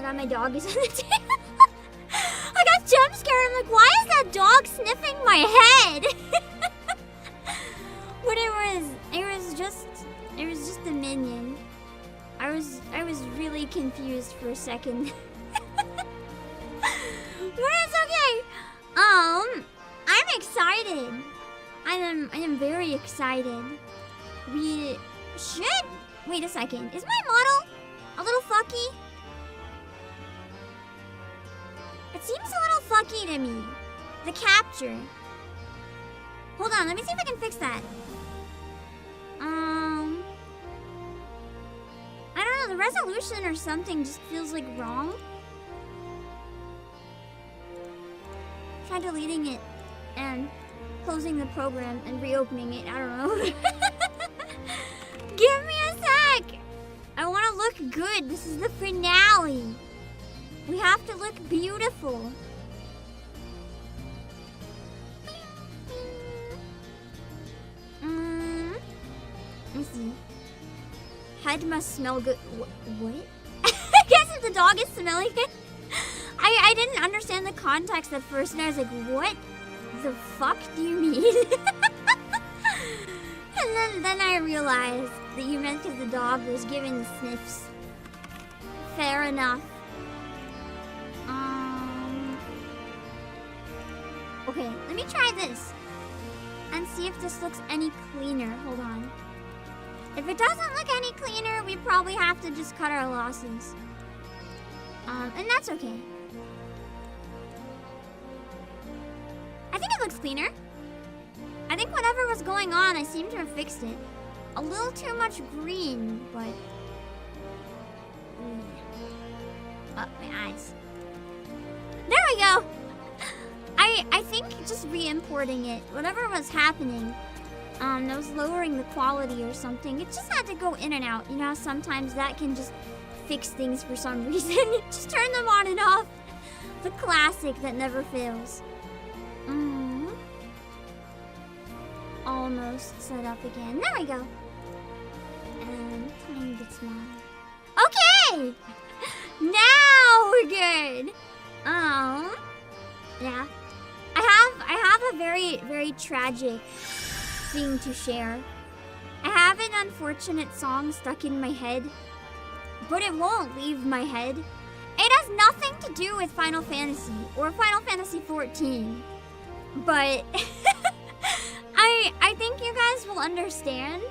god, my dog is on the table. I got jump scared. I'm like, why is that dog sniffing my head? But it was just a minion. I was really confused for a second. But it's okay. I'm excited. I am very excited. We should wait a second. Is my model a little fucky? It seems a little fucky to me. The capture. Hold on, let me see if I can fix that. I don't know, the resolution or something just feels like wrong. Try deleting it and closing the program and reopening it. I don't know. Give me a sec. I want to look good. This is the finale. We have to look beautiful. Let me see. Head must smell good. What? I guess if the dog is smelling it. I didn't understand the context at first, and I was like, what the fuck do you mean? And then I realized that you meant because the dog was giving the sniffs. Fair enough. Okay, let me try this. And see if this looks any cleaner. Hold on. If it doesn't look any cleaner, we probably have to just cut our losses. And that's okay. I think it looks cleaner. I think whatever was going on, I seem to have fixed it. A little too much green, but... Oh, my eyes. There we go! I think just re-importing it, whatever was happening, that was lowering the quality or something, it just had to go in and out. You know how sometimes that can just fix things for some reason? Just turn them on and off. The classic that never fails. Almost set up again. There we go. And tiny bit smaller. Okay! Now we're good. Yeah. I have a very, very tragic thing to share. I have an unfortunate song stuck in my head, but it won't leave my head. It has nothing to do with Final Fantasy or Final Fantasy XIV, but I think you guys will understand.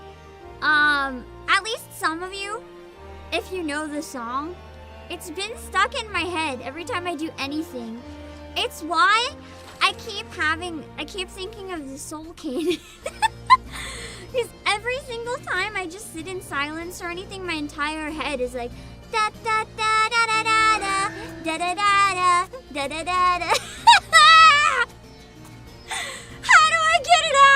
At least some of you, if you know the song. It's been stuck in my head every time I do anything. It's why I keep thinking of the Soul Cannon. Because every single time I just sit in silence or anything, my entire head is like da da da da da da da da da da da da da da. How do I get it out?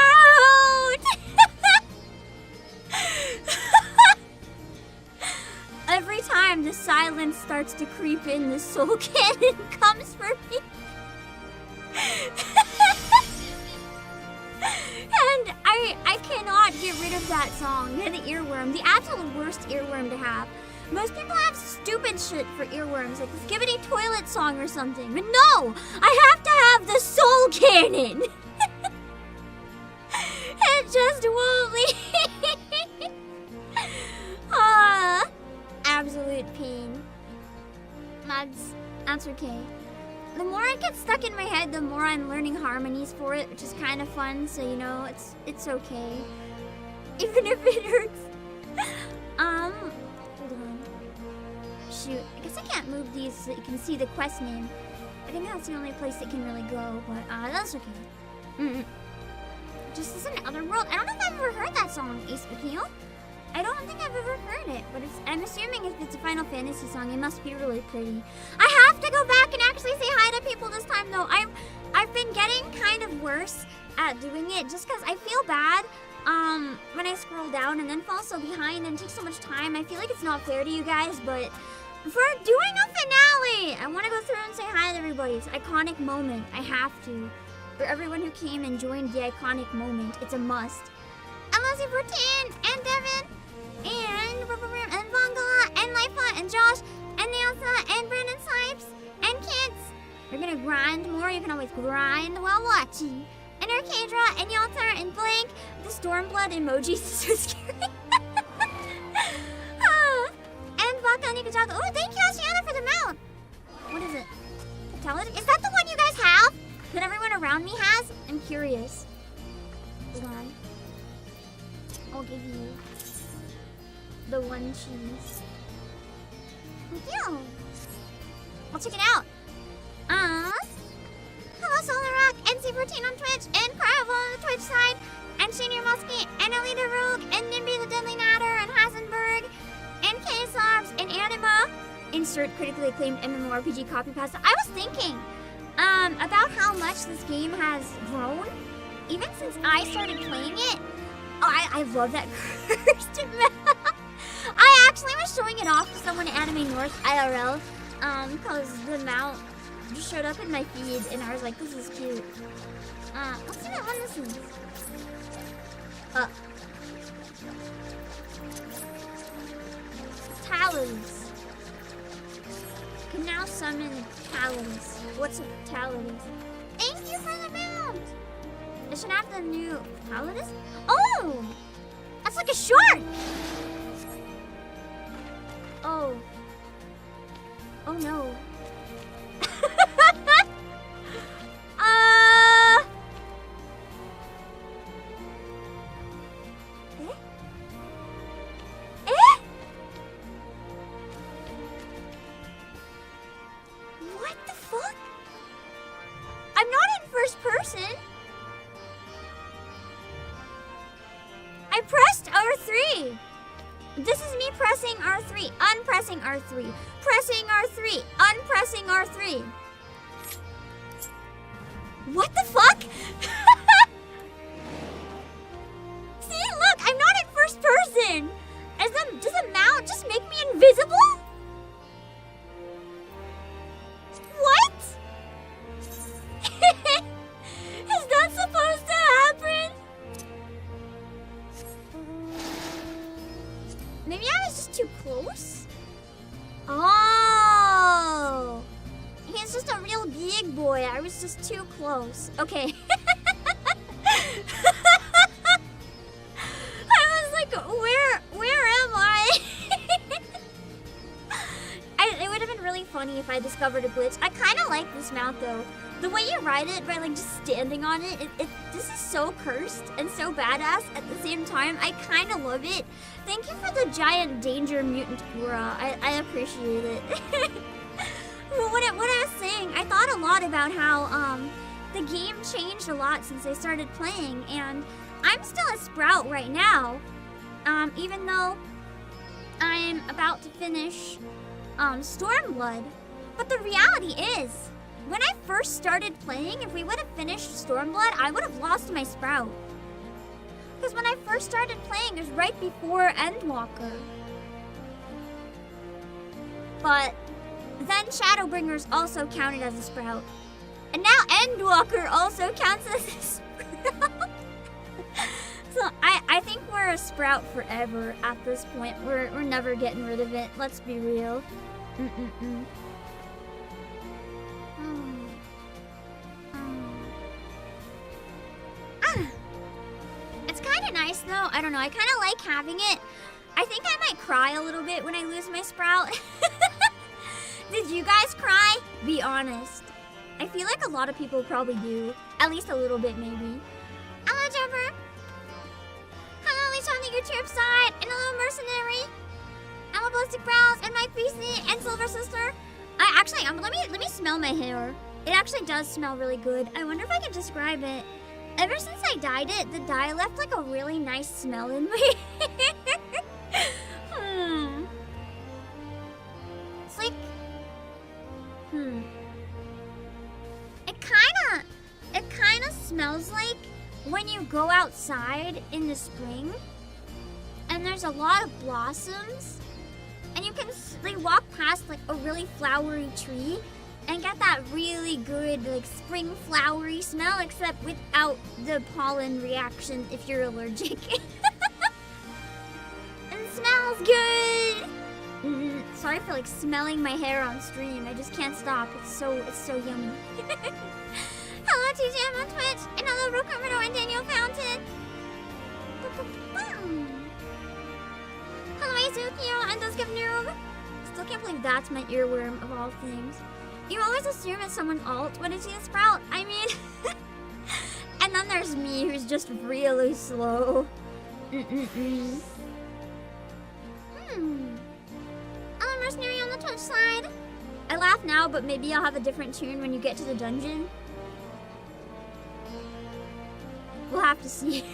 Every time the silence starts to creep in, the Soul Cannon comes for me. And I cannot get rid of that song. The earworm, the absolute worst earworm to have. Most people have stupid shit for earworms, like the Skibbity Toilet song or something. But no! I have to have the Soul Cannon! It just won't leave. Absolute pain. That's okay. The more it gets stuck in my head, the more I'm learning harmonies for it, which is kind of fun, so you know, it's okay. Even if it hurts. Hold on. Shoot, I guess I can't move these so that you can see the quest name. I think that's the only place it can really go, but that's okay. Just as an other world. I don't know if I've ever heard that song, Ace Bakil. I don't think I've ever heard it, but I'm assuming if it's a Final Fantasy song, it must be really pretty. I have to go back and actually say hi to people this time, though. I've been getting kind of worse at doing it just because I feel bad when I scroll down and then fall so behind and take so much time. I feel like it's not fair to you guys, but for doing a finale, I want to go through and say hi to everybody. It's an iconic moment. I have to. For everyone who came and joined the iconic moment, it's a must. And Leslie 14, and Devin, and Vangala, and Lifa, and Josh, and Nelsa, and Brandon to grind more, you can always grind while watching. And Arcadra and Yaltar and Blank, the Stormblood emojis is so scary. And Baka Nikajaga. Oh, thank you, Ashiana, for the mount. What is it? Tell it. Is that the one you guys have? That everyone around me has? I'm curious. Hold on. I'll give you the one cheese. Thank you. I'll check it out. Hello, Solar Rock, NC14 on Twitch, and Cravo on the Twitch side, and Senior Muskie, and Alita Rogue, and Nimby the Deadly Natter, and Hasenberg, and K-Sobs, and Anima. Insert critically acclaimed MMORPG copy pasta. I was thinking about how much this game has grown, even since I started playing it. Oh, I love that cursed map. I actually was showing it off to someone at Anime North IRL, because the mount just showed up in my feed, and I was like, this is cute. Let's see what one this is. Talons. Can now summon Talons. What's a Talons? Thank you for the mount! It should have the new Talons? Oh! That's like a shark! Oh. Oh no. What the fuck? I'm not in first person. I pressed R3. This is me pressing R3, unpressing R3, pressing R3, unpressing R3. What the fuck? See, look, I'm not in first person. Does the mount just make me invisible? What? Is that supposed to happen? Maybe I was just too close? Oh! He's just a real big boy. I was just too close. Okay. I was like, where am I? It would have been really funny if I discovered a glitch. I kind of like this mount though. The way you ride it by like just standing on it, this is so cursed and so badass at the same time. I kind of love it. Thank you for the giant danger mutant Gura. I appreciate it. Well, what I was saying, I thought a lot about how the game changed a lot since I started playing, and I'm still a Sprout right now. Even though I'm about to finish Stormblood. But the reality is, when I first started playing, if we would have finished Stormblood, I would have lost my Sprout. Because when I first started playing, it was right before Endwalker. But then Shadowbringers also counted as a Sprout. And now Endwalker also counts as a Sprout. So I think we're a Sprout forever at this point. We're never getting rid of it. Let's be real. It's kind of nice though. I don't know. I kind of like having it. I think I might cry a little bit when I lose my Sprout. Did you guys cry? Be honest. I feel like a lot of people probably do. At least a little bit, maybe. Hello, Jumper. Hello, Lisa on the YouTube side. And hello, Mercenary. Hello, Ballistic Brows. And Mike Beasley. And Silver Sister. Let me smell my hair. It actually does smell really good. I wonder if I can describe it. Ever since I dyed it, the dye left like a really nice smell in my hair. It's like... It kinda smells like when you go outside in the spring and there's a lot of blossoms and you can walk past like a really flowery tree and get that really good like spring flowery smell, except without the pollen reaction if you're allergic. And it smells good. Sorry for like smelling my hair on stream. I just can't stop. It's so yummy. Hello TJ, I'm on Twitch. And hello Rokomero and Daniel Fountain. Hello Izukio and Dusk of Noob. Still can't believe that's my earworm of all things. You always assume it's someone's alt when it's a Sprout. I mean, and then there's me who's just really slow. I'm a mercenary on the Twitch side. I laugh now, but maybe I'll have a different tune when you get to the dungeon. We'll have to see.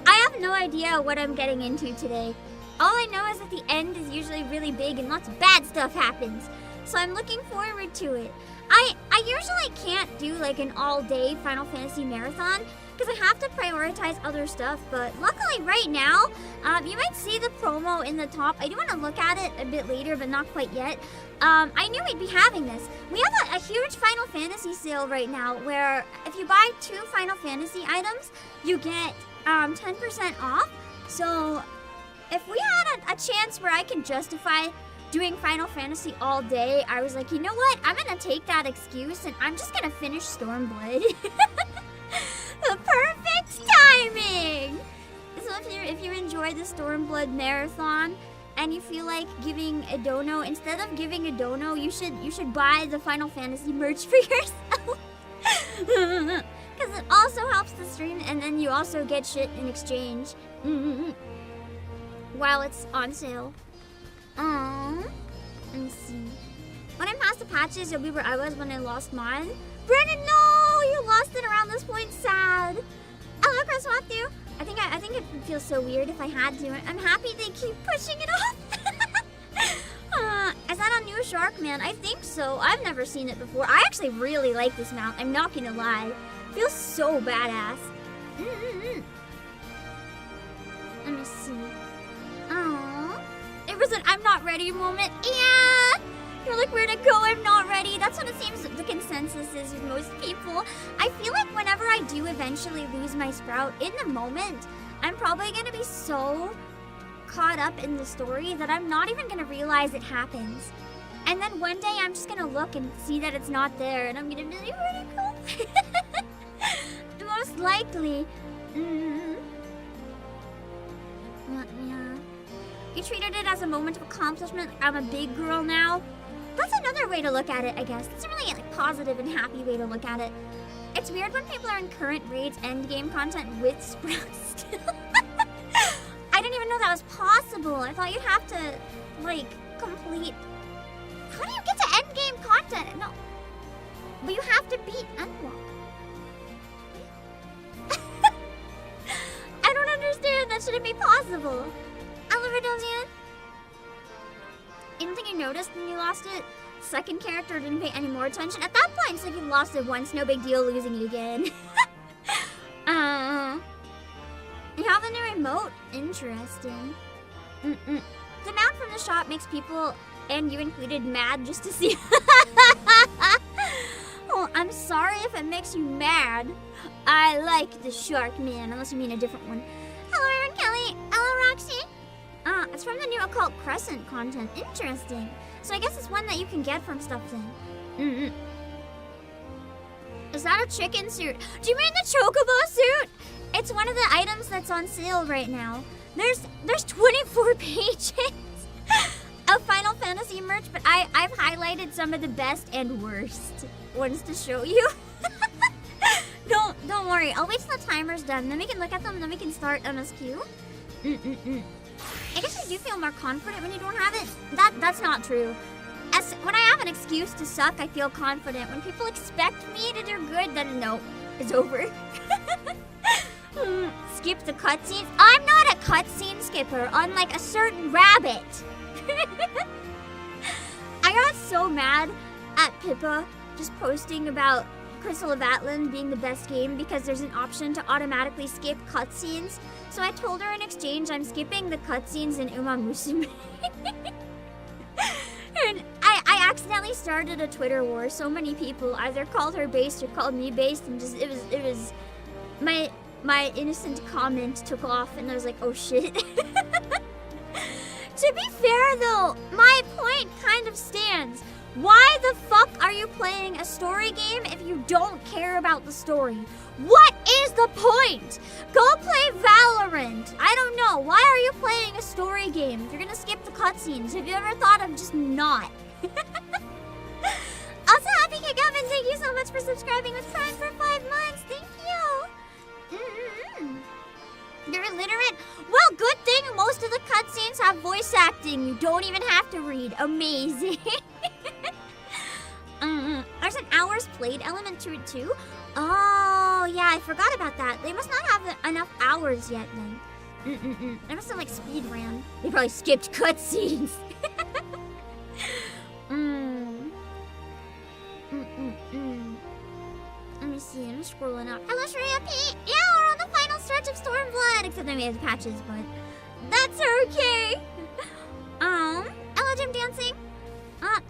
I have no idea what I'm getting into today. All I know is that the end is usually really big and lots of bad stuff happens. So I'm looking forward to it. I usually can't do like an all-day Final Fantasy marathon because I have to prioritize other stuff, but luckily right now, you might see the promo in the top. I do want to look at it a bit later, but not quite yet. I knew we'd be having this. We have a huge Final Fantasy sale right now where if you buy 2 Final Fantasy items, you get 10% off. So if we had a chance where I can justify doing Final Fantasy all day, I was like, you know what? I'm gonna take that excuse and I'm just gonna finish Stormblood. The perfect timing! So if you enjoy the Stormblood marathon and you feel like giving a dono, instead of giving a dono, you should buy the Final Fantasy merch for yourself. Because it also helps the stream and then you also get shit in exchange. While it's on sale. Let me see. When I'm past the patches, you'll be where I was when I lost mine. Brennan, no! You lost it around this point. Sad. Hello, Chris Matthew. I think it would feel so weird if I had to. I'm happy they keep pushing it off. Is that a new Shark Man? I think so. I've never seen it before. I actually really like this mount. I'm not gonna lie. It feels so badass. Let me see. Oh, it was an I'm not ready moment. Yeah! You're like, where to go? I'm not ready. That's what it seems the consensus is with most people. I feel like whenever I do eventually lose my Sprout, in the moment, I'm probably going to be so caught up in the story that I'm not even going to realize it happens. And then one day I'm just going to look and see that it's not there, and I'm going to be like, where to go? Most likely. Yeah. You treated it as a moment of accomplishment. I'm a big girl now. That's another way to look at it, I guess. It's a really positive and happy way to look at it. It's weird when people are in current raids endgame content with Sprouts still. I didn't even know that was possible. I thought you'd have to, complete... How do you get to endgame content? No. But you have to beat Unlock. I don't understand. That shouldn't be possible. Oliver Dozian. You don't think you noticed when you lost it? Second character didn't pay any more attention. At that point, it's like you lost it once, no big deal losing it again. You have a new remote? Interesting. The mount from the shop makes people, and you included, mad just to see. Oh, I'm sorry if it makes you mad. I like the Shark Man, unless you mean a different one. Hello, Aaron Kelly. Hello, Roxy. It's from the new Occult Crescent content. Interesting. So I guess it's one that you can get from stuff then. Is that a chicken suit? Do you mean the Chocobo suit? It's one of the items that's on sale right now. There's 24 pages of Final Fantasy merch, but I've highlighted some of the best and worst ones to show you. Don't worry. I'll wait till the timer's done. Then we can look at them and then we can start MSQ. I guess you do feel more confident when you don't have it. That's not true. When I have an excuse to suck, I feel confident. When people expect me to do good, then no, it's over. Skip the cutscenes. I'm not a cutscene skipper, unlike a certain rabbit. I got so mad at Pippa just posting about Crystal of Atlan being the best game because there's an option to automatically skip cutscenes. So I told her in exchange I'm skipping the cutscenes in Uma Musume. And I accidentally started a Twitter war. So many people either called her based or called me based, and just it was my innocent comment took off, and I was like, oh shit. To be fair though, my point kind of stands. Why the fuck are you playing a story game if you don't care about the story? What is the point? Go play Valorant. I don't know. Why are you playing a story game if you're gonna skip the cutscenes? Have you ever thought of just not? Also, Happy Kickoff, and thank you so much for subscribing with Prime for 5 months. Thank you. You're illiterate? Well, good thing most of the cutscenes have voice acting. You don't even have to read. Amazing. There's an hours played element to it too. Oh, yeah, I forgot about that. They must not have enough hours yet then. They must have like speed ran. They probably skipped cutscenes. Let me see, I'm scrolling up. Hello, Shreya P. Yeah, we're on the final stretch of Stormblood. Except that we have patches, but that's okay. Hello, Jim Dancing.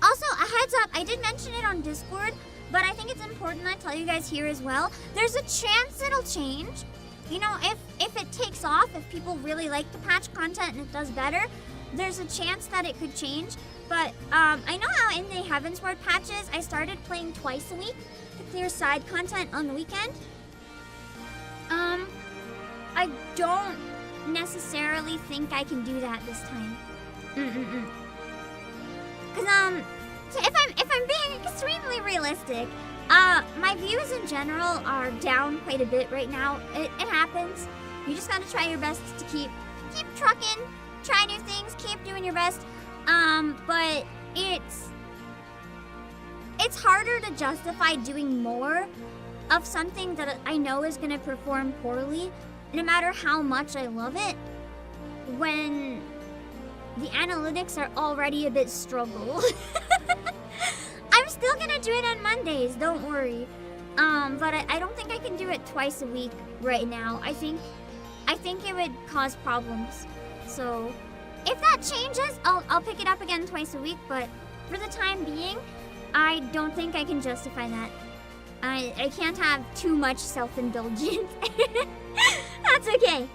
Also, a heads up, I did mention it on Discord, but I think it's important I tell you guys here as well. There's a chance it'll change. You know, if it takes off, if people really like the patch content and it does better, there's a chance that it could change. But I know how in the Heavensward patches, I started playing twice a week to clear side content on the weekend. I don't necessarily think I can do that this time. Cause if I'm being extremely realistic, my views in general are down quite a bit right now. It happens. You just gotta try your best to keep trucking, try new things, keep doing your best. But it's harder to justify doing more of something that I know is gonna perform poorly, no matter how much I love it, when the analytics are already a bit struggle. I'm still gonna do it on Mondays, don't worry. But I don't think I can do it twice a week right now. I think it would cause problems. So if that changes, I'll pick it up again twice a week, but for the time being, I don't think I can justify that. I can't have too much self-indulgence. That's okay.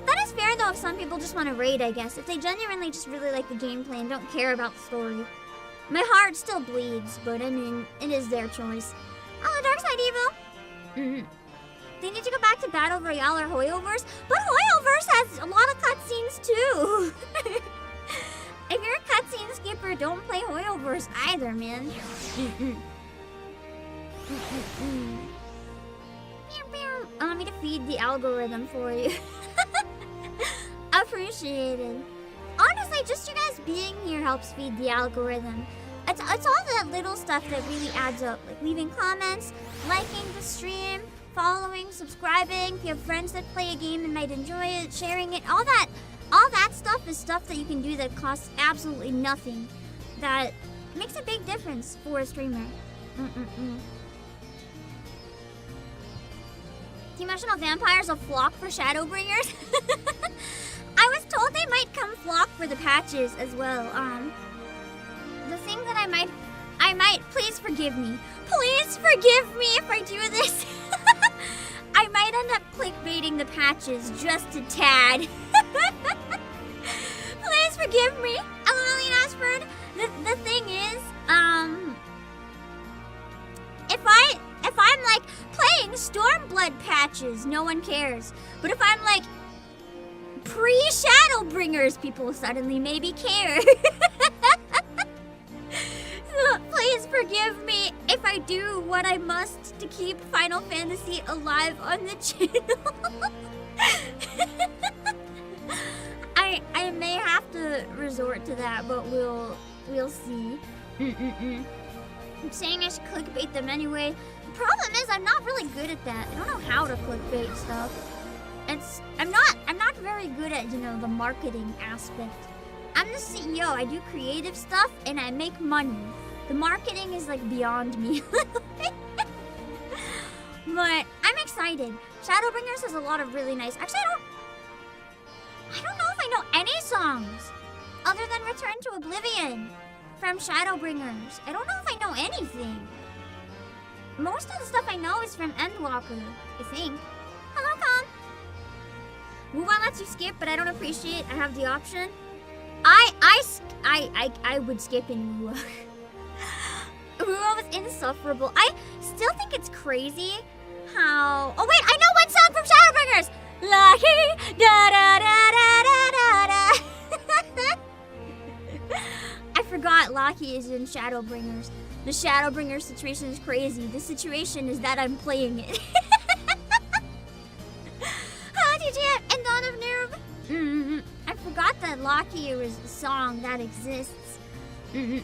That is fair though if some people just want to raid, I guess. If they genuinely just really like the gameplay and don't care about the story. My heart still bleeds, but I mean, it is their choice. Hello, Darkside Evo. They need to go back to Battle Royale or Hoyoverse, but Hoyoverse has a lot of cutscenes too. If you're a cutscene skipper, don't play Hoyoverse either, man. Allow me to feed the algorithm for you. Appreciated. Honestly, just you guys being here helps feed the algorithm. It's all that little stuff that really adds up, like leaving comments, liking the stream, following, subscribing. If you have friends that play a game and might enjoy it, sharing it, all that stuff is stuff that you can do that costs absolutely nothing. That makes a big difference for a streamer. Dimensional vampires will flock for Shadowbringers. I was told they might come flock for the patches as well. The thing that I might, please forgive me. Please forgive me if I do this. I might end up clickbaiting the patches just a tad. Please forgive me. Lillian Ashford, the thing is, if I'm like playing Stormblood patches, no one cares. But if I'm like pre-Shadowbringers, people suddenly maybe care. So please forgive me if I do what I must to keep Final Fantasy alive on the channel. I may have to resort to that, but we'll see. I'm saying I should clickbait them anyway. The problem is I'm not really good at that. I don't know how to clickbait stuff. I'm not very good at, you know, the marketing aspect. I'm the CEO. I do creative stuff and I make money. The marketing is like beyond me. But I'm excited. Shadowbringers has a lot of really nice. Actually, I don't know if I know any songs other than Return to Oblivion from Shadowbringers. I don't know if I know anything. Most of the stuff I know is from Endwalker, I think. Hello, Con. Wuwa lets you skip, but I don't appreciate I have the option. I would skip in Wuwa. Wuwa was insufferable. I still think it's crazy how... Oh wait, I know one song from Shadowbringers! Lucky, da da da da da da da. I forgot Lucky is in Shadowbringers. The Shadowbringers situation is crazy. The situation is that I'm playing it. How did you and Dawn of Noob? I forgot that Lucky was a song that exists. The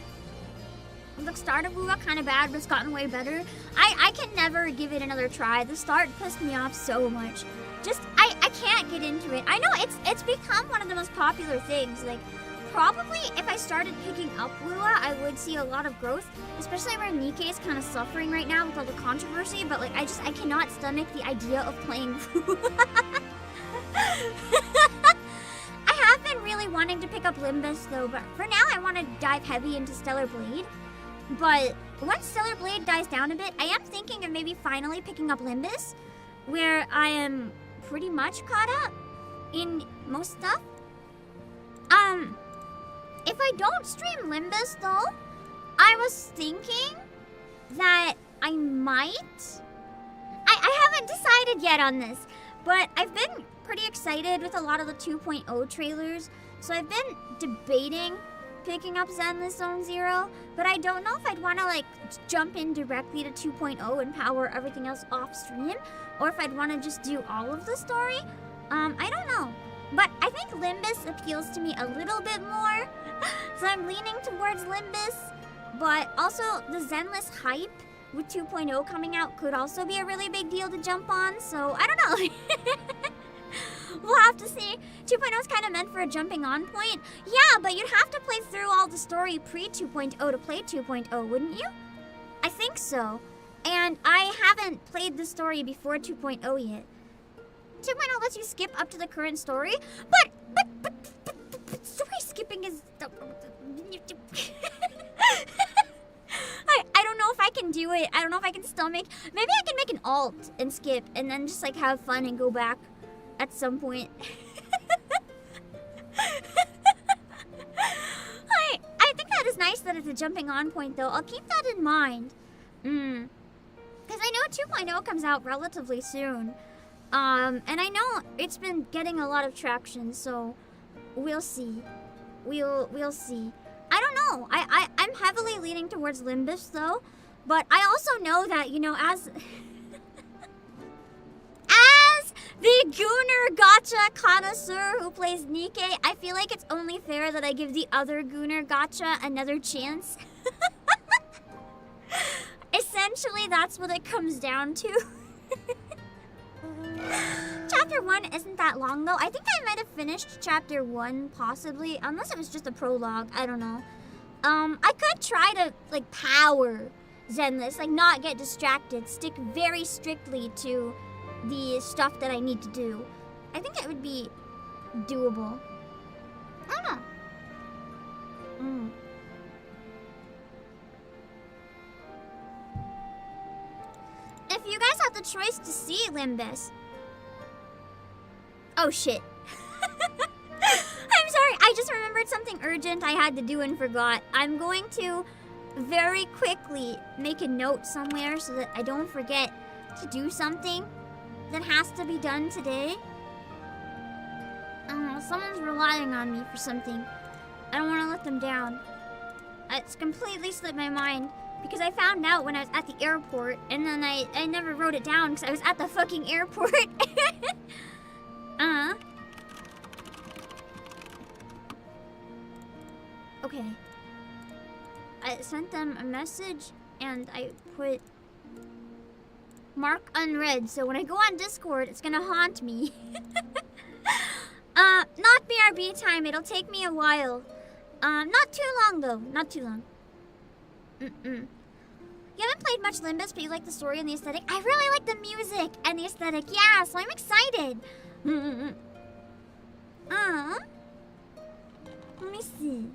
start of Wuwa kind of bad, but it's gotten way better. I can never give it another try. The start pissed me off so much. Just, I can't get into it. I know it's become one of the most popular things. Like, probably if I started picking up Wuwa, I would see a lot of growth. Especially where Nikke is kind of suffering right now with all the controversy. But like, I cannot stomach the idea of playing Wuwa. I have been really wanting to pick up Limbus though, but for now I want to dive heavy into Stellar Blade. But once Stellar Blade dies down a bit, I am thinking of maybe finally picking up Limbus, where I am pretty much caught up in most stuff. If I don't stream Limbus though, I was thinking that I might... I haven't decided yet on this, but I've been pretty excited with a lot of the 2.0 trailers, so I've been debating picking up Zenless Zone Zero, but I don't know if I'd want to like jump in directly to 2.0 and power everything else off stream, or if I'd want to just do all of the story. I don't know, but I think Limbus appeals to me a little bit more, so I'm leaning towards Limbus. But also the Zenless hype with 2.0 coming out could also be a really big deal to jump on, so I don't know. We'll have to see. 2.0 is kind of meant for a jumping on point. Yeah, but you'd have to play through all the story pre-2.0 to play 2.0, wouldn't you? I think so. And I haven't played the story before 2.0 yet. 2.0 lets you skip up to the current story, but story skipping is... I don't know if I can do it. I don't know if I can stomach... Maybe I can make an alt and skip and then just like have fun and go back at some point. I think that is nice that it's a jumping on point though. I'll keep that in mind. Because I know 2.0 comes out relatively soon. And I know it's been getting a lot of traction, so we'll see. We'll see. I don't know. I'm heavily leaning towards Limbus though, but I also know that, you know, as the Gooner Gacha connoisseur who plays Nikke, I feel like it's only fair that I give the other Gooner Gacha another chance. Essentially, that's what it comes down to. Chapter 1 isn't that long though. I think I might have finished Chapter 1 possibly, unless it was just a prologue. I don't know. I could try to like power Zenless, like not get distracted, stick very strictly to the stuff that I need to do. I think it would be doable. I don't know. If you guys have the choice to see Limbus... Oh shit. I'm sorry, I just remembered something urgent I had to do and forgot. I'm going to very quickly make a note somewhere so that I don't forget to do something that has to be done today. Someone's relying on me for something. I don't want to let them down. It's completely slipped my mind because I found out when I was at the airport and then I never wrote it down because I was at the fucking airport. Okay. I sent them a message and I put mark unread, so when I go on Discord, it's gonna haunt me. Not BRB time, it'll take me a while. Not too long though, not too long. You haven't played much Limbus, but you like the story and the aesthetic. I really like the music and the aesthetic, yeah, so I'm excited. Let me see.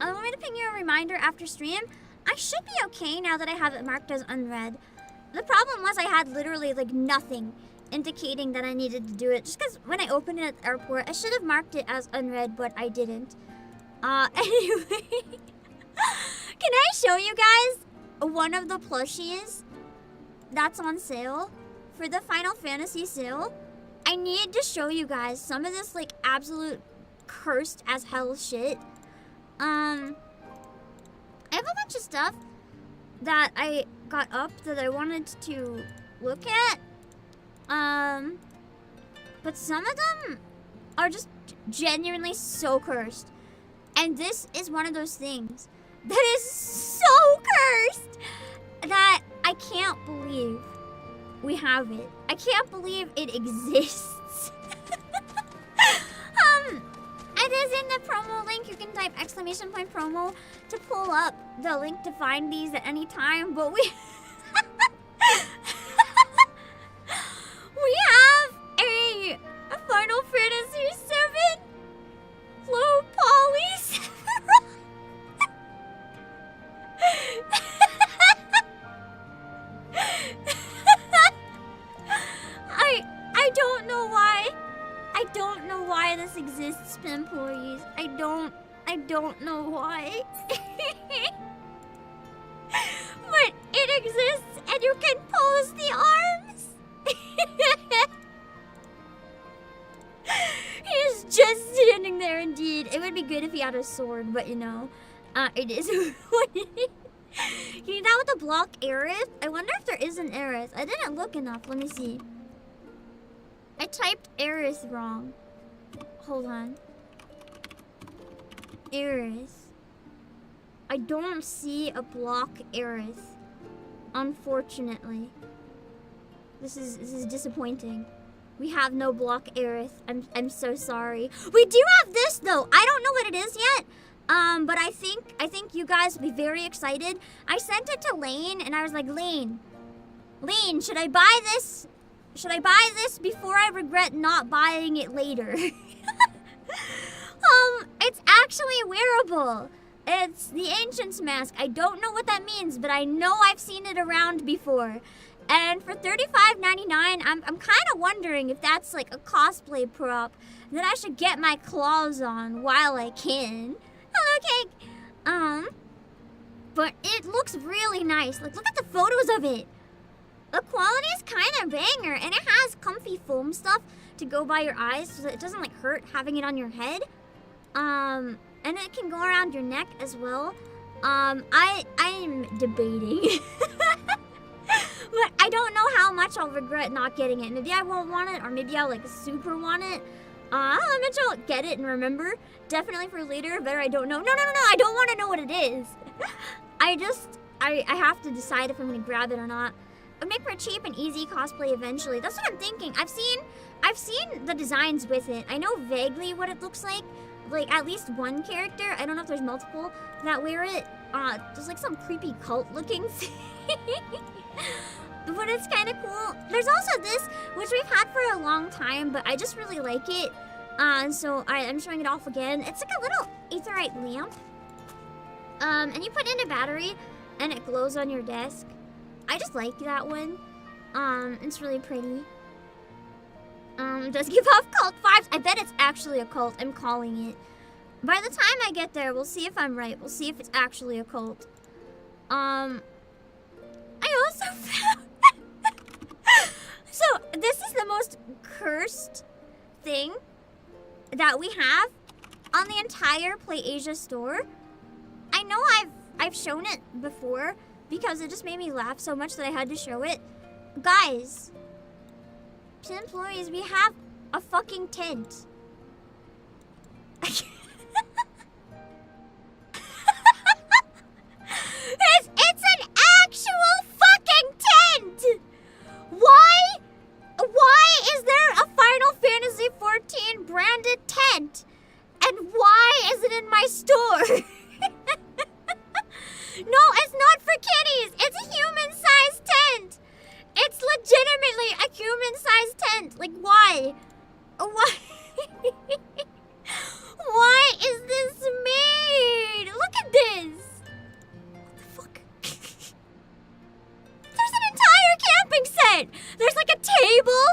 Want me to ping you a reminder after stream? I should be okay now that I have it marked as unread. The problem was I had literally like nothing indicating that I needed to do it. Just because when I opened it at the airport, I should have marked it as unread, but I didn't. Anyway. Can I show you guys one of the plushies that's on sale for the Final Fantasy sale? I need to show you guys some of this like absolute cursed as hell shit. I have a bunch of stuff that I got up that I wanted to look at. But some of them are just genuinely so cursed. And this is one of those things that is so cursed that I can't believe we have it. I can't believe it exists. It is in the promo link. You can type !promo to pull up the link to find these at any time. But we we have a Final Fantasy VII low poly. I don't know why. I don't know why this exists, employees. I don't know why. But it exists and you can pose the arms. He's just standing there indeed. It would be good if he had a sword, but you know, it is what it is. You need that with the block Aerith? I wonder if there is an Aerith. I didn't look enough. Let me see. I typed Aerith wrong. Hold on. Aerith. I don't see a block Aerith. Unfortunately. This is disappointing. We have no block Aerith. I'm so sorry. We do have this though. I don't know what it is yet. But I think you guys will be very excited. I sent it to Lane and I was like, Lane, should I buy this? Should I buy this before I regret not buying it later? It's actually wearable. It's the Ancient's Mask. I don't know what that means, but I know I've seen it around before. And for $35.99, I'm kind of wondering if that's like a cosplay prop that I should get my claws on while I can. Hello, Cake. But it looks really nice. Like, look at the photos of it. The quality is kind of banger, and it has comfy foam stuff to go by your eyes so that it doesn't like hurt having it on your head. And it can go around your neck as well. I'm debating. But I don't know how much I'll regret not getting it. Maybe I won't want it, or maybe I'll like super want it. How much I'll get it and remember. Definitely for later, better I don't know. No, I don't want to know what it is. I have to decide if I'm gonna grab it or not. It'll make for a cheap and easy cosplay eventually. That's what I'm thinking. I've seen the designs with it. I know vaguely what it looks like. Like at least one character. I don't know if there's multiple that wear it. There's like some creepy cult looking thing. But it's kind of cool. There's also this, which we've had for a long time, but I just really like it. So I'm showing it off again. It's like a little aetherite lamp. And you put in a battery, and it glows on your desk. I just like that one. It's really pretty. It does give off cult vibes. I bet it's actually a cult. I'm calling it. By the time I get there, we'll see if I'm right. We'll see if it's actually a cult. I also found... So, this is the most cursed thing that we have on the entire PlayAsia store. I know I've shown it before because it just made me laugh so much that I had to show it. Guys, employees, we have a fucking tent. It's an actual fucking tent! Why is there a Final Fantasy XIV branded tent? And why is it in my store? No, it's not for kitties. It's a human-sized tent. It's legitimately a human-sized tent. Like, why? Why? Why is this made? Look at this. What the fuck? There's an entire camping set. There's like a table.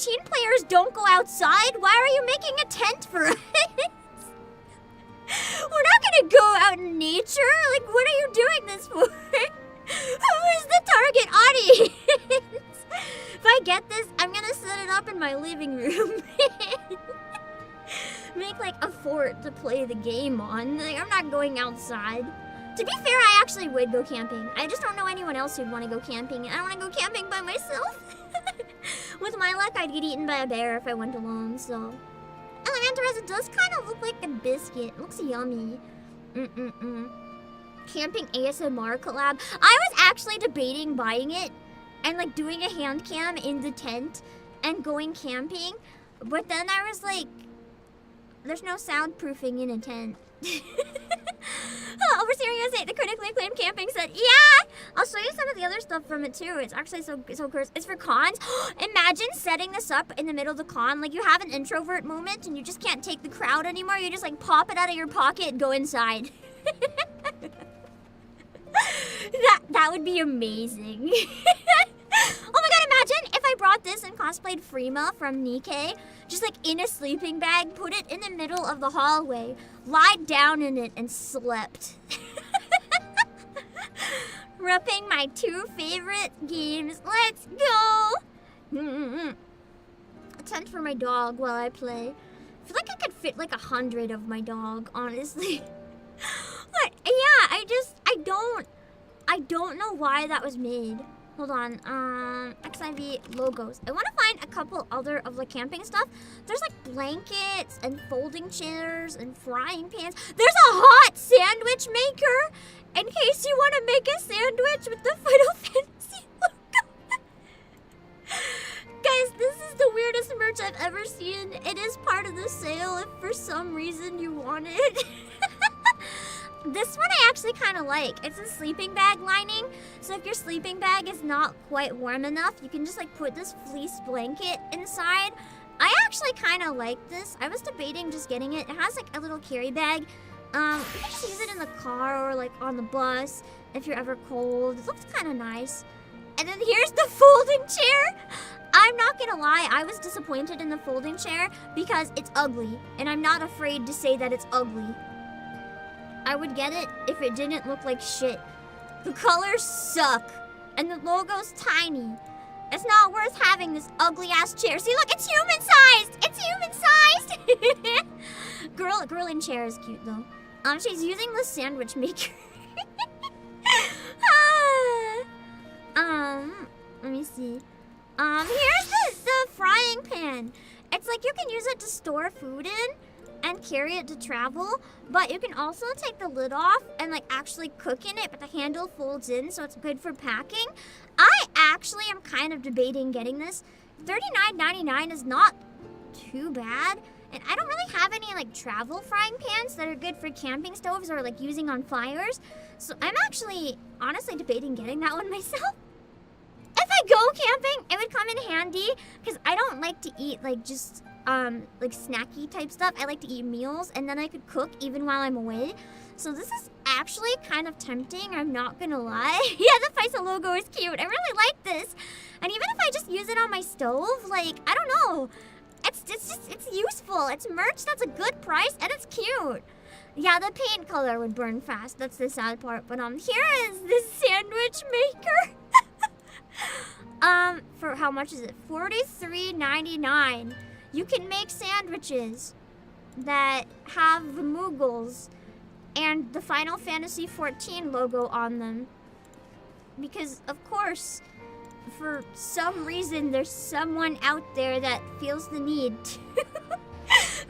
14 players don't go outside. Why are you making a tent for us? We're not gonna go out in nature. Like, what are you doing this for? Who is the target audience? If I get this, I'm gonna set it up in my living room. Make like a fort to play the game on. Like, I'm not going outside. To be fair, I actually would go camping. I just don't know anyone else who'd want to go camping. I don't want to go camping by myself. With my luck, I'd get eaten by a bear if I went alone, so. Elementorez, it does kind of look like a biscuit. It looks yummy. Camping ASMR collab. I was actually debating buying it and like doing a hand cam in the tent and going camping. But then I was like, there's no soundproofing in a tent. Overseer USA, the critically acclaimed camping set. Yeah! I'll show you some of the other stuff from it too. It's actually so gross. It's for cons. Imagine setting this up in the middle of the con. Like you have an introvert moment and you just can't take the crowd anymore. You just like pop it out of your pocket and go inside. that would be amazing. Oh my god, imagine if I brought this and cosplayed Frima from Nikkei. Just like in a sleeping bag, put it in the middle of the hallway, lied down in it, and slept. Repping my 2 favorite games. Let's go! A tent for my dog while I play. I feel like I could fit like 100 of my dog, honestly. But yeah, I don't know why that was made. Hold on, XIV logos. I want to find a couple other of the camping stuff. There's like blankets and folding chairs and frying pans. There's a hot sandwich maker in case you want to make a sandwich with the Final Fantasy logo. Guys, this is the weirdest merch I've ever seen. It is part of the sale if for some reason you want it. This one I actually kind of like. It's a sleeping bag lining. So if your sleeping bag is not quite warm enough, you can just like put this fleece blanket inside. I actually kind of like this. I was debating just getting it. It has like a little carry bag. You can just use it in the car or like on the bus if you're ever cold. It looks kind of nice. And then here's the folding chair. I'm not gonna lie, I was disappointed in the folding chair because it's ugly. And I'm not afraid to say that it's ugly. I would get it if it didn't look like shit. The colors suck, and the logo's tiny. It's not worth having this ugly-ass chair. See, look, it's human-sized! It's human-sized! Girl in chair is cute, though. She's using the sandwich maker. Let me see. Here's the frying pan. It's like you can use it to store food in and carry it to travel, but you can also take the lid off and like actually cook in it, but the handle folds in, so it's good for packing. I actually am kind of debating getting this. $39.99 is not too bad, and I don't really have any like travel frying pans that are good for camping stoves or like using on fires, so I'm actually honestly debating getting that one myself. If I go camping, it would come in handy because I don't like to eat like just like snacky type stuff. I like to eat meals, and then I could cook even while I'm away. So this is actually kind of tempting, I'm not gonna lie. Yeah, the FFXIV logo is cute. I really like this. And even if I just use it on my stove, like, I don't know. It's useful. It's merch that's a good price, and it's cute. Yeah, the paint color would burn fast. That's the sad part. But here is the sandwich maker. For how much is it? $43.99. You can make sandwiches that have the Moogles and the Final Fantasy XIV logo on them. Because, of course, for some reason, there's someone out there that feels the need to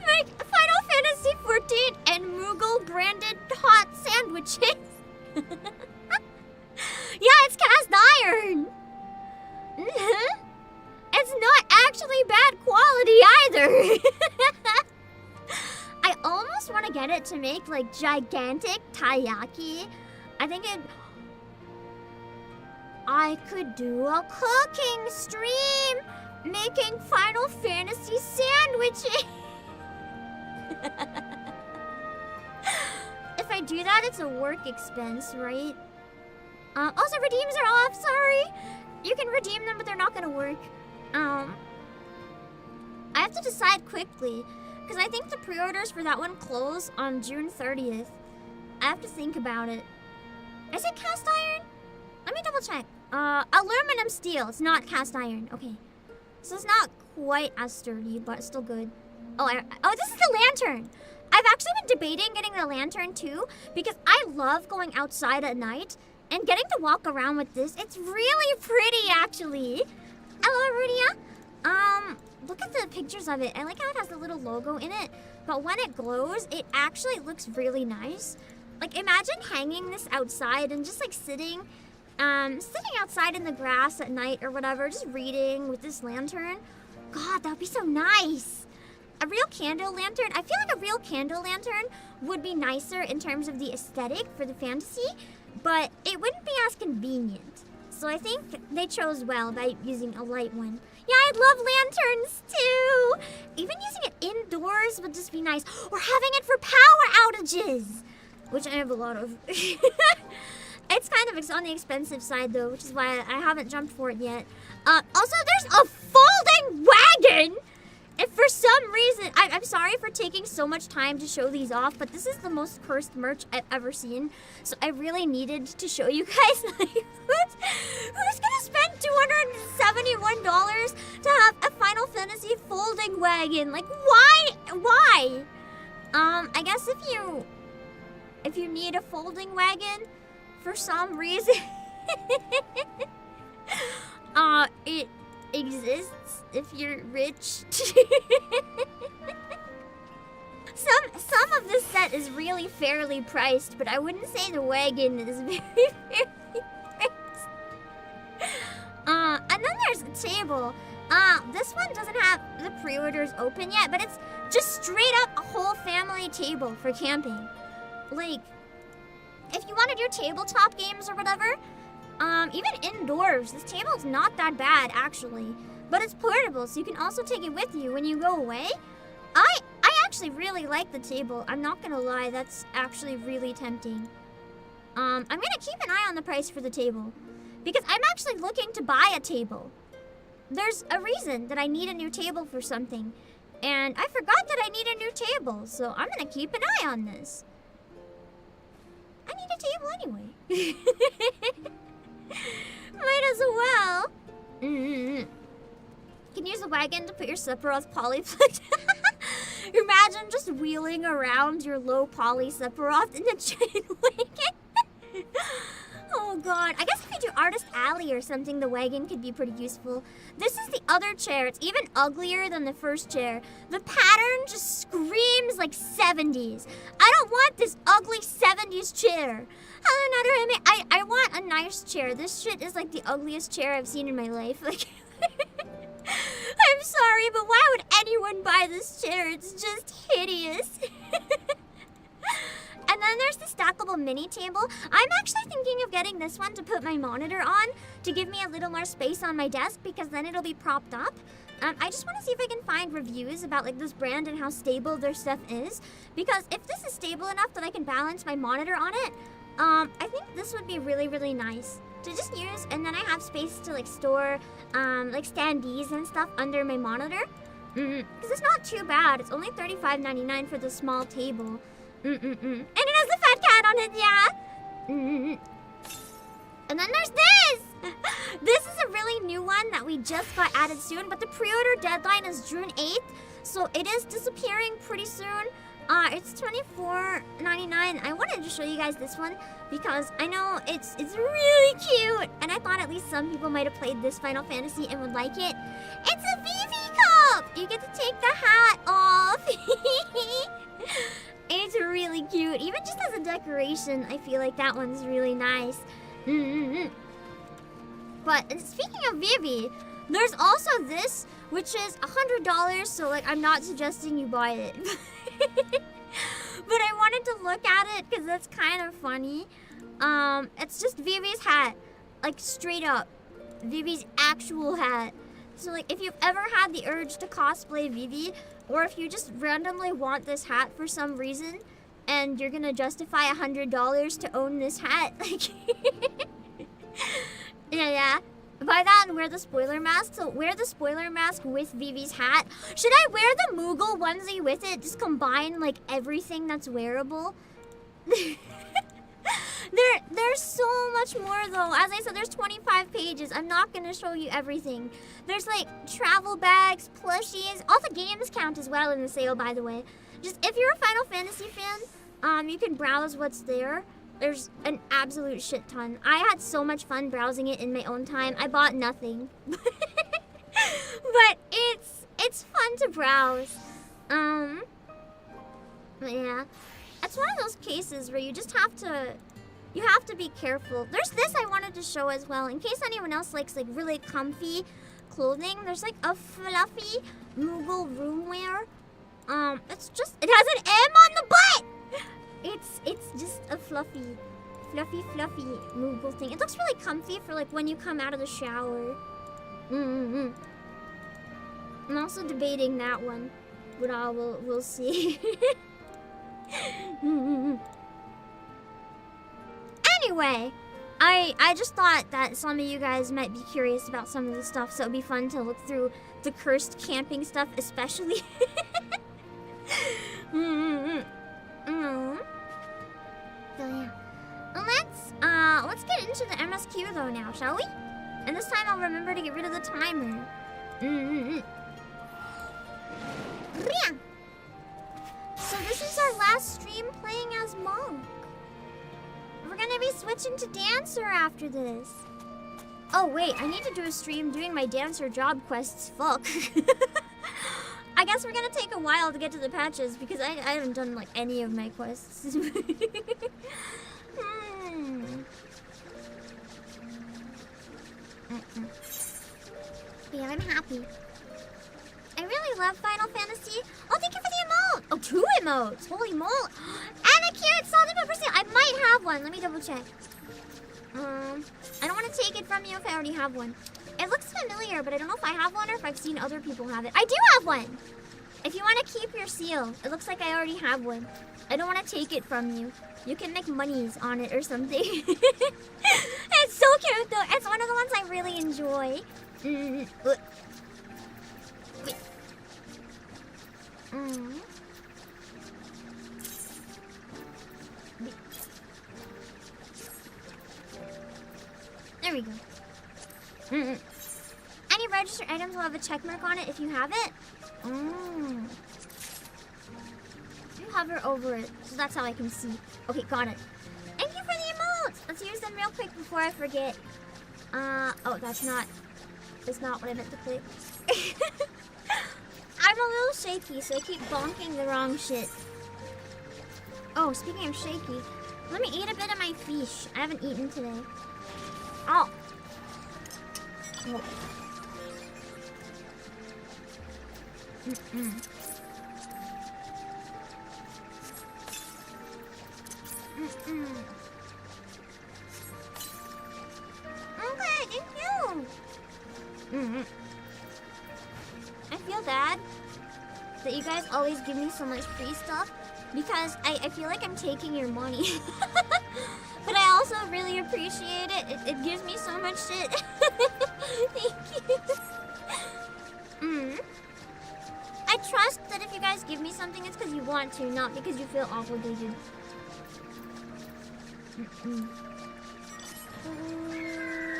make Final Fantasy XIV and Moogle branded hot sandwiches. Yeah, it's cast iron. It's not actually bad quality either. I almost want to get it to make like gigantic taiyaki. I could do a cooking stream making Final Fantasy sandwiches. If I do that, it's a work expense, right? Also, redeems are off, sorry. You can redeem them, but they're not gonna work. I have to decide quickly, because I think the pre-orders for that one close on June 30th. I have to think about it. Is it cast iron? Let me double check. Aluminum steel. It's not cast iron. Okay. So it's not quite as sturdy, but it's still good. Oh, this is the lantern. I've actually been debating getting the lantern too, because I love going outside at night and getting to walk around with this. It's really pretty, actually. Hello, Rudia. Look at the pictures of it. I like how it has the little logo in it, but when it glows, it actually looks really nice. Like, imagine hanging this outside and just like sitting outside in the grass at night or whatever, just reading with this lantern. God, that would be so nice. A real candle lantern. I feel like a real candle lantern would be nicer in terms of the aesthetic for the fantasy, but it wouldn't be as convenient. So I think they chose well by using a light one. Yeah, I love lanterns too. Even using it indoors would just be nice. Or having it for power outages, which I have a lot of. It's kind of on the expensive side though, which is why I haven't jumped for it yet. Also, there's a folding wagon! If for some reason, I'm sorry for taking so much time to show these off, but this is the most cursed merch I've ever seen. So I really needed to show you guys. Like, who's gonna spend $271 to have a Final Fantasy folding wagon? Like, why? I guess if you need a folding wagon for some reason, it exists if you're rich. Some of this set is really fairly priced, but I wouldn't say the wagon is very fairly priced. And then there's a table. This one doesn't have the pre-orders open yet, but it's just straight up a whole family table for camping. Like, if you wanted your tabletop games or whatever, even indoors, this table's not that bad, actually. But it's portable, so you can also take it with you when you go away. I actually really like the table. I'm not gonna lie, that's actually really tempting. I'm gonna keep an eye on the price for the table, because I'm actually looking to buy a table. There's a reason that I need a new table for something, and I forgot that I need a new table, so I'm gonna keep an eye on this. I need a table anyway. Might as well. Can use a wagon to put your Sephiroth polyplate. Imagine just wheeling around your low poly Sephiroth in a giant wagon. Oh god. I guess if you do Artist Alley or something, the wagon could be pretty useful. This is the other chair. It's even uglier than the first chair. The pattern just screams like 70s. I don't want this ugly 70s chair. I want a nice chair. This shit is like the ugliest chair I've seen in my life. Like, I'm sorry, but why would anyone buy this chair? It's just hideous. And then there's the stackable mini table. I'm actually thinking of getting this one to put my monitor on to give me a little more space on my desk, because then it'll be propped up. I just want to see if I can find reviews about like this brand and how stable their stuff is, because if this is stable enough that I can balance my monitor on it, I think this would be really, really nice to just use, and then I have space to like store like standees and stuff under my monitor. Because it's not too bad. It's only $35.99 for the small table. And it has the fat cat on it, yeah. And then there's this. This is a really new one that we just got added soon, but the pre-order deadline is June 8th, so it is disappearing pretty soon. It's $24.99. I wanted to show you guys this one because I know it's really cute, and I thought at least some people might have played this Final Fantasy and would like it. It's a Vivi cup! You get to take the hat off. It's really cute. Even just as a decoration, I feel like that one's really nice. But speaking of Vivi, there's also this, which is $100, so like I'm not suggesting you buy it. But I wanted to look at it because that's kind of funny. It's just Vivi's hat, like straight up, Vivi's actual hat. So like if you've ever had the urge to cosplay Vivi, or if you just randomly want this hat for some reason, and you're gonna justify $100 to own this hat, like, yeah. But buy that and wear the spoiler mask. So wear the spoiler mask with Vivi's hat. Should I wear the Moogle onesie with it? Just combine like everything that's wearable. There's so much more though. As I said, there's 25 pages. I'm not gonna show you everything. There's like travel bags, plushies. All the games count as well in the sale, by the way. Just if you're a Final Fantasy fan, you can browse what's there. There's an absolute shit ton. I had so much fun browsing it in my own time. I bought nothing. But it's fun to browse. But yeah. It's one of those cases where you just have to be careful. There's this I wanted to show as well, in case anyone else likes like really comfy clothing. There's like a fluffy Moogle room wear. It has an M on the butt! It's just a fluffy Moogle thing. It looks really comfy for like when you come out of the shower. I'm also debating that one, but we'll see. Anyway, I just thought that some of you guys might be curious about some of the stuff, so it'd be fun to look through the cursed camping stuff, especially. So yeah, let's get into the MSQ though now, shall we? And this time I'll remember to get rid of the timer. So this is our last stream playing as Monk. We're gonna be switching to Dancer after this. Oh wait, I need to do a stream doing my Dancer job quests. Fuck. I guess we're gonna take a while to get to the patches because I haven't done like any of my quests. Yeah, I'm happy. I really love Final Fantasy. Oh, thank you for the emote. Oh, 2 emotes. Holy moly. And a carrot salted pepper seal. I might have one. Let me double check. I don't want to take it from you if I already have one. It looks familiar, but I don't know if I have one or if I've seen other people have it. I do have one. If you want to keep your seal, it looks like I already have one. I don't want to take it from you. You can make monies on it or something. It's so cute though. It's one of the ones I really enjoy. There we go. Any registered items will have a check mark on it if you have it. You hover over it, so that's how I can see. Okay, got it. Thank you for the emotes. Let's use them real quick before I forget. Oh, that's not what I meant to click. I'm a little shaky, so I keep bonking the wrong shit. Oh, speaking of shaky, let me eat a bit of my fish. I haven't eaten today. Oh. Okay, thank you. I feel bad that you guys always give me so much free stuff because I feel like I'm taking your money. But I also really appreciate it. It gives me so much shit. Thank you. I trust that if you guys give me something, it's because you want to, not because you feel obligated.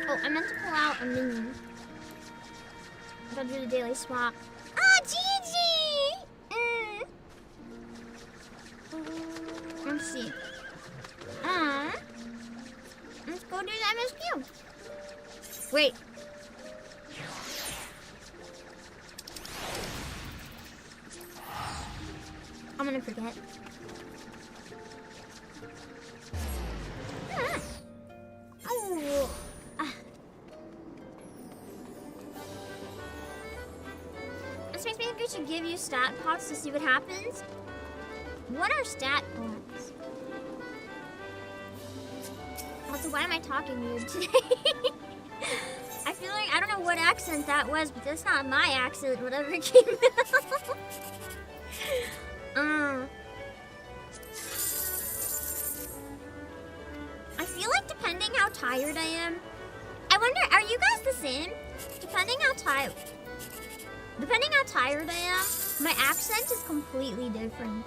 Oh, I meant to pull out a minion. I gotta do the daily swap. Ah, GG! Let's see. Let's go do the MSQ. Wait. I'm gonna forget. Oh. This makes me think I should give you stat pots to see what happens. What are stat pots? Also, why am I talking weird today? I feel like, I don't know what accent that was, but that's not my accent, whatever it came out. I feel like depending how tired I am, I wonder, are you guys almost the same. Depending how tired I am, my accent is completely different.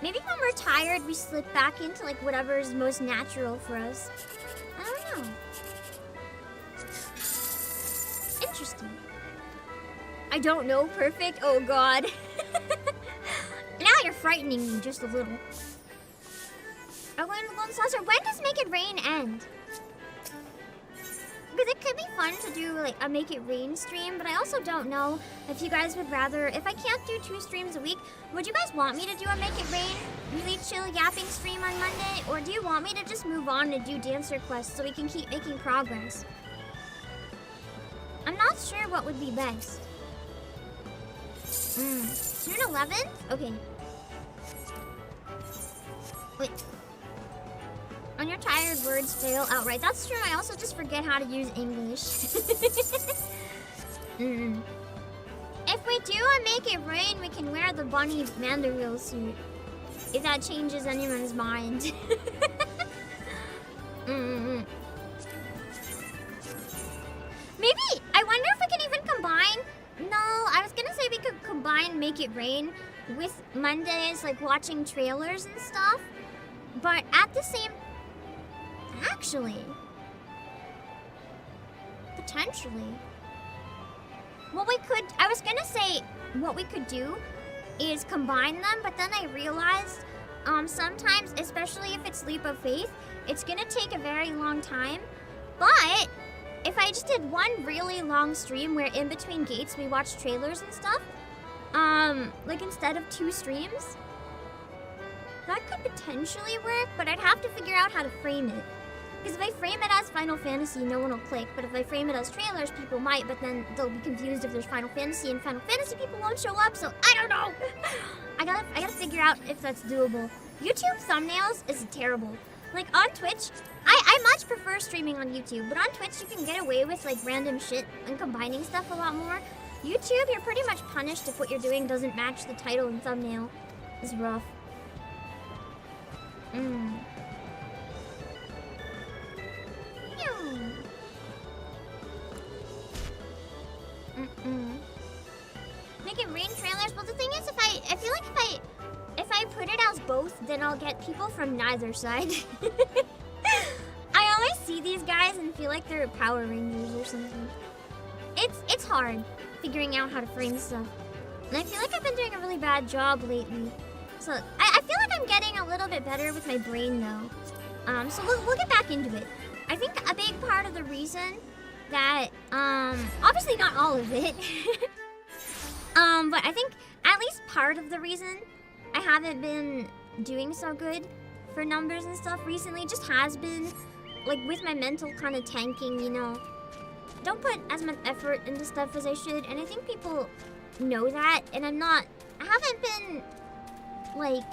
Maybe when we're tired, we slip back into like whatever is most natural for us. I don't know. Interesting. I don't know, perfect. Oh god. Now you're frightening me just a little. I'm going to the Golden Saucer. When does Make It Rain end? Because it could be fun to do like a Make It Rain stream, but I also don't know if you guys would rather, if I can't do 2 streams a week, would you guys want me to do a Make It Rain really chill yapping stream on Monday? Or do you want me to just move on and do dancer quests so we can keep making progress? I'm not sure what would be best. June 11th? Okay. Wait. On your tired, words fail outright. That's true. I also just forget how to use English. If we do a Make It Rain, we can wear the bunny Mandarill suit. If that changes anyone's mind. Maybe, I wonder if we can even combine. No, I was gonna say we could combine Make It Rain with Mondays, like watching trailers and stuff. But at the same, actually, potentially, I was gonna say what we could do is combine them, but then I realized sometimes, especially if it's Leap of Faith, it's gonna take a very long time. But if I just did one really long stream where in between gates we watch trailers and stuff, like instead of 2 streams, that could potentially work, but I'd have to figure out how to frame it. Because if I frame it as Final Fantasy, no one will click, but if I frame it as trailers, people might, but then they'll be confused if there's Final Fantasy, and Final Fantasy people won't show up, so I don't know! I gotta figure out if that's doable. YouTube thumbnails is terrible. Like, on Twitch, I much prefer streaming on YouTube, but on Twitch you can get away with, like, random shit and combining stuff a lot more. YouTube, you're pretty much punished if what you're doing doesn't match the title and thumbnail. It's rough. Make It Rain trailers. Well, the thing is, I feel like if I put it as both, then I'll get people from neither side. I always see these guys and feel like they're Power Rangers or something. It's hard figuring out how to frame stuff, and I feel like I've been doing a really bad job lately. So I feel like I'm getting a little bit better with my brain though. So we'll get back into it. I think a big part of the reason that obviously not all of it, but I think at least part of the reason I haven't been doing so good for numbers and stuff recently just has been like with my mental kind of tanking, you know. Don't put as much effort into stuff as I should, and I think people know that, and I haven't been like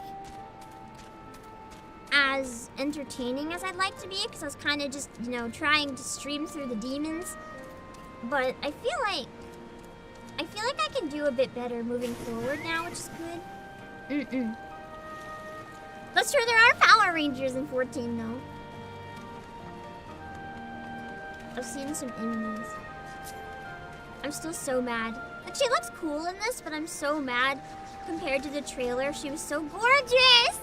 as entertaining as I'd like to be, because I was kind of just, you know, trying to stream through the demons. But I feel like I can do a bit better moving forward now, which is good. That's true, there are Power Rangers in 14 though. I've seen some enemies. I'm still so mad. But she looks cool in this, but I'm so mad compared to the trailer. She was so gorgeous!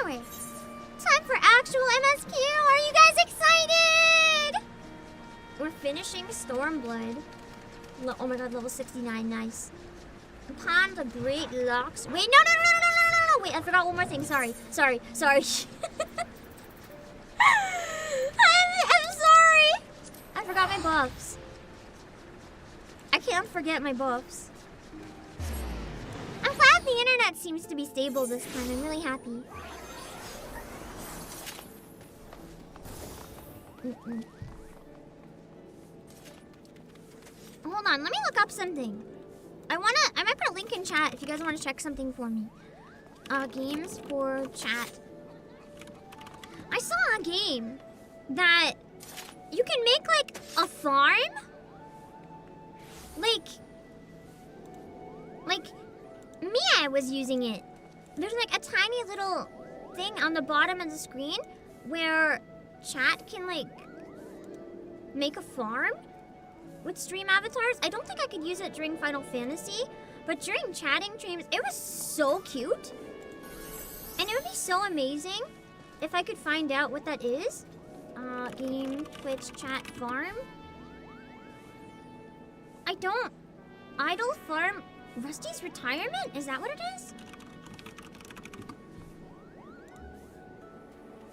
Anyway, time for actual MSQ. Are you guys excited? We're finishing Stormblood. Oh my god, level 69, nice. Upon the Great Locks. Wait, no. Wait, I forgot one more thing. Sorry. I'm sorry. I forgot my buffs. I can't forget my buffs. I'm glad the internet seems to be stable this time. I'm really happy. Hold on, let me look up something. I might put a link in chat if you guys want to check something for me. Games for chat. I saw a game that you can make like a farm. Like Mia was using it. There's like a tiny little thing on the bottom of the screen where chat can like make a farm with stream avatars. I don't think I could use it during Final Fantasy, but during chatting streams, it was so cute. And it would be so amazing if I could find out what that is. Game, Twitch, chat, farm. I don't. Idle farm. Rusty's retirement? Is that what it is?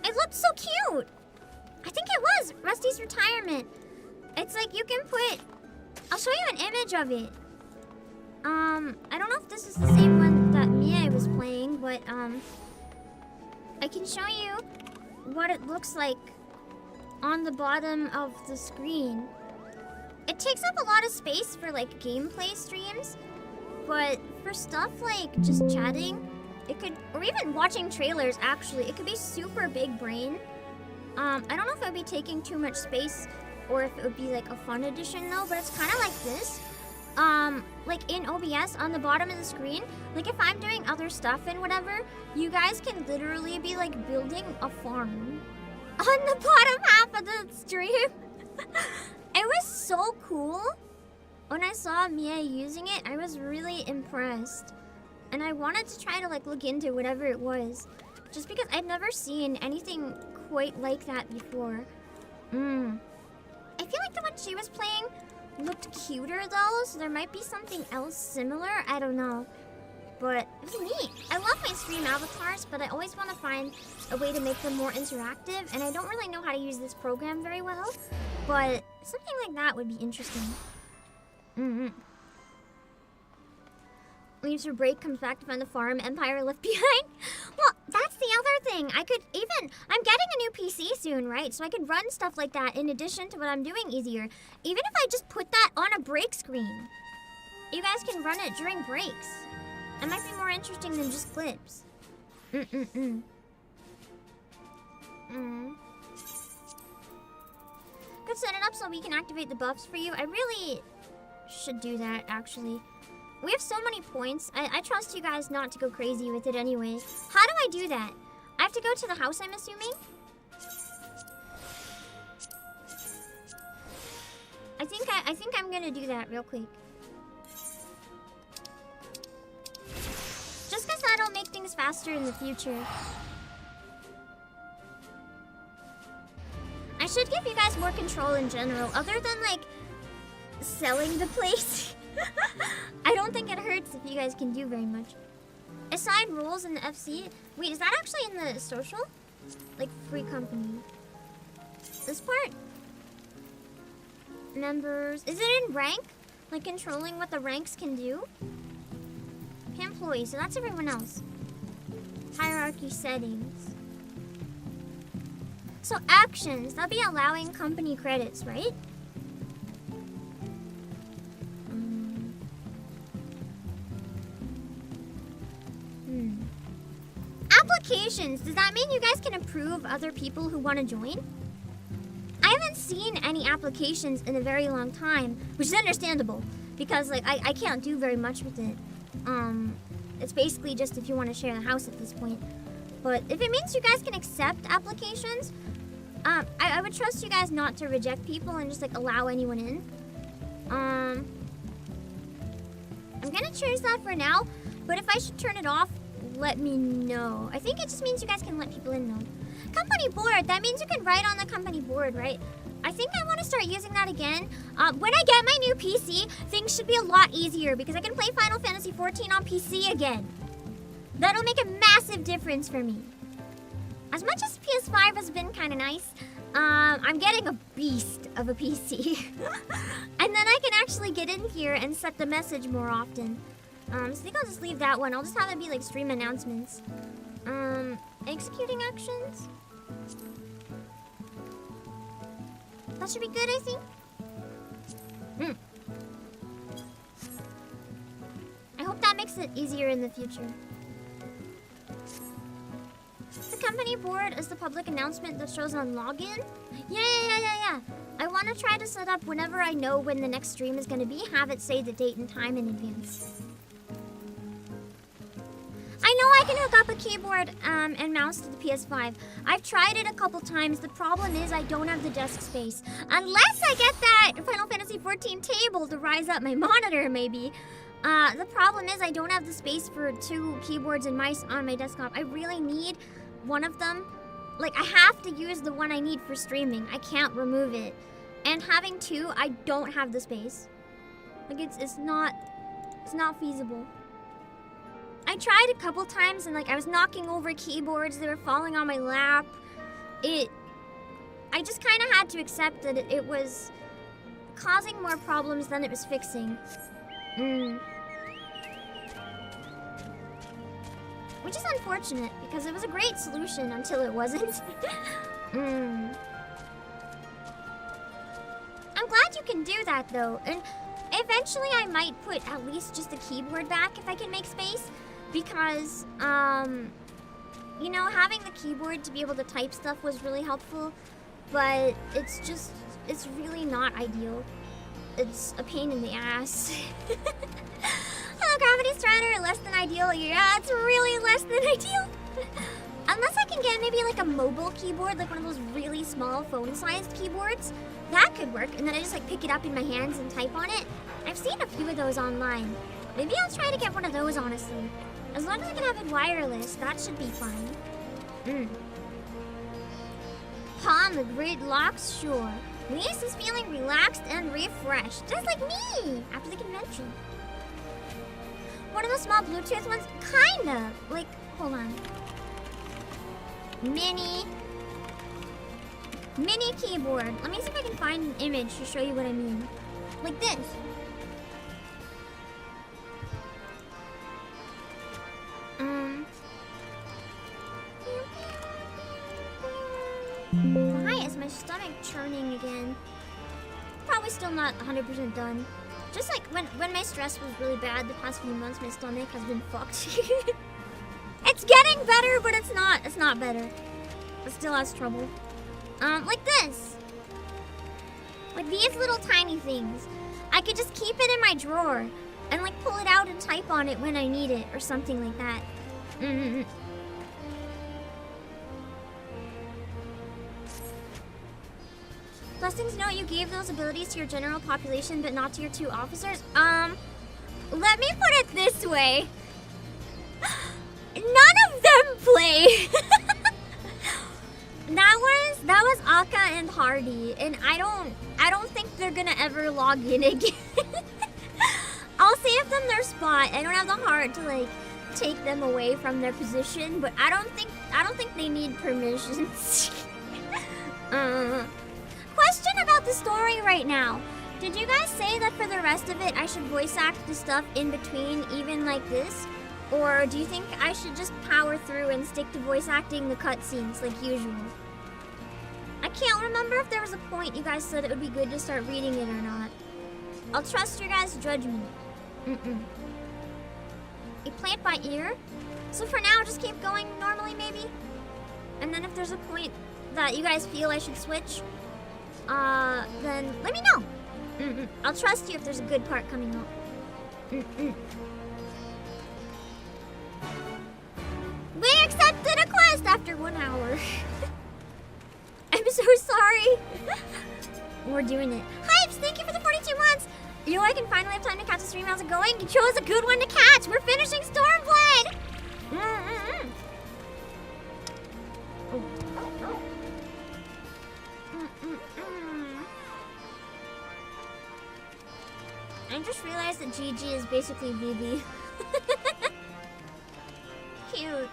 It looked so cute. I think it was Rusty's retirement. It's like you can put... I'll show you an image of it. I don't know if this is the same one that Mia was playing, but I can show you what it looks like on the bottom of the screen. It takes up a lot of space for like gameplay streams, but for stuff like just chatting, it could, or even watching trailers actually, it could be super big brain. I don't know if it would be taking too much space or if it would be like a fun edition though, but it's kind of like this. Like in OBS on the bottom of the screen, like if I'm doing other stuff and whatever, you guys can literally be like building a farm on the bottom half of the stream. It was so cool. When I saw Mia using it, I was really impressed. And I wanted to try to like look into whatever it was, just because I'd never seen anything quite like that before. I feel like the one she was playing looked cuter though, so there might be something else similar. I don't know. But it was neat. I love my stream avatars, but I always want to find a way to make them more interactive, and I don't really know how to use this program very well, but something like that would be interesting. Leaves for break, comes back to find the farm, Empire left behind. Well, that's the other thing. I'm getting a new PC soon, right? So I could run stuff like that in addition to what I'm doing easier. Even if I just put that on a break screen. You guys can run it during breaks. It might be more interesting than just clips. Could set it up so we can activate the buffs for you. I really should do that, actually. We have so many points. I trust you guys not to go crazy with it anyways. How do I do that? I have to go to the house, I'm assuming? I think I'm gonna do that real quick. Just because that'll make things faster in the future. I should give you guys more control in general, other than like selling the place. I don't think it hurts if you guys can do very much. Assign roles in the FC. Wait, is that actually in the social? Like free company. This part? Members. Is it in rank? Like controlling what the ranks can do? Employees, so that's everyone else. Hierarchy settings. So actions, that'll be allowing company credits, right? Applications, does that mean you guys can approve other people who want to join? I haven't seen any applications in a very long time, which is understandable because like I can't do very much with it. It's basically just if you want to share the house at this point. But if it means you guys can accept applications, I would trust you guys not to reject people and just like allow anyone in. I'm gonna choose that for now, but if I should turn it off, let me know. I think it just means you guys can let people in though. Company board, that means you can write on the company board, right? I think I want to start using that again. When I get my new PC, things should be a lot easier because I can play Final Fantasy XIV on PC again. That'll make a massive difference for me. As much as PS5 has been kind of nice, I'm getting a beast of a PC. And then I can actually get in here and set the message more often. So I think I'll just leave that one. I'll just have it be like stream announcements. Executing actions. That should be good, I think. I hope that makes it easier in the future. The company board is the public announcement that shows on login? Yeah. I want to try to set up whenever I know when the next stream is going to be, have it say the date and time in advance. I know I can hook up a keyboard and mouse to the PS5. I've tried it a couple times. The problem is I don't have the desk space. Unless I get that Final Fantasy XIV table to rise up my monitor, maybe. The problem is I don't have the space for 2 keyboards and mice on my desktop. I really need one of them. Like, I have to use the one I need for streaming. I can't remove it. And having 2, I don't have the space. Like, it's not feasible. I tried a couple times and like I was knocking over keyboards, they were falling on my lap. I just kind of had to accept that it was causing more problems than it was fixing. Which is unfortunate because it was a great solution until it wasn't. I'm glad you can do that though, and eventually I might put at least just the keyboard back if I can make space. Because, you know, having the keyboard to be able to type stuff was really helpful, but it's really not ideal. It's a pain in the ass. Hello, Gravity Strider, less than ideal. Yeah, it's really less than ideal. Unless I can get maybe like a mobile keyboard, like one of those really small phone-sized keyboards, that could work, and then I just like pick it up in my hands and type on it. I've seen a few of those online. Maybe I'll try to get one of those, honestly. As long as I can have it wireless, that should be fine. Paw on the grid locks shore. Lise is feeling relaxed and refreshed, just like me after the convention. One of those small Bluetooth ones? Kind of. Like, hold on. Mini keyboard. Let me see if I can find an image to show you what I mean. Like this. Why is my stomach churning again? Probably still not 100% done. Just like when my stress was really bad the past few months, my stomach has been fucked. It's getting better, but it's not better. It still has trouble. Like this. Like these little tiny things. I could just keep it in my drawer and like pull it out and type on it when I need it or something like that. Blessings note, you gave those abilities to your general population but not to your 2 officers. Let me put it this way. None of them play. That was Akka and Hardy, and I don't think they're gonna ever log in again. I'll save them their spot. I don't have the heart to like take them away from their position, but I don't think they need permissions. Question about the story right now. Did you guys say that for the rest of it I should voice act the stuff in between, even like this? Or do you think I should just power through and stick to voice acting the cutscenes like usual? I can't remember if there was a point you guys said it would be good to start reading it or not. I'll trust your guys' judgment. You play it by ear? So for now, just keep going normally maybe? And then if there's a point that you guys feel I should switch, then let me know. I'll trust you if there's a good part coming up. We accepted a quest after 1 hour. I'm so sorry. We're doing it. Hypes, thank you for the 42 months. You know, I can finally have time to catch the stream. How's it going? You chose a good one to catch. We're finishing Stormblood. I just realized that GG is basically BB. Cute.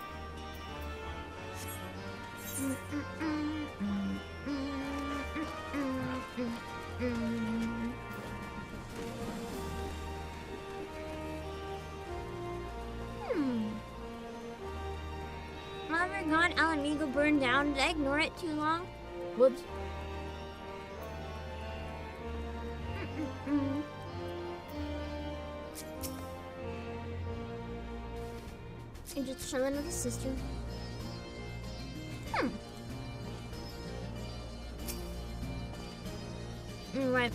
Mother gone, Alamigo burned down. Did I ignore it too long? Whoops. I'm just chilling with his sister. Right.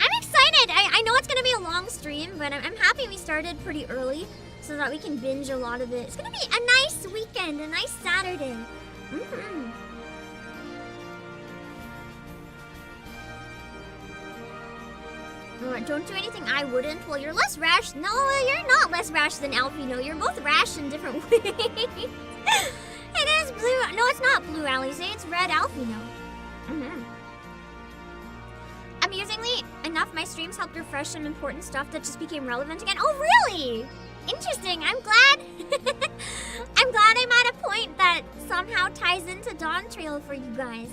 I'm excited! I I know it's gonna be a long stream, but I'm happy we started pretty early so that we can binge a lot of it. It's gonna be a nice weekend, a nice Saturday. Don't do anything I wouldn't. Well, you're less rash. No, you're not less rash than Alfino. You're both rash in different ways. It is blue. No, it's not blue Alize. It's red Alfino. Amusingly enough, my streams helped refresh some important stuff that just became relevant again. Oh, really? Interesting. I'm glad. I'm glad I'm at a point that somehow ties into Dawn Trail for you guys.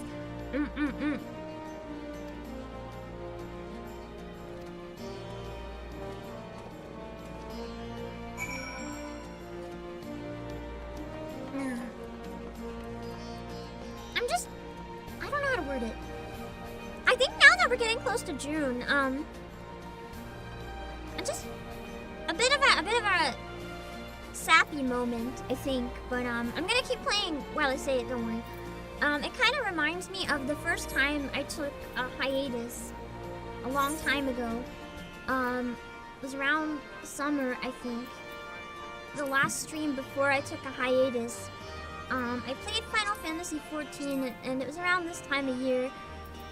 I don't know how to word it. I think now that we're getting close to June, just a bit of a sappy moment, I think. But I'm gonna keep playing while I say it. Don't worry. It kind of reminds me of the first time I took a hiatus a long time ago. It was around summer, I think. The last stream before I took a hiatus. I played Final Fantasy XIV, and it was around this time of year,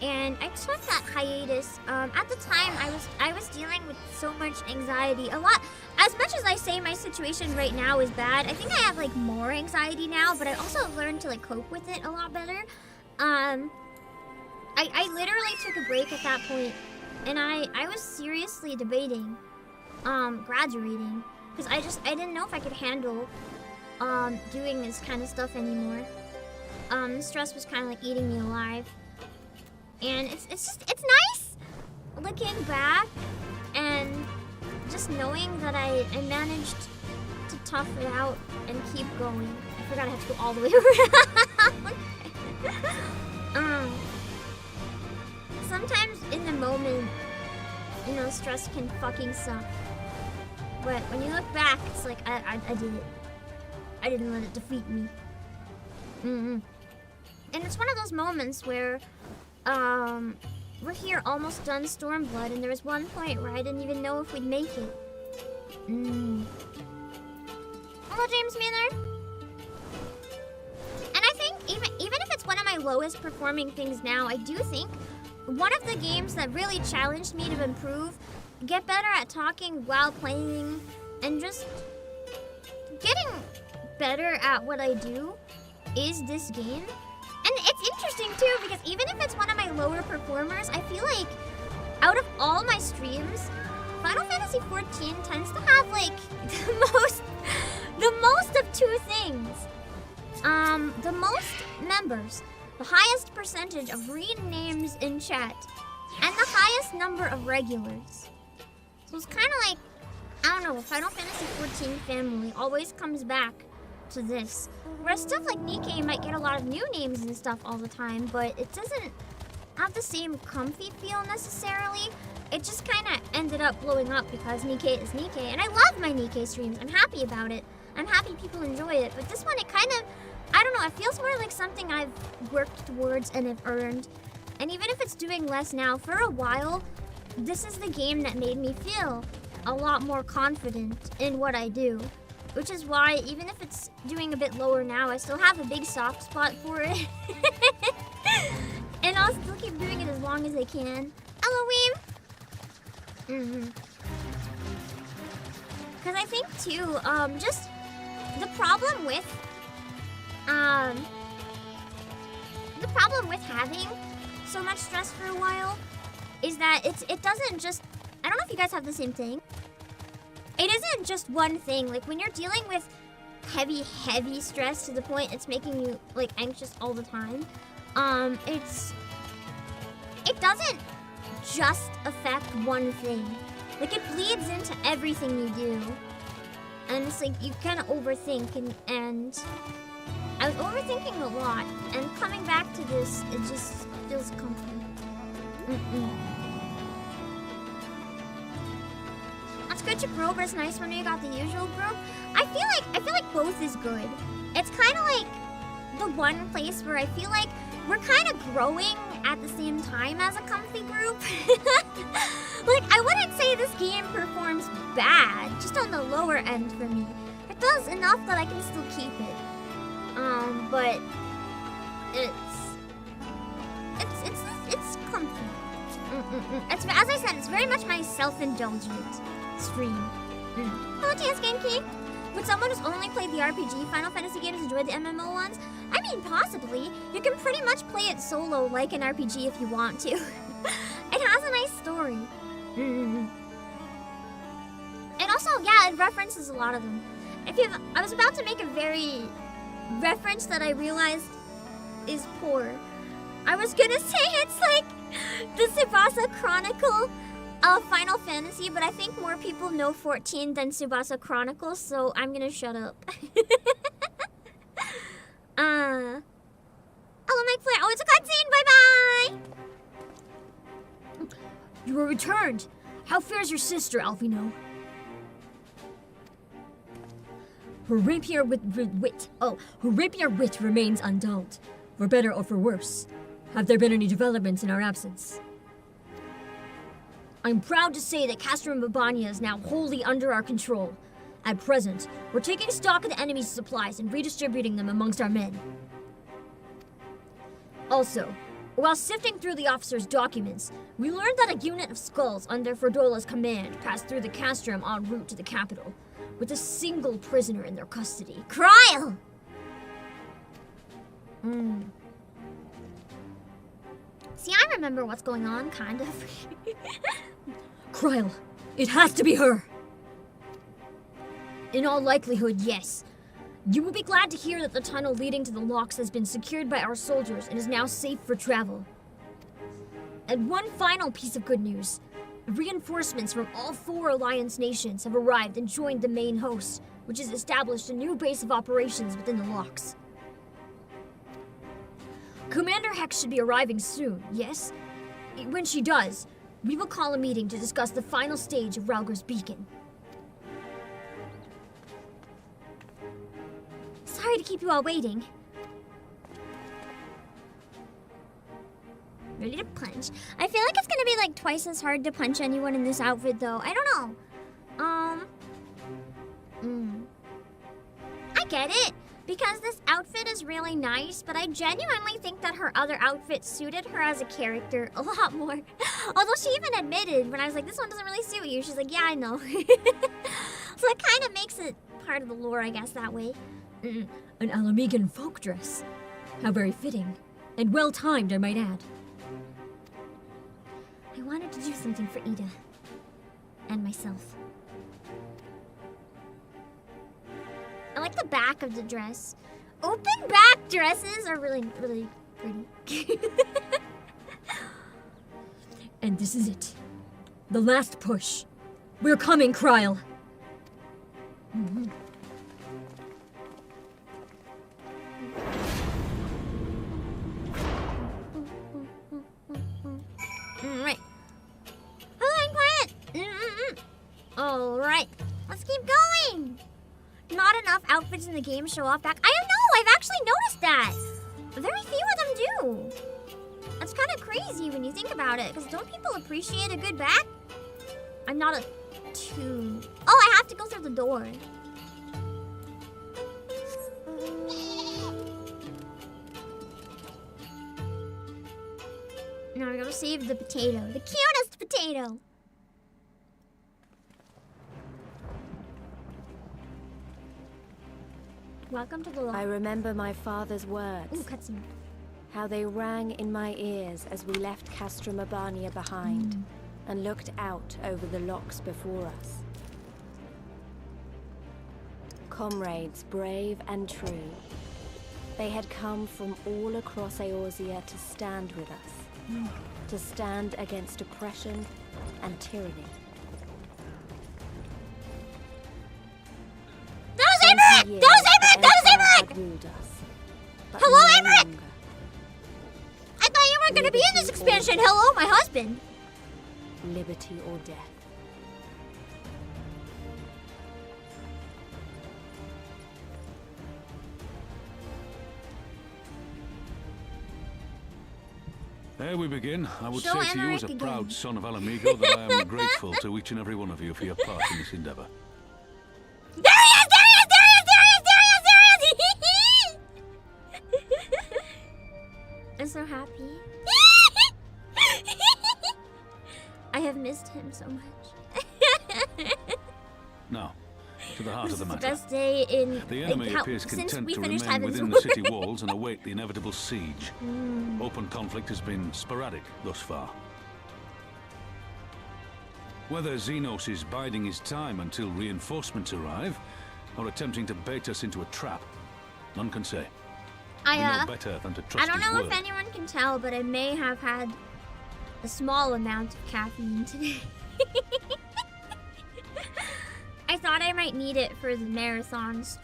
and I took that hiatus. At the time, I was dealing with so much anxiety. A lot, as much as I say my situation right now is bad, I think I have like more anxiety now, but I also learned to like cope with it a lot better. I literally took a break at that point, and I was seriously debating graduating, because I didn't know if I could handle doing this kind of stuff anymore. The stress was kind of like eating me alive, and it's nice looking back and just knowing that I managed to tough it out and keep going. I forgot I had to go all the way around. Sometimes in the moment, you know, stress can fucking suck, but when you look back, it's like I did it. I didn't let it defeat me. And it's one of those moments where, we're here almost done Stormblood, and there was one point where I didn't even know if we'd make it. Hello, James Miller. And I think even if it's one of my lowest performing things now, I do think one of the games that really challenged me to improve, get better at talking while playing, and just getting better at what I do is this game. And it's interesting too, because even if it's one of my lower performers, I feel like out of all my streams, Final Fantasy XIV tends to have like the most of two things. The most members, the highest percentage of read names in chat, and the highest number of regulars. So it's kind of like, I don't know, Final Fantasy XIV family always comes back to this. Whereas stuff like Nikke might get a lot of new names and stuff all the time, but it doesn't have the same comfy feel necessarily. It just kind of ended up blowing up because Nikke is Nikke, and I love my Nikke streams. I'm happy about it. I'm happy people enjoy it, but this one, it kind of, I don't know, it feels more like something I've worked towards and have earned. And even if it's doing less now, for a while, this is the game that made me feel a lot more confident in what I do. Which is why, even if it's doing a bit lower now, I still have a big soft spot for it. And I'll still keep doing it as long as I can. Hello, Weem! Because I think, too, just the problem with having so much stress for a while is that it doesn't just, I don't know if you guys have the same thing. It isn't just one thing. Like, when you're dealing with heavy stress to the point it's making you, like, anxious all the time, it doesn't just affect one thing. Like, it bleeds into everything you do. And it's like, you kind of overthink, and I was overthinking a lot, and coming back to this, it just feels comfortable. That's good to grow, but it's nice when you got the usual group. I feel like both is good. It's kind of like the one place where I feel like we're kind of growing at the same time as a comfy group. Like, I wouldn't say this game performs bad, just on the lower end for me. It does enough that I can still keep it. But it's comfy. It's, as I said, it's very much my self-indulgent stream. Hello, TS Game Key. Would someone who's only played the RPG Final Fantasy games enjoy the MMO ones? I mean, possibly. You can pretty much play it solo like an RPG if you want to. It has a nice story. And also, yeah, it references a lot of them. I was about to make a very reference that I realized is poor. I was gonna say it's like the Tsubasa Chronicle of Final Fantasy, but I think more people know 14 than Tsubasa Chronicles, so I'm gonna shut up. Hello, Mike Flair. Oh, it's a cutscene. Bye-bye. You are returned. How fares your sister, Alphino? Her rapier wit remains undulled, for better or for worse. Have there been any developments in our absence? I'm proud to say that Castrum Babania is now wholly under our control. At present, we're taking stock of the enemy's supplies and redistributing them amongst our men. Also, while sifting through the officer's documents, we learned that a unit of skulls under Ferdola's command passed through the Castrum en route to the capital, with a single prisoner in their custody. Cryle! See, I remember what's going on, kind of. Cryle, it has to be her! In all likelihood, yes. You will be glad to hear that the tunnel leading to the locks has been secured by our soldiers and is now safe for travel. And one final piece of good news. Reinforcements from all 4 Alliance nations have arrived and joined the main host, which has established a new base of operations within the locks. Commander Hex should be arriving soon, yes? When she does, we will call a meeting to discuss the final stage of Ralger's Beacon. Sorry to keep you all waiting. Ready to punch. I feel like it's gonna be like twice as hard to punch anyone in this outfit though. I don't know. I get it. Because this outfit is really nice, but I genuinely think that her other outfit suited her as a character a lot more. Although she even admitted when I was like, this one doesn't really suit you, she's like, yeah, I know. So it kind of makes it part of the lore, I guess, that way. An Alamegan folk dress. How very fitting. And well-timed, I might add. I wanted to do something for Ida. And myself. I like the back of the dress. Open back dresses are really, really pretty. And this is it. The last push. We're coming, Cryle. Right. Hello, quiet. All right. Let's keep going. Not enough outfits in the game show off back. I don't know. I've actually noticed that. Very few of them do. That's kind of crazy when you think about it, because don't people appreciate a good back? I'm not a toon. Oh, I have to go through the door. Now I gotta save the potato. The cutest potato. Welcome to the law. I remember my father's words. Ooh, cutscene. How they rang in my ears as we left Castrum Babania behind and looked out over the locks before us. Comrades brave and true. They had come from all across Eorzea to stand with us. To stand against oppression and tyranny. That was Emmerich! That was Emmerich! That was Emmerich! Hello, Emmerich! I thought you weren't gonna be in this expansion. Hello, my husband. Liberty or death. Ere we begin, I would Show say to you as a Emmerich proud again. son of Alamigo that I am grateful to each and every one of you for your part in this endeavor. There he is! There he is! There he is! There he is! There he is! There he is! I'm so happy. I have missed him so much. Now, to the heart This of the is the matter. best day in The enemy appears since content we to finished remain Heaven's within the Ward. city walls and await the inevitable siege. Open conflict has been sporadic thus far. Whether Xenos is biding his time until reinforcements arrive, or attempting to bait us into a trap, none can say. We know better than to trust I don't his know word. if anyone can tell, but I may have had a small amount of caffeine today. I thought I might need it for the marathons.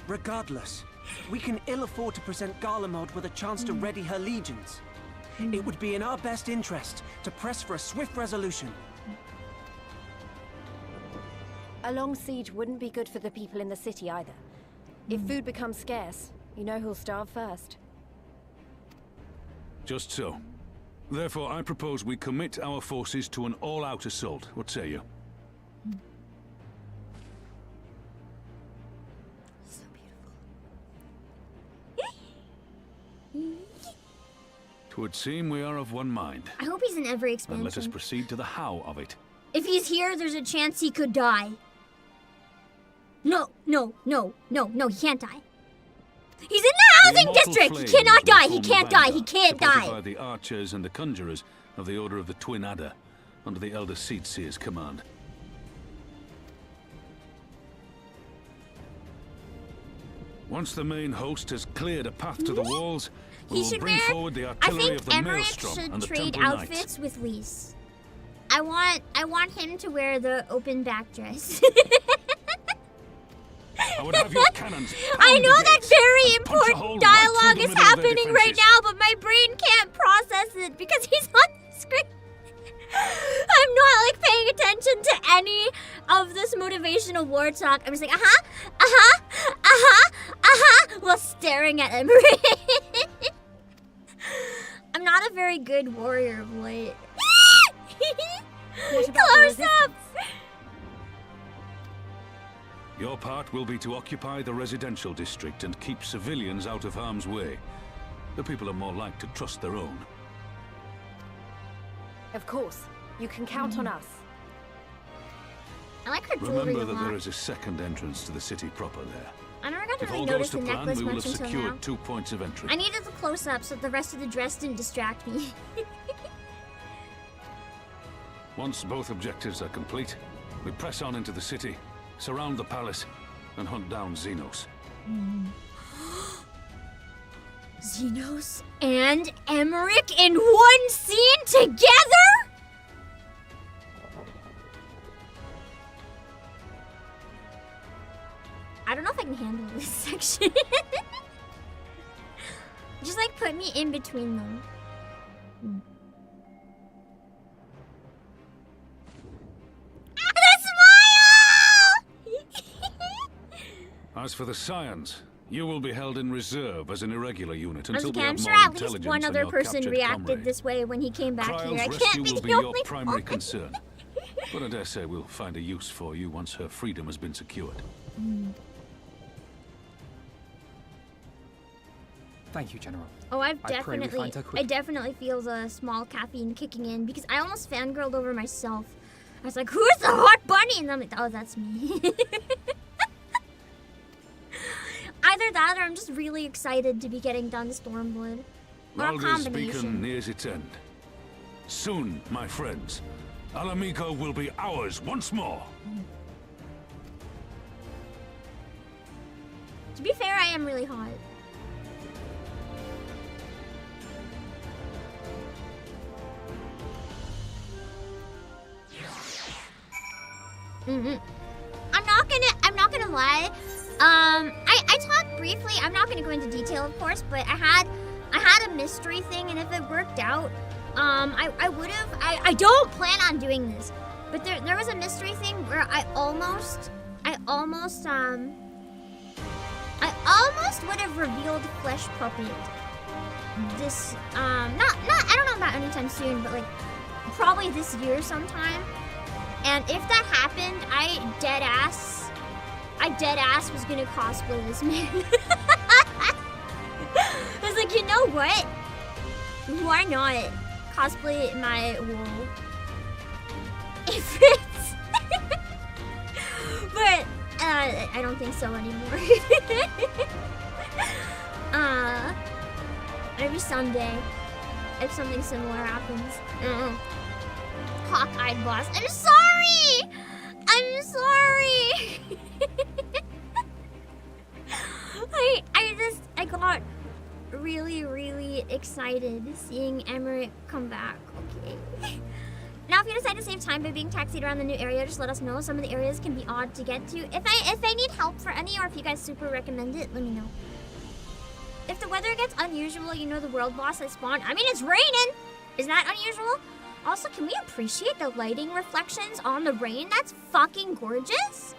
Regardless, we can ill afford to present Garlemald with a chance to ready her legions. It would be in our best interest to press for a swift resolution. A long siege wouldn't be good for the people in the city either. If food becomes scarce, you know who'll starve first. Just so. Therefore, I propose we commit our forces to an all-out assault. What say you? So beautiful. 'Twould seem we are of one mind. I hope he's in every Then let us expansion. proceed to the how of it. If he's here, there's a chance he could die. No, he can't die. He's in the housing The immortal district! He flames cannot will die! He form the can't die! He vanguard, can't supported die! by the archers and the conjurers of the Order of the Twin Adder, under the Elder Seedseer's command. Once the main host has cleared a path to the walls, we He will should bring wear. forward the I artillery think of the Emmerich Maelstrom should and the trade Temple outfits Knights. with Lise. I want him to wear the open back dress. I would have your cannons I pound know the that gates very and punch a important hole right dialogue through the is middle of their happening right defenses. now, but my brain can't process it because he's on the screen. I'm not like paying attention to any of this motivational war talk. I'm just like, while staring at him. I'm not a very good warrior of light. What about the Close resistance? up! Your part will be to occupy the residential district and keep civilians out of harm's way. The people are more like to trust their own. Of course, you can count on us. I like her jewelry Remember a that there lot. is a second entrance to the city proper there. I never got to If really all notice goes the to plan, necklace we will much have until secured now. 2 points of entry. I needed the close-up so the rest of the dress didn't distract me. Once both objectives are complete, we press on into the city, surround the palace, and hunt down Xenos. Xenos and Emmerich in one scene together? I don't know if I can handle this section. Just like put me in between them. The smile! As for the Scions, you will be held in reserve as an irregular unit until we Okay, I'm have sure more at least intelligence one on other your person captured reacted comrade. this way when he came back Trial's here. I rescue can't be will the be your only primary one. concern. But I dare say we'll find a use for you once her freedom has been secured. Thank you, General. Oh, I pray we find her I quick. definitely feel the small caffeine kicking in because I almost fangirled over myself. I was like, "Who's the hot bunny?" And I'm like, "Oh, that's me." Either that, or I'm just really excited to be getting done Stormblood, or a Baldur's Beacon combination. nears its end. Soon, my friends, Alamigo will be ours once more. To be fair, I am really hot. I'm not gonna lie. I talked briefly. I'm not gonna go into detail, of course, but I had a mystery thing, and if it worked out, I would have. I don't plan on doing this, but there was a mystery thing where I almost would have revealed Flesh Puppet this, I don't know about anytime soon, but like probably this year sometime. And if that happened, I dead ass was gonna cosplay this man. I was like, you know what? Why not cosplay my wool? If it's, but I don't think so anymore. Maybe someday, if something similar happens. Hawk-eyed boss. I'm sorry! I'm sorry! I got really, really excited seeing Emmerich come back. Okay. Now, if you decide to save time by being taxied around the new area, just let us know. Some of the areas can be odd to get to. If I need help for any, or if you guys super recommend it, let me know. If the weather gets unusual, you know the world boss has spawned. I mean, it's raining! Is that unusual? Also, can we appreciate the lighting reflections on the rain? That's fucking gorgeous!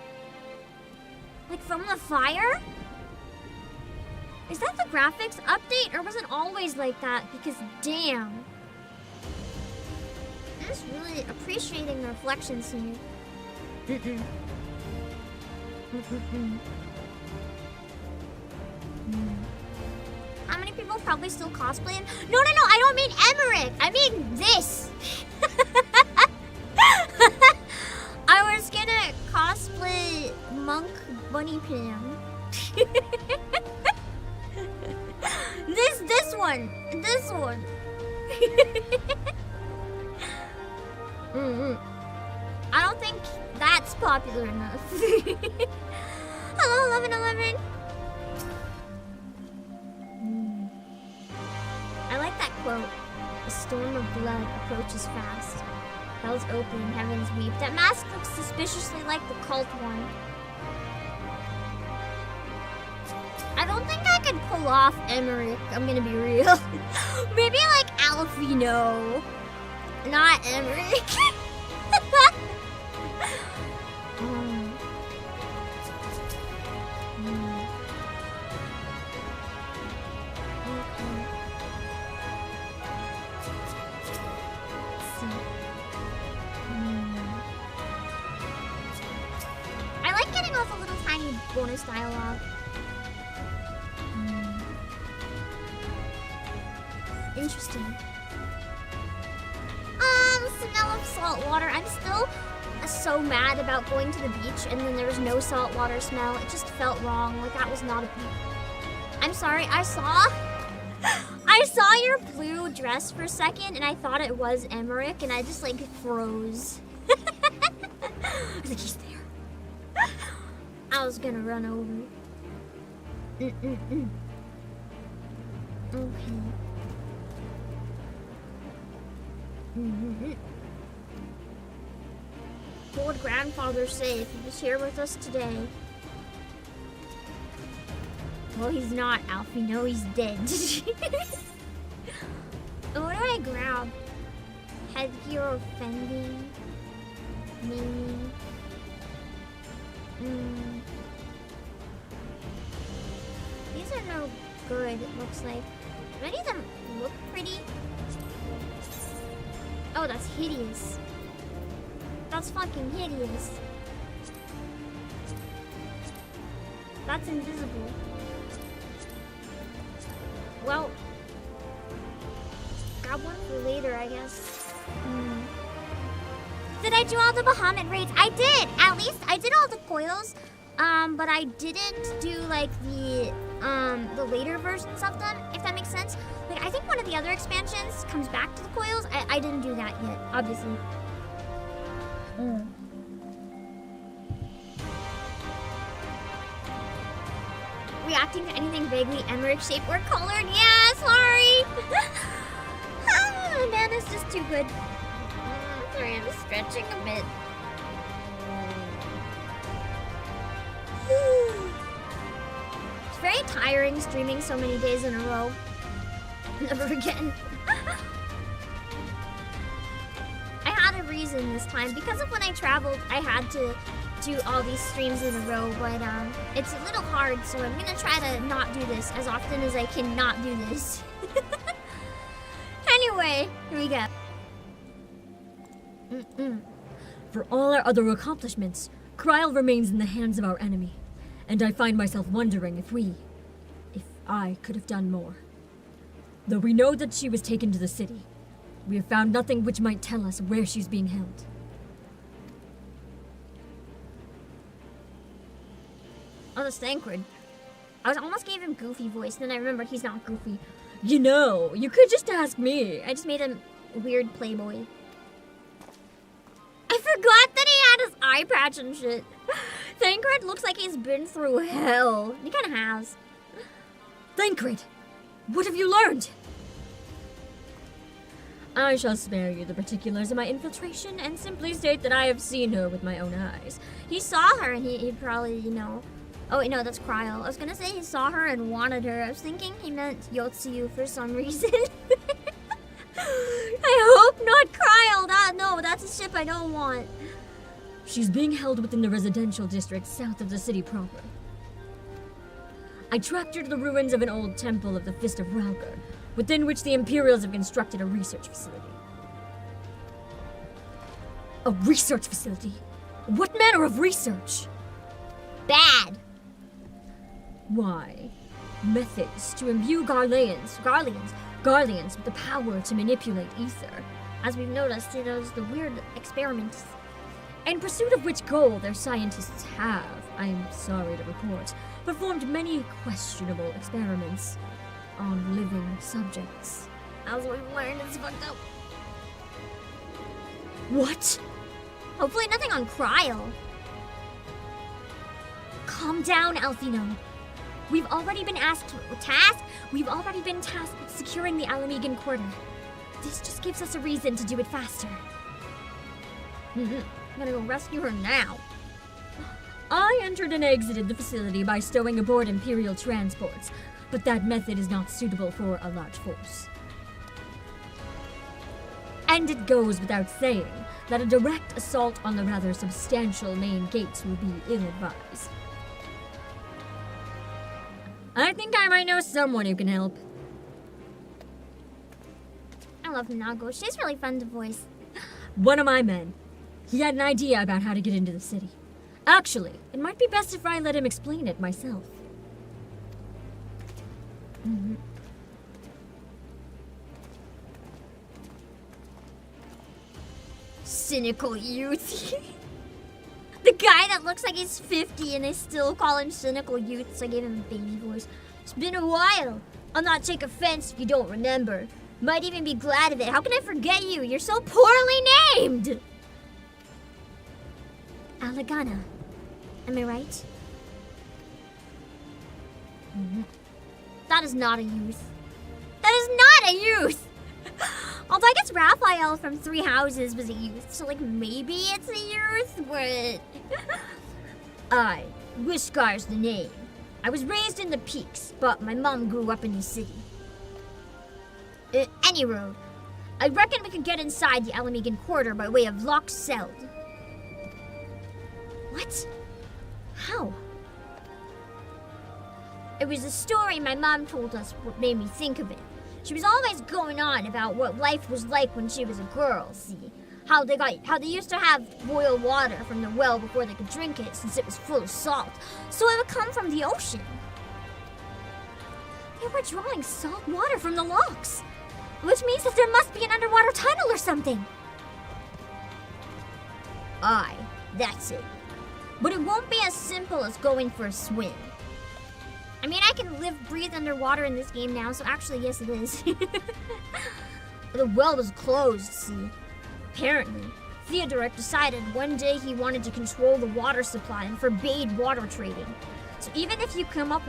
Like, from the fire? Is that the graphics update, or was it always like that? Because, damn. I'm just really appreciating the reflections here. How many people probably still cosplay him? No, I don't mean Emmerich. I mean this. I was gonna cosplay Monk Bunny Pam. This one. I don't think that's popular enough. Hello, 1111. I like that quote. A storm of blood approaches fast. Hell's open, heavens weep. That mask looks suspiciously like the cult one. I don't think I could pull off Emmerich, I'm gonna be real. Maybe like Alfino. Not Emmerich. I like getting off a little tiny bonus dialogue. Interesting. Smell of salt water. I'm still so mad about going to the beach and then there was no salt water smell. It just felt wrong. Like that was not a. I'm sorry. I saw your blue dress for a second and I thought it was Emmerich and I just like froze. I was like, he's there. I was gonna run over. Okay. Old grandfather's safe. He was here with us today. Well, he's not, Alfie. No, he's dead. What do I grab? Headgear offending? Maybe. These are no good, it looks like. Do any of them look pretty? Oh, that's hideous. That's fucking hideous. That's invisible. Well, grab one for later, I guess. Did I do all the Bahamut raids? I did! At least I did all the coils. But I didn't do like the later versions of them, if that makes sense. Like I think one of the other expansions comes back to the coils. I didn't do that yet, obviously. Reacting to anything vaguely Emmerich shaped or colored? Yeah, sorry. Banana's just too good. Sorry, I'm stretching a bit. It's very tiring streaming so many days in a row. Never again. I had a reason this time. Because of when I traveled, I had to do all these streams in a row, but it's a little hard, so I'm gonna try to not do this as often as I can not do this. Anyway, here we go. For all our other accomplishments, Kryl remains in the hands of our enemy, and I find myself wondering if I could have done more. Though we know that she was taken to the city, we have found nothing which might tell us where she's being held. Oh, that's Thancred. I almost gave him Goofy voice, then I remembered he's not Goofy. You know, you could just ask me. I just made him weird playboy. I forgot that he had his eye patch and shit. Thancred looks like he's been through hell. He kind of has. Thancred, what have you learned? I shall spare you the particulars of my infiltration and simply state that I have seen her with my own eyes. He saw her and he probably, you know... Oh, wait, no, that's Kryl. I was gonna say he saw her and wanted her. I was thinking he meant Yotsuyu for some reason. I hope not Kryl. No, that's a ship I don't want. She's being held within the residential district south of the city proper. I tracked her to the ruins of an old temple of the Fist of Rauker, within which the Imperials have constructed a research facility. A research facility? What manner of research? Bad. Why? Methods to imbue Garleans with the power to manipulate ether. As we've noticed, he does the weird experiments. In pursuit of which goal their scientists have, I am sorry to report, performed many questionable experiments on living subjects. As we've learned, it's fucked up. What? Hopefully nothing on Kryl. Calm down, Alfino. We've already been tasked with securing the Alamegan quarter. This just gives us a reason to do it faster. I'm gonna go rescue her now. I entered and exited the facility by stowing aboard Imperial transports, but that method is not suitable for a large force. And it goes without saying that a direct assault on the rather substantial main gates will be ill-advised. I think I might know someone who can help. I love Nago. She's really fun to voice. One of my men. He had an idea about how to get into the city. Actually, it might be best if I let him explain it myself. Cynical youth. The guy that looks like he's 50 and they still call him cynical youth, so I gave him a baby voice. It's been a while. I'll not take offense if you don't remember. Might even be glad of it. How can I forget you? You're so poorly named! Alagana. Am I right? That is not a youth. That is not a youth! Although I guess Raphael from Three Houses was a youth, so like maybe it's a youth, but... I, Wishgar's the name. I was raised in the Peaks, but my mom grew up in the city. Any road. I reckon we could get inside the Alamegan quarter by way of Loch Seld. What? How? It was a story my mom told us what made me think of it. She was always going on about what life was like when she was a girl, see? How they used to have boiled water from the well before they could drink it since it was full of salt. So it would come from the ocean. They were drawing salt water from the lochs, which means that there must be an underwater tunnel or something. Aye, that's it. But it won't be as simple as going for a swim. I mean, I can breathe underwater in this game now, so actually, yes, it is. The well was closed, see? Apparently, Theodoric decided one day he wanted to control the water supply and forbade water trading. So even if you come up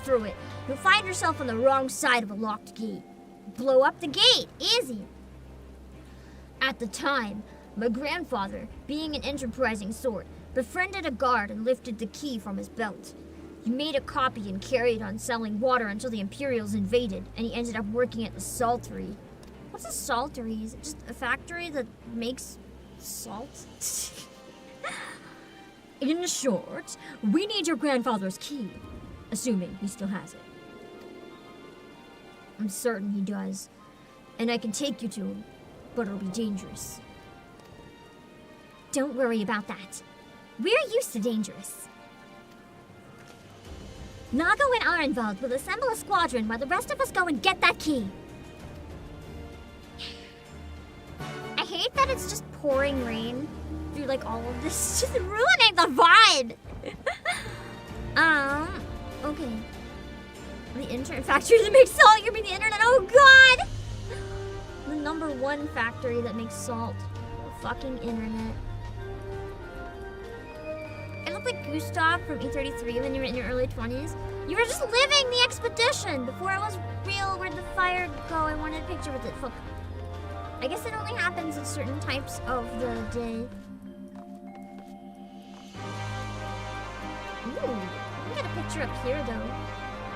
through it, you'll find yourself on the wrong side of a locked gate. Blow up the gate, easy. At the time, my grandfather, being an enterprising sort, befriended a guard and lifted the key from his belt. He made a copy and carried on selling water until the Imperials invaded, and he ended up working at the saltery. What's a saltery? Is it just a factory that makes salt? In short, we need your grandfather's key, assuming he still has it. I'm certain he does. And I can take you to him, but it'll be dangerous. Don't worry about that. We're used to dangerous. Nago and Arenvald will assemble a squadron while the rest of us go and get that key. I hate that it's just pouring rain through like all of this, just ruining the vibe. Okay. The internet factory that makes salt, you mean the internet? Oh god! The #1 factory that makes salt. The fucking internet. I look like Gustav from E33 when you were in your early 20s. You were just living the expedition before it was real. Where'd the fire go? I wanted a picture with it. Fuck. I guess it only happens at certain types of the day. Ooh, let me get a picture up here though.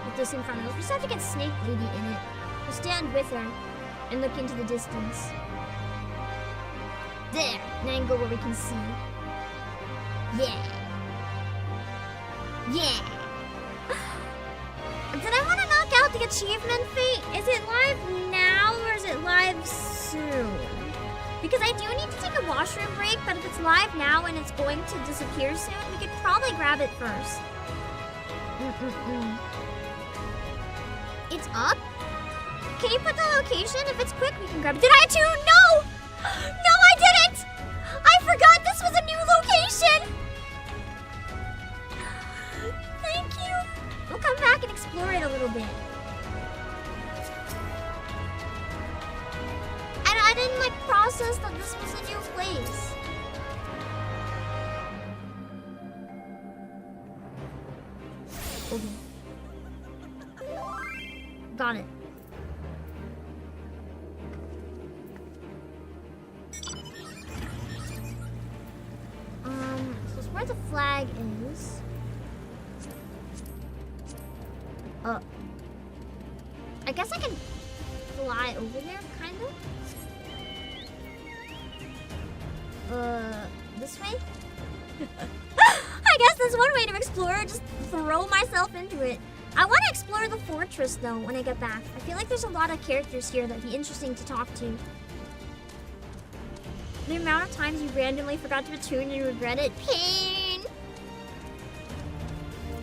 With this in front of us. We just have to get Snake Lady in it. We'll stand with her and look into the distance. There, an angle where we can see. Yeah. Yeah. Did I want to knock out the achievement feat? Is it live now or is it live soon? Because I do need to take a washroom break, but if it's live now and it's going to disappear soon, we could probably grab it first. It's up? Can you put the location? If it's quick, we can grab it. Did I too? No! No, I didn't! I forgot this was a new location! Thank you. We'll come back and explore it a little bit. And I didn't like process that this was a new place. Okay. Got it. So it's where the flag is. I guess I can fly over there, kind of. This way? I guess that's one way to explore, just throw myself into it. I want to explore the fortress, though, when I get back. I feel like there's a lot of characters here that'd be interesting to talk to. The amount of times you randomly forgot to attune and you regret it. Pain!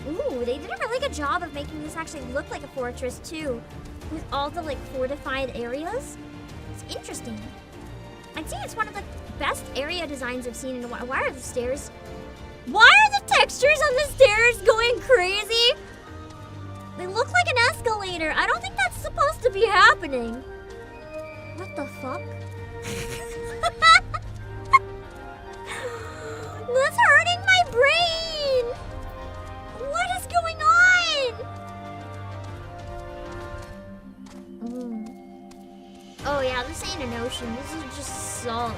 Ooh, they did a really good job of making this actually look like a fortress, too. With all the, like, fortified areas. It's interesting. I'd say it's one of the best area designs I've seen in a while. Why are the stairs... Why are the textures on the stairs going crazy? They look like an escalator. I don't think that's supposed to be happening. What the fuck? That's hurting my brain. What is going on? Oh yeah, this ain't an ocean. This is just salt.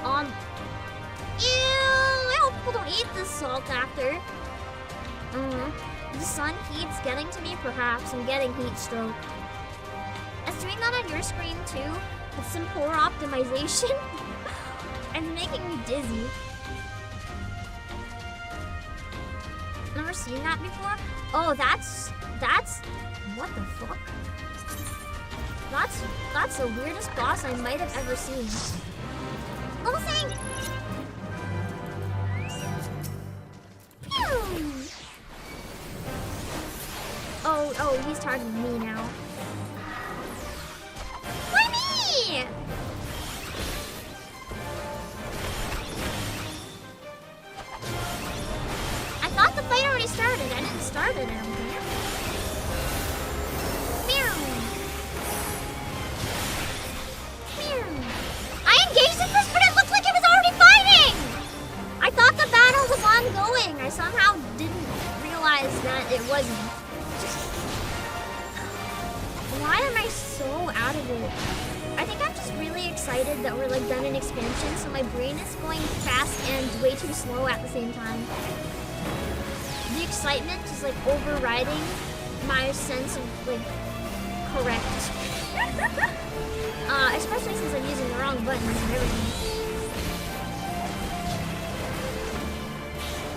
Ew! I hope people don't eat this salt after. The sun heat's getting to me, perhaps. I'm getting heat stroke. It's doing that on your screen too, with some poor optimization. And making me dizzy. Never seen that before? Oh, that's what the fuck? That's the weirdest boss I might have ever seen. Little thing! Pew! Oh, he's targeting me now. Why me? I thought the fight already started. I didn't start it, I don't think. Meow. Meow. I engaged in this, but it looked like it was already fighting! I thought the battle was ongoing. I somehow didn't realize that it wasn't. Why am I so out of it? I think I'm just really excited that we're like done in expansion, so my brain is going fast and way too slow at the same time. The excitement is like overriding my sense of like correct. Especially since I'm using the wrong buttons and everything.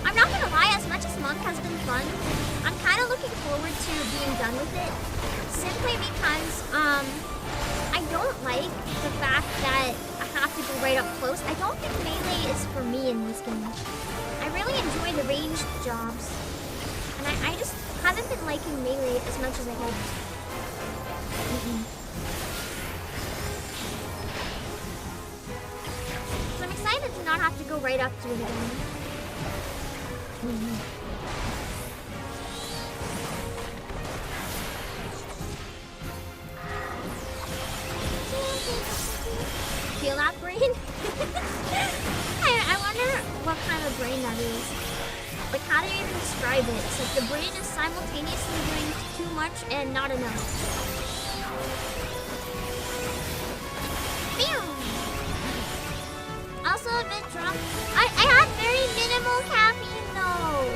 I'm not gonna lie, as much as monk has been fun. I'm kind of looking forward to being done with it, simply because I don't like the fact that I have to go right up close. I don't think melee is for me in this game. I really enjoy the ranged jobs, and I just haven't been liking melee as much as I hoped. So I'm excited to not have to go right up to it again. Feel that brain? I wonder what kind of brain that is. Like, how do you even describe it? It's like the brain is simultaneously doing too much and not enough. Also a bit drunk. I had very minimal caffeine though.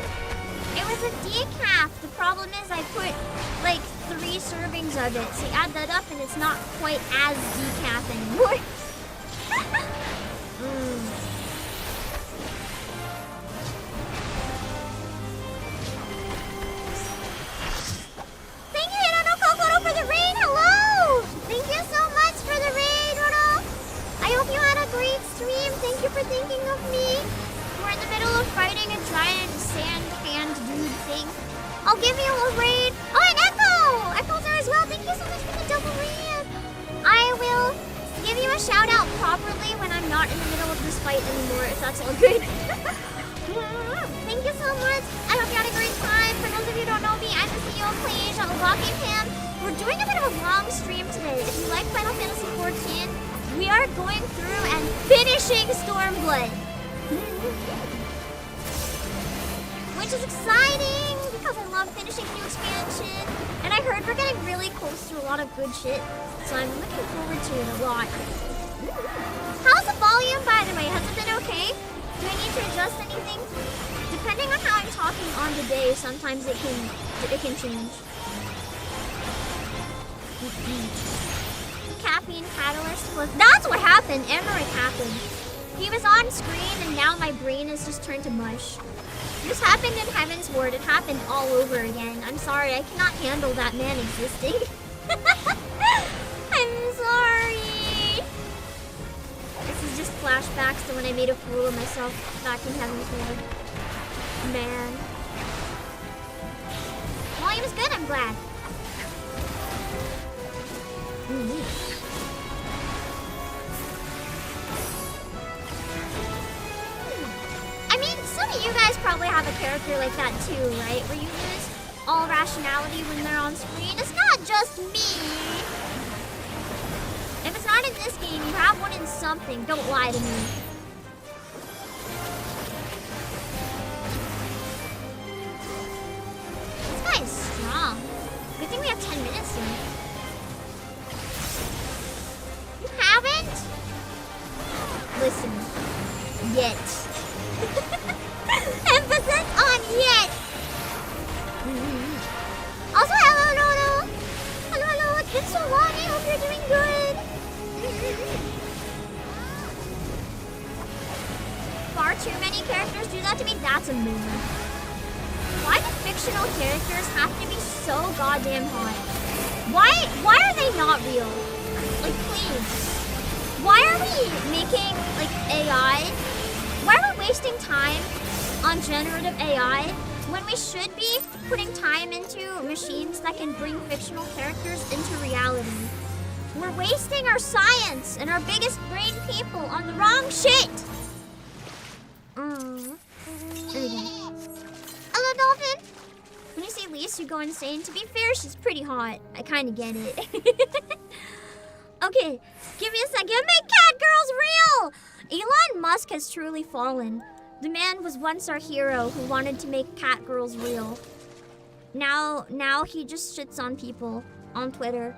It was a decaf. The problem is I put like 3 servings of it. So you add that up and it's not quite as decaf anymore. Thank you, Hirono Kokoro, for the raid. Hello! Thank you so much for the raid, Rono. I hope you had a great stream. Thank you for thinking of me. We're in the middle of fighting a giant sand-canned dude thing. I'll give you a raid. Oh, and Echo! Echo's there as well. Thank you so much for the double raid. I will give you a shout out properly when I'm not in the middle of this fight anymore, if that's all good. Thank you so much. I hope you had a great time. For those of you who don't know me, I'm the CEO of Page. I'm Obake Pam. We're doing a bit of a long stream today. If you like Final Fantasy XIV, we are going through and finishing Stormblood. Which is exciting because I love finishing new expansion. And I heard we're getting really close to a lot of good shit. So I'm looking forward to it a lot. How's the volume, by the way? Has it been okay? Do I need to adjust anything? Depending on how I'm talking on the day, sometimes it can change. Caffeine catalyst was... That's what happened! Emmerich happened. He was on screen and now my brain is just turned to mush. This happened in Heaven's Ward. It happened all over again. I'm sorry, I cannot handle that man existing. I'm sorry. This is just flashbacks to when I made a fool of myself back in Heaven's Ward. Man. Well, he was good, I'm glad. I mean, some of you guys probably have a character like that too, right? Where you lose all rationality when they're on screen. It's not just me. If it's not in this game, you have one in something. Don't lie to me. This guy is strong. Good thing we have 10 minutes left. You haven't? Listen. Yet. Emphasis on yet. Also, hello, Nono. Hello, hello. It's been so long. I hope you're doing good. Far too many characters do that to me. That's a mood. Why do fictional characters have to be so goddamn hot? Why are they not real? Like, please. Why are we making, like, AI? Why are we wasting time on generative AI when we should be putting time into machines that can bring fictional characters into reality? We're wasting our science and our biggest brain people on the wrong shit! Okay. Hello, Dolphin! When you see Lise, you go insane. To be fair, she's pretty hot. I kinda get it. Okay, give me a second. Make cat girls real! Elon Musk has truly fallen. The man was once our hero who wanted to make cat girls real. Now he just shits on people on Twitter.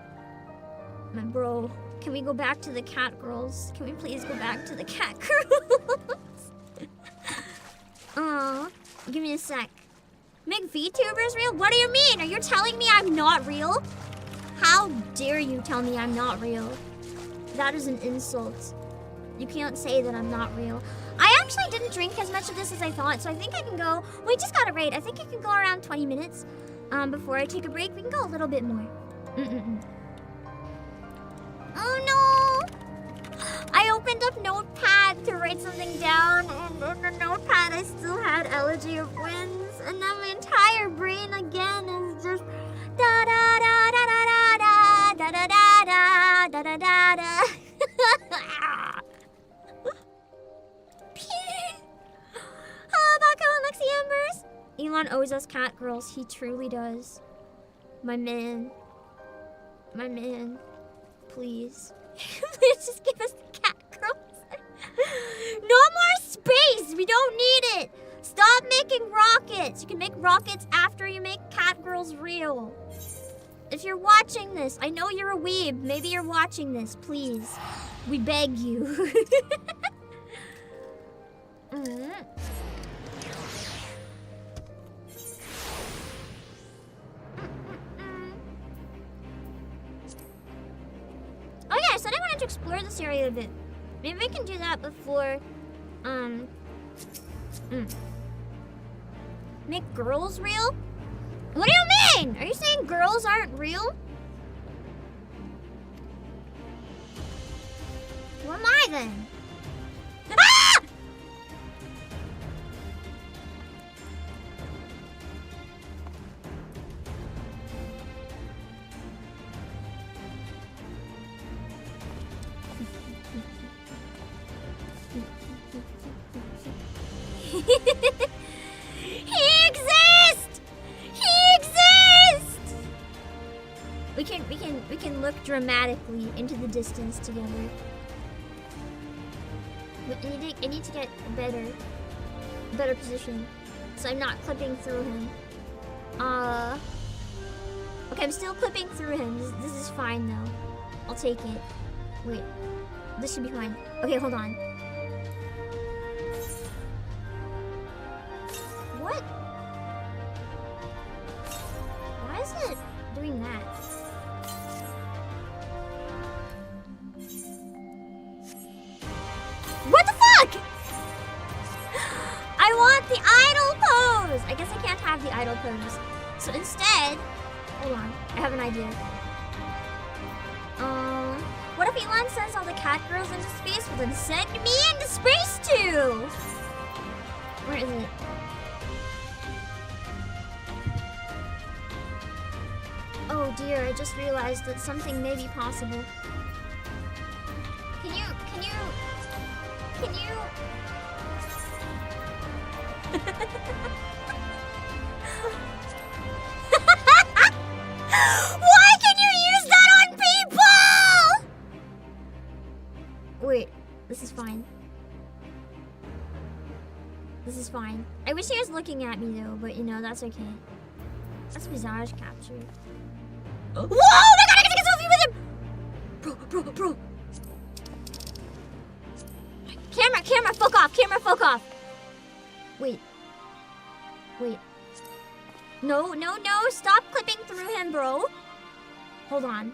My bro, can we go back to the cat girls? Can we please go back to the cat girls? Aw, give me a sec. Make VTubers real? What do you mean? Are you telling me I'm not real? How dare you tell me I'm not real? That is an insult. You can't say that I'm not real. I actually didn't drink as much of this as I thought, so I think I can go. We just got a raid. I think I can go around 20 minutes before I take a break. We can go a little bit more. Oh no! I opened up Notepad to write something down, and in the Notepad I still had Elegy of Winds, and now my entire brain again is just da da da da da da da da da da da da da. Hello, Bako and Lexi Embers. Elon owes us cat girls. He truly does. My man. My man. Please. Please just give us the cat girls. No more space. We don't need it. Stop making rockets. You can make rockets after you make cat girls real. If you're watching this, I know you're a weeb. Maybe you're watching this. Please. We beg you. Oh yeah, I said I wanted to explore this area a bit. Maybe we can do that before, Make girls real? What do you mean? Are you saying girls aren't real? What am I then? Ah! He exists! He exists! We can look dramatically into the distance together. I need to get a better position, so I'm not clipping through him. Okay, I'm still clipping through him. This is fine though. I'll take it. Wait, this should be fine. Okay, hold on. What? Why is it doing that? What the fuck? I want the idle pose. I guess I can't have the idle pose. So instead, hold on, I have an idea. What if Elon sends all the cat girls into space? Well, then send me into space too. Where is it? Oh dear, I just realized that something may be possible. Can you... Why can you use that on people? Wait, this is fine. This is fine. I wish he was looking at me though, but you know, that's okay. That's visage capture. Whoa! I gotta get a selfie with him! Bro. Camera, fuck off. Wait. No, stop clipping through him, bro. Hold on.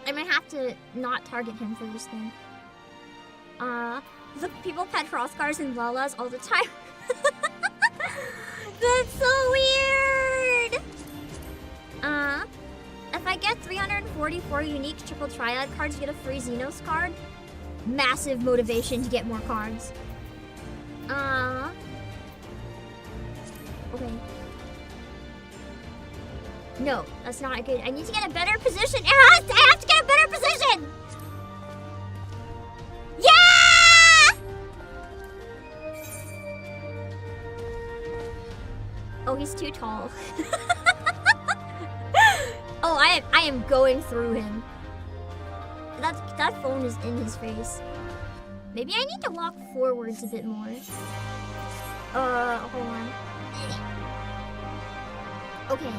I might have to not target him for this thing. Look, people pet Frostcars and Lalas all the time. That's so weird! If I get 344 unique triple triad cards, you get a free Xenos card. Massive motivation to get more cards. Okay. No, that's not good. I need to get a better position. I have to get a better position! Yeah! Oh, he's too tall. Oh, I am going through him. That phone is in his face. Maybe I need to walk forwards a bit more. Hold on. Okay.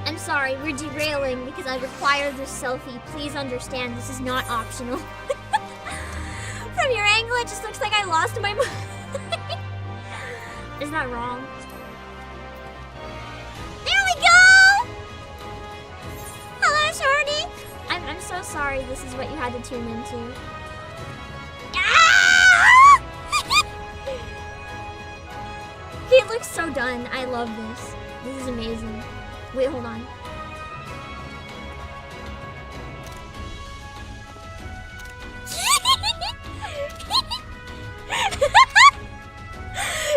I'm sorry, we're derailing because I require this selfie. Please understand, this is not optional. From your angle, it just looks like I lost my mind. Is that wrong? There we go! Hello, Shorty! I'm I'm so sorry this is what you had to tune into. Ah! He looks so done. I love this. This is amazing. Wait, hold on.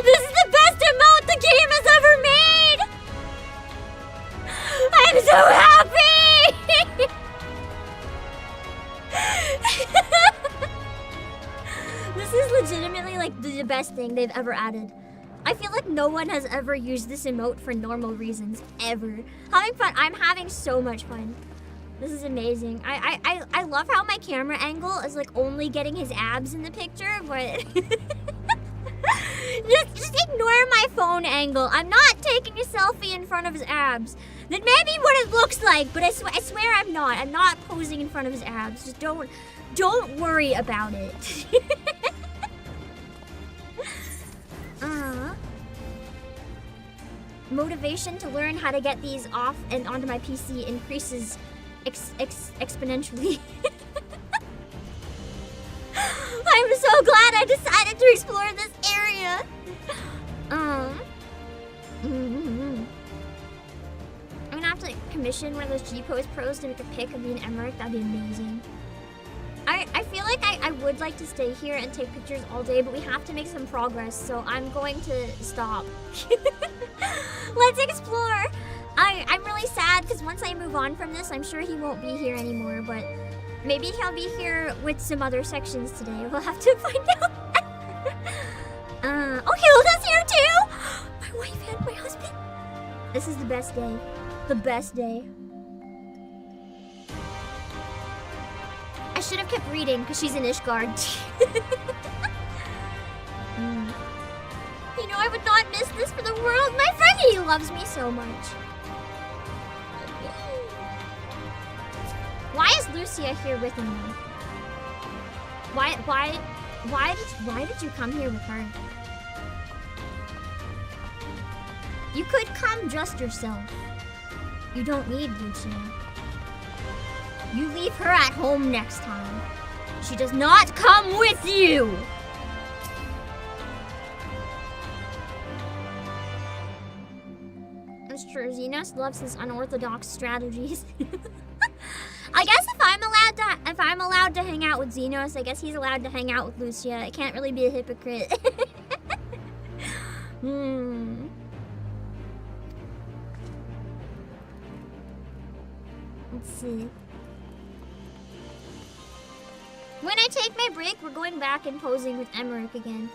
This is the best emote the game has ever made! I'm so happy! This is legitimately like the best thing they've ever added. I feel like no one has ever used this emote for normal reasons, ever. Having fun. I'm having so much fun. This is amazing. I love how my camera angle is like only getting his abs in the picture, but just ignore my phone angle. I'm not taking a selfie in front of his abs. That may be what it looks like, but I swear I'm not. I'm not posing in front of his abs. Just don't worry about it. Motivation to learn how to get these off and onto my PC increases exponentially. I'm so glad I decided to explore this area. I'm gonna have to commission one of those G-Pose pros to make a pic of me and Emmerich. That'd be amazing. I feel like I would like to stay here and take pictures all day, but we have to make some progress, so I'm going to stop. Let's explore. I'm really sad because once I move on from this, I'm sure he won't be here anymore, but maybe he'll be here with some other sections today. We'll have to find out. Oh, Hilda's here too! My wife and my husband. This is the best day. The best day. I should have kept reading because she's in Ishgard. You know, I would not miss this for the world. My friend, he loves me so much. Why is Lucia here with me? Why did you come here with her? You could come just yourself. You don't need Lucia. You leave her at home next time. She does not come with you! That's true. Xenos loves his unorthodox strategies. I guess if I'm allowed to hang out with Xenos, I guess he's allowed to hang out with Lucia. I can't really be a hypocrite. Let's see. When I take my break, we're going back and posing with Emmerich again.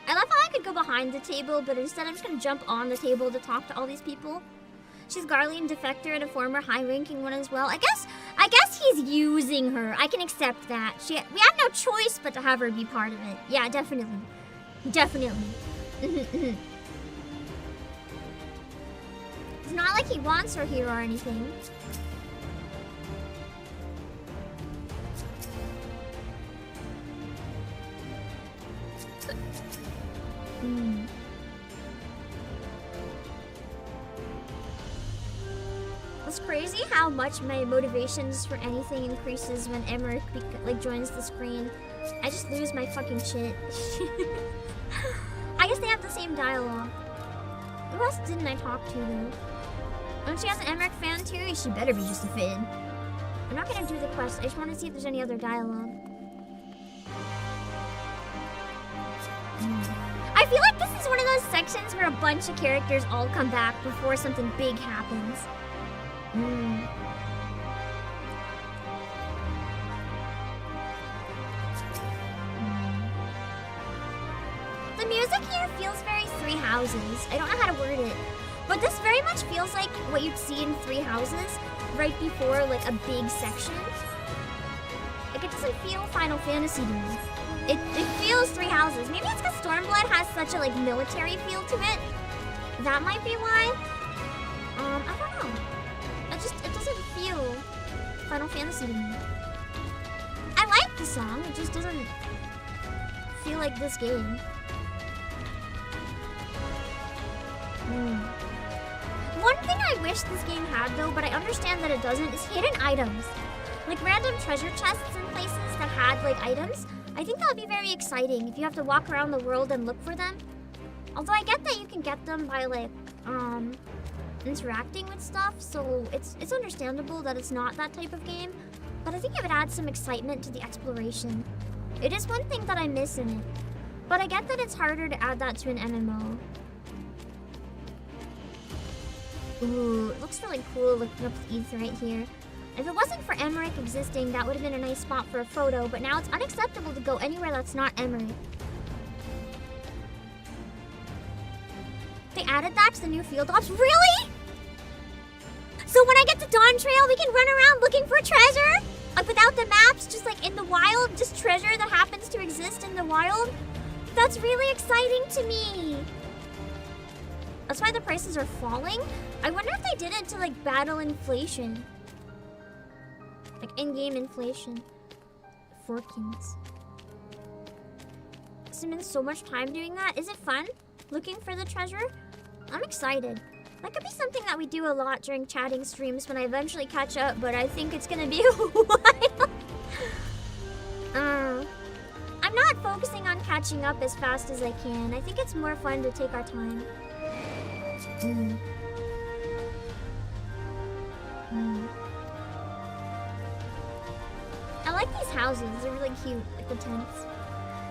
I love how I could go behind the table, but instead I'm just gonna jump on the table to talk to all these people. She's Garlean Defector and a former high-ranking one as well. I guess he's using her. I can accept that. We have no choice but to have her be part of it. Yeah, definitely. Definitely. It's not like he wants her here or anything. It's crazy how much my motivations for anything increases when Emmerich joins the screen. I just lose my fucking shit. I guess they have the same dialogue. Who else didn't I talk to though? And she has an Emmerich fan too. She better be just a fan. I'm not gonna do the quest. I just want to see if there's any other dialogue. I feel like this is one of those sections where a bunch of characters all come back before something big happens. The music here feels very Three Houses. I don't know how to word it, but this very much feels like what you'd see in Three Houses right before like a big section. Like it doesn't feel Final Fantasy to me. It feels Three Houses. Maybe it's because Stormblood has such a like military feel to it. That might be why. I don't know. It doesn't feel Final Fantasy to me. I like the song, it just doesn't feel like this game. One thing I wish this game had though, but I understand that it doesn't, is hidden items. like random treasure chests in places that had like items. I think that would be very exciting if you have to walk around the world and look for them. Although I get that you can get them by like interacting with stuff, so it's understandable that it's not that type of game. But I think it would add some excitement to the exploration. It is one thing that I miss in it, but I get that it's harder to add that to an MMO. Ooh, it looks really cool looking up the ETH right here. If it wasn't for Emmerich existing, that would have been a nice spot for a photo, but now it's unacceptable to go anywhere that's not Emmerich. They added that to the new field ops? Really? So when I get to Dawn Trail, we can run around looking for treasure? Like without the maps, just like in the wild, just treasure that happens to exist in the wild? That's really exciting to me. That's why the prices are falling? I wonder if they did it to like battle inflation. Like in-game inflation. Forkins. Spend so much time doing that. Is it fun? Looking for the treasure? I'm excited. That could be something that we do a lot during chatting streams when I eventually catch up, but I think it's gonna be a while. I'm not focusing on catching up as fast as I can. I think it's more fun to take our time. I like these houses. They're really cute, like the tents.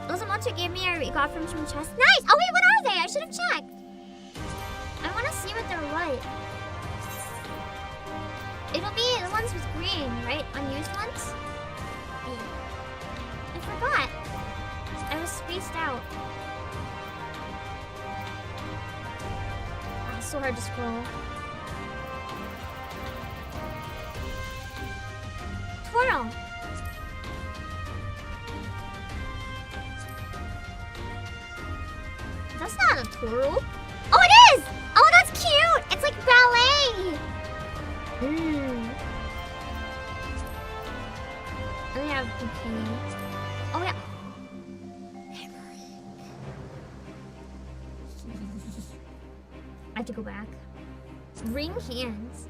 Those amounts you gave me are what you got from some chests. Nice! Oh wait, what are they? I should have checked. I want to see what they're like. It'll be the ones with green, right? Unused ones? I forgot. I was spaced out. Oh, it's so hard to scroll. Twirl. That's not a twirl. Oh, it is! Oh, that's cute! It's like ballet! I have bouquet. Oh, yeah. I have to go back. Ring hands.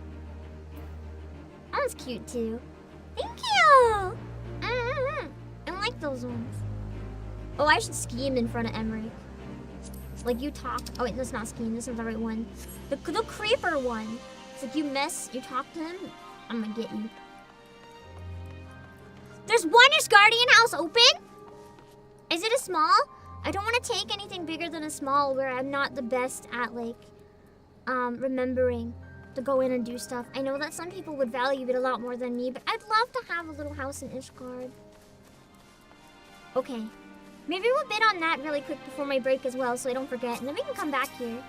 That one's cute, too. Thank you! I like those ones. Oh, I should scheme in front of Emmerich. Like you talk. Oh wait, that's not scheme. This is the right one. The creeper one. It's like you talk to him. I'm gonna get you. There's one Guardian house open? Is it a small? I don't want to take anything bigger than a small where I'm not the best at like remembering to go in and do stuff. I know that some people would value it a lot more than me, but I'd love to have a little house in Ishgard. Okay. Maybe we'll bid on that really quick before my break as well, so I don't forget, and then we can come back here.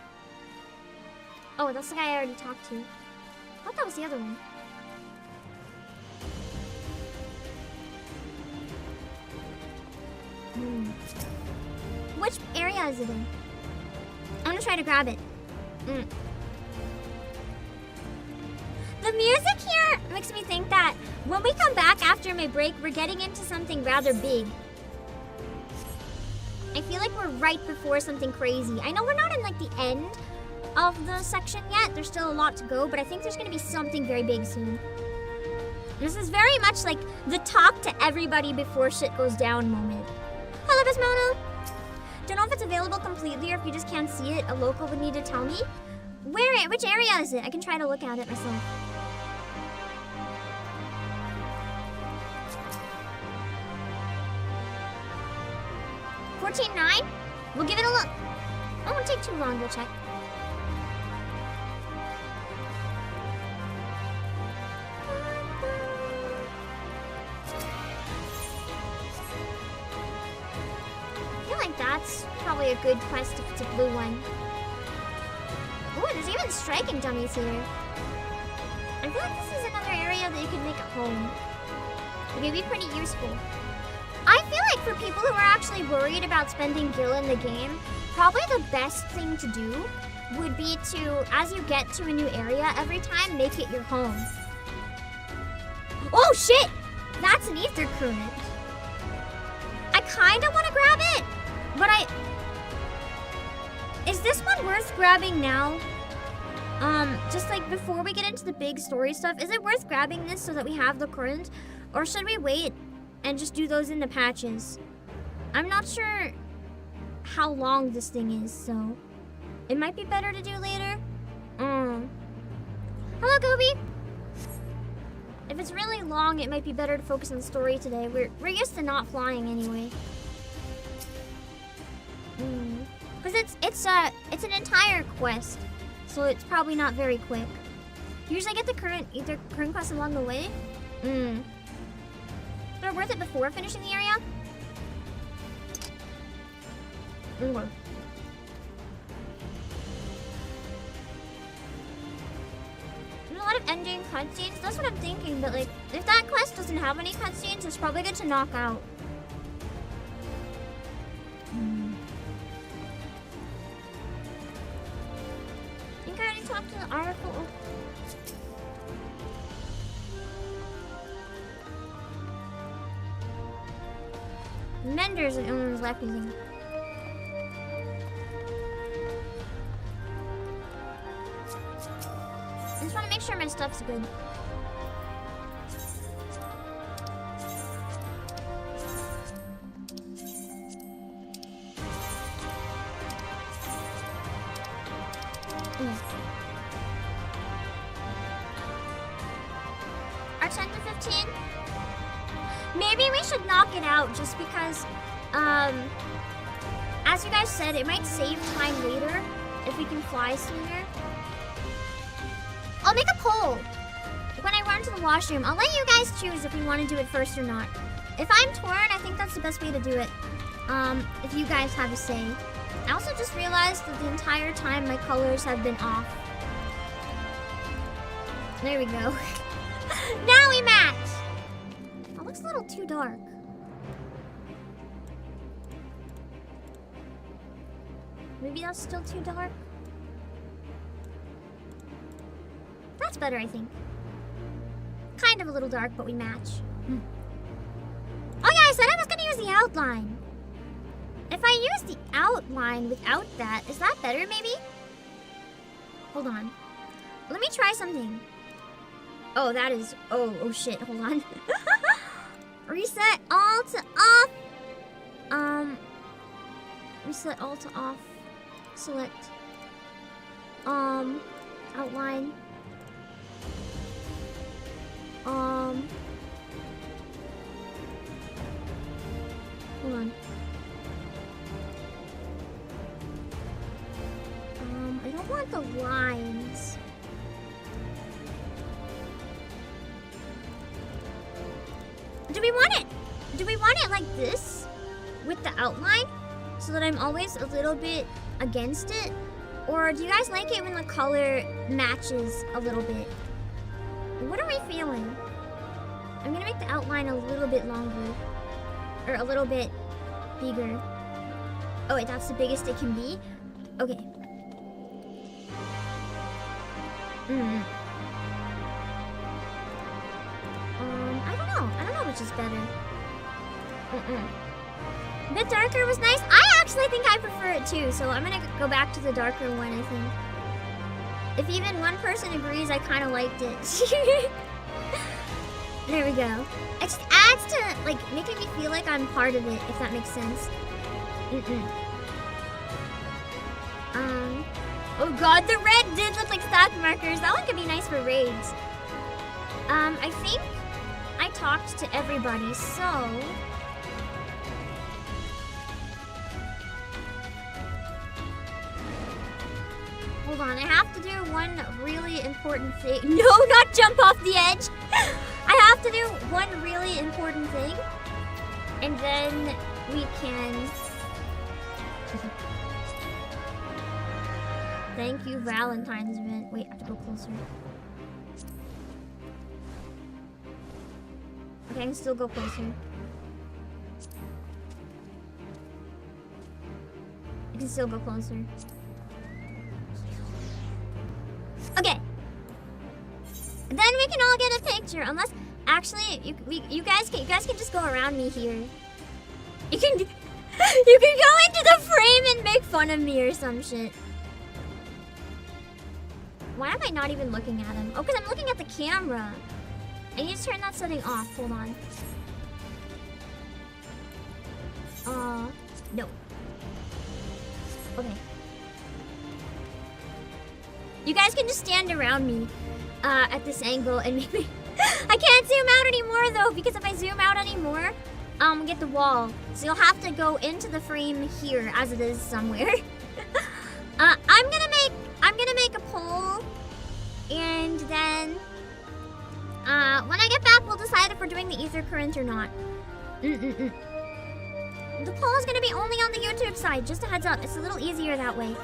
Oh, that's the guy I already talked to. I thought that was the other one. Which area is it in? I'm gonna try to grab it. The music here makes me think that when we come back after my break, we're getting into something rather big. I feel like we're right before something crazy. I know we're not in like the end of the section yet. There's still a lot to go, but I think there's gonna be something very big soon. This is very much like the talk to everybody before shit goes down moment. Hello, Bismono. Don't know if it's available completely or if you just can't see it. A local would need to tell me. Which area is it? I can try to look at it myself. $14.9? We'll give it a look. It won't take too long to check. I feel like that's probably a good quest if it's a blue one. Ooh, there's even striking dummies here. I feel like this is another area that you can make a home. It could be pretty useful. I feel like for people who are actually worried about spending gil in the game, probably the best thing to do would be to, as you get to a new area every time, make it your home. Oh shit! That's an ether current. I kinda wanna grab it, but is this one worth grabbing now? Just like before we get into the big story stuff, is it worth grabbing this so that we have the current? Or should we wait and just do those in the patches? I'm not sure how long this thing is, so it might be better to do later. Hello, Gobi. If it's really long, it might be better to focus on the story today. We're used to not flying anyway. Because it's an entire quest, so it's probably not very quick. Usually I get the current quests along the way. They're worth it before finishing the area. Okay. There's a lot of ending cutscenes. That's what I'm thinking, but like, if that quest doesn't have any cutscenes, it's probably good to knock out. I think I already talked to the article. Menders and owners left using. I just want to make sure my stuff's good. Our 10 to 15? Maybe we should knock it out just because, as you guys said, it might save time later if we can fly sooner. I'll make a poll. When I run to the washroom, I'll let you guys choose if we want to do it first or not. If I'm torn, I think that's the best way to do it. If you guys have a say. I also just realized that the entire time my colors have been off. There we go. Now we match! Oh, looks a little too dark. Maybe that's still too dark? That's better, I think. Kind of a little dark, but we match. Oh yeah, I said I was gonna use the outline. If I use the outline without that, is that better, maybe? Hold on. Let me try something. Oh, that is... Oh shit, hold on. Reset all to off. Reset all to off. Select. Outline. Hold on. I don't want the lines. Do we want it like this? With the outline? So that I'm always a little bit against it? Or do you guys like it when the color matches a little bit? What are we feeling? I'm gonna make the outline a little bit longer. Or a little bit bigger. Oh wait, that's the biggest it can be? Okay. I don't know which is better. A bit darker was nice. I actually think I prefer it too, so I'm gonna go back to the darker one, I think. If even one person agrees, I kind of liked it. There we go. It just adds to, like, making me feel like I'm part of it, if that makes sense. Oh god, the red did look like stock markers. That one could be nice for raids. I think I talked to everybody, so... Hold on, I have to do one really important thing. No, not jump off the edge! I have to do one really important thing. And then we can... Thank you, Valentine's event. Wait, I have to go closer. Okay, I can still go closer. I can still go closer. Okay. And then we can all get a picture, unless actually you guys can just go around me here. You can go into the frame and make fun of me or some shit. Why am I not even looking at him? Oh, because I'm looking at the camera. I need to turn that setting off. Hold on. No. Okay. You guys can just stand around me at this angle and maybe... I can't zoom out anymore though, because if I zoom out anymore, get the wall. So you'll have to go into the frame here as it is somewhere. I'm gonna make a poll, and then when I get back, we'll decide if we're doing the ether current or not. The poll is gonna be only on the YouTube side. Just a heads up, it's a little easier that way.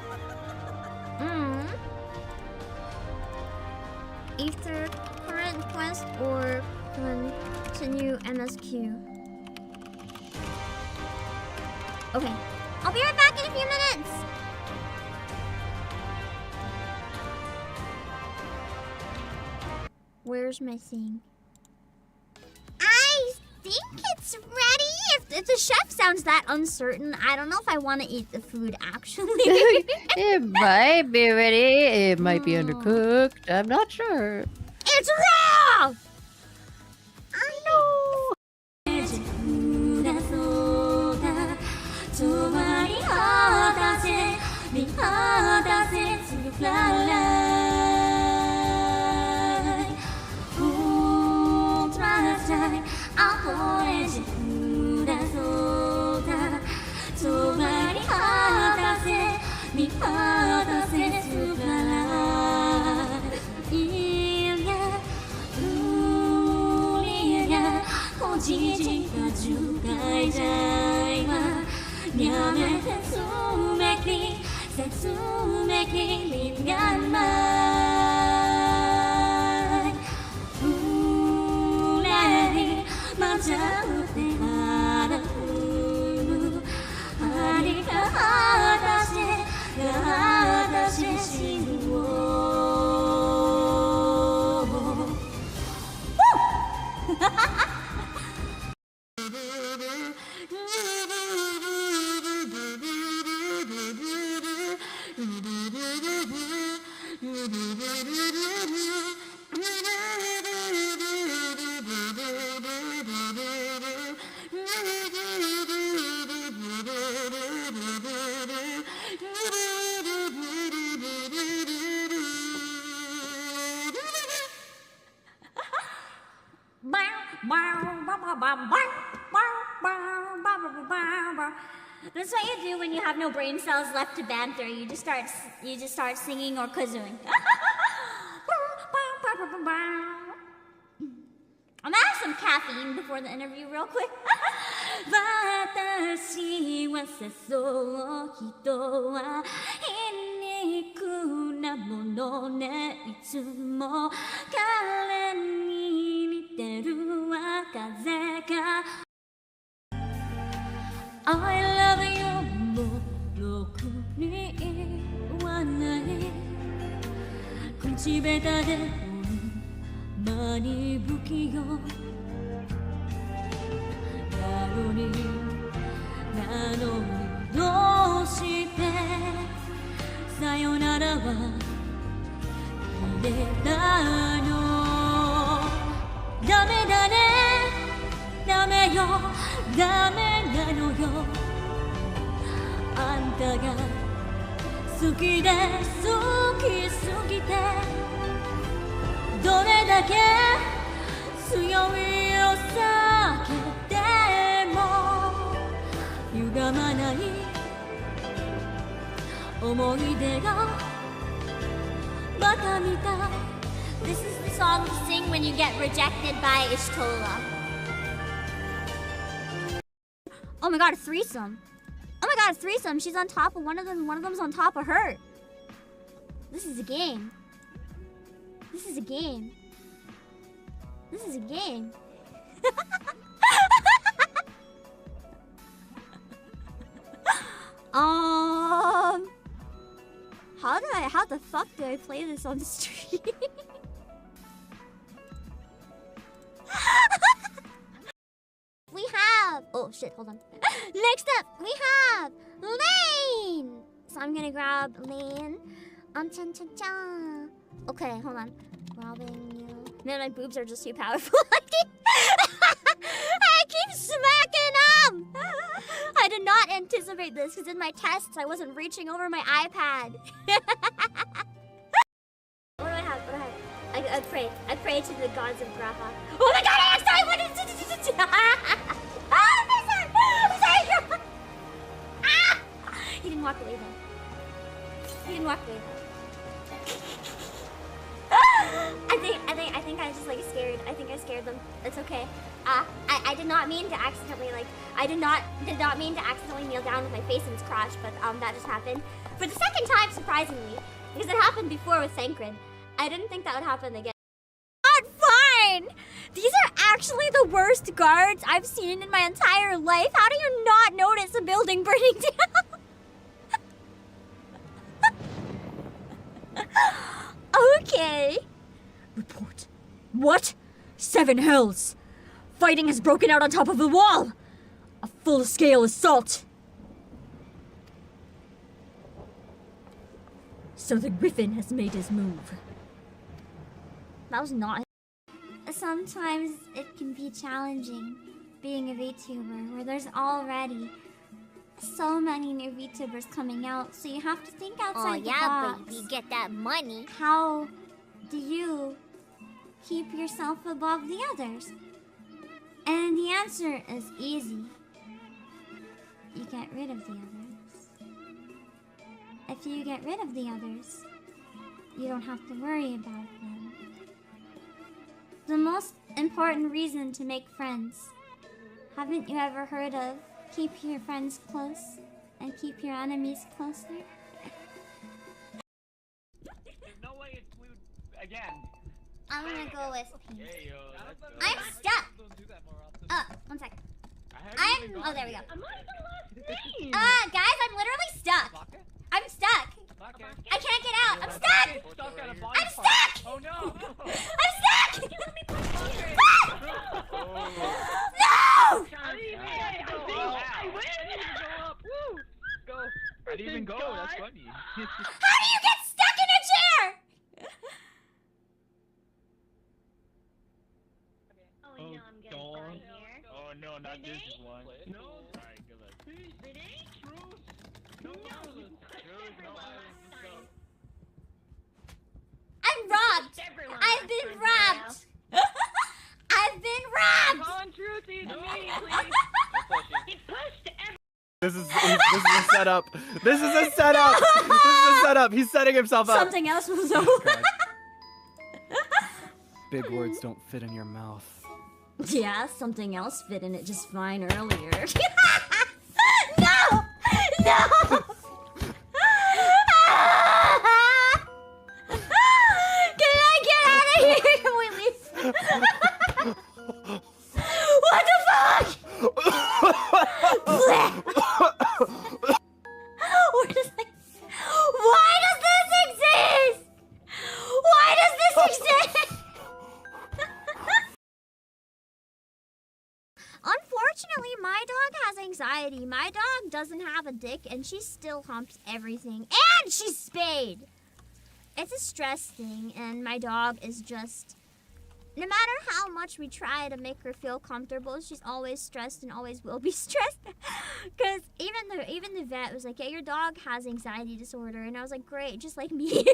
Ether current quest or continue MSQ. Okay, I'll be right back in a few minutes. Where's my thing? I think it's ready. If the chef sounds that uncertain, I don't know if I want to eat the food actually. It might be ready. It might be undercooked. I'm not sure. It's raw! I know. That's what you do when you have no brain cells left to banter. You just start singing or kazooing. I'm gonna have some caffeine before the interview real quick. 私は誘う人は皮肉なものねいつも彼に似てるわ風が I love you もろくに言わない口下手でほんまに不器用なのにどうしてさよならは言えたのダメだねダメよダメなのよあんたが好きで好きすぎてどれだけ強いを避けても歪まない思い出がバカみたい This is the song to sing when you get rejected by Ishtola. Oh my god, a threesome. Oh my god, a threesome. She's on top of one of them. One of them's on top of her. This is a game. This is a game. This is a game. How the fuck do I play this on stream? We have, oh shit, hold on. Next up, we have Lane. So I'm gonna grab Lane. Chan chan chan. Okay, hold on. Grabbing you. Man, my boobs are just too powerful. I keep smacking them! I did not anticipate this, because in my tests, I wasn't reaching over my iPad. What do I have? What do I have? I pray. I pray to the gods of Graha. Oh my god, I accidentally went into... I'm sorry! He didn't walk away though. He didn't walk away though. I think I was just like scared. I think I scared them. It's okay. I did not mean to accidentally I did not mean to accidentally kneel down with my face in his crotch, but that just happened. For the second time, surprisingly, because it happened before with Sankrin. I didn't think that would happen again. Not fine! These are actually the worst guards I've seen in my entire life. How do you not notice a building burning down? Okay. Report. What? 7 hells. Fighting has broken out on top of the wall. A full-scale assault. So the Griffin has made his move. That was not. Sometimes it can be challenging being a VTuber where there's already so many new VTubers coming out, so you have to think outside the box. Baby, get that money. How do you keep yourself above the others? And the answer is easy. You get rid of the others. If you get rid of the others, you don't have to worry about them. The most important reason to make friends. Haven't you ever heard of keep your friends close and keep your enemies closer? There's no way it's flew again. I'm gonna go with pink. Yeah, yo, I'm stuck! Don't do that more often. One sec. Oh, there we go. I'm not even last name. Guys, I'm literally stuck. I'm stuck. I can't get out. I'm stuck! I'm stuck! Oh no! I'm stuck! No! I didn't even go. That's funny. How do you get stuck in a chair? Oh no, I'm getting down here. Oh no, not this one. No. Alright, good luck. Truth. No. I'm robbed. I've been robbed. I've been robbed. Come on, Truthy, to me, He pushed everyone. This is a setup. This is a setup. This is a setup. He's setting himself up. Something else was over. Big words don't fit in your mouth. Yeah, something else fit in it just fine earlier. No! No! Can I get out of here? Can we leave? What the fuck? Why does this exist? Why does this exist? Unfortunately, my dog has anxiety. My dog doesn't have a dick, and she still humps everything. And she's spayed! It's a stress thing, and my dog is just... No matter how much we try to make her feel comfortable, she's always stressed and always will be stressed. Because even the vet was like, yeah, your dog has anxiety disorder. And I was like, great, just like me.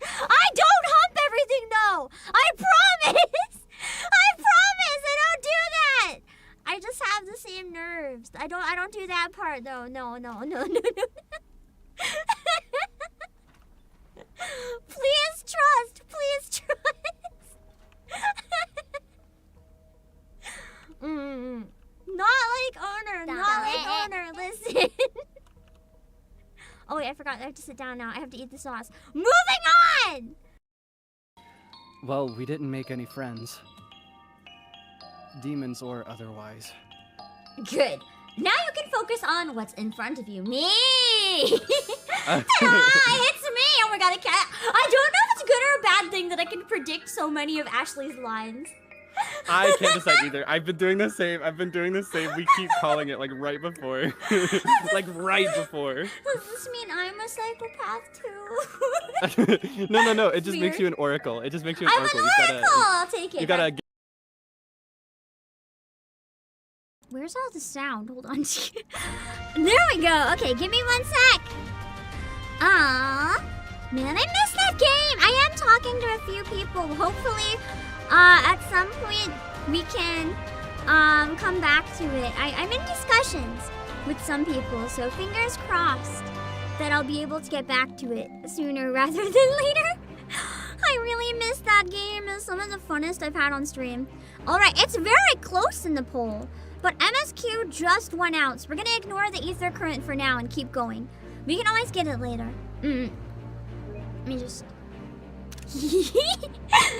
I don't hump everything, though! I promise! I promise! I don't do that! I just have the same nerves. I don't do that part, though. No. Please trust! Please trust! Not like owner, listen. Oh wait, I forgot, I have to sit down now. I have to eat the sauce. Moving on! Well, we didn't make any friends. Demons or otherwise. Good. Now you can focus on what's in front of you. Me! Ta-da! It's me! Oh my god, I don't know if it's a good or a bad thing that I can predict so many of Ashley's lines. I can't decide either. I've been doing the same. We keep calling it like right before. Like right before. Does this mean I'm a psychopath too? No. It just makes Weird. you an oracle. It just makes you an I'm oracle. an oracle! I'll take it. You gotta. Where's all the sound? Hold on. There we go. Okay, give me 1 sec. Man, I missed that game. I am talking to a few people. Hopefully, at some point we can come back to it. I'm in discussions with some people, so fingers crossed that I'll be able to get back to it sooner rather than later. I really missed that game. It's some of the funnest I've had on stream. All right, it's very close in the poll, but MSQ just won out, so we're gonna ignore the ether current for now and keep going. We can always get it later. Let me just...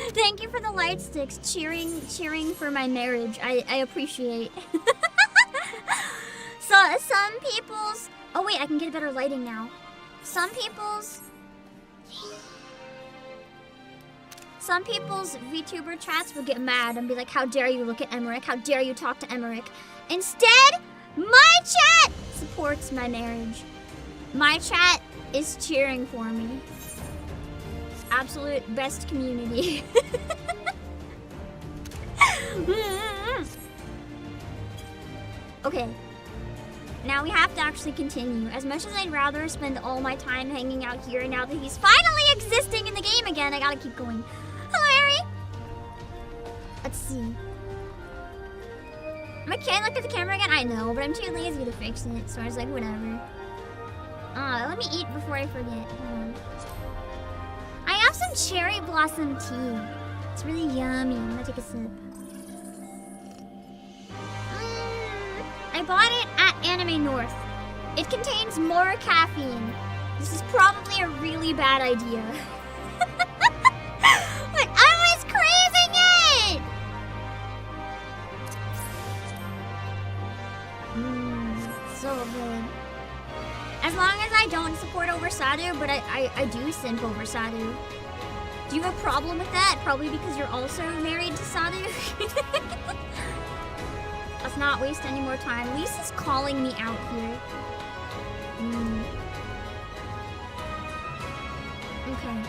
Thank you for the light sticks, cheering for my marriage. I appreciate. So some people's... Oh wait, I can get better lighting now. Some people's VTuber chats will get mad and be like, how dare you look at Emmerich? How dare you talk to Emmerich? Instead, my chat supports my marriage. My chat is cheering for me. Absolute best community. Okay. Now we have to actually continue. As much as I'd rather spend all my time hanging out here, now that he's finally existing in the game again, I gotta keep going. Hello, Harry! Let's see. Can I look at the camera again? I know, but I'm too lazy to fix it, so I was like, whatever. Let me eat before I forget. Hold on. I have some cherry blossom tea. It's really yummy. I'm gonna take a sip. I bought it at Anime North. It contains more caffeine. This is probably a really bad idea. But I was craving it! So good. As long as I don't support Oversadu, but I do simp over Sadu. Do you have a problem with that? Probably because you're also married to Sadu? Let's not waste any more time. Lisa's calling me out here. Okay.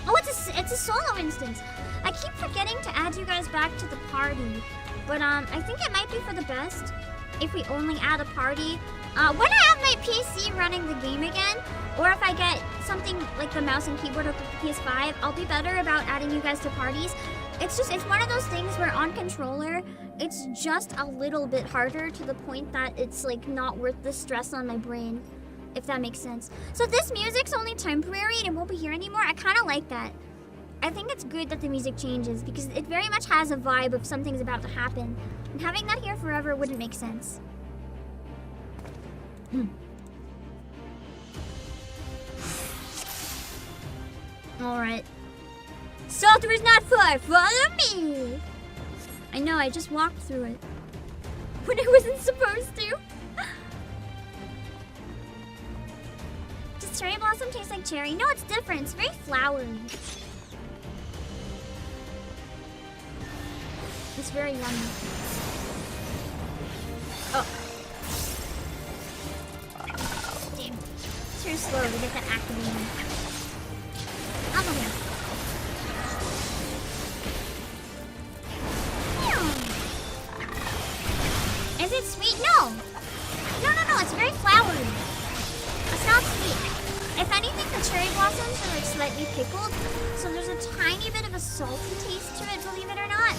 Oh, it's a solo instance. I keep forgetting to add you guys back to the party, but I think it might be for the best if we only add a party when I have my PC running the game again, or if I get something like the mouse and keyboard of the PS5, I'll be better about adding you guys to parties. It's one of those things where on controller, it's just a little bit harder to the point that it's like not worth the stress on my brain, if that makes sense. So this music's only temporary and it won't be here anymore. I kind of like that. I think it's good that the music changes because it very much has a vibe of something's about to happen. And having that here forever wouldn't make sense. Alright. Salter is not far. Follow me! I know, I just walked through it. When I wasn't supposed to. Does cherry blossom taste like cherry? No, it's different. It's very flowery. It's very yummy. Oh. Damn. It's too slow to get that activated. I'm over here. Is it sweet? No! No, it's very flowery. It's not sweet. If anything, the cherry blossoms are like slightly pickled, so there's a tiny bit of a salty taste to it, believe it or not.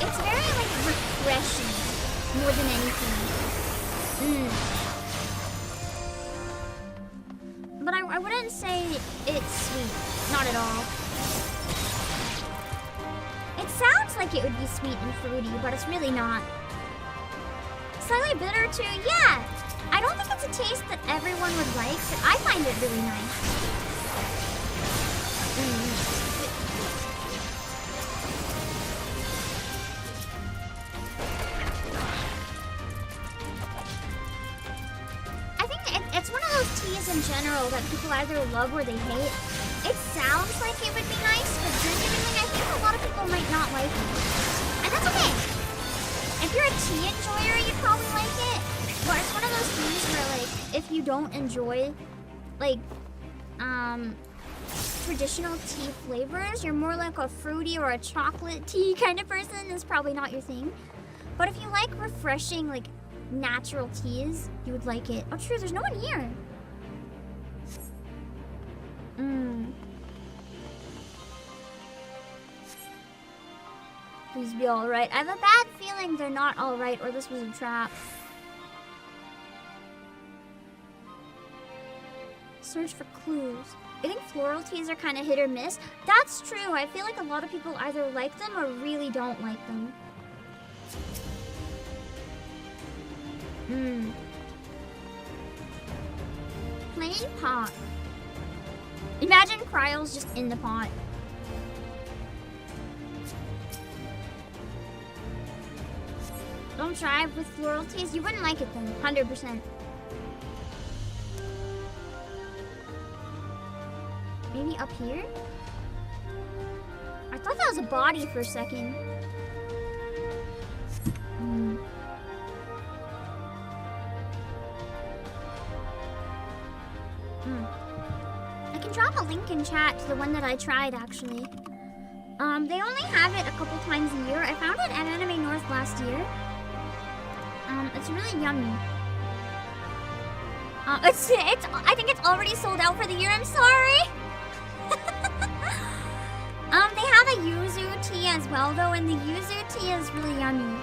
It's very like refreshing, more than anything. But I wouldn't say it's sweet. Not at all. It sounds like it would be sweet and fruity, but it's really not. Slightly bitter too, yeah. I don't think it's a taste that everyone would like, but I find it really nice. I think it's one of those teas in general that people either love or they hate. It sounds like it would be nice, but genuinely I think a lot of people people might not like it. And that's okay. If you're a tea enjoyer, you'd probably like it. But it's one of those things where, like, if you don't enjoy, like, traditional tea flavors, you're more like a fruity or a chocolate tea kind of person, is probably not your thing. But if you like refreshing, like, natural teas, you would like it. Oh, true, there's no one here. Please be alright. I have a bad feeling they're not alright, or this was a trap. Search for clues. I think floral teas are kind of hit or miss. That's true. I feel like a lot of people either like them or really don't like them. Plain pot. Imagine Cryol's just in the pot. Don't try with floral teas. You wouldn't like it then, 100%. Maybe up here? I thought that was a body for a second. I can drop a link in chat to the one that I tried, actually. They only have it a couple times a year. I found it at Anime North last year. It's really yummy. I think it's already sold out for the year. I'm sorry. They have a yuzu tea as well, though, and the yuzu tea is really yummy.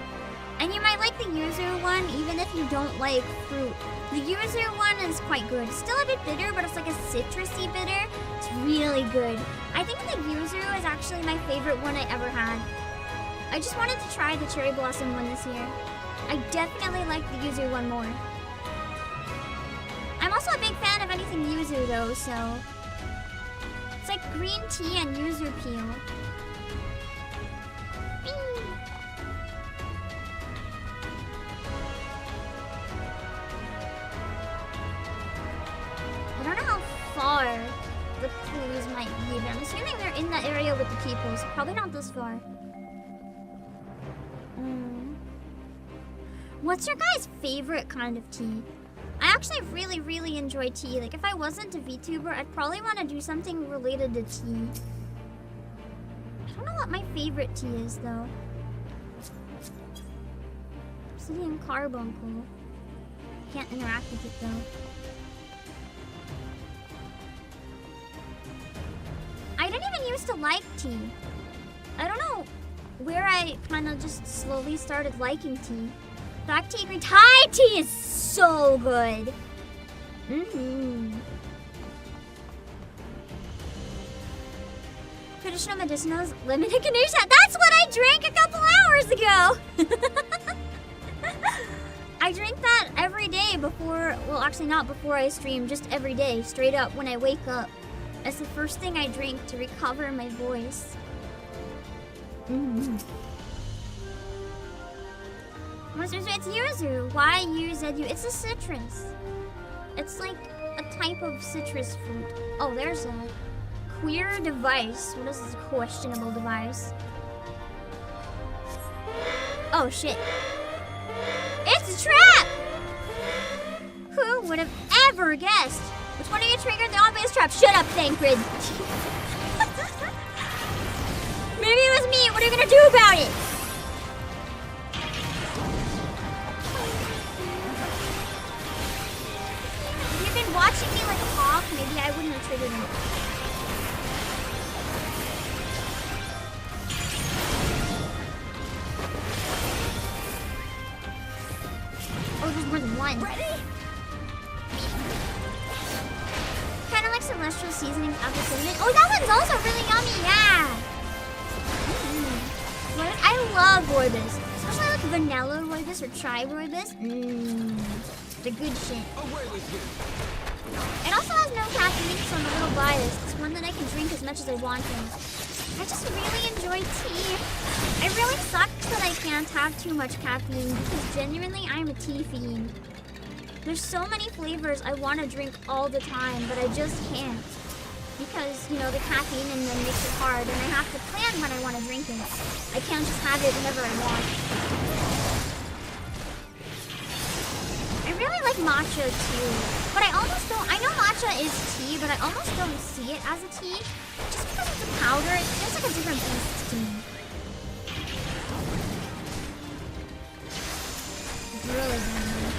And you might like the yuzu one, even if you don't like fruit. The yuzu one is quite good. It's still a bit bitter, but it's like a citrusy bitter. It's really good. I think the yuzu is actually my favorite one I ever had. I just wanted to try the cherry blossom one this year. I definitely like the yuzu one more. I'm also a big fan of anything yuzu, though, so... It's like green tea and yuzu peel. Bing. I don't know how far the clues might be, but I'm assuming they're in that area with the people, so probably not this far. What's your guys' favorite kind of tea? I actually really, really enjoy tea. Like, if I wasn't a VTuber, I'd probably want to do something related to tea. I don't know what my favorite tea is, though. Obsidian carbuncle. Can't interact with it, though. I didn't even used to like tea. I don't know where I kind of just slowly started liking tea. Black tea, green Thai tea is so good. Traditional medicinals, limited condition. That's what I drank a couple hours ago. I drink that every day before, well, actually not before I stream, just every day, straight up when I wake up. That's the first thing I drink to recover my voice. It's yuzu. Why yuzu? It's a citrus. It's like a type of citrus fruit. Oh, there's a queer device. What is this questionable device? Oh, shit. It's a trap! Who would have ever guessed? Which one of you triggered the obvious trap? Shut up, Thancred. Maybe it was me. What are you gonna do about it? Watching me like hawk, maybe I wouldn't have triggered him. Oh, there's more than one. Ready? Kind of like celestial seasonings apple cinnamon. Oh, that one's also really yummy. Yeah. I love rooibos, especially like vanilla rooibos or chai rooibos. The good shit. It also has no caffeine, so I'm a little biased. It's one that I can drink as much as I want to. I just really enjoy tea. It really sucks that I can't have too much caffeine because genuinely I'm a tea fiend. There's so many flavors I want to drink all the time, but I just can't. because, you know, the caffeine and then makes it hard, and I have to plan when I want to drink it. I can't just have it whenever I want. I really like matcha too, but I almost don't, I know matcha is tea, but I almost don't see it as a tea. Just because it's a powder, it feels like a different beast to me. It's really good.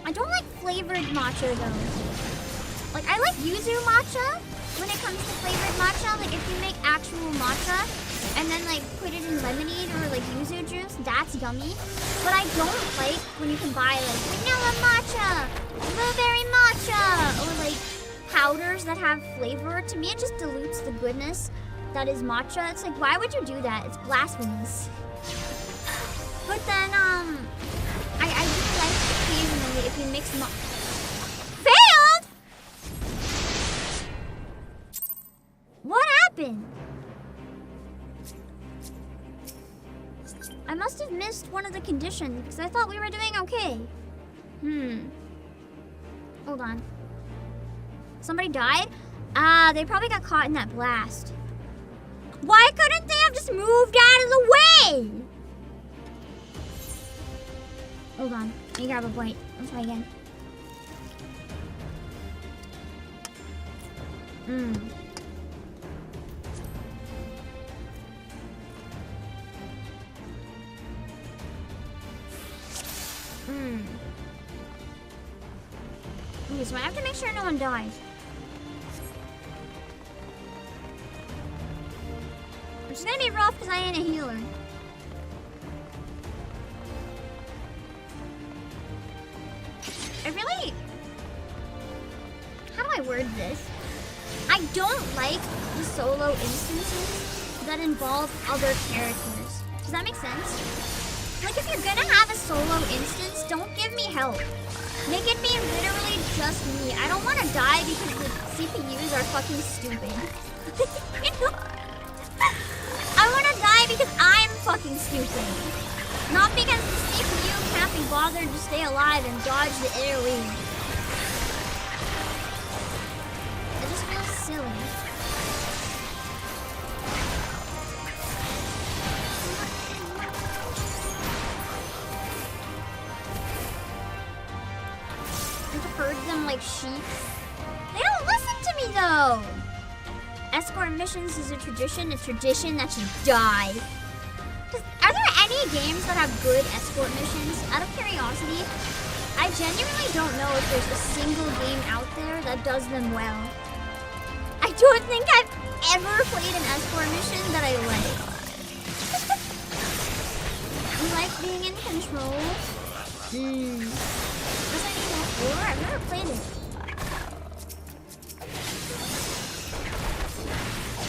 I don't like flavored matcha though. Like, I like yuzu matcha when it comes to flavored matcha. Like, if you make actual matcha and then, like, put it in lemonade or, like, yuzu juice, that's yummy. But I don't like when you can buy, like, vanilla matcha, blueberry matcha, or, like, powders that have flavor. To me, it just dilutes the goodness that is matcha. It's like, why would you do that? It's blasphemous. But then, I really like occasionally if you mix Failed? What happened? I must have missed one of the conditions because I thought we were doing okay. Hold on. Somebody died? Ah, they probably got caught in that blast. Why couldn't they have just moved out of the way? Hold on. Let me grab a bite. Let's try again. Okay, so I have to make sure no one dies. Which is gonna be rough because I ain't a healer. How do I word this? I don't like the solo instances that involve other characters. Does that make sense? Like, if you're gonna have a solo instance, don't give me help. Make it be literally just me. I don't want to die because the CPUs are fucking stupid. I want to die because I'm fucking stupid. Not because the CPU can't be bothered to stay alive and dodge the AoE. It just feels silly. And to herd them like sheep. They don't listen to me though! Escort missions is a tradition that you die. Are there any games that have good escort missions? Out of curiosity, I genuinely don't know if there's a single game out there that does them well. I don't think I've ever played an escort mission that I like. You like being in control? Resident Evil 4? I've never played it.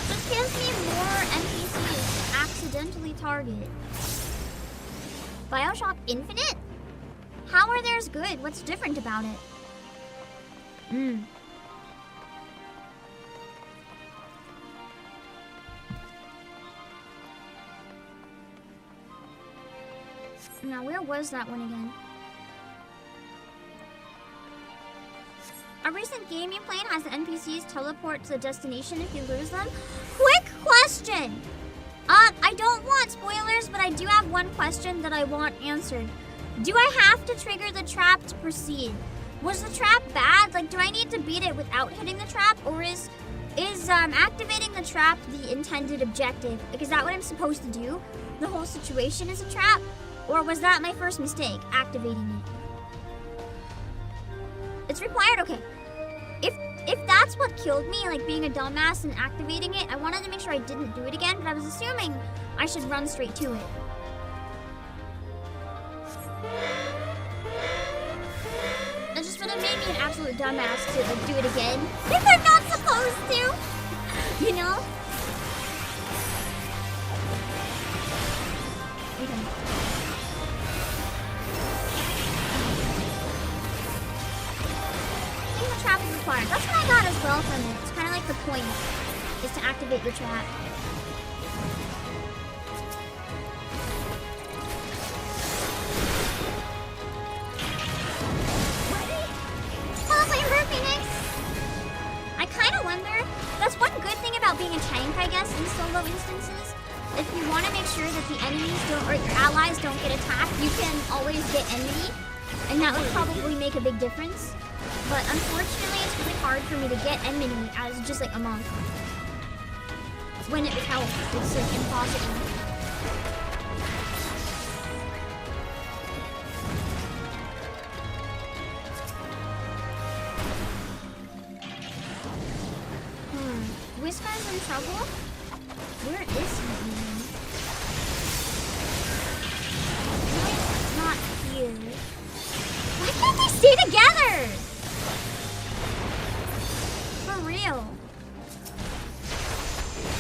Just gives me more NPCs to accidentally target. BioShock Infinite? How are theirs good? What's different about it? Now, where was that one again? A recent game you played has the NPCs teleport to the destination if you lose them. Quick question! I don't want spoilers, but I do have one question that I want answered. Do I have to trigger the trap to proceed? Was the trap bad? Like, do I need to beat it without hitting the trap? Or is activating the trap the intended objective? Like, is that what I'm supposed to do? The whole situation is a trap? Or was that my first mistake, activating it? It's required? Okay. If that's what killed me, like being a dumbass and activating it, I wanted to make sure I didn't do it again, but I was assuming I should run straight to it. That just would have made me an absolute dumbass to like do it again. If I'm not supposed to! You know? Okay. The trap is required. That's what I got as well from it. It's kind of like the point is to activate the trap. Hello, Flame Bird Phoenix! sure that the enemies don't, or your allies don't get attacked, you can always get enmity, and that would probably make a big difference. But unfortunately, it's really hard for me to get enmity as just like a monk. When it was health, it's like impossible. Whisper's in trouble? Where is he even? Why not here? Why can't they stay together? For real.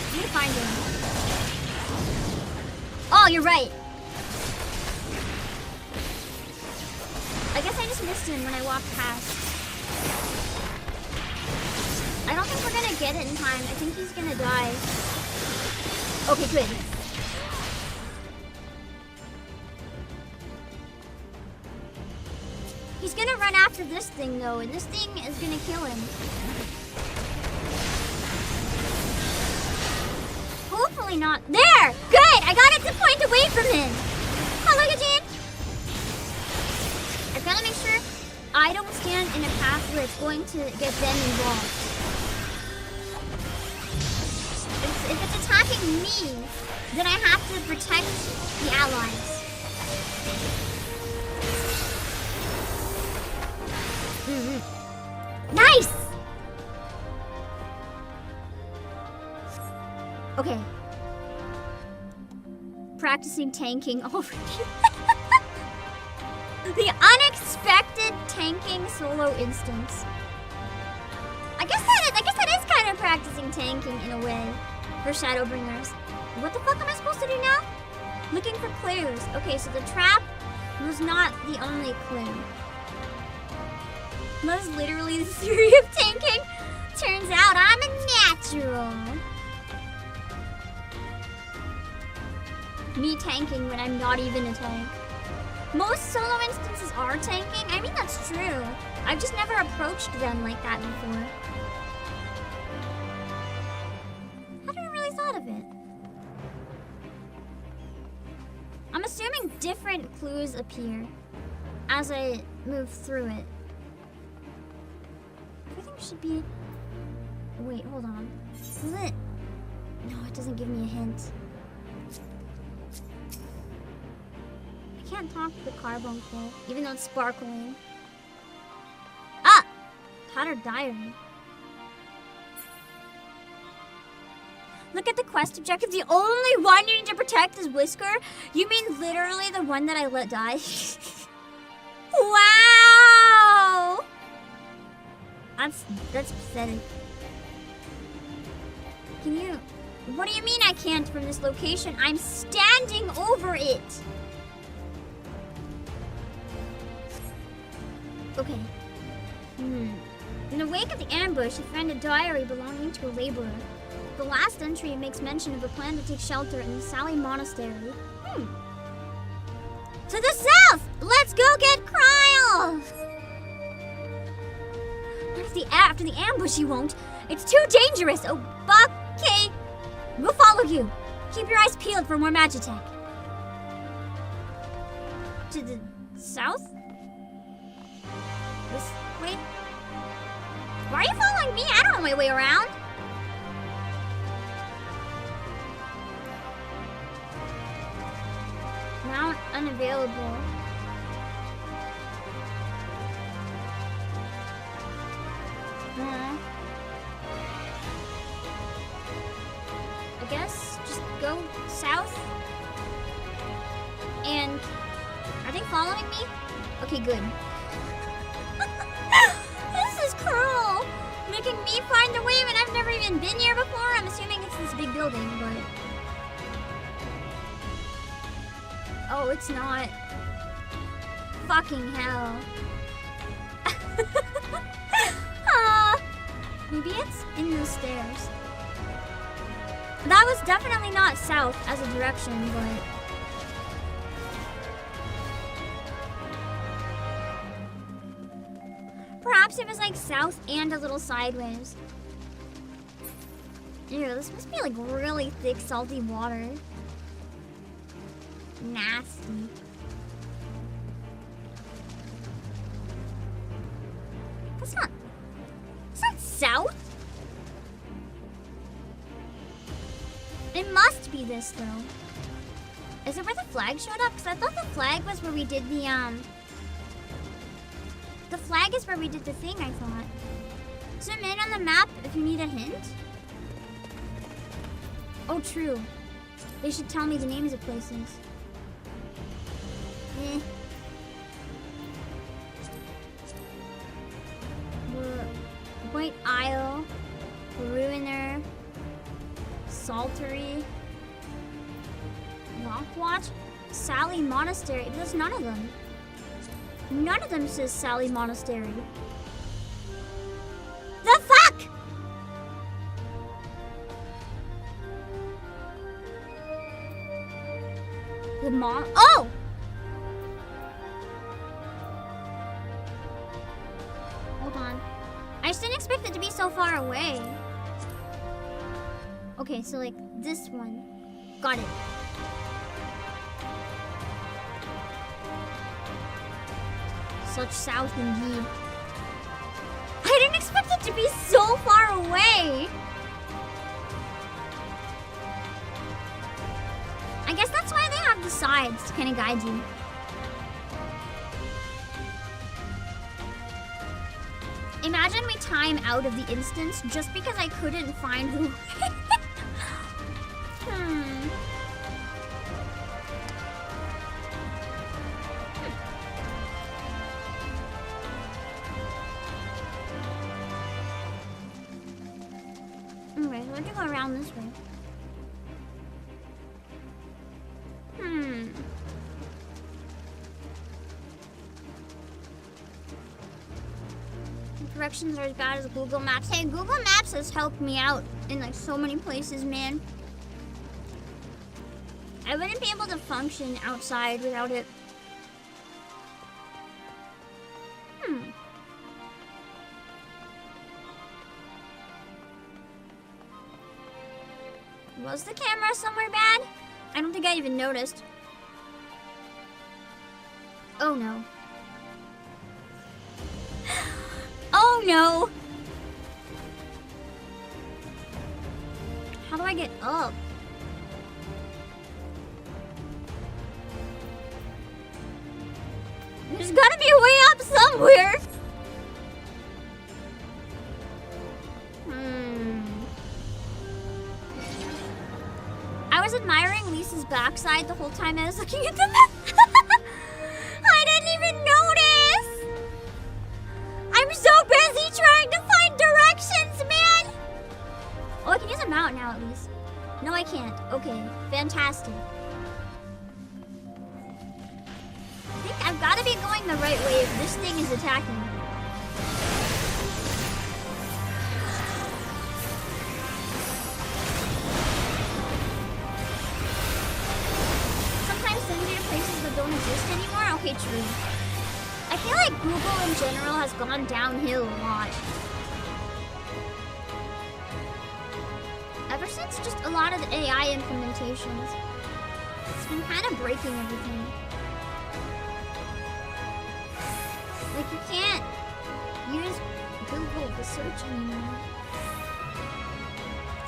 I need to find him. Oh, you're right. I guess I just missed him when I walked past. I don't think we're gonna get it in time. I think he's gonna die. Okay, good. He's gonna run after this thing though, and this thing is gonna kill him. Hopefully not. There! Good! I got it to point away from him. Hello, Eugene! I've gotta make sure I don't stand in a path where it's going to get them involved. If it's attacking me, then I have to protect the allies. Nice! Okay. Practicing tanking over here. The unexpected tanking solo instance. I guess that is kind of practicing tanking in a way. For Shadowbringers. What the fuck am I supposed to do now? Looking for clues. Okay, so the trap was not the only clue. That was literally the theory of tanking. Turns out I'm a natural. Me tanking when I'm not even a tank. Most solo instances are tanking. I mean, that's true. I've just never approached them like that before. Thought of it. I'm assuming different clues appear as I move through it. Everything should be... Wait, hold on. Will it... No, it doesn't give me a hint. I can't talk to the carbuncle, even though it's sparkling. Ah! Tattered diary. Look at the quest objective. The only one you need to protect is Whisker? You mean literally the one that I let die? Wow! That's pathetic. Can you... What do you mean I can't from this location? I'm standing over it! Okay. In the wake of the ambush, you find a diary belonging to a laborer. The last entry makes mention of a plan to take shelter in the Sally Monastery. To the south! Let's go get Kryl! After the ambush, you won't. It's too dangerous. Obake! We'll follow you. Keep your eyes peeled for more Magitech. To the south? This way? Why are you following me? I don't know my way around. Mount unavailable. I guess just go south. And are they following me? Okay, good. This is cruel. Making me find the way when I've never even been here before. I'm assuming it's this big building, but... Oh, it's not. Fucking hell. Maybe it's in the stairs. That was definitely not south as a direction, but... Perhaps it was like south and a little sideways. Ew, this must be like really thick, salty water. nasty. That's not south. It must be this though. Is it where the flag showed up? Because I thought the flag was where we did the flag is where we did the thing, I thought. Zoom in on the map if you need a hint. Oh, true. They should tell me the names of places. Eh. White Isle, Ruiner, Saltery, Lockwatch, Sally Monastery. There's none of them. None of them says Sally Monastery. The fuck? The mom. Oh! Hold on. I just didn't expect it to be so far away. Okay, so like this one. Got it. Such south indeed. I didn't expect it to be so far away. I guess that's why they have the sides to kind of guide you. Imagine we time out of the instance just because I couldn't find who. Okay, so I have to go around this way. Directions are as bad as Google Maps. Hey, Google Maps has helped me out in like so many places, man. I wouldn't be able to function outside without it. Was the camera somewhere bad? I don't think I even noticed. Oh no. Oh no! How do I get up? There's gotta be a way up somewhere! I was admiring Lisa's backside the whole time I was looking at the map. I didn't even notice! I'm so busy trying to find directions, man! Oh, I can use a mount now at least. No, I can't. Okay, fantastic. I think I've got to be going the right way if this thing is attacking me. Sometimes send you to places that don't exist anymore? Okay, true. I feel like Google in general has gone downhill a lot. Ever since just a lot of the AI implementations. It's been kind of breaking everything. Like you can't use Google to search anymore.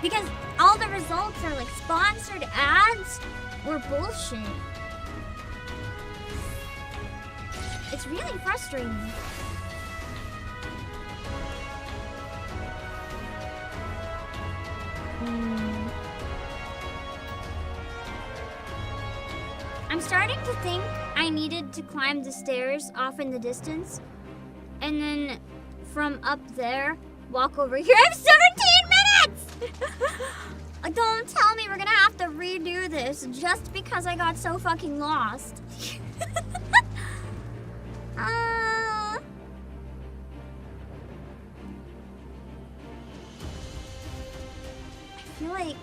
Because all the results are like sponsored ads or bullshit. It's really frustrating. I'm starting to think I needed to climb the stairs off in the distance and then from up there walk over here. I have 17 minutes! Don't tell me we're gonna have to redo this just because I got so fucking lost. I feel like...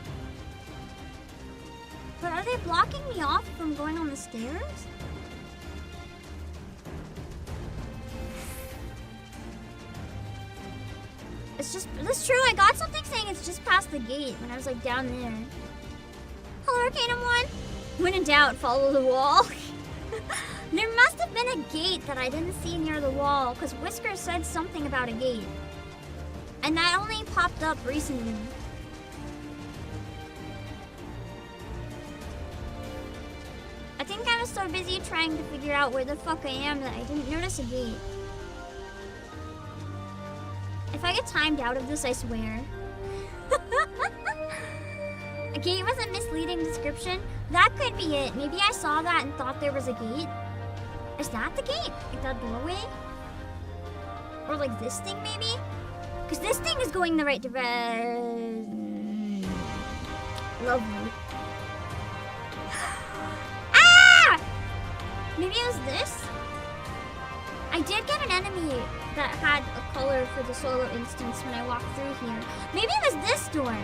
But are they blocking me off from going on the stairs? It's just... That's true, I got something saying it's just past the gate when I was like down there. Hello, Arcanum 1. When in doubt, follow the wall. There must have been a gate that I didn't see near the wall, because Whisker said something about a gate. And that only popped up recently. I think I was so busy trying to figure out where the fuck I am that I didn't notice a gate. If I get timed out of this, I swear. A gate was a misleading description? That could be it. Maybe I saw that and thought there was a gate. Is that the gate? Like that doorway? Or like this thing maybe? Because this thing is going the right direction. Lovely. Ah! Maybe it was this? I did get an enemy that had a color for the solo instance when I walked through here. Maybe it was this door.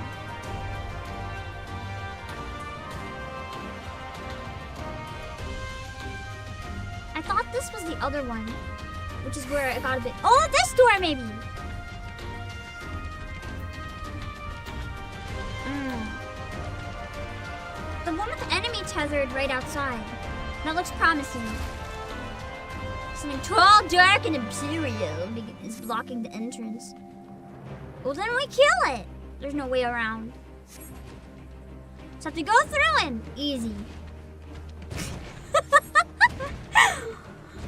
I thought this was the other one, which is where I got a bit. Oh, this door maybe. The one with the enemy tethered right outside. That looks promising. Something tall, dark, and imperial is blocking the entrance. Well, then we kill it. There's no way around. Just have to go through him. Easy.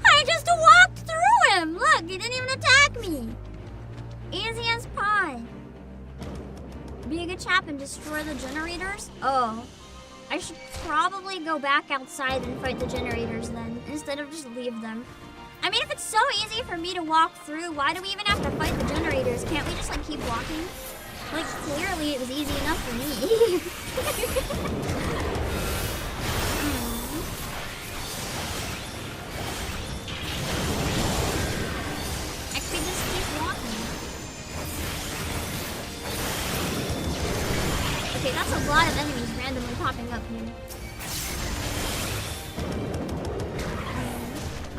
I just walked through him. Look, he didn't even attack me. Easy as pie. Be a good chap and destroy the generators? Oh. I should probably go back outside and fight the generators then, instead of just leave them. I mean, if it's so easy for me to walk through, why do we even have to fight the generators? Can't we just, like, keep walking? Like, clearly it was easy enough for me. I could just keep walking. Okay, that's a lot of enemies randomly popping up here.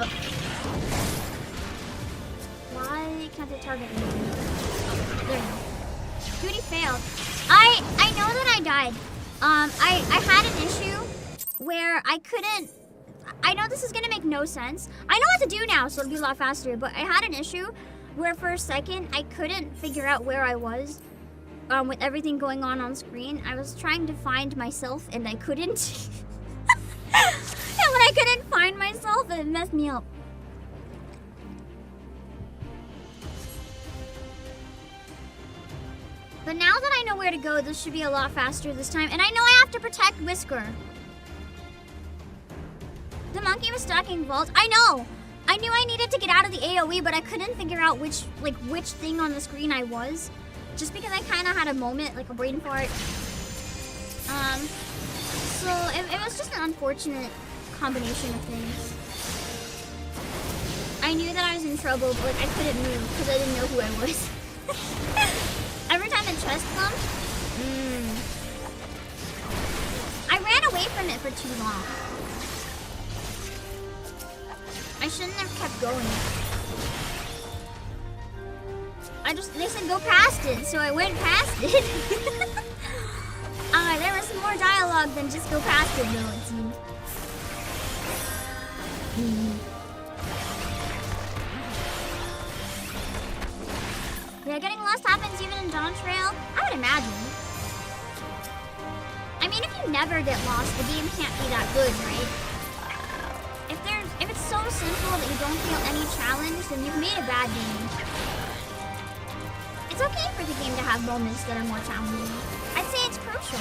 Oh. Why can't they target me? There we go. Duty failed. I know that I died. I had an issue where I couldn't. I know this is gonna make no sense. I know what to do now, so it'll be a lot faster. But I had an issue where for a second I couldn't figure out where I was. With everything going on screen, I was trying to find myself and I couldn't. And when I couldn't find myself, it messed me up. But now that I know where to go, this should be a lot faster this time. And I know I have to protect Whisker. The monkey was stacking vaults. I know! I knew I needed to get out of the AoE, but I couldn't figure out which thing on the screen I was. Just because I kind of had a moment, like a brain fart. So it was just an unfortunate combination of things. I knew that I was in trouble, but I couldn't move because I didn't know who I was. Every time the chest comes, I ran away from it for too long. I shouldn't have kept going. They said go past it, so I went past it. There was more dialogue than just go past it, though, it seemed. Yeah, getting lost happens even in Dawn Trail? I would imagine. I mean, if you never get lost, the game can't be that good, right? If it's so simple that you don't feel any challenge, then you've made a bad game. It's okay for the game to have moments that are more challenging. I'd say it's crucial.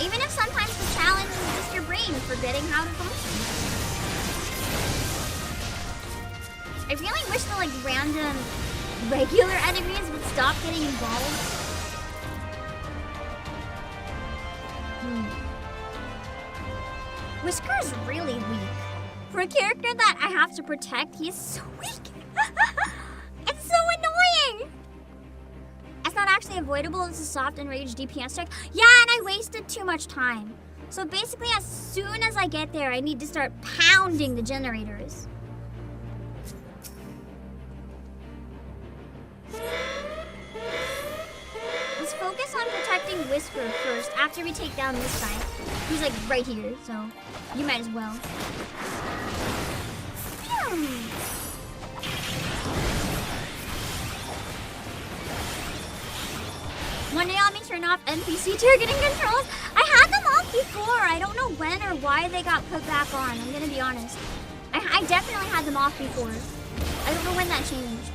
Even if sometimes the challenge is just your brain forgetting how to function. I really wish the random regular enemies would stop getting involved. Whisker is really weak. For a character that I have to protect, he is so weak. It's so annoying! It's not actually avoidable, it's a soft enraged DPS check. Yeah, and I wasted too much time. So basically, as soon as I get there, I need to start pounding the generators. Let's focus on protecting Whisper first, after we take down this guy. He's like right here, so you might as well. One day I'll be turning off NPC targeting controls. I had them off before. I don't know when or why they got put back on. I'm gonna be honest. I definitely had them off before. I don't know when that changed.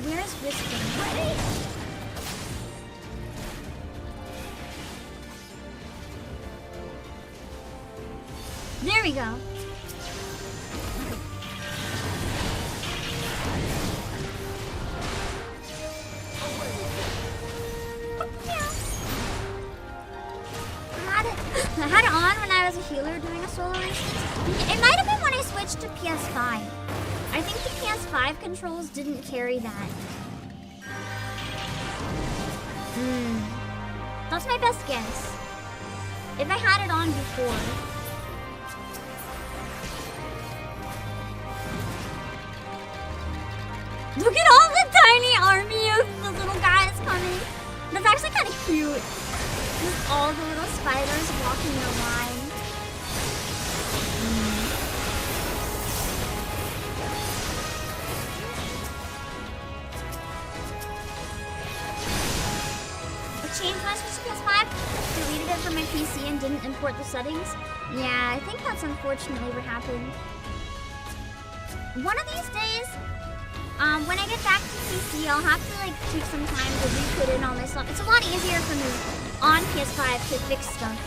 Where's Whisper? There we go. I had it on when I was a healer doing a solo instance. It might have been when I switched to PS5. I think the PS5 controls didn't carry that. That's my best guess. If I had it on before. Look at all the tiny army of the little guys coming. That's actually kind of cute. Just all the little spiders walking in a line. I changed my switch to PS5, deleted it from my PC and didn't import the settings. Yeah, I think that's unfortunately what happened. One of these days, when I get back to PC, I'll have to like take some time to re-put in all my stuff. It's a lot easier for me on PS5 to fix stuff.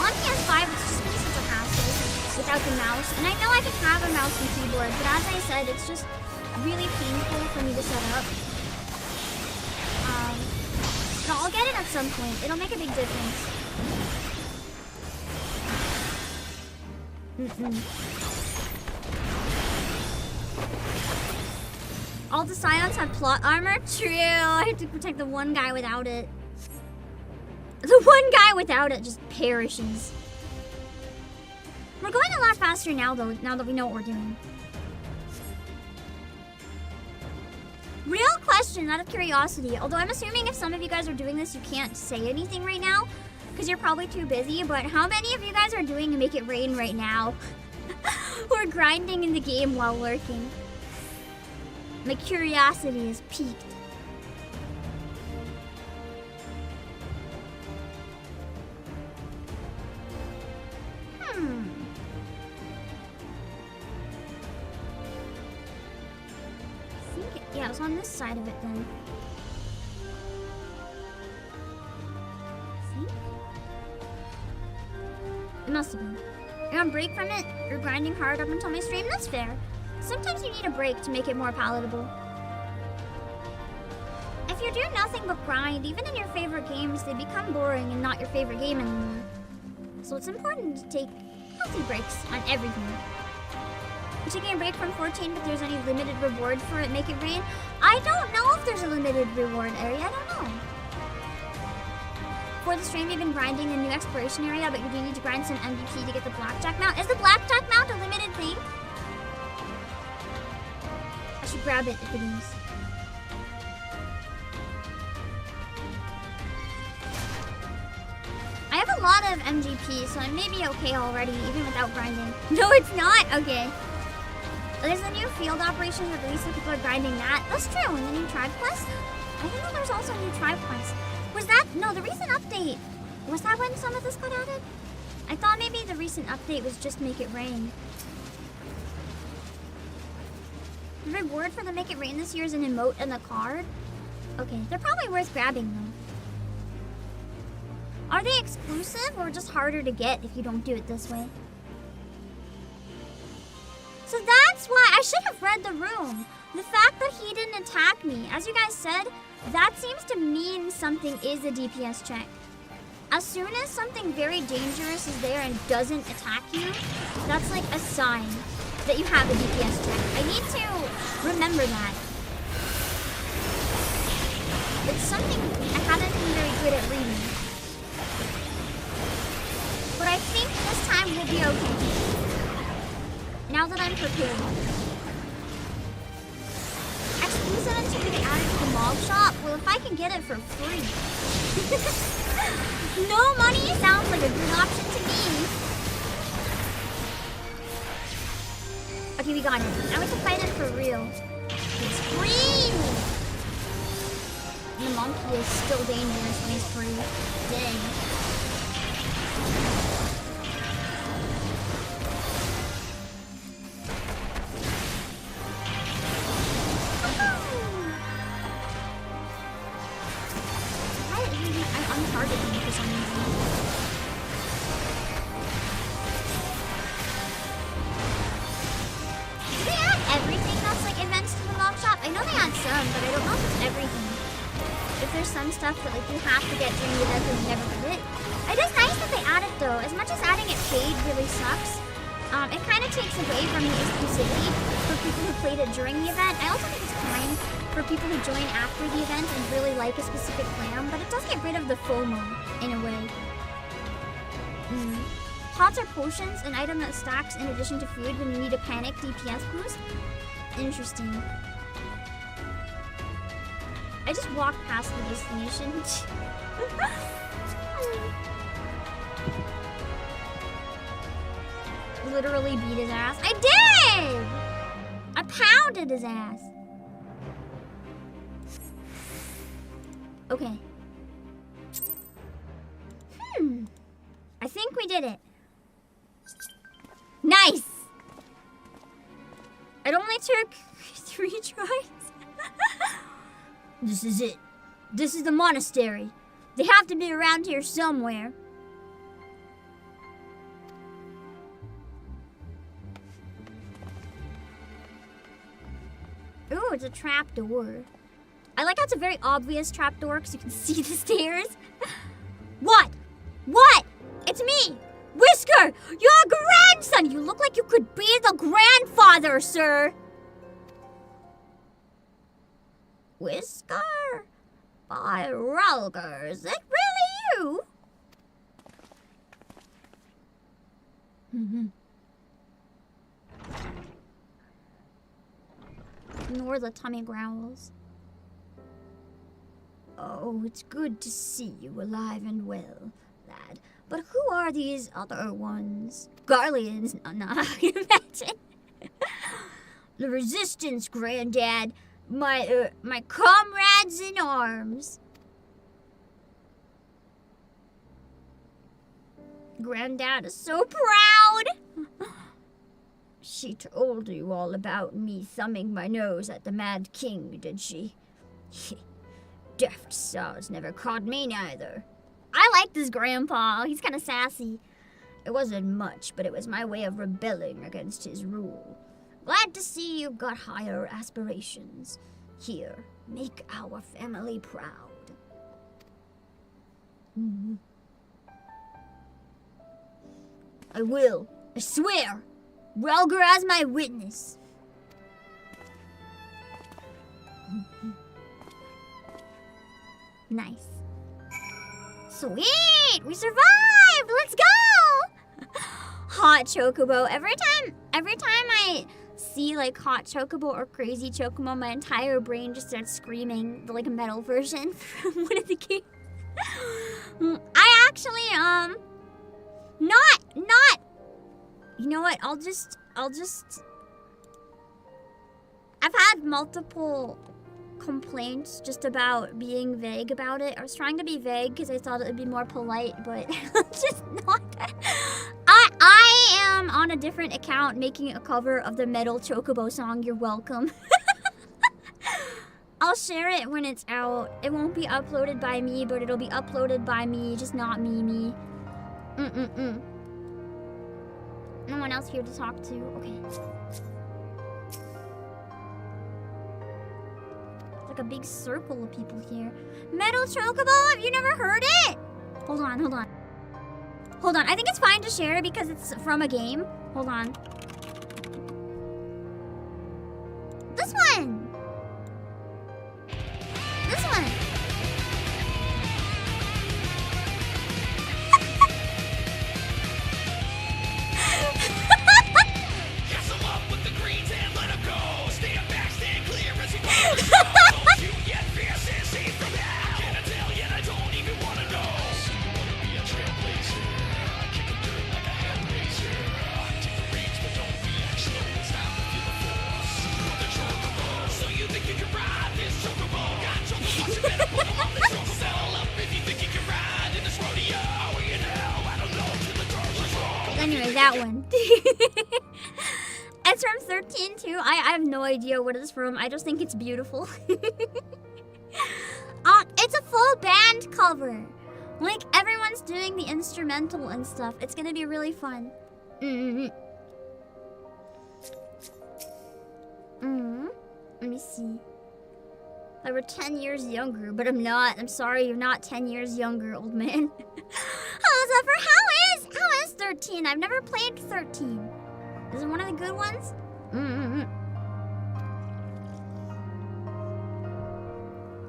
On PS5, it's just been such a hassle without the mouse. And I know I can have a mouse and keyboard, but as I said, it's just really painful for me to set up. But I'll get it at some point. It'll make a big difference. All the Scions have plot armor? True, I have to protect the one guy without it. The one guy without it just perishes. We're going a lot faster now though, now that we know what we're doing. Real question, out of curiosity, although I'm assuming if some of you guys are doing this, you can't say anything right now, because you're probably too busy, but how many of you guys are doing Make It Rain right now? Or grinding in the game while working? My curiosity is piqued. Yeah, it was on this side of it then. See? It must have been. You're on break from it? You're grinding hard up until my stream? That's fair. Sometimes you need a break to make it more palatable. If you do nothing but grind, even in your favorite games, they become boring and not your favorite game anymore. So it's important to take healthy breaks on everything. You're taking a break from 14, but there's any limited reward for it, Make It Rain? I don't know if there's a limited reward area, I don't know. For the stream, you've been grinding a new exploration area, but you do need to grind some MVP to get the Blackjack mount. Is the Blackjack mount a limited thing? I should grab it if it is. I have a lot of MGP, so I may be okay already, even without grinding. No, it's not? Okay. There's the new field operations with Lisa, people are grinding that. That's true, and the new tribe quest? I didn't know there was also a new tribe quest. Was that, no, the recent update, was that when some of this got added? I thought maybe the recent update was just Make It Rain. The reward for the Make It Rain this year is an emote and a card? Okay, they're probably worth grabbing though. Are they exclusive or just harder to get if you don't do it this way? So that's why I should have read the room. The fact that he didn't attack me, as you guys said, that seems to mean something is a DPS check. As soon as something very dangerous is there and doesn't attack you, that's like a sign that you have a DPS check. I need to remember that. It's something I haven't been very good at reading. But I think this time we'll be okay. Now that I'm prepared. Actually, exclusive until we get added to the mob shop? Well, if I can get it for free. No money sounds like a good option to me. Okay, we got it. Now we can fight it for real. It's free! And the monkey is still dangerous when he's free. Dang. I'm targeting for some reason. Do they add everything that's like events to the mob shop? I know they add some, but I don't know if it's everything. If there's some stuff that like you have to get during the event and you never get it. It is nice that they add it though. As much as adding it paid really sucks, it kind of takes away from the exclusivity for people who played it during the event. I also think it's fine for people who join after the event and really like a specific clan, but it does get rid of the FOMO in a way. Pots are potions, an item that stacks in addition to food when you need a panic DPS boost. Interesting. I just walked past the destination. Literally beat his ass. I did! I pounded his ass. Okay. I think we did it. Nice! It only took 3 tries. This is it. This is the monastery. They have to be around here somewhere. Ooh, it's a trap door. I like how it's a very obvious trapdoor because you can see the stairs. What? What? It's me! Whisker! Your grandson! You look like you could be the grandfather, sir! Whisker? By Rulger, is it really you? Ignore the tummy growls. Oh, it's good to see you alive and well, lad. But who are these other ones? Garleans? No, imagine. The Resistance, Granddad. My comrades in arms. Granddad is so proud. She told you all about me thumbing my nose at the Mad King, did she? Deft saws never caught me neither. I like this grandpa. He's kind of sassy. It wasn't much, but it was my way of rebelling against his rule. Glad to see you've got higher aspirations. Here, make our family proud. I will. I swear. Rulger as my witness. Nice. Sweet! We survived! Let's go! Hot chocobo. Every time I see like hot chocobo or crazy chocobo, my entire brain just starts screaming the like metal version from one of the games. I actually not you know what, I'll just I've had multiple complaints just about being vague about it. I was trying to be vague because I thought it would be more polite, but I'm just not. I am on a different account making a cover of the Metal Chocobo song, You're Welcome. I'll share it when it's out. It won't be uploaded by me, but it'll be uploaded by me, just not me. No one else here to talk to. Okay. Like a big circle of people here. Metal Chocobo, have you never heard it? Hold on. I think it's fine to share it because it's from a game. Hold on. This one. Gas 'em up with the greens and let 'em go. Stand back, stand clear as you go. Anyway, that one. It's from 13 too. I have no idea what it's from. I just think it's beautiful. It's a full band cover. Like, everyone's doing the instrumental and stuff. It's gonna be really fun. Let me see. I were 10 years younger, but I'm not. I'm sorry, you're not 10 years younger, old man. How is 13? I've never played 13. Is it one of the good ones?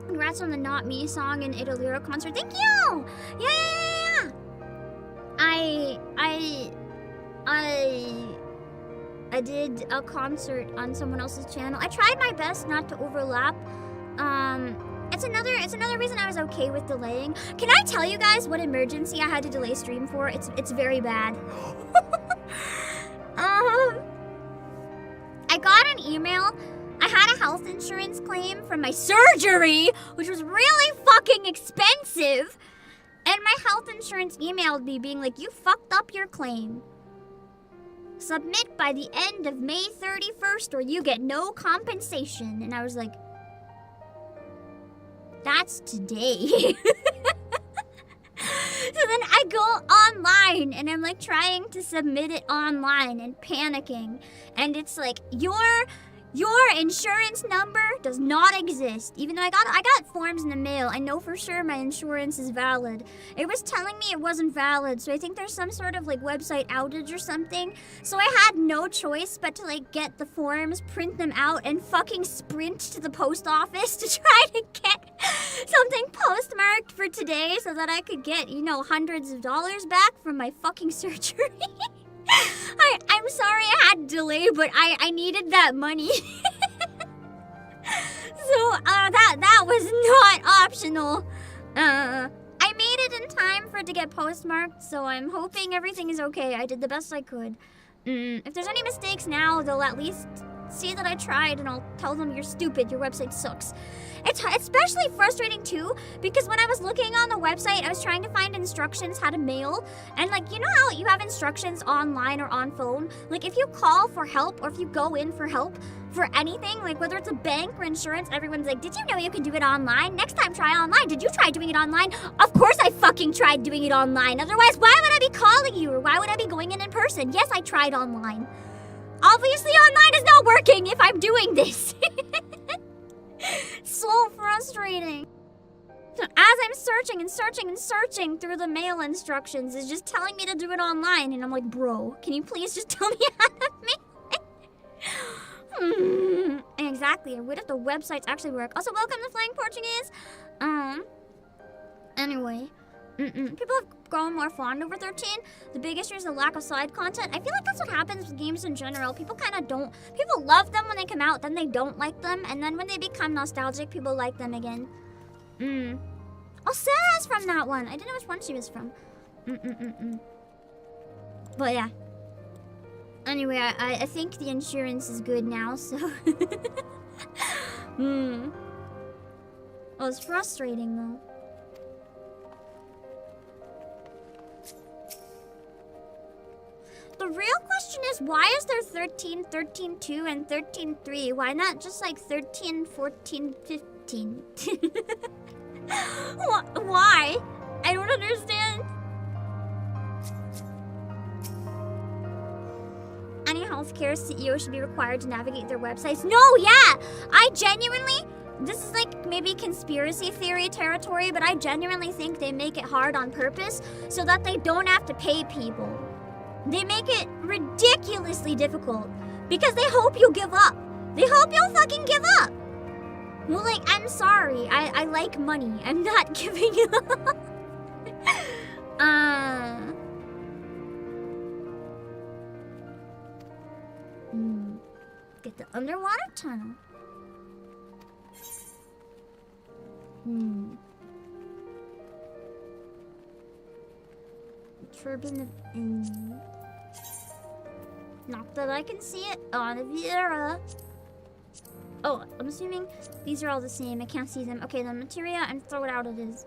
Congrats on the Not Me song and Idolira concert. Thank you! Yeah. I did a concert on someone else's channel. I tried my best not to overlap. It's another reason I was okay with delaying. Can I tell you guys what emergency I had to delay stream for? It's very bad. I got an email. I had a health insurance claim from my surgery, which was really fucking expensive. And my health insurance emailed me being like, you fucked up your claim. Submit by the end of May 31st or you get no compensation. And I was like, that's today. So then I go online and I'm like trying to submit it online and panicking. And it's like, your insurance number does not exist. Even though I got forms in the mail. I know for sure my insurance is valid. It was telling me it wasn't valid. So I think there's some sort of like website outage or something. So I had no choice but to like get the forms, print them out, and fucking sprint to the post office to try to get something postmarked for today so that I could get, you know, hundreds of dollars back from my fucking surgery. I'm sorry I had to delay, but I needed that money. So that was not optional. I made it in time for it to get postmarked, so I'm hoping everything is okay. I did the best I could. If there's any mistakes now, they'll at least see that I tried, and I'll tell them you're stupid, your website sucks. It's especially frustrating too, because when I was looking on the website, I was trying to find instructions how to mail, and like, you know how you have instructions online or on phone? Like, if you call for help, or if you go in for help for anything, like whether it's a bank or insurance, everyone's like, did you know you can do it online? Next time try online. Did you try doing it online? Of course I fucking tried doing it online. Otherwise, why would I be calling you, or why would I be going in person? Yes, I tried online. Obviously online is not working if I'm doing this. So frustrating. So as I'm searching and searching and searching through the mail instructions, it's just telling me to do it online, and I'm like, bro, can you please just tell me how to mail it? Exactly. What if the websites actually work? Also, welcome to Flying Portuguese. Anyway. People have grown more fond over 13. The biggest issue is the lack of side content. I feel like that's what happens with games in general. People kind of don't. People love them when they come out, then they don't like them, and then when they become nostalgic, people like them again. Oh, Sarah's from that one. I didn't know which one she was from. But yeah. Anyway, I think the insurance is good now, so. Oh, it's frustrating though. The real question is, why is there 13, 13.2, and 13.3? Why not just like 13, 14, 15? Why? I don't understand. Any healthcare CEO should be required to navigate their websites. No, yeah! I genuinely, this is like maybe conspiracy theory territory, but I genuinely think they make it hard on purpose so that they don't have to pay people. They make it ridiculously difficult because they hope you give up. They hope you'll fucking give up. Well, like, I'm sorry. I like money. I'm not giving up. Get the underwater tunnel. Turban of... Not that I can see it. Oliveira. Oh, I'm assuming these are all the same. I can't see them. Okay, the materia, and throw it out it is.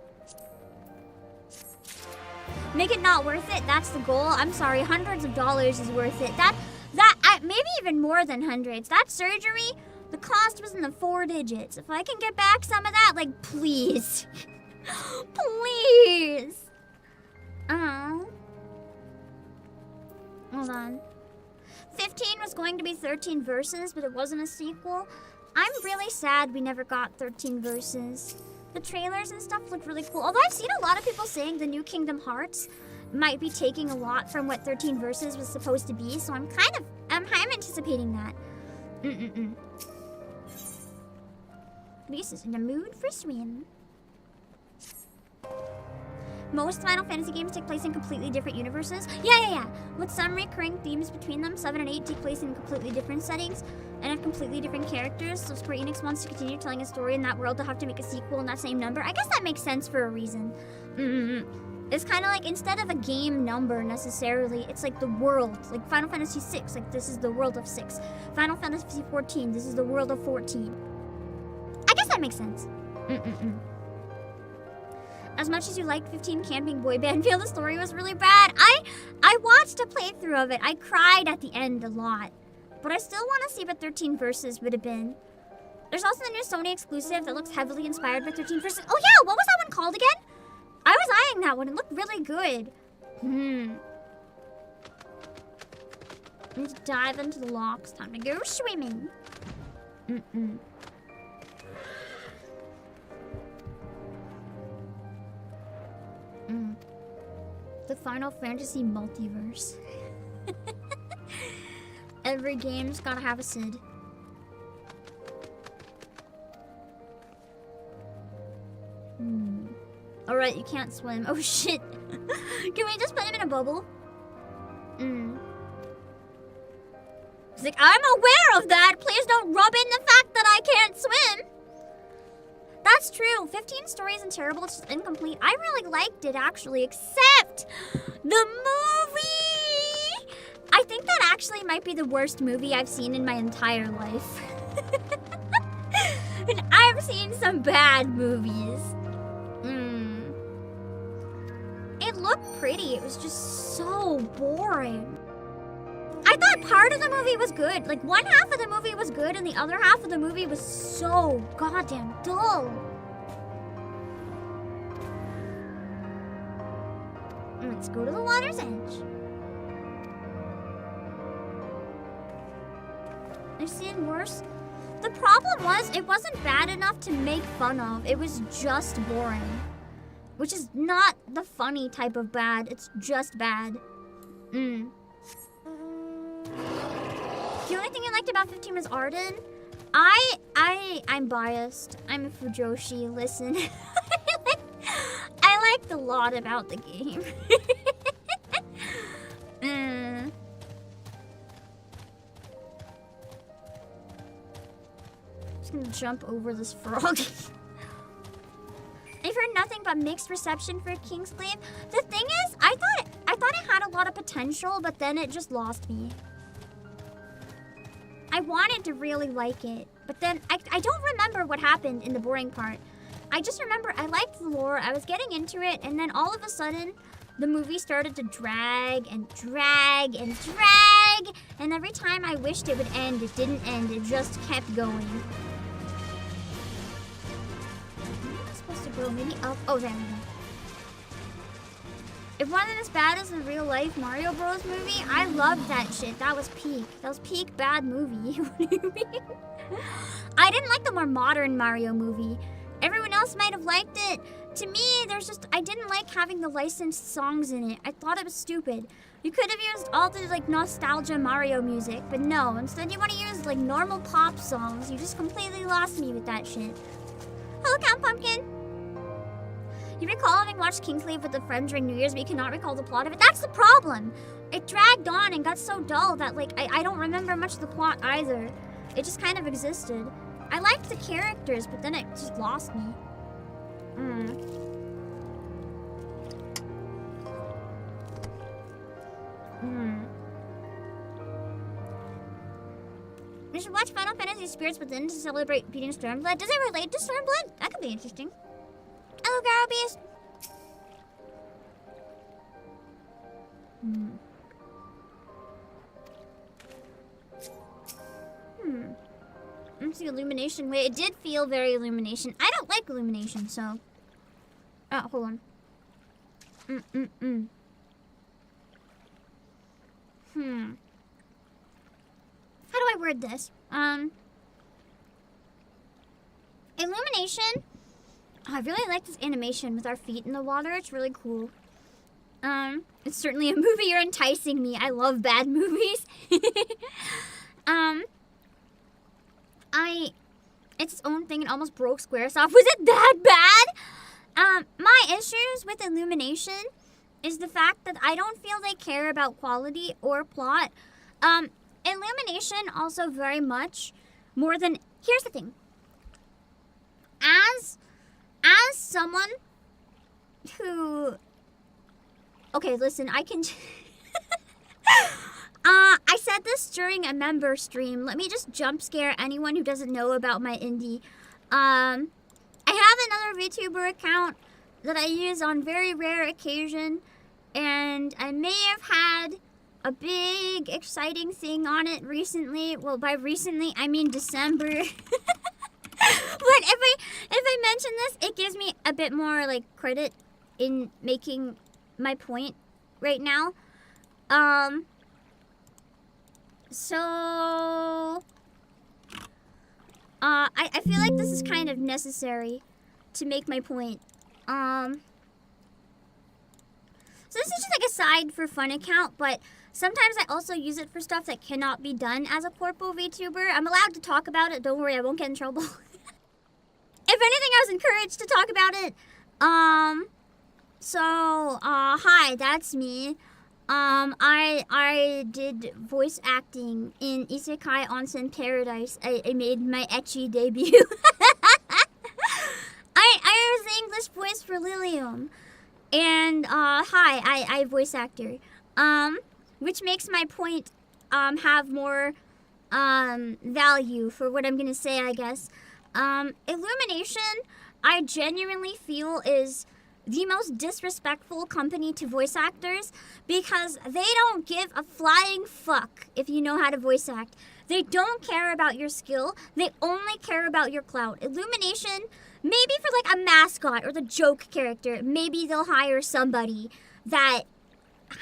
Make it not worth it. That's the goal. I'm sorry, hundreds of dollars is worth it. Maybe even more than hundreds. That surgery, the cost was in the 4 digits. If I can get back some of that, like, please. Please. Hold on. 15 was going to be 13 verses, but it wasn't a sequel. I'm really sad we never got 13 verses. The trailers and stuff look really cool. Although I've seen a lot of people saying the new Kingdom Hearts might be taking a lot from what 13 verses was supposed to be, so I'm anticipating that. Lisa's in the mood for swim. Most Final Fantasy games take place in completely different universes. Yeah. With some recurring themes between them, 7 and 8 take place in completely different settings and have completely different characters. So Square Enix wants to continue telling a story in that world to have to make a sequel in that same number. I guess that makes sense for a reason. It's kind of like instead of a game number necessarily, it's like the world. Like Final Fantasy VI, like this is the world of 6. Final Fantasy XIV, this is the world of 14. I guess that makes sense. As much as you liked 15 Camping Boy Band, feel the story was really bad. I watched a playthrough of it. I cried at the end a lot. But I still want to see what 13 verses would have been. There's also the new Sony exclusive that looks heavily inspired by 13 verses. Oh yeah, what was that one called again? I was eyeing that one. It looked really good. I need to dive into the locks. Time to go swimming. The Final Fantasy multiverse. Every game's gotta have a Sid. Alright, you can't swim. Oh shit. Can we just put him in a bubble? He's like, I'm aware of that. Please don't rub in the fact that I can't swim. That's true. 15 stories and terrible. It's just incomplete. I really liked it, actually, except the movie. I think that actually might be the worst movie I've seen in my entire life. And I've seen some bad movies. It looked pretty. It was just so boring. I thought part of the movie was good. Like, one half of the movie was good, and the other half of the movie was so goddamn dull. Let's go to the water's edge. I've seen worse. The problem was, it wasn't bad enough to make fun of. It was just boring. Which is not the funny type of bad. It's just bad. The only thing I liked about 15 was Arden. I'm biased. I'm a Fujoshi. Listen. I liked a lot about the game. Just gonna jump over this frog. I've heard nothing but mixed reception for Kingsglaive. The thing is, I thought it had a lot of potential, but then it just lost me. I wanted to really like it, but then I don't remember what happened in the boring part. I just remember I liked the lore, I was getting into it, and then all of a sudden, the movie started to drag and drag and drag, and every time I wished it would end, it didn't end, it just kept going. Maybe up. Oh, there we go. It wasn't as bad as the real life Mario Bros. Movie. I loved that shit. That was peak. That was peak bad movie. What do you mean? I didn't like the more modern Mario movie. Everyone else might have liked it. To me, I didn't like having the licensed songs in it. I thought it was stupid. You could have used all the like nostalgia Mario music, but no. Instead, you want to use like normal pop songs. You just completely lost me with that shit. Hello, Count Pumpkin. You recall having watched Kingsglaive with a friend during New Year's, but you cannot recall the plot of it? That's the problem! It dragged on and got so dull that, like, I don't remember much of the plot either. It just kind of existed. I liked the characters, but then it just lost me. We should watch Final Fantasy Spirits Within to celebrate beating Stormblood. Does it relate to Stormblood? That could be interesting. Hello, Girl Beast. Let's see, illumination. Wait, it did feel very illumination. I don't like illumination, so. Oh, hold on. How do I word this? Illumination. Oh, I really like this animation with our feet in the water. It's really cool. It's certainly a movie. You're enticing me. I love bad movies. It's its own thing. It almost broke Squaresoft. Was it that bad? My issues with illumination is the fact that I don't feel they care about quality or plot. Illumination also very much more than... Here's the thing. As someone who... Okay, listen, I can... I said this during a member stream. Let me just jump scare anyone who doesn't know about my indie. I have another VTuber account that I use on very rare occasion, and I may have had a big exciting thing on it recently. Well, by recently I mean December. But if I mention this, it gives me a bit more like credit in making my point right now. So I feel like this is kind of necessary to make my point. So this is just like a side for fun account, but sometimes I also use it for stuff that cannot be done as a corpo VTuber. I'm allowed to talk about it. Don't worry, I won't get in trouble. If anything, I was encouraged to talk about it. Hi, that's me. I did voice acting in Isekai Onsen Paradise. I made my ecchi debut. I was the English voice for Lilium. And, hi, I voice actor. Which makes my point, have more, value for what I'm gonna say, I guess. Illumination, I genuinely feel is the most disrespectful company to voice actors because they don't give a flying fuck if you know how to voice act. They don't care about your skill. They only care about your clout. Illumination, maybe for like a mascot or the joke character, maybe they'll hire somebody that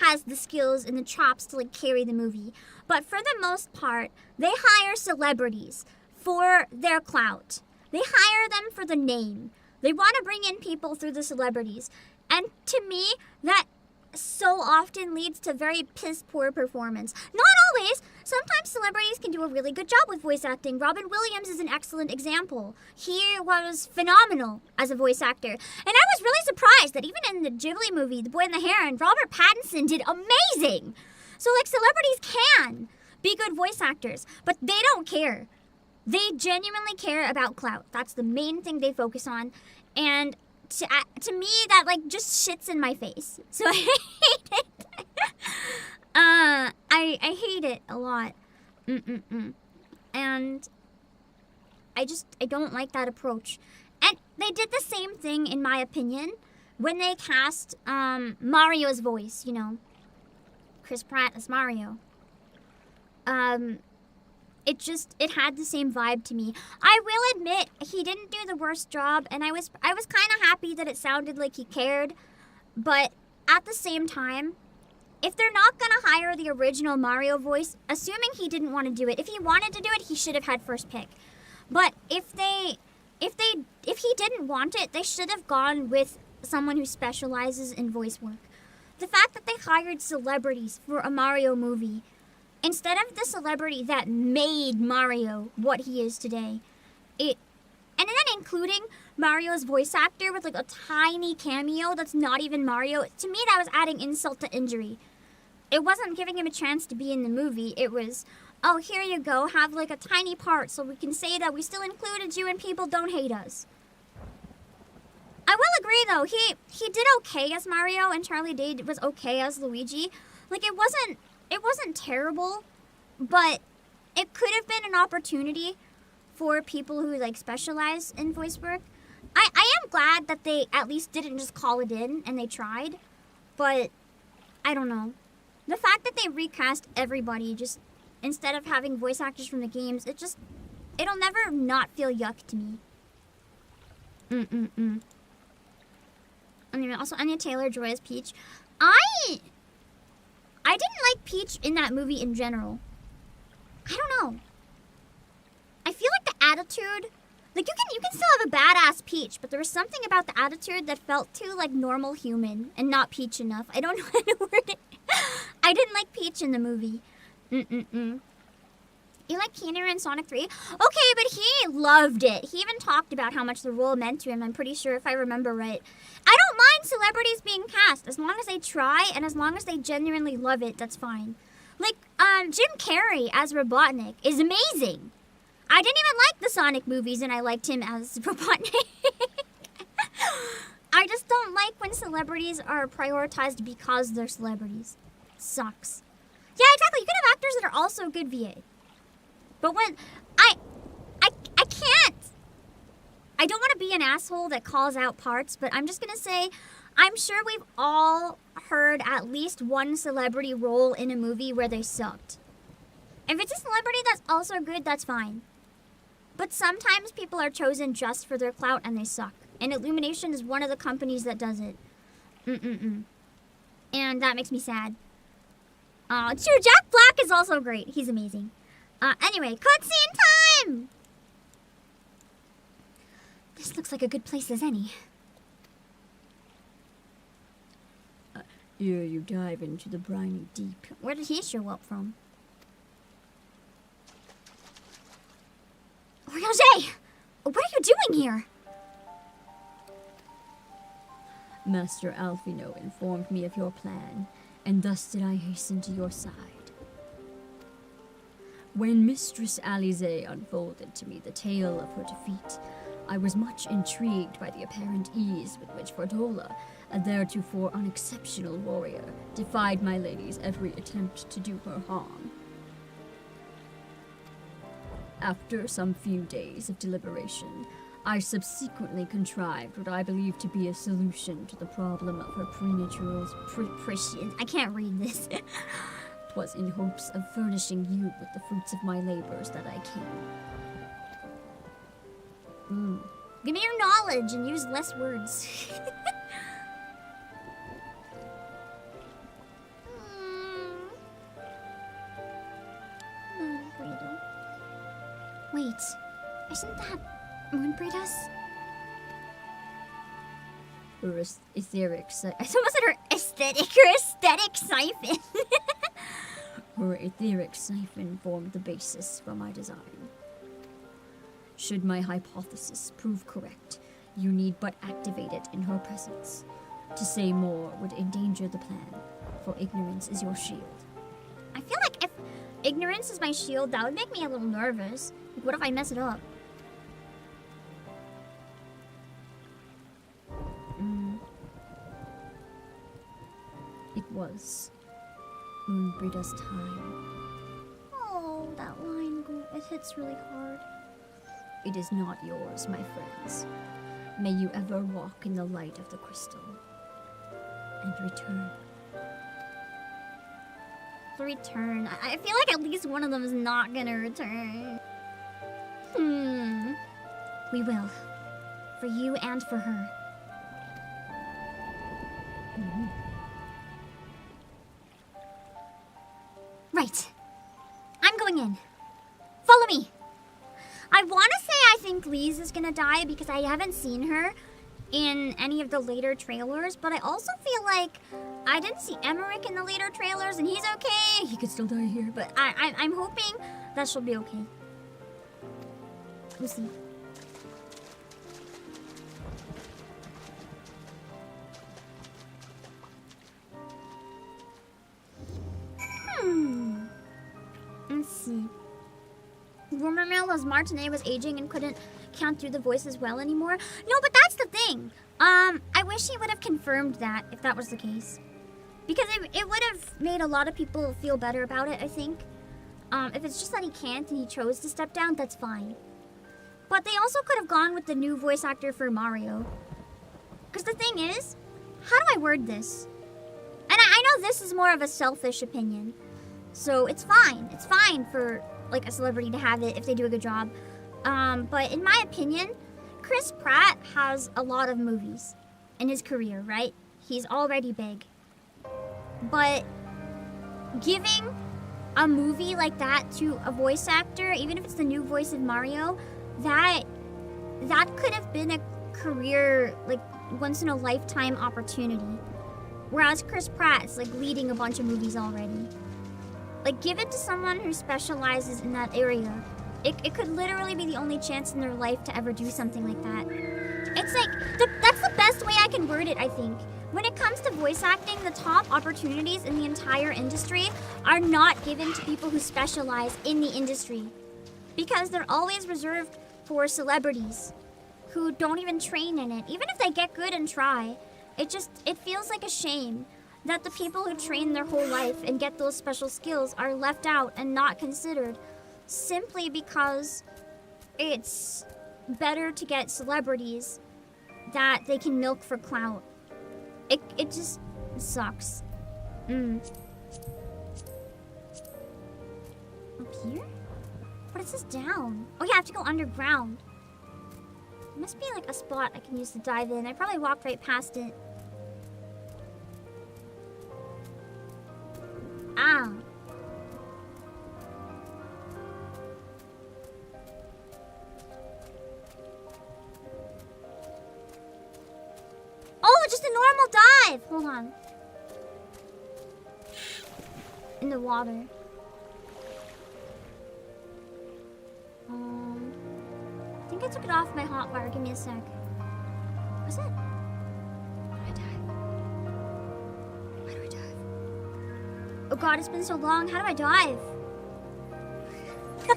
has the skills and the chops to like carry the movie. But for the most part, they hire celebrities for their clout. They hire them for the name. They want to bring in people through the celebrities. And to me, that so often leads to very piss-poor performance. Not always. Sometimes celebrities can do a really good job with voice acting. Robin Williams is an excellent example. He was phenomenal as a voice actor. And I was really surprised that even in the Ghibli movie, The Boy and the Heron, Robert Pattinson did amazing. So, like, celebrities can be good voice actors, but they don't care. They genuinely care about clout. That's the main thing they focus on. And to me, that, like, just shits in my face. So I hate it. I hate it a lot. And I don't like that approach. And they did the same thing, in my opinion, when they cast Mario's voice, you know. Chris Pratt as Mario. It had the same vibe to me. I will admit, he didn't do the worst job, and I was kind of happy that it sounded like he cared. But at the same time, if they're not gonna hire the original Mario voice, assuming he didn't want to do it, if he wanted to do it, he should have had first pick. But if he didn't want it, they should have gone with someone who specializes in voice work. The fact that they hired celebrities for a Mario movie instead of the celebrity that made Mario what he is today, and then including Mario's voice actor with like a tiny cameo that's not even Mario, to me that was adding insult to injury. It wasn't giving him a chance to be in the movie. It was, oh, here you go, have like a tiny part so we can say that we still included you and people don't hate us. I will agree though, he did okay as Mario and Charlie Day was okay as Luigi. Like it wasn't terrible, but it could have been an opportunity for people who like specialize in voice work. I am glad that they at least didn't just call it in and they tried, but I don't know. The fact that they recast everybody, just instead of having voice actors from the games, it'll never not feel yuck to me. Anyway, also Anya Taylor-Joy as Peach. I didn't like Peach in that movie in general. I don't know. I feel like the attitude, like you can still have a badass Peach, but there was something about the attitude that felt too like normal human and not Peach enough. I don't know how to word it. I didn't like Peach in the movie. You like Keanu in Sonic 3? Okay, but he loved it. He even talked about how much the role meant to him, I'm pretty sure, if I remember right. I don't mind celebrities being cast. As long as they try and as long as they genuinely love it, that's fine. Like, Jim Carrey as Robotnik is amazing. I didn't even like the Sonic movies and I liked him as Robotnik. I just don't like when celebrities are prioritized because they're celebrities. Sucks. Yeah, exactly. You can have actors that are also good VA. But when I can't. I don't want to be an asshole that calls out parts, but I'm just going to say I'm sure we've all heard at least one celebrity role in a movie where they sucked. If it's a celebrity that's also good, that's fine. But sometimes people are chosen just for their clout and they suck. And Illumination is one of the companies that does it. And that makes me sad. True, Jack Black is also great. He's amazing. Anyway, cutscene time! This looks like a good place as any. Here you dive into the briny deep. Where did he show up from? Oriage! What are you doing here? Master Alfino informed me of your plan, and thus did I hasten to your side. When Mistress Alize unfolded to me the tale of her defeat, I was much intrigued by the apparent ease with which Fordola, a theretofore unexceptional warrior, defied my lady's every attempt to do her harm. After some few days of deliberation, I subsequently contrived what I believe to be a solution to the problem of her prenatural prescience. I can't read this. 'Twas in hopes of furnishing you with the fruits of my labors that I came. Give me your knowledge and use less words. Wait, isn't that Moonbreedus? Her etheric I almost said her aesthetic siphon. Her etheric siphon formed the basis for my design. Should my hypothesis prove correct, you need but activate it in her presence. To say more would endanger the plan, for ignorance is your shield. I feel like if ignorance is my shield, that would make me a little nervous. Like, what if I mess it up? It was Moonbreedus' time. Oh, that line, it hits really hard. It is not yours, my friends. May you ever walk in the light of the crystal and return. Return. I feel like at least one of them is not gonna return. We will. For you and for her. Right. I'm going in. Follow me. I want to say I think Lise is gonna die because I haven't seen her in any of the later trailers, but I also feel like I didn't see Emmerich in the later trailers, and he's okay. He could still die here, but I'm hoping that she'll be okay. We'll see. Let's see. Rumor mill was Martinet was aging and couldn't count through the voices well anymore. No, but that's the thing. I wish he would have confirmed that if that was the case. Because it would have made a lot of people feel better about it, I think. If it's just that he can't and he chose to step down, that's fine. But they also could have gone with the new voice actor for Mario. Because the thing is, how do I word this? And I know this is more of a selfish opinion. So it's fine. It's fine for like a celebrity to have it if they do a good job. But in my opinion, Chris Pratt has a lot of movies in his career, right? He's already big. But giving a movie like that to a voice actor, even if it's the new voice of Mario, that could have been a career, like, once in a lifetime opportunity. Whereas Chris Pratt is like leading a bunch of movies already. Like, give it to someone who specializes in that area. It could literally be the only chance in their life to ever do something like that. It's like, that's the best way I can word it, I think. When it comes to voice acting, the top opportunities in the entire industry are not given to people who specialize in the industry. Because they're always reserved for celebrities who don't even train in it. Even if they get good and try, it feels like a shame that the people who train their whole life and get those special skills are left out and not considered simply because it's better to get celebrities that they can milk for clout. It just sucks. Up here? But it says down. Oh yeah, I have to go underground. There must be like a spot I can use to dive in. I probably walked right past it. Ah. Oh, just a normal dive! Hold on. In the water. I think I took it off my hotbar. Give me a sec. What's that? How do I dive? How do I dive? Oh god, it's been so long. How do I dive? How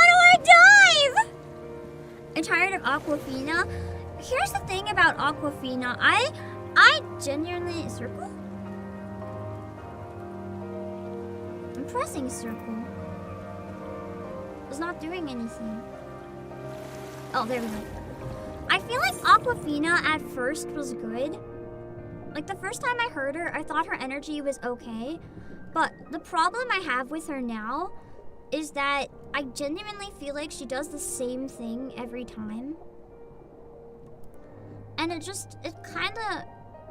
do I dive? I'm tired of Aquafina. Here's the thing about Aquafina. I genuinely... Circle? I'm pressing circle. It's not doing anything. Oh, there we go. I feel like Aquafina at first was good. Like, the first time I heard her, I thought her energy was okay. But the problem I have with her now is that I genuinely feel like she does the same thing every time. And it kind of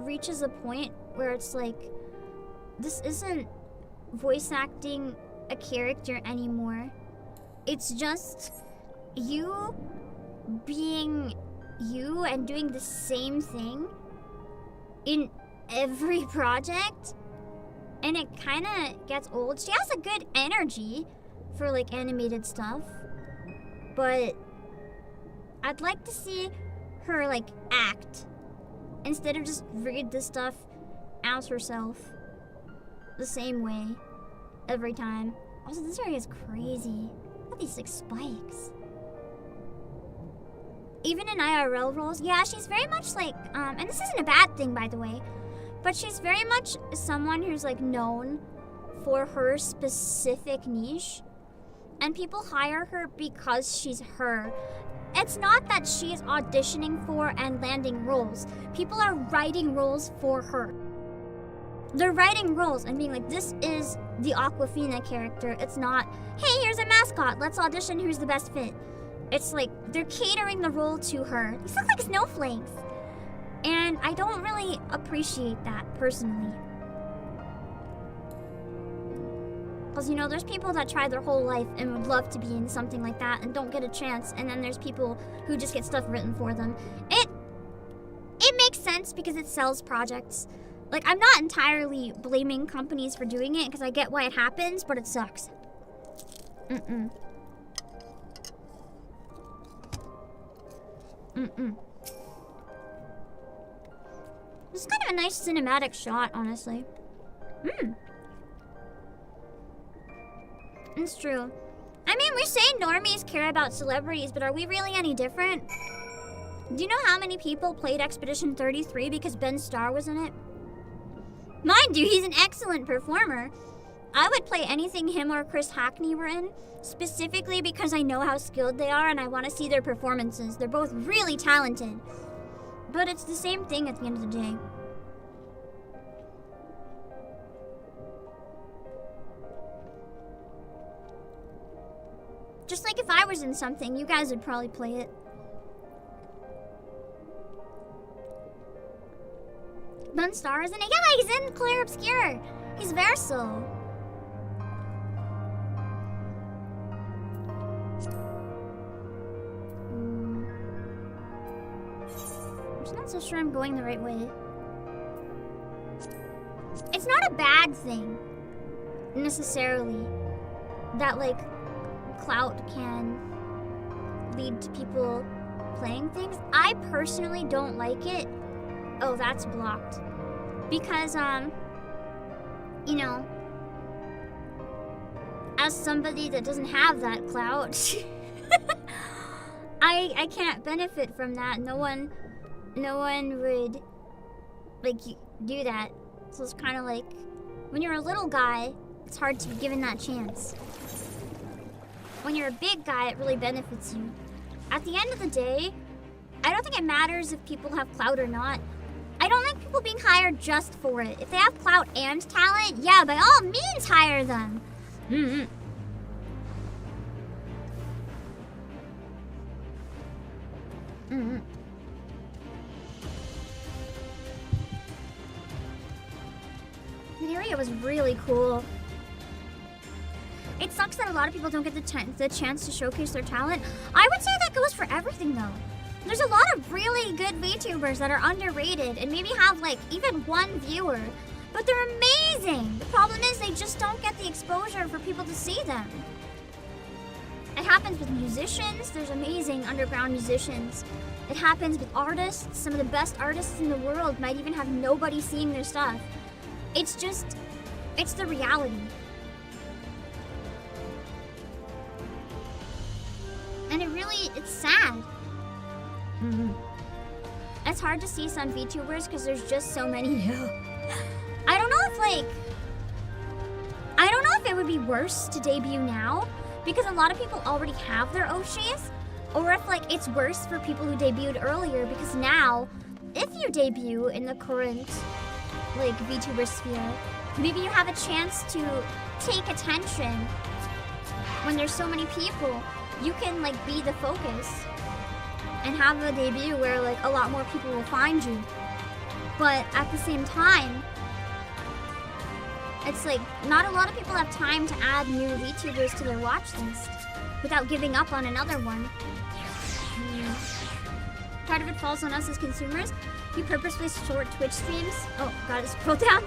reaches a point where it's like, this isn't voice acting a character anymore. It's just you being you and doing the same thing in every project. And it kind of gets old. She has a good energy for like animated stuff. But I'd like to see her like act instead of just read the stuff as herself the same way every time. Also, this area is crazy. Look at these like spikes. Even in IRL roles, yeah, she's very much like and this isn't a bad thing, by the way, but she's very much someone who's like known for her specific niche, and people hire her because she's her. It's not that she is auditioning for and landing roles. People are writing roles for her. They're writing roles and being like, this is the Aquafina character. It's not, hey, here's a mascot. Let's audition who's the best fit. It's like, they're catering the role to her. These look like snowflakes. And I don't really appreciate that, personally. Because, you know, there's people that try their whole life and would love to be in something like that and don't get a chance. And then there's people who just get stuff written for them. It makes sense because it sells projects. Like, I'm not entirely blaming companies for doing it because I get why it happens, but it sucks. This is kind of a nice cinematic shot, honestly. It's true. I mean, we say normies care about celebrities, but are we really any different? Do you know how many people played Expedition 33 because Ben Starr was in it? Mind you, he's an excellent performer. I would play anything him or Chris Hackney were in, specifically because I know how skilled they are and I want to see their performances. They're both really talented. But it's the same thing at the end of the day. Just like if I was in something, you guys would probably play it. Bunstar isn't it? Yeah, he's in Clear Obscure. He's Verso. I'm just not so sure I'm going the right way. It's not a bad thing, necessarily, that like clout can lead to people playing things. I personally don't like it. Oh, that's blocked. Because, you know, as somebody that doesn't have that clout, I can't benefit from that. No one would, like, do that. So it's kind of like, when you're a little guy, it's hard to be given that chance. When you're a big guy, it really benefits you. At the end of the day, I don't think it matters if people have clout or not. I don't like people being hired just for it. If they have clout and talent, yeah, by all means hire them. Mm-hmm. Mm-hmm. The area was really cool. It sucks that a lot of people don't get the chance to showcase their talent. I would say that goes for everything, though. There's a lot of really good VTubers that are underrated and maybe have, like, even one viewer. But they're amazing! The problem is they just don't get the exposure for people to see them. It happens with musicians. There's amazing underground musicians. It happens with artists. Some of the best artists in the world might even have nobody seeing their stuff. It's just, it's the reality. And it's sad. Mm-hmm. It's hard to see some VTubers because there's just so many. I don't know if it would be worse to debut now because a lot of people already have their Oshis, or if like it's worse for people who debuted earlier because now, if you debut in the current like VTuber sphere, maybe you have a chance to take attention when there's so many people. You can like be the focus and have a debut where like a lot more people will find you. But at the same time, it's like not a lot of people have time to add new VTubers to their watch list without giving up on another one. Part of it falls on us as consumers. You purposely short Twitch streams. Oh, gotta scroll down.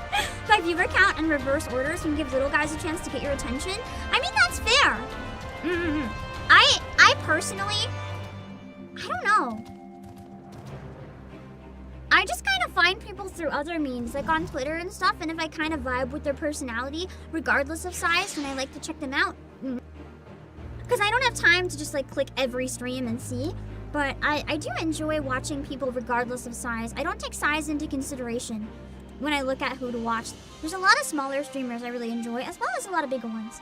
By viewer count and reverse orders and give little guys a chance to get your attention. I mean, that's fair. Mm-hmm. I personally, I don't know. I just kind of find people through other means, like on Twitter and stuff, and if I kind of vibe with their personality, regardless of size, then I like to check them out. Because I don't have time to just like click every stream and see, but I do enjoy watching people regardless of size. I don't take size into consideration when I look at who to watch. There's a lot of smaller streamers I really enjoy, as well as a lot of bigger ones.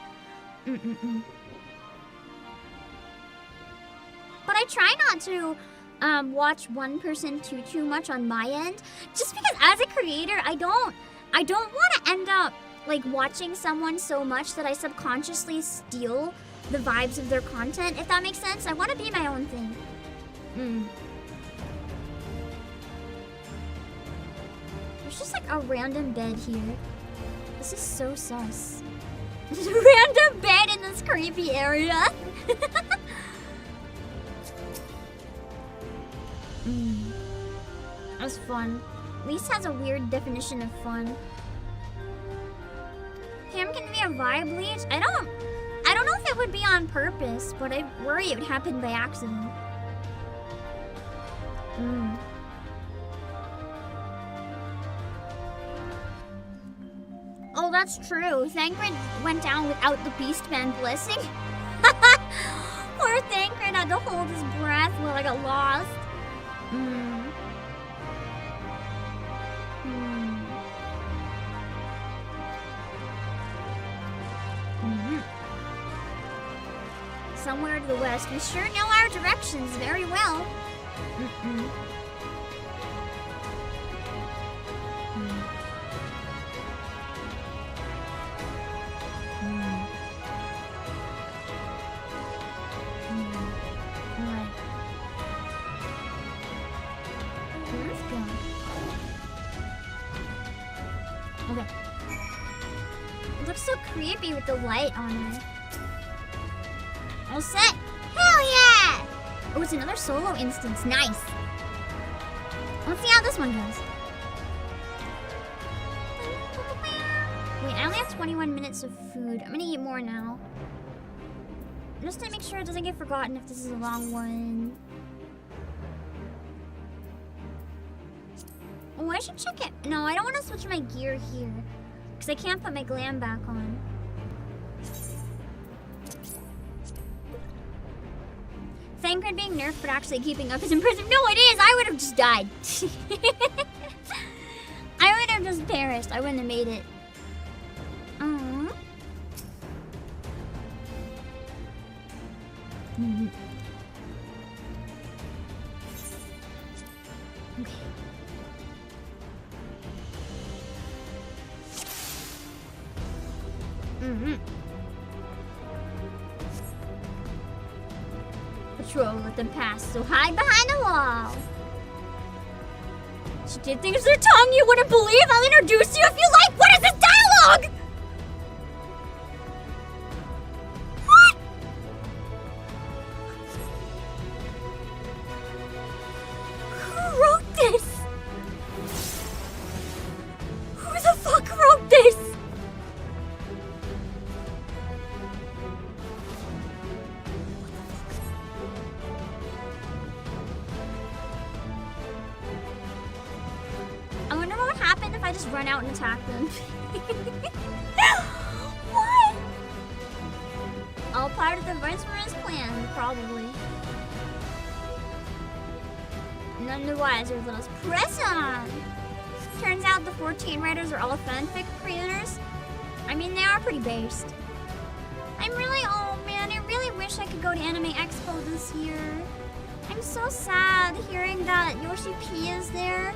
But I try not to watch one person too much on my end, just because as a creator, I don't want to end up like watching someone so much that I subconsciously steal the vibes of their content, if that makes sense. I want to be my own thing. There's just like a random bed here. This is so sus. There's a random bed in this creepy area. That was fun. Lise has a weird definition of fun. Cam can be a vibe leech. I don't know if it would be on purpose, but I worry it would happen by accident. Oh, that's true. Thancred went down without the Beastman blessing. Poor Thancred had to hold his breath while I got lost. Somewhere to the west. We sure know our directions very well. looks so creepy with the light on her. All set? Hell yeah! Oh, it's another solo instance. Nice. Let's see how this one goes. Wait, I only have 21 minutes of food. I'm gonna eat more now. Just to make sure it doesn't get forgotten if this is a long one. Oh, I should check it. No, I don't want to switch my gear here. Because I can't put my glam back on. Thancred being nerfed but actually keeping up is impressive. No, it is! I would have just died. I would have just perished. I wouldn't have made it. Okay. Patrol, let them pass, so hide behind the wall. She did things with her tongue you wouldn't believe. I'll introduce you if you like. What is this dialogue? What? Who wrote this? Who the fuck wrote this? I wonder what would happen if I just run out and attack them. What? All part of the Viceroy's plan, probably. None the wiser, let us press on! Turns out the 14 writers are all fanfic creators. I mean, they are pretty based. Oh man, I really wish I could go to Anime Expo this year. I'm so sad hearing that Yoshi P is there.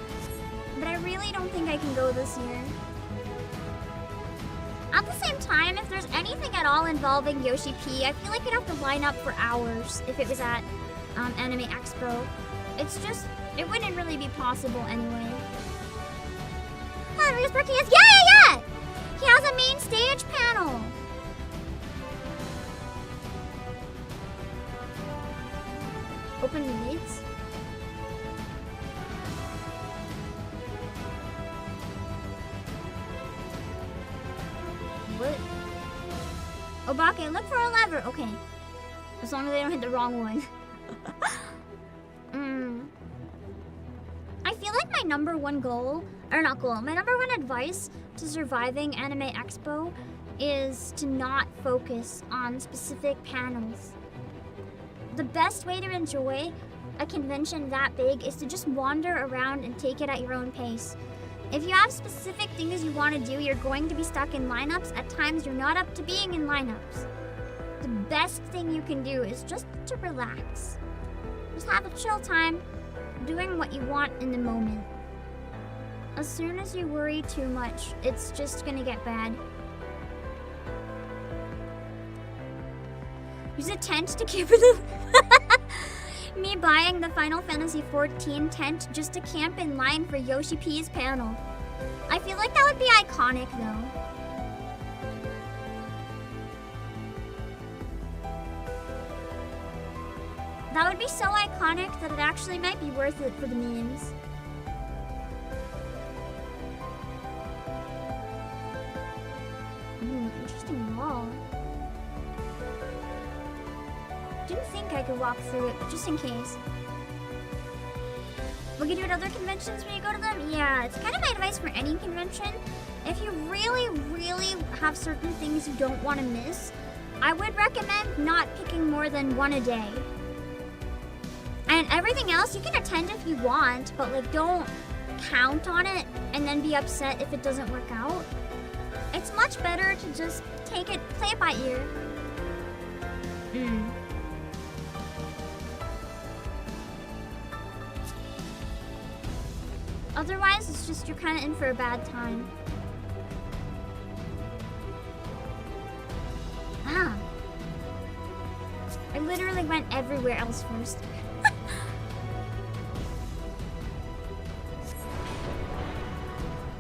But I really don't think I can go this year. At the same time, if there's anything at all involving Yoshi P, I feel like I'd have to line up for hours if it was at Anime Expo. It's just, it wouldn't really be possible anyway. Oh, Rick's birthday is, yeah! He has a main stage panel. Open the leads. What? Obake, look for a lever. Okay. As long as they don't hit the wrong one. I feel like my number one goal, or not goal, my number one advice to surviving Anime Expo is to not focus on specific panels. The best way to enjoy a convention that big is to just wander around and take it at your own pace. If you have specific things you want to do, you're going to be stuck in lineups. At times, you're not up to being in lineups. The best thing you can do is just to relax. Just have a chill time, doing what you want in the moment. As soon as you worry too much, it's just gonna get bad. Use a tent to keep the... Me buying the Final Fantasy XIV tent just to camp in line for Yoshi P's panel. I feel like that would be iconic though. That would be so iconic that it actually might be worth it for the memes. Interesting wall. Didn't think I could walk through it, but just in case. Will you do it at other conventions when you go to them? Yeah, it's kind of my advice for any convention. If you really, really have certain things you don't want to miss, I would recommend not picking more than one a day. And everything else, you can attend if you want, but like don't count on it and then be upset if it doesn't work out. It's much better to just take it, play it by ear. Otherwise, it's just you're kind of in for a bad time. Ah. I literally went everywhere else first.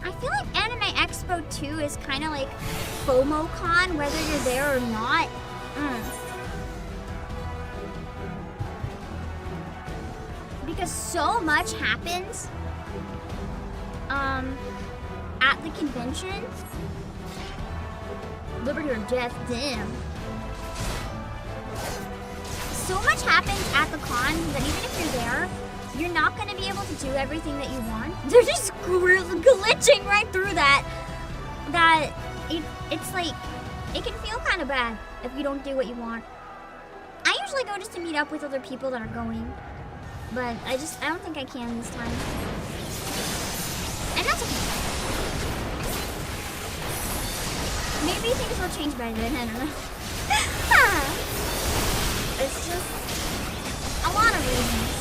I feel like Anime Expo too is kind of like FOMO con, whether you're there or not. Because so much happens at the convention. Liberty or death, damn. So much happens at the con that even if you're there, you're not gonna be able to do everything that you want. They're just glitching right through that. It's like, it can feel kind of bad if you don't do what you want. I usually go just to meet up with other people that are going, but I don't think I can this time. And that's okay. Maybe things will change by then, I don't know. It's just a lot of reasons.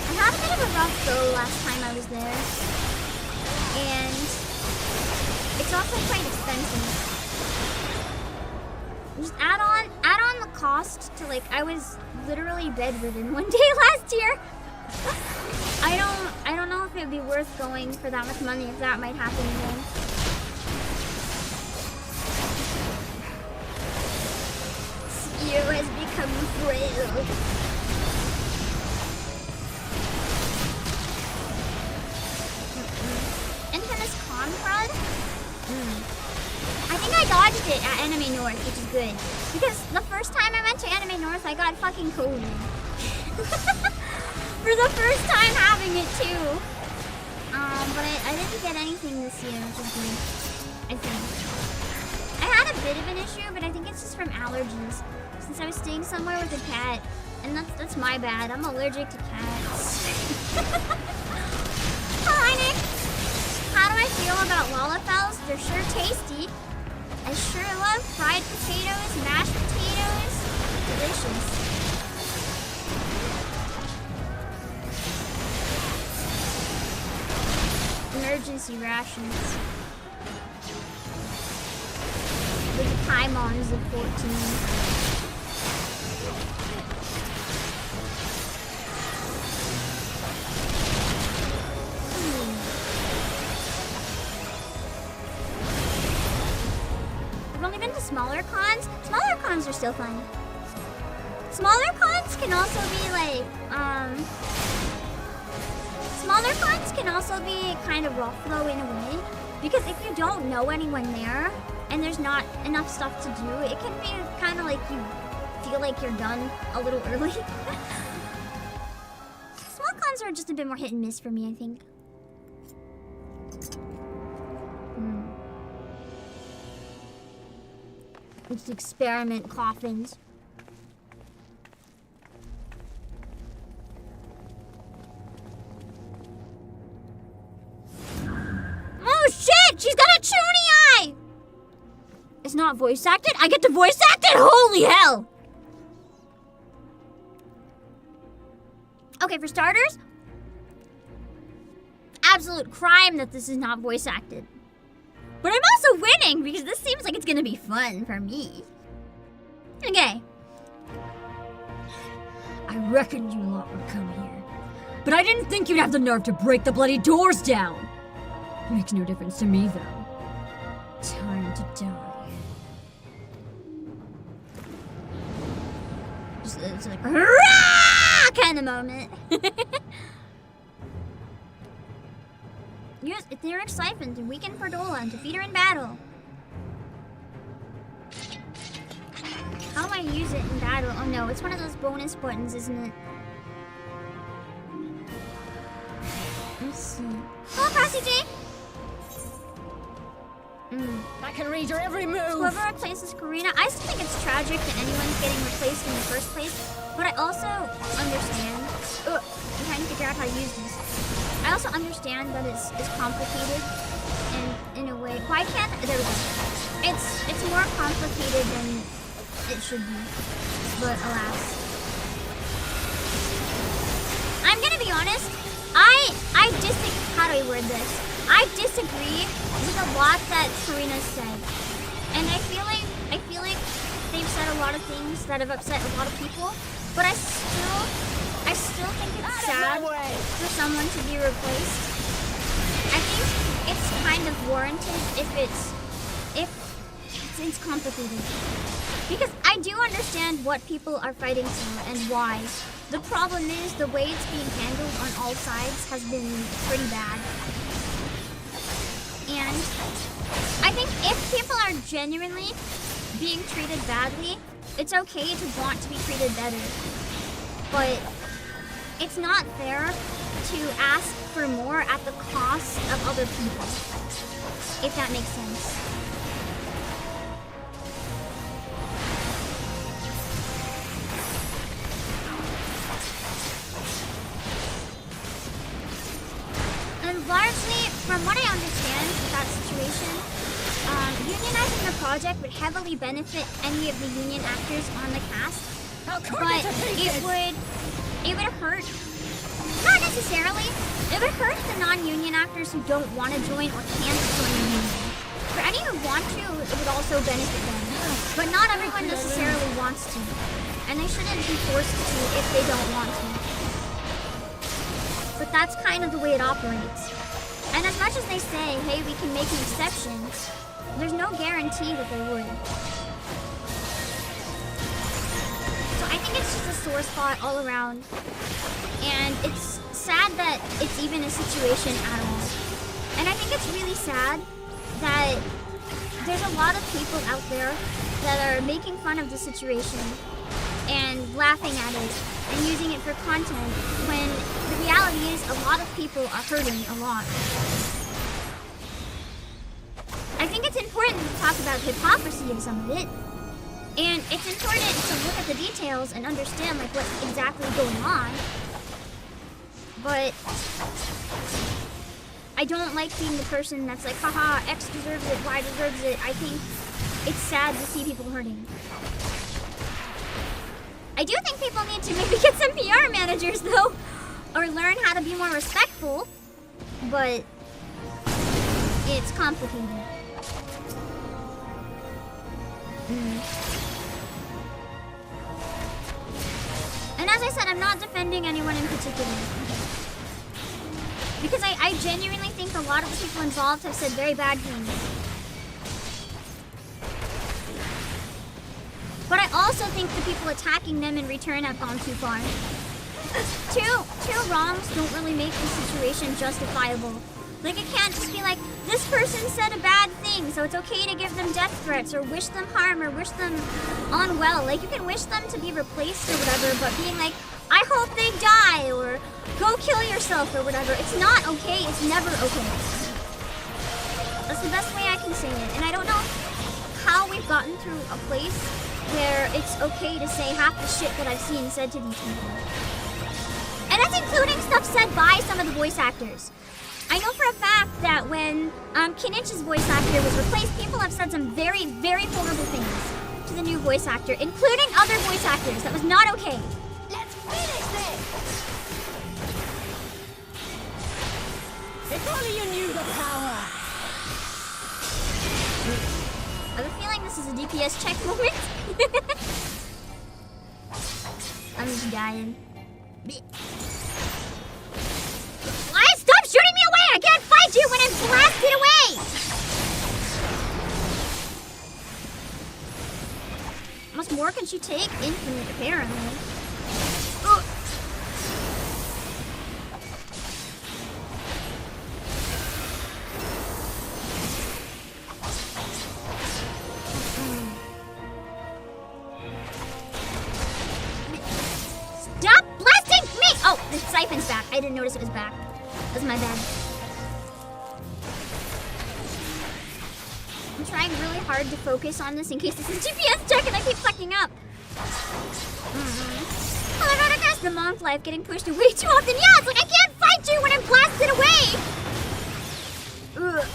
I had a bit of a rough go last time I was there, and it's also quite expensive. Just add on the cost to, like, I was literally bedridden one day last year. I don't know if it would be worth going for that much money if that might happen again. Skier has become frail. Infamous con crud? I think I dodged it at Anime North, which is good. Because the first time I went to Anime North, I got fucking COVID. For the first time having it too. But I didn't get anything this year, which is good. I think. I had a bit of an issue, but I think it's just from allergies. Since I was staying somewhere with a cat. And that's my bad. I'm allergic to cats. Hi, Nick. How do I feel about Lalafels? They're sure tasty. I sure love fried potatoes, mashed potatoes. Delicious. Emergency rations. With the Paimons of 14. Smaller cons? Smaller cons are still fun. Smaller cons can also be like, smaller cons can also be kind of rough though in a way. Because if you don't know anyone there, and there's not enough stuff to do, it can be kind of like you feel like you're done a little early. Small cons are just a bit more hit and miss for me, I think. It's experiment coffins. Oh shit! She's got a choonie eye! It's not voice acted? I get to voice act it? Holy hell! Okay, for starters, absolute crime that this is not voice acted. But I'm also winning because this seems like it's gonna be fun for me. Okay. I reckoned you lot would come here. But I didn't think you'd have the nerve to break the bloody doors down. Makes no difference to me, though. Time to die. Just, it's like, hurrah! Kind of moment. Use Etheric Siphon to weaken Perdola and defeat her in battle. How do I use it in battle? Oh no, it's one of those bonus buttons, isn't it? Let's see. Hello, Cassie J! I can read your every move! Whoever replaces Karina, I still think it's tragic that anyone's getting replaced in the first place, but I also understand. I'm trying to figure out how to use this. I also understand that it's complicated in a way. Why can't there we go. It's more complicated than it should be. But alas. I'm gonna be honest, I disagree. How do I word this? I disagree with a lot that Karina said. And I feel like they've said a lot of things that have upset a lot of people, but I still think it's sad for someone to be replaced. I think it's kind of warranted if it's it's complicated. Because I do understand what people are fighting for and why. The problem is the way it's being handled on all sides has been pretty bad. And I think if people are genuinely being treated badly, it's okay to want to be treated better. But it's not fair to ask for more at the cost of other people, if that makes sense. And largely, from what I understand with that situation, unionizing the project would heavily benefit any of the union actors on the cast, but it would hurt. Not necessarily. It would hurt the non-union actors who don't want to join or can't join the union. For any who want to, it would also benefit them. But not everyone necessarily wants to. And they shouldn't be forced to if they don't want to. But that's kind of the way it operates. And as much as they say, hey, we can make an exception, there's no guarantee that they would. So I think it's just a sore spot all around. And it's sad that it's even a situation at all. And I think it's really sad that there's a lot of people out there that are making fun of the situation and laughing at it and using it for content when the reality is a lot of people are hurting a lot. I think it's important to talk about the hypocrisy of some of it. And it's important to look at the details and understand like what's exactly going on. But I don't like being the person that's like, haha, X deserves it, Y deserves it. I think it's sad to see people hurting. I do think people need to maybe get some PR managers though, or learn how to be more respectful, but it's complicated. And as I said, I'm not defending anyone in particular. Because I genuinely think a lot of the people involved have said very bad things. But I also think the people attacking them in return have gone too far. Two wrongs don't really make the situation justifiable. Like, it can't just be like, this person said a bad thing, so it's okay to give them death threats or wish them harm or wish them unwell. Like, you can wish them to be replaced or whatever, but being like, I hope they die or go kill yourself or whatever, it's not okay. It's never okay. That's the best way I can say it. And I don't know how we've gotten through a place where it's okay to say half the shit that I've seen said to these people. And that's including stuff said by some of the voice actors. I know for a fact that when Kinich's voice actor was replaced, people have said some very, very horrible things to the new voice actor, including other voice actors. That was not okay. Let's finish this! If only you knew the power! I have a feeling this is a DPS check moment. I'm just dying. Why? Stop shooting me away! I can't fight you when I'm blasted away! How much more can she take? Infinite, apparently. Ugh. Stop blasting me! Oh, the siphon's back. I didn't notice it was back. That's my bad. I'm trying really hard to focus on this in case this is GPS check and I keep fucking up. Oh, I gotta guess the monk life getting pushed away too often. Yeah, it's like I can't fight you when I'm blasted away! Ugh.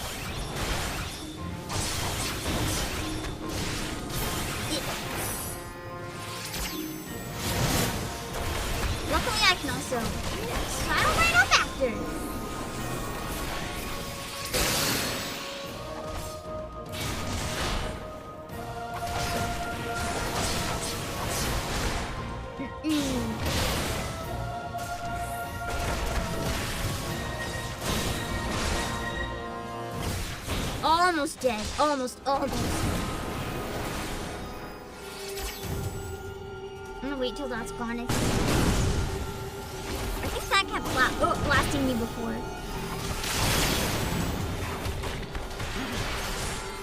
Luckily, I can also style right up after. almost dead. Almost. I'm gonna wait till that's gone. I think that kept blasting me before.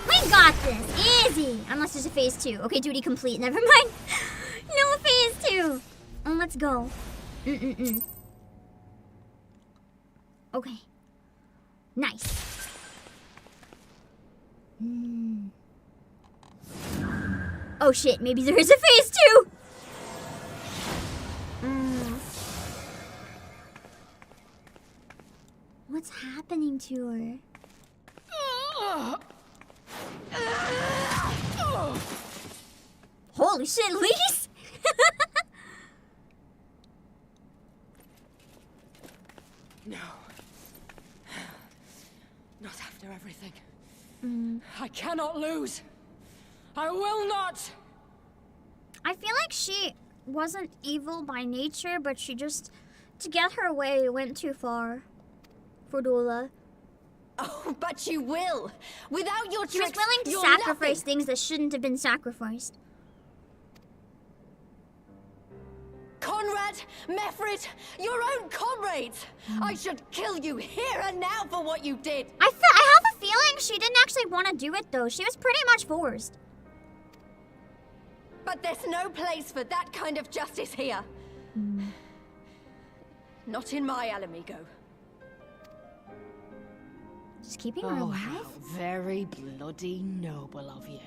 We got this! Easy! Unless there's a phase 2. Okay, duty complete. Never mind. No phase 2. Let's go. Okay. Nice. Oh shit, maybe there is a phase 2! What's happening to her? Holy shit, Lise! No. Not after everything. I cannot lose. I will not. I feel like she wasn't evil by nature, but she just, to get her way, went too far. For Dola. Oh, but you will. Without your She was tricks, willing to you're sacrifice nothing. things that shouldn't have been sacrificed. Conrad, Mefrit, your own comrades. I should kill you here and now for what you did. I have a feeling she didn't actually want to do it, though. She was pretty much forced. But there's no place for that kind of justice here. Not in my Alamigo. Just keeping her Oh, alive? how very bloody noble of you.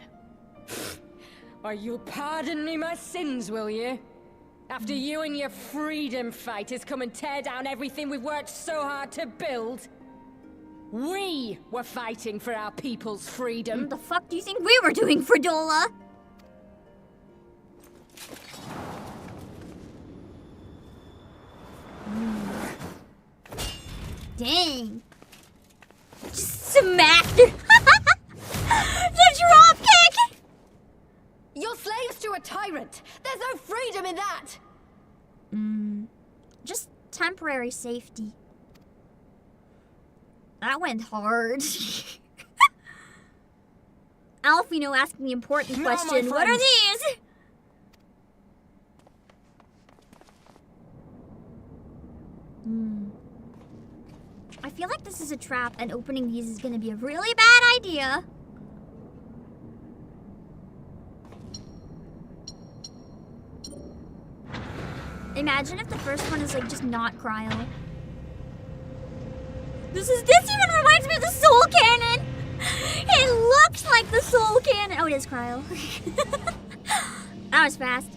Or you'll pardon me my sins, will you? After you and your freedom fighters come and tear down everything we've worked so hard to build? We were fighting for our people's freedom. What the fuck do you think we were doing for Dola? Dang. Just smacked her. The drop kick! You're slaves to a tyrant. There's no freedom in that. Just temporary safety. That went hard. Alfino asking the important Now, my question. What are friends. these? I feel like this is a trap and opening these is gonna be a really bad idea. Imagine if the first one is like just not cryo. This even reminds me of the soul cannon. It looks like the soul cannon. Oh, it is cryo. That was fast.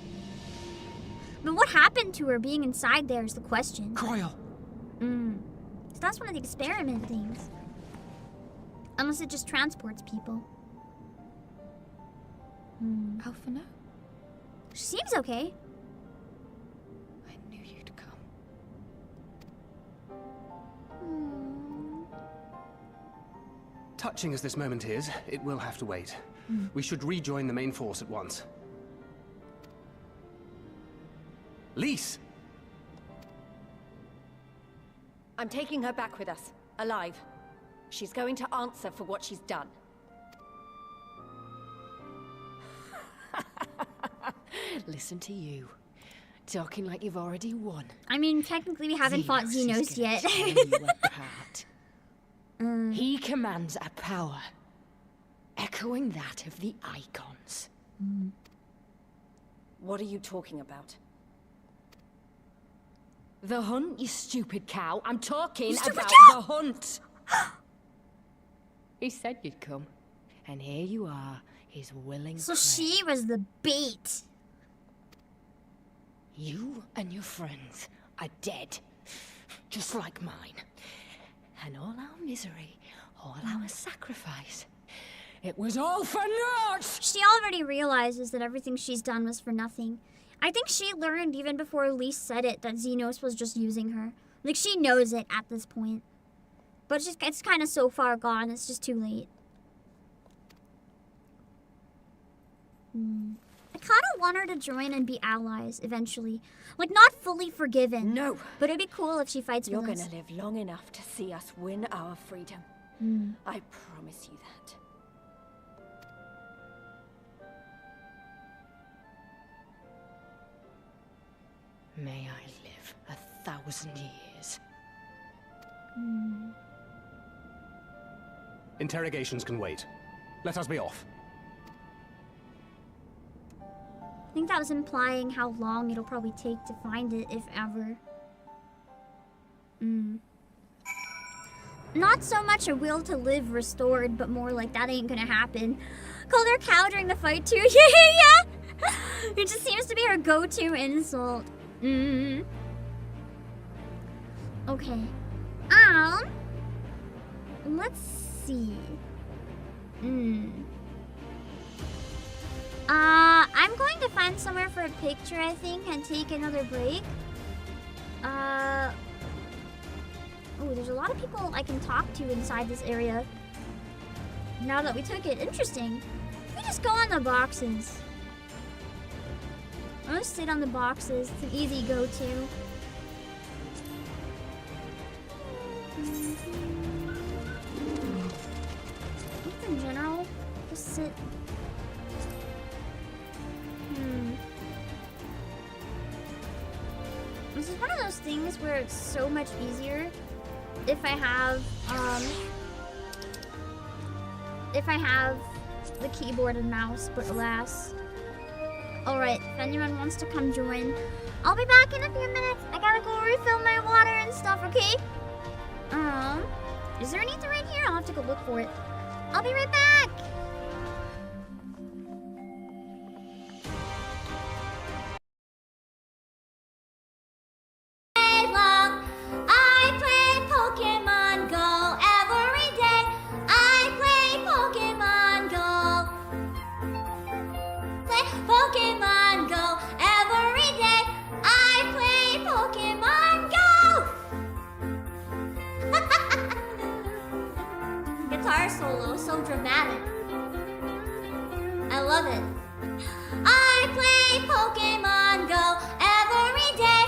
But what happened to her being inside there is the question. Cryo. So that's one of the experiment things. Unless it just transports people. Alphina? She seems okay. I knew you'd come. Touching as this moment is, it will have to wait. We should rejoin the main force at once. Lise! I'm taking her back with us, alive. She's going to answer for what she's done. Listen to you. Talking like you've already won. I mean, technically we haven't fought Xenos is Xenos gonna yet. tear you apart. He commands a power echoing that of the icons. What are you talking about? The hunt, you stupid cow. I'm talking Stupid about cow! the hunt. He said you'd come. And here you are, his willing So prey. she was the bait. You and your friends are dead. Just like mine. And all our misery, all our sacrifice. It was all for naught! She already realizes that everything she's done was for nothing. I think she learned even before Elise said it that Xenos was just using her. Like, she knows it at this point. But it's kind of so far gone, it's just too late. I kind of want her to join and be allies eventually. Like, not fully forgiven. No! But it'd be cool if she fights You're with us. gonna live long enough to see us win our freedom. I promise you that. May I live 1,000 years. Interrogations can wait. Let us be off. I think that was implying how long it'll probably take to find it, if ever. Not so much a will to live restored, but more like that ain't gonna happen. Called her cow during the fight too. Yeah. It just seems to be her go-to insult. Okay. Let's see. I'm going to find somewhere for a picture, I think, and take another break. Oh, there's a lot of people I can talk to inside this area. Now that we took it, interesting. We just go on the boxes. I'm gonna sit on the boxes. It's an easy go-to. In general, just sit. This is one of those things where it's so much easier if I have the keyboard and mouse, but alas. Alright, if anyone wants to come join, I'll be back in a few minutes. I gotta go refill my water and stuff, okay? Is there anything right here? I'll have to go look for it. I'll be right back! I play Pokemon Go every day. I play Pokemon Go. Play Pokemon Go every day. I play Pokemon Go. Guitar solo, so dramatic. I love it. I play Pokemon Go every day.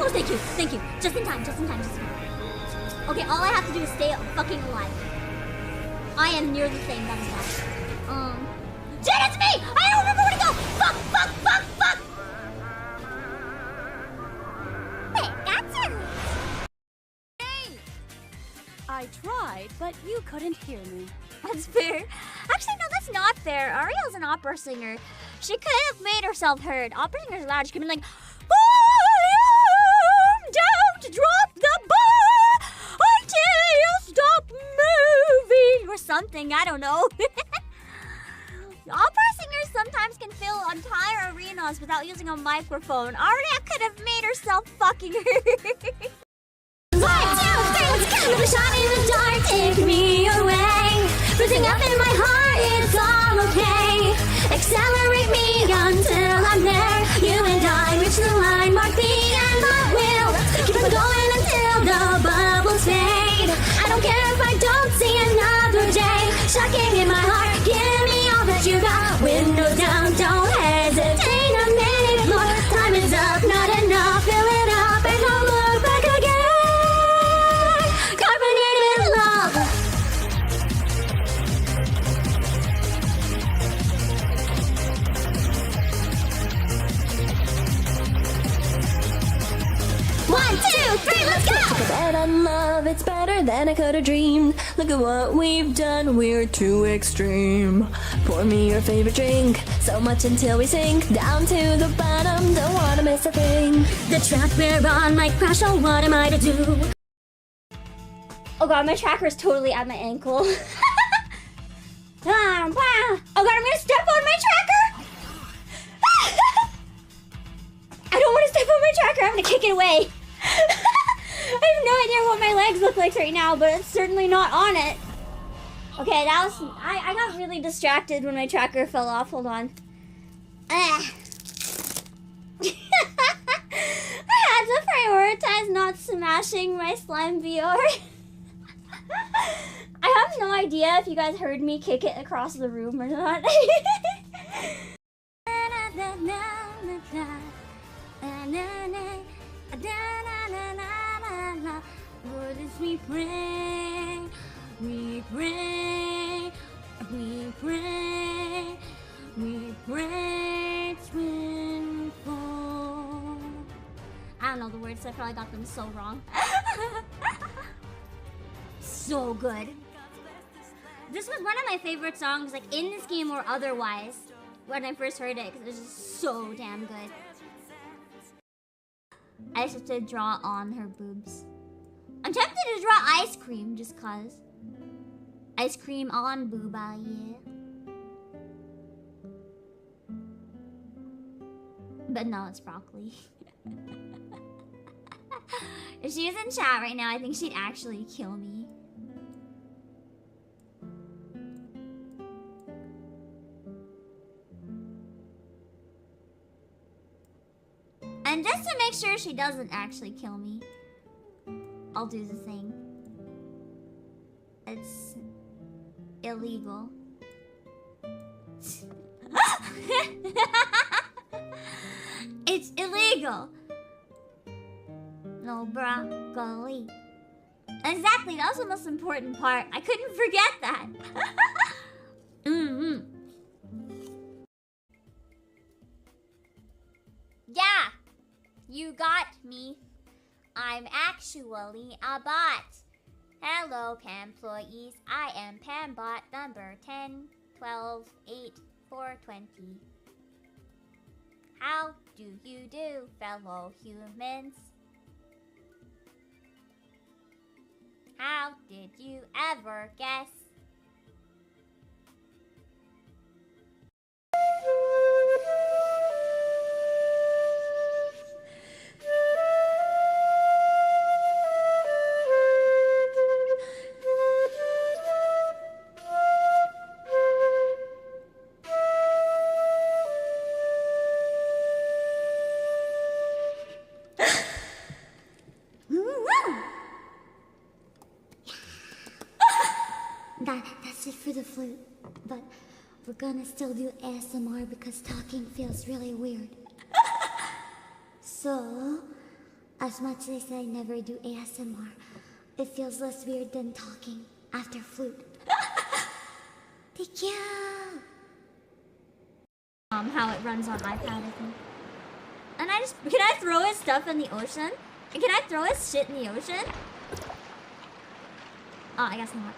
Thank you, thank you. Just in time, just in time, just in time. Okay, all I have to do is stay fucking alive. I am near the thing, that is bad. Jen, it's me! I don't remember where to go! Fuck, fuck, fuck, fuck! Wait, that's it! Hey! I tried, but you couldn't hear me. That's fair. Actually, no, that's not fair. Ariel's an opera singer. She could have made herself heard. Opera singers are loud. She could have been like, don't drop the bar until you stop moving or something. I don't know. Opera singers sometimes can fill entire arenas without using a microphone. Aria could have made herself fucking heard. 1, 2, 3, let's go! With a shot in the dark, take me away. Freezing up in my heart, it's all okay. Accelerate me until I'm there. You and I reach the line, mark the end, but we'll keep on going until the bubbles fade. I don't care if I don't see another day. Shocking in my heart, give me all that you got. Windows down, don't hesitate a minute more. Time is up, not enough, fill it up and don't look back again. Carbonated love. One, 2, 3, let's go! Took a bet on love, it's better than I could have dreamed. Look at what we've done, we're too extreme. Pour me your favorite drink, so much until we sink down to the bottom, don't wanna miss a thing. The track we're on might crash, oh what am I to do? Oh god, my tracker is totally at my ankle. Oh god, I'm gonna step on my tracker! I don't want to step on my tracker, I'm gonna kick it away. I have no idea what my legs look like right now, but it's certainly not on it. Okay, that was... I got really distracted when my tracker fell off. Hold on. I had to prioritize not smashing my slime VR. I have no idea if you guys heard me kick it across the room or not. Lord, as we pray, we pray, we pray, we pray to fall. I don't know the words, I probably got them so wrong. So good. This was one of my favorite songs, like in this game or otherwise, when I first heard it, because it was just so damn good. I just have to draw on her boobs. I'm tempted to draw ice cream just cause. Ice cream on booba, yeah. But no, it's broccoli. If she was in chat right now, I think she'd actually kill me. And just to make sure she doesn't actually kill me, I'll do the thing. It's illegal. It's illegal. No broccoli. Exactly, that was the most important part. I couldn't forget that. Yeah, you got me. I'm actually a bot. Hello, Pam-ployees. I am Pambot number 10, 12, 8, 420. How do you do, fellow humans? How did you ever guess? That's it for the flute, but we're gonna still do ASMR because talking feels really weird. So, as much as I never do ASMR, it feels less weird than talking after flute. Thank you! How it runs on iPad, I think. And I just, can I throw his stuff in the ocean? Can I throw his shit in the ocean? Oh, I guess not.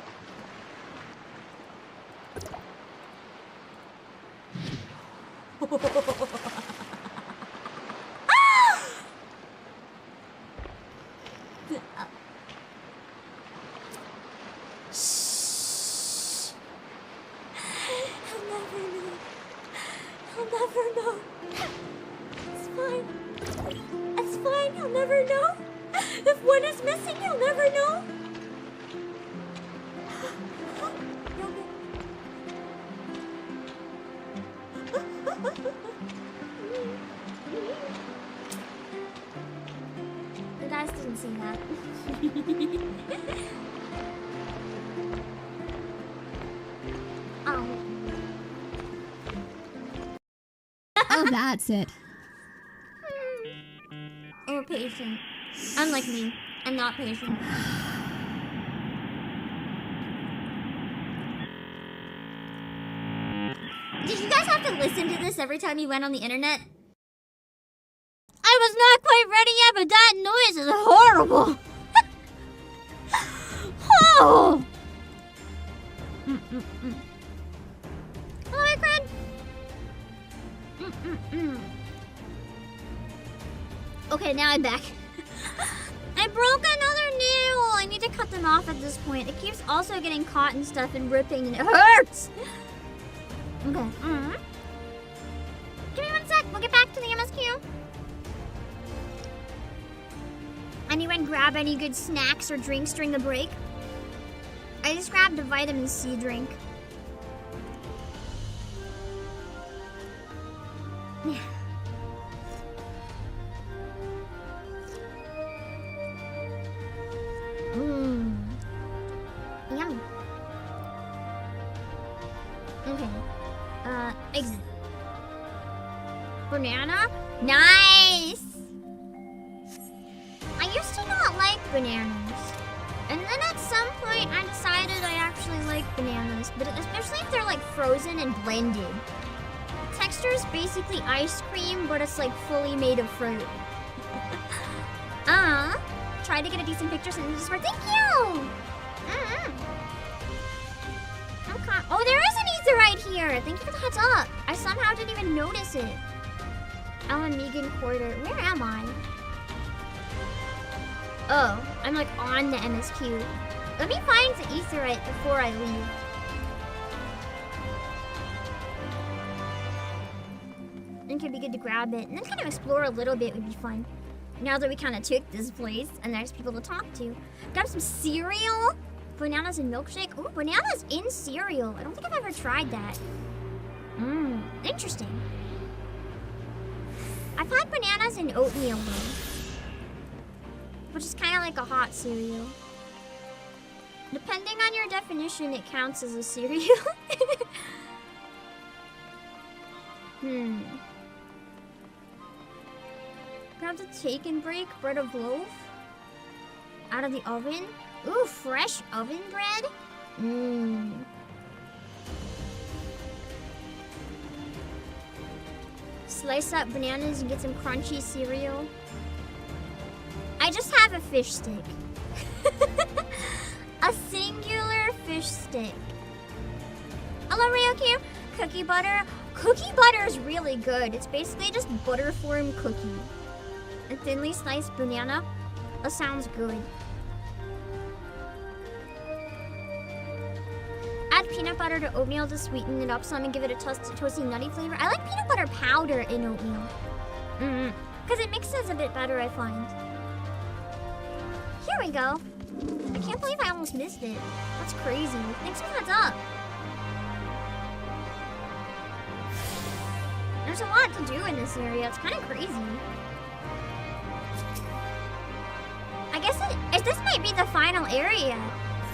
Shh. I'll never know. It's fine. It's fine, he'll never know. If one is missing, he'll never know. The guys didn't see that. Oh, that's it. Or patient. Unlike me, I'm not patient. Did you guys have to listen to this every time you went on the internet? I was not quite ready yet, but that noise is horrible. Oh. Hello, my friend. Okay, now I'm back. I broke another nail. I need to cut them off at this point. It keeps also getting caught and stuff and ripping and it hurts! Okay. Give me 1 sec. We'll get back to the MSQ. Anyone grab any good snacks or drinks during the break? I just grabbed a vitamin C drink. Yum. Okay. Exit. Banana? Nice! I used to not like bananas. And then at some point I decided I actually like bananas, but especially if they're like frozen and blended. The texture is basically ice cream, but it's like fully made of fruit. Try to get a decent picture sent in the Discord. Thank you! Okay. Oh, there is an ether right here. Thank you for the heads up. I somehow didn't even notice it. Alan Megan Quarter. Where am I? Oh, I'm like on the MSQ. Let me find the etherite before I leave. I think it'd be good to grab it and then kind of explore a little bit would be fun. Now that we kind of took this place and there's people to talk to. Grab some cereal. Bananas and milkshake. Ooh, bananas in cereal. I don't think I've ever tried that. Interesting. I've had bananas and oatmeal though, which is kind of like a hot cereal. Depending on your definition, it counts as a cereal. Grab the take and break bread of loaf out of the oven. Ooh, fresh oven bread. Slice up bananas and get some crunchy cereal. I just have a fish stick. A singular fish stick. Hello, Ryokyu. Cookie butter. Cookie butter is really good. It's basically just butter form cookie. A thinly sliced banana. That sounds good. Add peanut butter to oatmeal to sweeten it up some and give it a toasty nutty flavor. I like peanut butter powder in oatmeal. Because it mixes a bit better, I find. Here we go. I can't believe I almost missed it. That's crazy. Thanks for the heads up. There's a lot to do in this area. It's kind of crazy. I guess this might be the final area.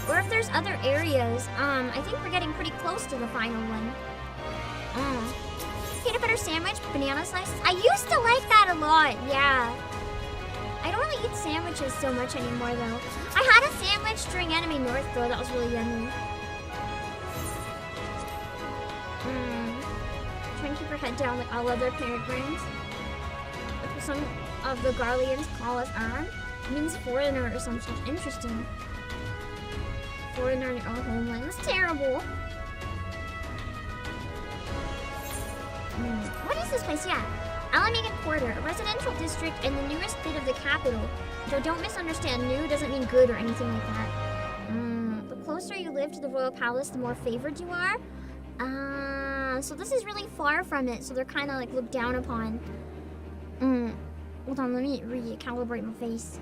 Or if there's other areas. I think we're getting pretty close to the final one. Peanut butter sandwich, banana slices. I used to like that a lot, yeah. I don't really eat sandwiches so much anymore, though. I had a sandwich during Anime North, though. That was really yummy. Try and keep your head down like all other peregrines. Like some of the Garleans call us Aran. It means foreigner or some such. Interesting. Foreigner in your own homeland. That's terrible. What is this place? Yeah. Alameda Quarter, a residential district and the newest bit of the capital. Though don't misunderstand, new doesn't mean good or anything like that. The closer you live to the royal palace, the more favored you are. So this is really far from it, so they're kind of like looked down upon. Hold on, let me recalibrate my face.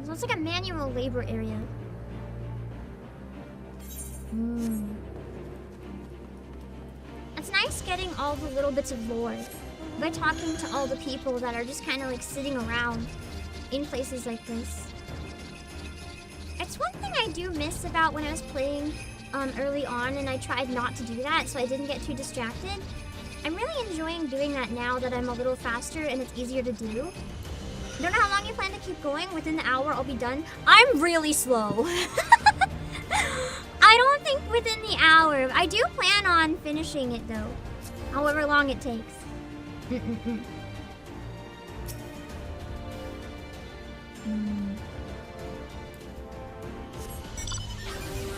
So it's like a manual labor area. It's nice getting all the little bits of lore by talking to all the people that are just kind of like sitting around in places like this. It's one thing I do miss about when I was playing early on and I tried not to do that so I didn't get too distracted. I'm really enjoying doing that now that I'm a little faster and it's easier to do. Don't know how long you plan to keep going. Within the hour, I'll be done. I'm really slow. I don't think within the hour. I do plan on finishing it, though. However long it takes.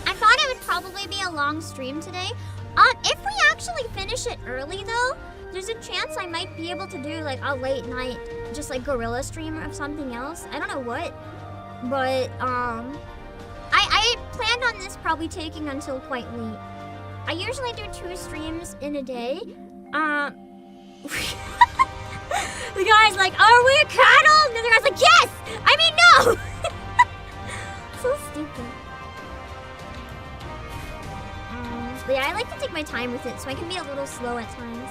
I thought it would probably be a long stream today. If we actually finish it early, though, there's a chance I might be able to do like a late night, just like gorilla stream of something else. I don't know what. But, I planned on this probably taking until quite late. I usually do 2 streams in a day. The guy's like, are we cattle? And the other guy's like, yes! I mean, no! So stupid. But yeah, I like to take my time with it, so I can be a little slow at times.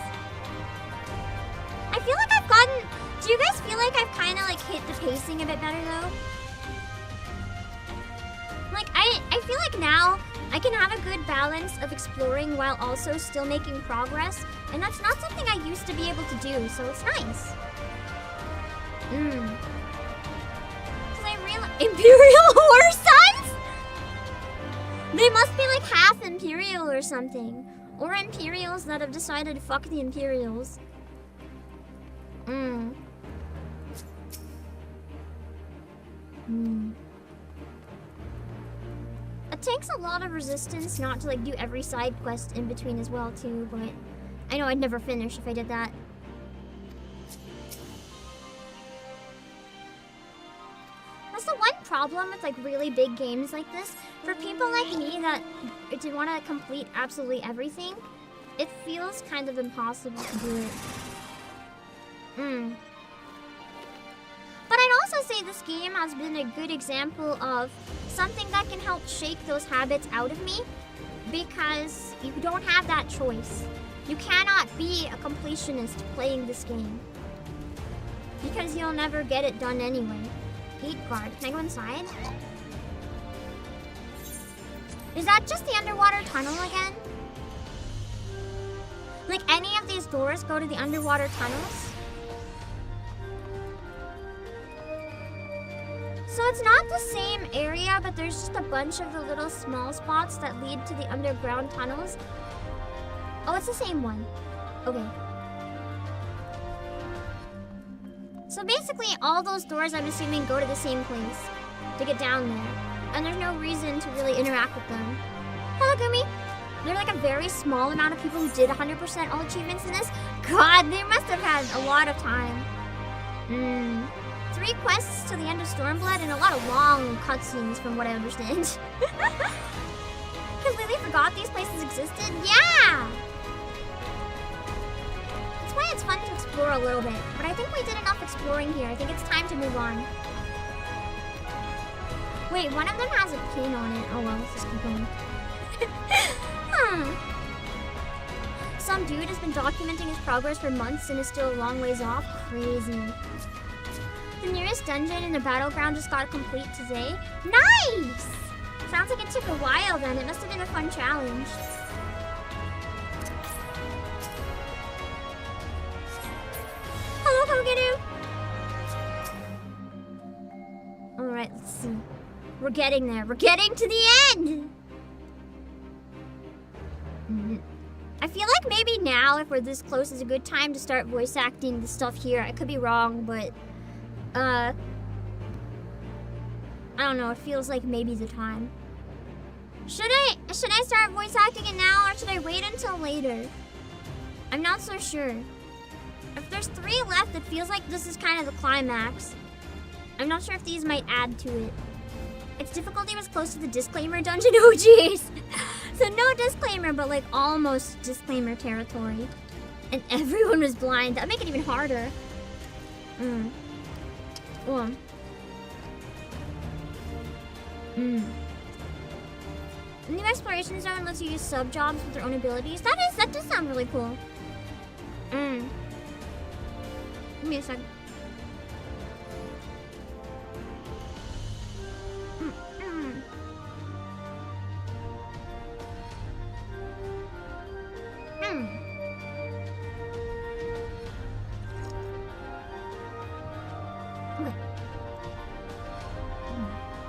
I feel like I've gotten... Do you guys feel like I've kind of like hit the pacing a bit better though? Like, I feel like now I can have a good balance of exploring while also still making progress. And that's not something I used to be able to do, so it's nice. Cause I realize... Imperial Horror Sons? They must be like half Imperial or something. Or Imperials that have decided to fuck the Imperials. It takes a lot of resistance not to like do every side quest in between as well too, but I know I'd never finish if I did that. That's the one problem with like really big games like this. For people like me that want to complete absolutely everything, it feels kind of impossible to do it. But I'd also say this game has been a good example of something that can help shake those habits out of me, because you don't have that choice. You cannot be a completionist playing this game, because you'll never get it done anyway. Heat guard. Can I go inside? Is that just the underwater tunnel again? Like any of these doors go to the underwater tunnels? So it's not the same area, but there's just a bunch of the little small spots that lead to the underground tunnels. Oh, it's the same one. Okay. So basically, all those doors, I'm assuming, go to the same place to get down there. And there's no reason to really interact with them. Hello, Gumi. There's like a very small amount of people who did 100% all achievements in this. God, they must have had a lot of time. 3 quests to the end of Stormblood and a lot of long cutscenes from what I understand. Completely forgot these places existed? Yeah! That's why it's fun to explore a little bit. But I think we did enough exploring here. I think it's time to move on. Wait, one of them has a pin on it. Oh well, let's just keep going. Some dude has been documenting his progress for months and is still a long ways off. Crazy. The nearest dungeon in the battleground just got complete today. Nice! Sounds like it took a while then. It must have been a fun challenge. Hello, Kogeru! Alright, let's see. We're getting there. We're getting to the end! I feel like maybe now, if we're this close, is a good time to start voice acting the stuff here. I could be wrong, but... I don't know, it feels like maybe the time. Should I start voice acting it now, or should I wait until later? I'm not so sure. If there's 3 left, it feels like this is kind of the climax. I'm not sure if these might add to it. Its difficulty was close to the disclaimer dungeon. Oh jeez! So no disclaimer, but like almost disclaimer territory. And everyone was blind. That'd make it even harder. The new exploration zone lets you use sub-jobs with their own abilities. That does sound really cool. Give me a sec.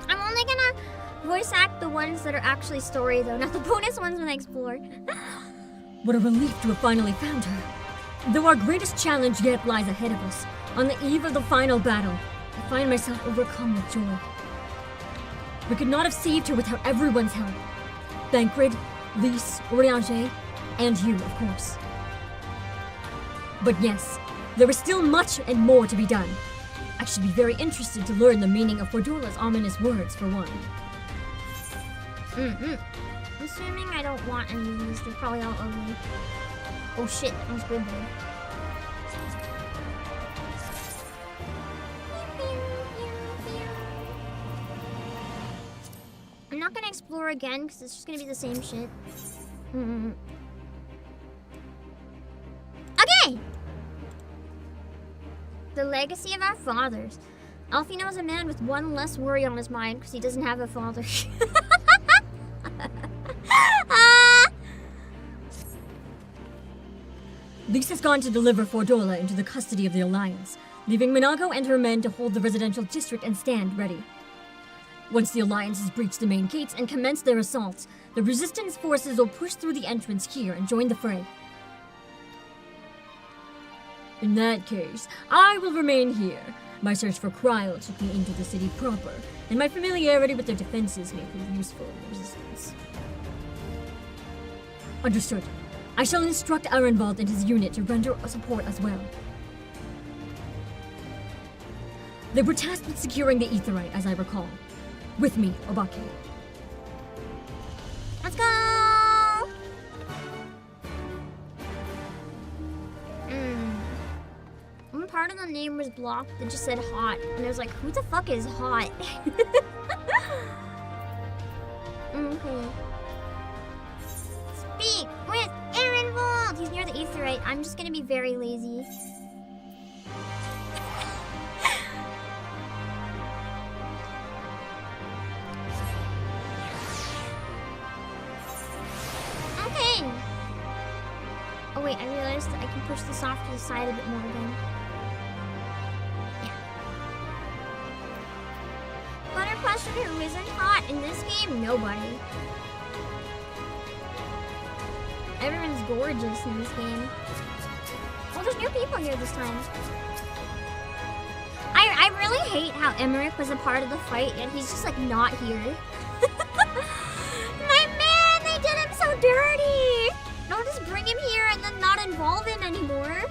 I'm only gonna voice act the ones that are actually story though, not the bonus ones when I explore. What a relief to have finally found her. Though our greatest challenge yet lies ahead of us, on the eve of the final battle, I find myself overcome with joy. We could not have saved her without everyone's help. Thancred, Lys, Oriange, and you, of course. But yes, there is still much and more to be done. I should be very interested to learn the meaning of Fordola's ominous words, for one. I'm assuming I don't want any of these. They're probably all ugly. Oh shit, that one's good though. I'm not gonna explore again because it's just gonna be the same shit. Okay! The legacy of our fathers. Alfino is a man with one less worry on his mind because he doesn't have a father. Lys has gone to deliver Fordola into the custody of the Alliance, leaving Minago and her men to hold the residential district and stand ready. Once the Alliance has breached the main gates and commenced their assaults, the Resistance forces will push through the entrance here and join the fray. In that case, I will remain here. My search for Kryl took me into the city proper, and my familiarity with their defenses may prove useful in the Resistance. Understood. I shall instruct Arenvald and his unit to render support as well. They were tasked with securing the Aetheryte, as I recall. With me, Obake. Let's go! One part of the name was blocked that just said hot, and I was like, who the fuck is hot? Okay. Speak with Arenvald! He's near the Aetheryte. I'm just gonna be very lazy. Okay! Oh wait, I realized that I can push this off to the side a bit more again. Yeah. Butter question, who isn't hot in this game? Nobody. Everyone's gorgeous in this game. Well, there's new people here this time. I really hate how Emmerich was a part of the fight, and he's just like not here. My man, they did him so dirty. Don't just bring him here and then not involve him anymore.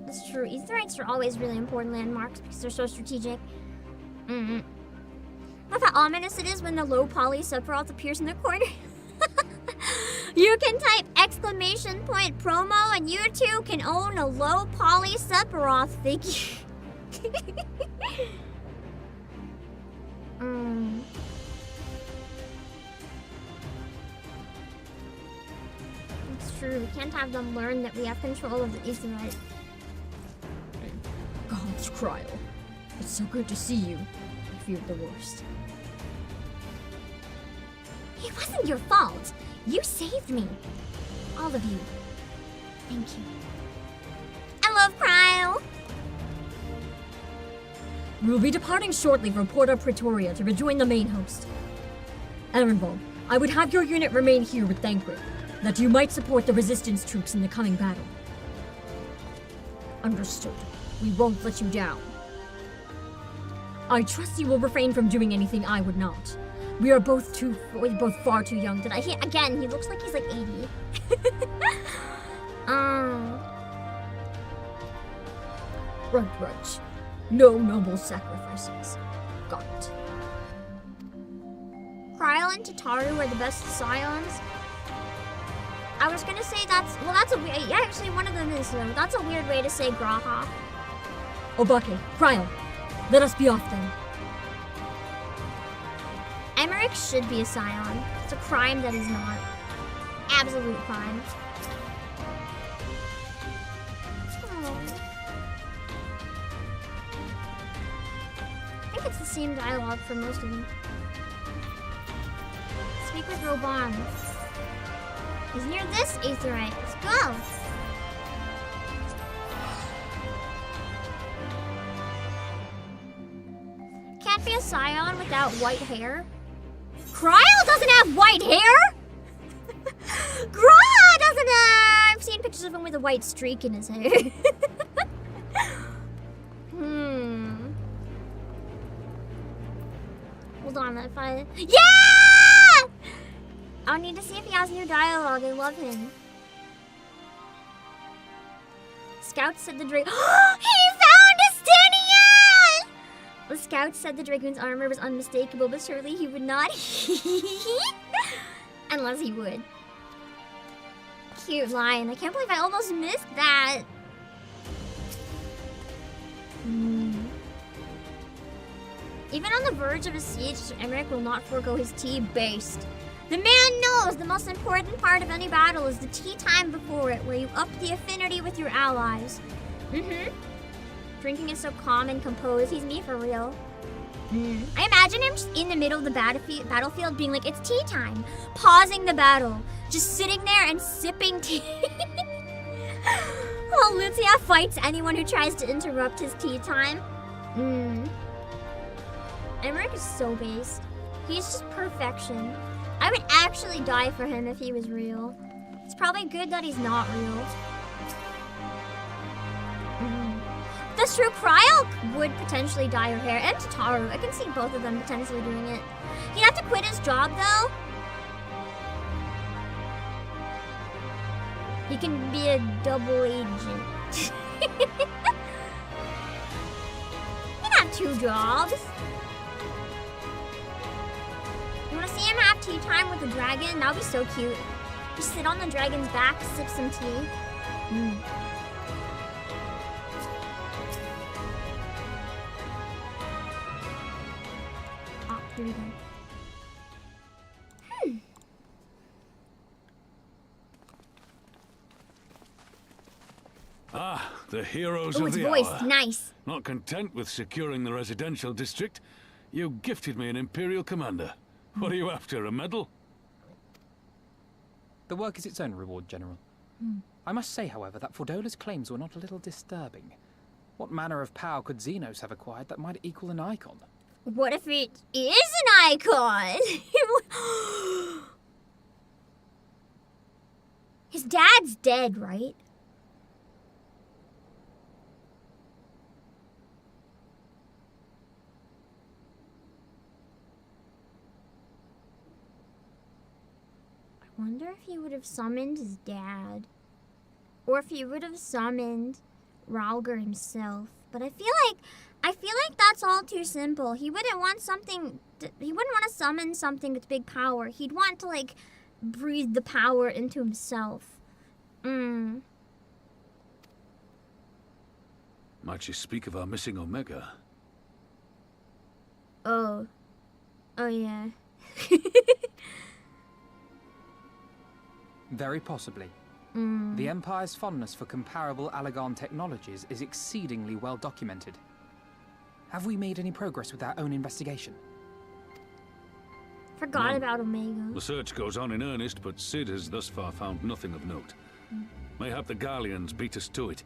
That's true. Aetherites are always really important landmarks because they're so strategic. Look how ominous it is when the low poly Sephiroth appears in the corner. You can type !promo and you too can own a low poly Sephiroth figure. It's true. We can't have them learn that we have control of the Aetherite. Gods, Kryl. It's so good to see you. I feared the worst. It wasn't your fault. You saved me. All of you. Thank you. I love Kryl. We will be departing shortly for Porta Praetoria to rejoin the main host. Arenvald, I would have your unit remain here with Thancred, that you might support the Resistance troops in the coming battle. Understood. We won't let you down. I trust you will refrain from doing anything I would not. We are both far too young. Did I hear again? He looks like he's like 80. Right. No noble sacrifices. Got it. Kryl and Tataru are the best scions. I was gonna say that's a weird. Yeah, actually, one of them is though. That's a weird way to say Graha. Obake, Kryl, let us be off then. Emmerich should be a scion. It's a crime that he's not. Absolute crime. I think it's the same dialogue for most of them. Speak with Roban. He's near this Aetherite. Let's go! Can't be a scion without white hair. Kryl doesn't have white hair! Graha doesn't have... I've seen pictures of him with a white streak in his hair. Hold on, if I... Yeah! I'll need to see if he has new dialogue. I love him. Scout said the Dragoon... He found Estinian! The Scout said the Dragoon's armor was unmistakable, but surely he would not. Unless he would. Cute lion. I can't believe I almost missed that. Even on the verge of a siege, Emmerich will not forego his tea based. The man knows the most important part of any battle is the tea time before it, where you up the affinity with your allies. Drinking is so calm and composed. He's me for real. I imagine him just in the middle of the battlefield being like, it's tea time. Pausing the battle. Just sitting there and sipping tea. While Lucia fights anyone who tries to interrupt his tea time. Emmerich is so based. He's just perfection. I would actually die for him if he was real. It's probably good that he's not real. That's true. Cryo would potentially dye her hair, and Tataru. I can see both of them potentially doing it. He'd have to quit his job, though. He can be a double agent. He can have 2 jobs. You want to see him have tea time with the dragon? That would be so cute. Just sit on the dragon's back, sip some tea. Oh, here we go. Ah, the heroes Oh, of it's the voiced. hour. Nice. Not content with securing the residential district, you gifted me an Imperial commander. What are you after, a medal? The work is its own reward, General. I must say, however, that Fordola's claims were not a little disturbing. What manner of power could Xenos have acquired that might equal an icon? What if it is an icon? His dad's dead, right? I wonder if he would have summoned his dad. Or if he would have summoned Ralger himself. But I feel like that's all too simple. He wouldn't want something he wouldn't want to summon something with big power. He'd want to like breathe the power into himself. Might you speak of our missing Omega? Oh yeah. Very possibly. The Empire's fondness for comparable Allagan technologies is exceedingly well documented. Have we made any progress with our own investigation? Forgot None. about Omega. The search goes on in earnest, but Sid has thus far found nothing of note. Mayhap the Garleans beat us to it.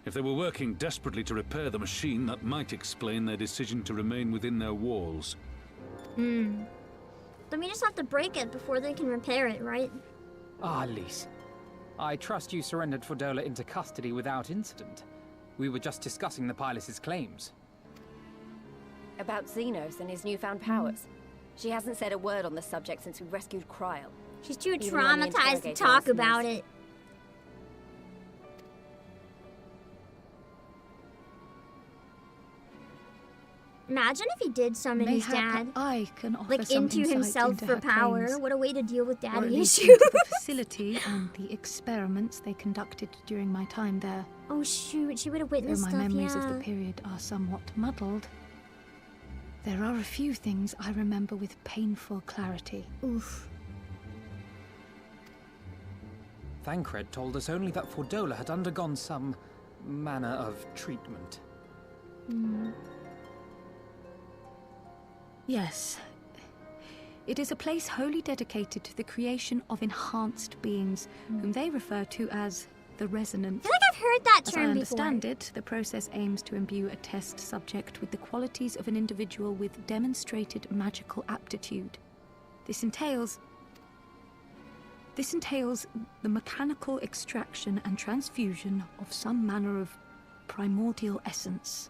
If they were working desperately to repair the machine, that might explain their decision to remain within their walls. Then we just have to break it before they can repair it, right? Ah, Lise. I trust you surrendered Fordola into custody without incident. We were just discussing the pilot's claims. About Xenos and his newfound powers. She hasn't said a word on the subject since we rescued Cryle. She's too Even when the traumatized to interrogator talk listeners. about it. Imagine if he did summon his Mayhap dad, I can offer like some into insight himself into for her power. claims, What a way to deal with or at daddy least issues. into the facility and the experiments they conducted during my time there. Oh shoot, she would have Though witnessed my stuff, memories yeah. of the period are somewhat muddled, there are a few things I remember with painful clarity. Oof. Thancred told us only that Fordola had undergone some manner of treatment. Yes. It is a place wholly dedicated to the creation of enhanced beings, whom they refer to as the Resonant. I feel like I've heard that As term I before. understand it, the process aims to imbue a test subject with the qualities of an individual with demonstrated magical aptitude. This entails the mechanical extraction and transfusion of some manner of primordial essence.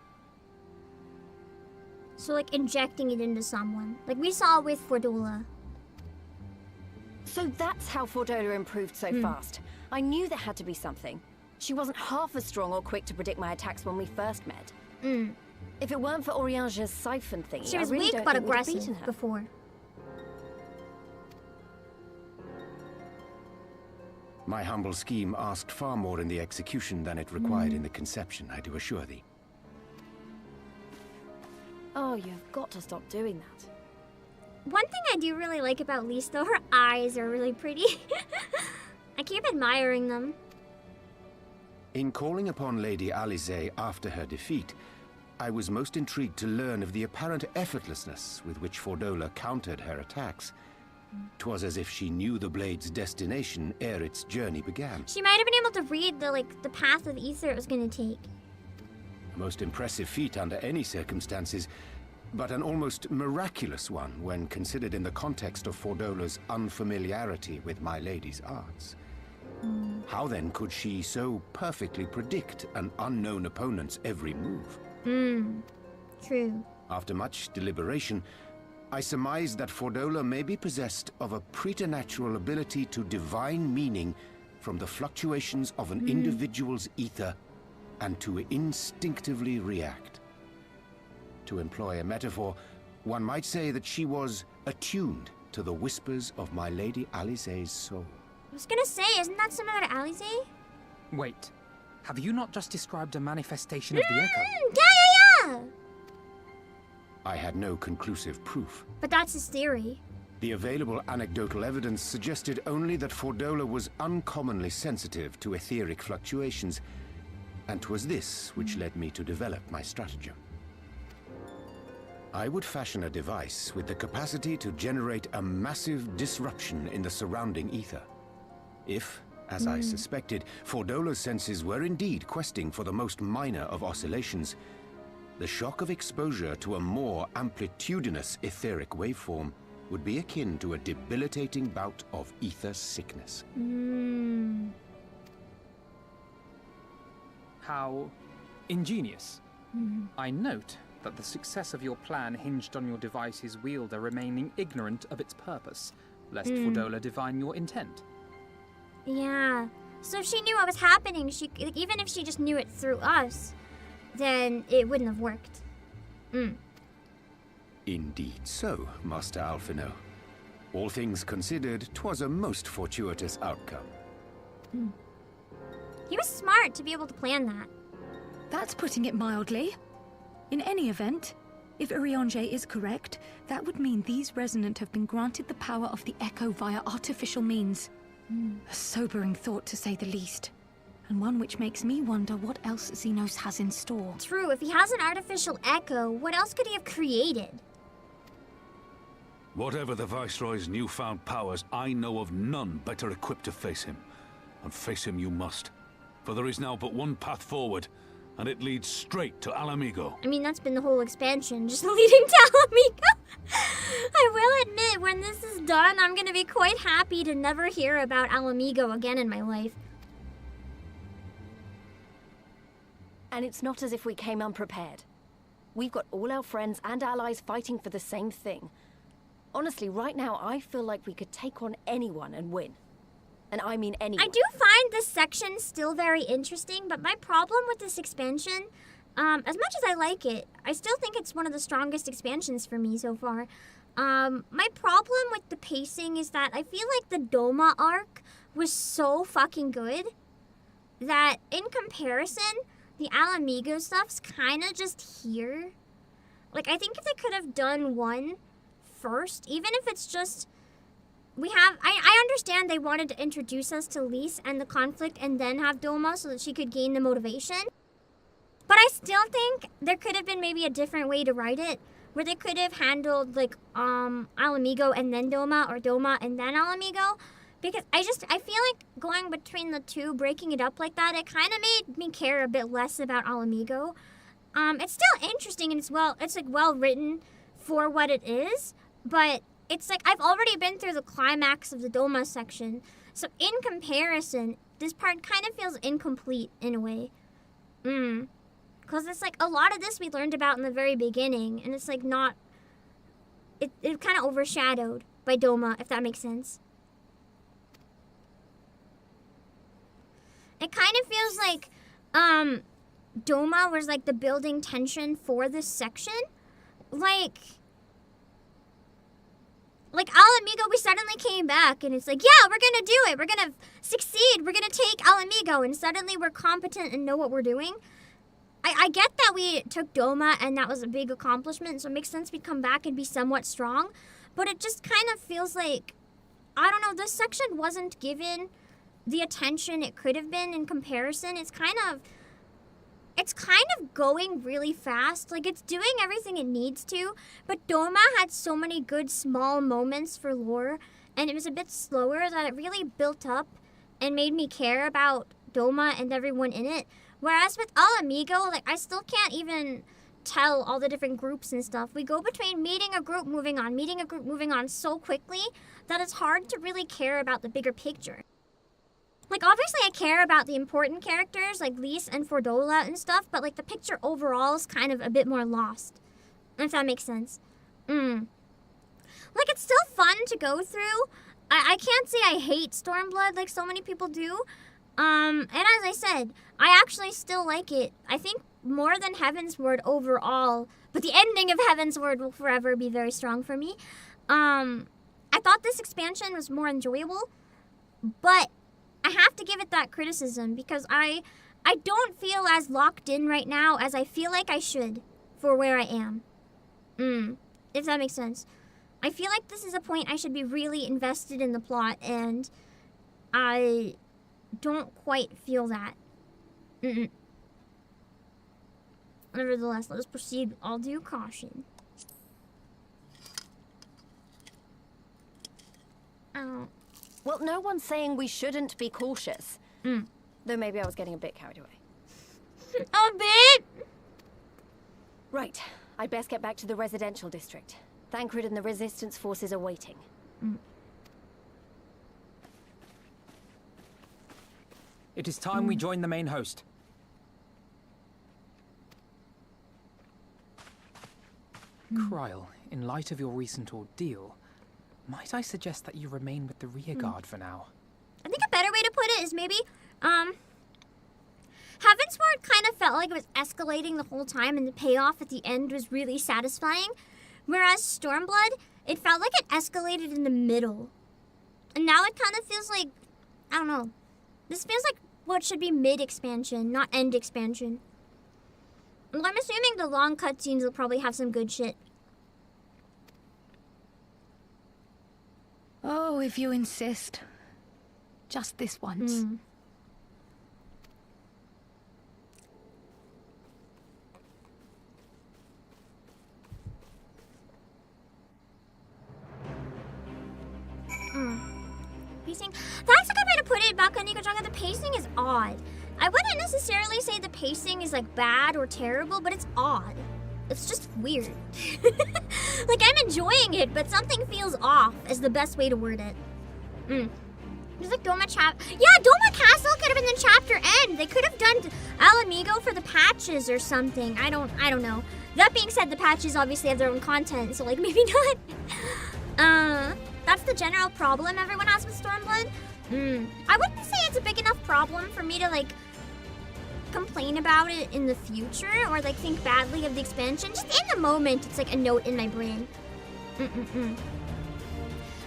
So, like, injecting it into someone. Like we saw with Fordola. So that's how Fordola improved so fast. I knew there had to be something. She wasn't half as strong or quick to predict my attacks when we first met. If it weren't for Oriange's siphon thingy, She was I really weak don't but think we'd have beaten aggressive her. before. My humble scheme asked far more in the execution than it required in the conception, I do assure thee. Oh, you've got to stop doing that. One thing I do really like about Lise, though, her eyes are really pretty. I keep admiring them. In calling upon Lady Alisaie after her defeat, I was most intrigued to learn of the apparent effortlessness with which Fordola countered her attacks. 'Twas as if she knew the blade's destination ere its journey began. She might have been able to read the path of ether it was going to take. A most impressive feat under any circumstances, but an almost miraculous one when considered in the context of Fordola's unfamiliarity with my lady's arts. How then could she so perfectly predict an unknown opponent's every move? True. After much deliberation, I surmised that Fordola may be possessed of a preternatural ability to divine meaning from the fluctuations of an individual's ether and to instinctively react. To employ a metaphor, one might say that she was attuned to the whispers of my Lady Alisaie's soul. I was gonna say, isn't that similar to Alisaie? Wait, have you not just described a manifestation of the Echo? Yeah! I had no conclusive proof. But that's his theory. The available anecdotal evidence suggested only that Fordola was uncommonly sensitive to etheric fluctuations, and 'twas this which led me to develop my stratagem. I would fashion a device with the capacity to generate a massive disruption in the surrounding ether. If, as I suspected, Fordola's senses were indeed questing for the most minor of oscillations, the shock of exposure to a more amplitudinous etheric waveform would be akin to a debilitating bout of ether sickness. How ingenious. I note that the success of your plan hinged on your device's wielder remaining ignorant of its purpose, lest Fordola divine your intent. Yeah. So if she knew what was happening, even if she just knew it through us, then it wouldn't have worked. Indeed so, Master Alphino. All things considered, 'twas a most fortuitous outcome. He was smart to be able to plan that. That's putting it mildly. In any event, if Oriange is correct, that would mean these Resonant have been granted the power of the Echo via artificial means. A sobering thought, to say the least. And one which makes me wonder what else Xenos has in store. True, if he has an artificial echo, what else could he have created? Whatever the Viceroy's newfound powers, I know of none better equipped to face him. And face him you must. For there is now but one path forward, and it leads straight to Alamigo. I mean, that's been the whole expansion, just leading to Alamigo. I will admit, when this is done, I'm gonna be quite happy to never hear about Alamigo again in my life. And it's not as if we came unprepared. We've got all our friends and allies fighting for the same thing. Honestly, right now, I feel like we could take on anyone and win. And I mean anyone. I do find this section still very interesting, but my problem with this expansion, as much as I like it, I still think it's one of the strongest expansions for me so far. My problem with the pacing is that I feel like the Doma arc was so fucking good that in comparison, the Alamigo stuff's kind of just here. Like, I think if they could have done one first, even if it's just... I understand they wanted to introduce us to Lise and the conflict and then have Doma so that she could gain the motivation. But I still think there could have been maybe a different way to write it, where they could have handled, like, Alamigo and then Doma, or Doma and then Alamigo. Because I feel like going between the two, breaking it up like that, it kind of made me care a bit less about Alamigo. It's still interesting and it's well written for what it is, but it's like I've already been through the climax of the Doma section, so in comparison, this part kind of feels incomplete in a way. Because Because it's like a lot of this we learned about in the very beginning, and it's like not... It kind of overshadowed by Doma, if that makes sense. It kind of feels like Doma was like the building tension for this section. Like Alamigo, we suddenly came back and it's like, yeah, we're gonna do it. We're gonna succeed. We're gonna take Alamigo, and suddenly we're competent and know what we're doing. I get that we took Doma and that was a big accomplishment, so it makes sense we'd come back and be somewhat strong. But it just kind of feels like, I don't know, this section wasn't given the attention it could have been in comparison. It's kind of going really fast. Like, it's doing everything it needs to, but Doma had so many good small moments for lore, and it was a bit slower that it really built up and made me care about Doma and everyone in it. Whereas with Alamigo, like, I still can't even tell all the different groups and stuff. We go between meeting a group, moving on, meeting a group, moving on so quickly that it's hard to really care about the bigger picture. Like, obviously I care about the important characters, like Lise and Fordola and stuff, but, like, the picture overall is kind of a bit more lost. If that makes sense. Like, it's still fun to go through. I can't say I hate Stormblood like so many people do. And as I said, I actually still like it. I think more than Heavensward overall, but the ending of Heavensward will forever be very strong for me. I thought this expansion was more enjoyable, but I have to give it that criticism because I don't feel as locked in right now as I feel like I should for where I am. If that makes sense. I feel like this is a point I should be really invested in the plot, and I don't quite feel that. Nevertheless, let us proceed with all due caution. Well, no one's saying we shouldn't be cautious. Though maybe I was getting a bit carried away. A bit? Right. I'd best get back to the residential district. Thancred and the resistance forces are waiting. It is time we join the main host. Kryl, in light of your recent ordeal, might I suggest that you remain with the rearguard for now? I think a better way to put it is maybe, Heavensward kind of felt like it was escalating the whole time, and the payoff at the end was really satisfying. Whereas Stormblood, it felt like it escalated in the middle. And now it kind of feels like, I don't know. This feels like what should be mid-expansion, not end-expansion. Well, I'm assuming the long cutscenes will probably have some good shit. Oh, if you insist. Just this once. Pacing. That's a good way to put it, Baka Nikochanga. The pacing is odd. I wouldn't necessarily say the pacing is like bad or terrible, but it's odd. It's just weird. Like, I'm enjoying it, but something feels off is the best way to word it. There's like Doma Yeah, Doma Castle could have been the chapter end. They could have done Alamigo for the patches or something. I don't know. That being said, the patches obviously have their own content, so like maybe not. That's the general problem everyone has with Stormblood. I wouldn't say it's a big enough problem for me to like complain about it in the future or like think badly of the expansion. Just in the moment, it's like a note in my brain.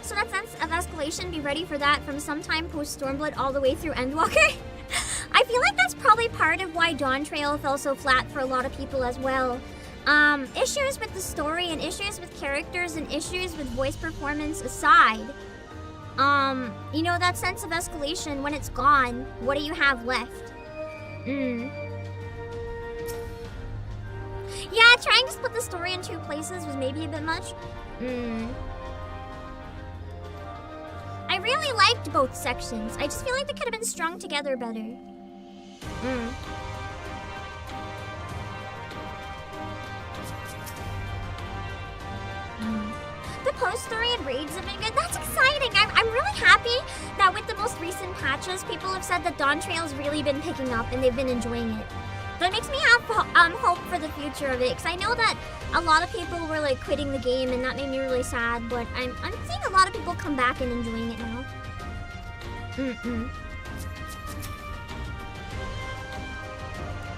So that sense of escalation, be ready for that from sometime post Stormblood all the way through Endwalker. I feel like that's probably part of why Dawn Trail fell so flat for a lot of people as well. Issues with the story and issues with characters and issues with voice performance aside, you know, that sense of escalation, when it's gone, what do you have left? Yeah, trying to split the story in two places was maybe a bit much. I really liked both sections. I just feel like they could have been strung together better. The post-story and raids have been good. That's exciting. I'm really happy that with the most recent patches, people have said that Dawn Trail's really been picking up and they've been enjoying it. That makes me have hope for the future of it, because I know that a lot of people were like quitting the game, and that made me really sad. But I'm seeing a lot of people come back and enjoying it now.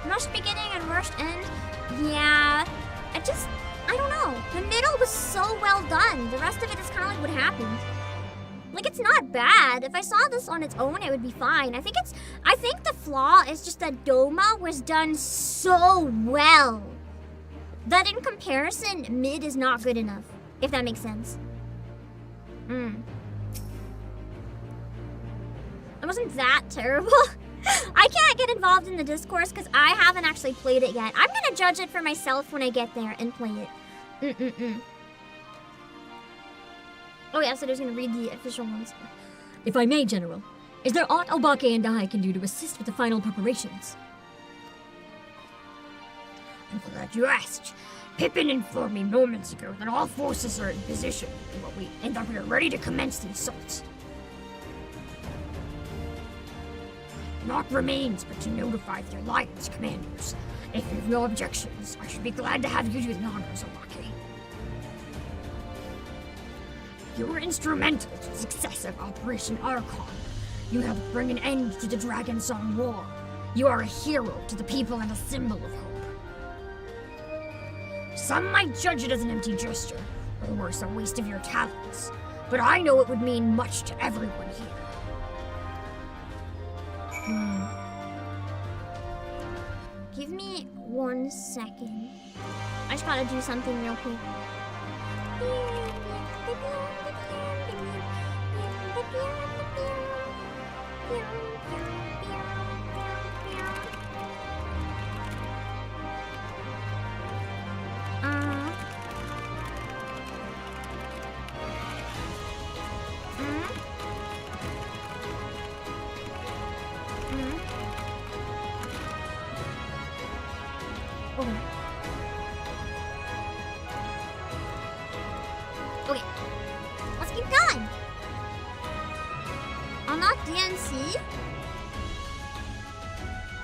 Rushed beginning and rushed end. Yeah, I don't know. The middle was so well done. The rest of it is kind of like what happened. Like, it's not bad. If I saw this on its own, it would be fine. I think the flaw is just that Doma was done so well that in comparison, mid is not good enough, if that makes sense. It wasn't that terrible. I can't get involved in the discourse because I haven't actually played it yet. I'm gonna judge it for myself when I get there and play it. Oh yeah, so I was gonna read the official ones. If I may, General, is there aught Obake and I can do to assist with the final preparations? I'm glad you asked. Pippin informed me moments ago that all forces are in position and that we are ready to commence the assault. Naught remains but to notify the Alliance commanders. If you have no objections, I should be glad to have you do the honors, Obake. You were instrumental to the success of Operation Archon. You helped bring an end to the Dragon Song War. You are a hero to the people and a symbol of hope. Some might judge it as an empty gesture, or worse, a waste of your talents. But I know it would mean much to everyone here. Give me 1 second. I just gotta do something real quick. Okay, let's keep going. I'm not DNC.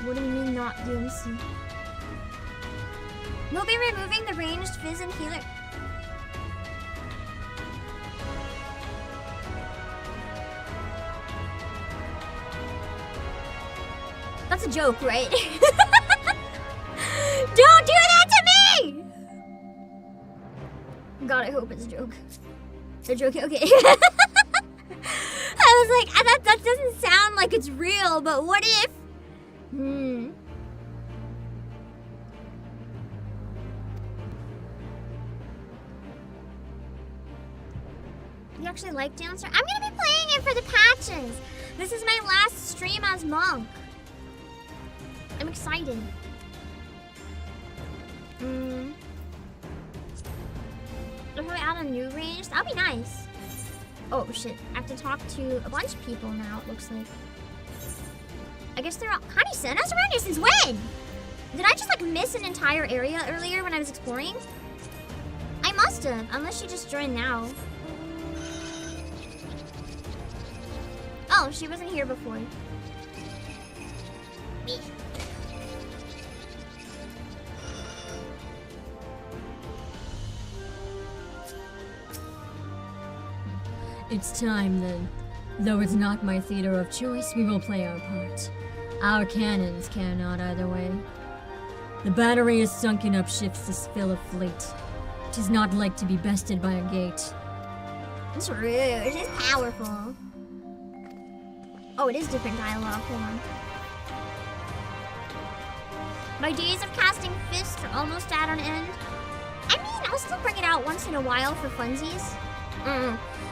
What do you mean not DNC? We'll be removing the ranged fizz and healer. That's a joke, right? Don't do that to me! God, I hope it's a joke. They're joking. Okay. I was like, that doesn't sound like it's real, but what if? You actually like Dancer? I'm gonna be playing it for the patches. This is my last stream as Monk. I'm excited. If I add a new range, that'd be nice. Oh shit, I have to talk to a bunch of people now, it looks like. I guess they're all— Honey Senna's around here since when? Did I just like miss an entire area earlier when I was exploring? I must have, unless she just joined now. Oh, she wasn't here before. Me. It's time then. Though it's not my theater of choice, we will play our part. Our cannons cannot either way. The battery is sunken up ships to spill a fleet. 'Tis not like to be bested by a gate. It's rude. It's powerful. Oh, it is different dialogue. Hold on. My days of casting fists are almost at an end. I mean, I'll still bring it out once in a while for funsies.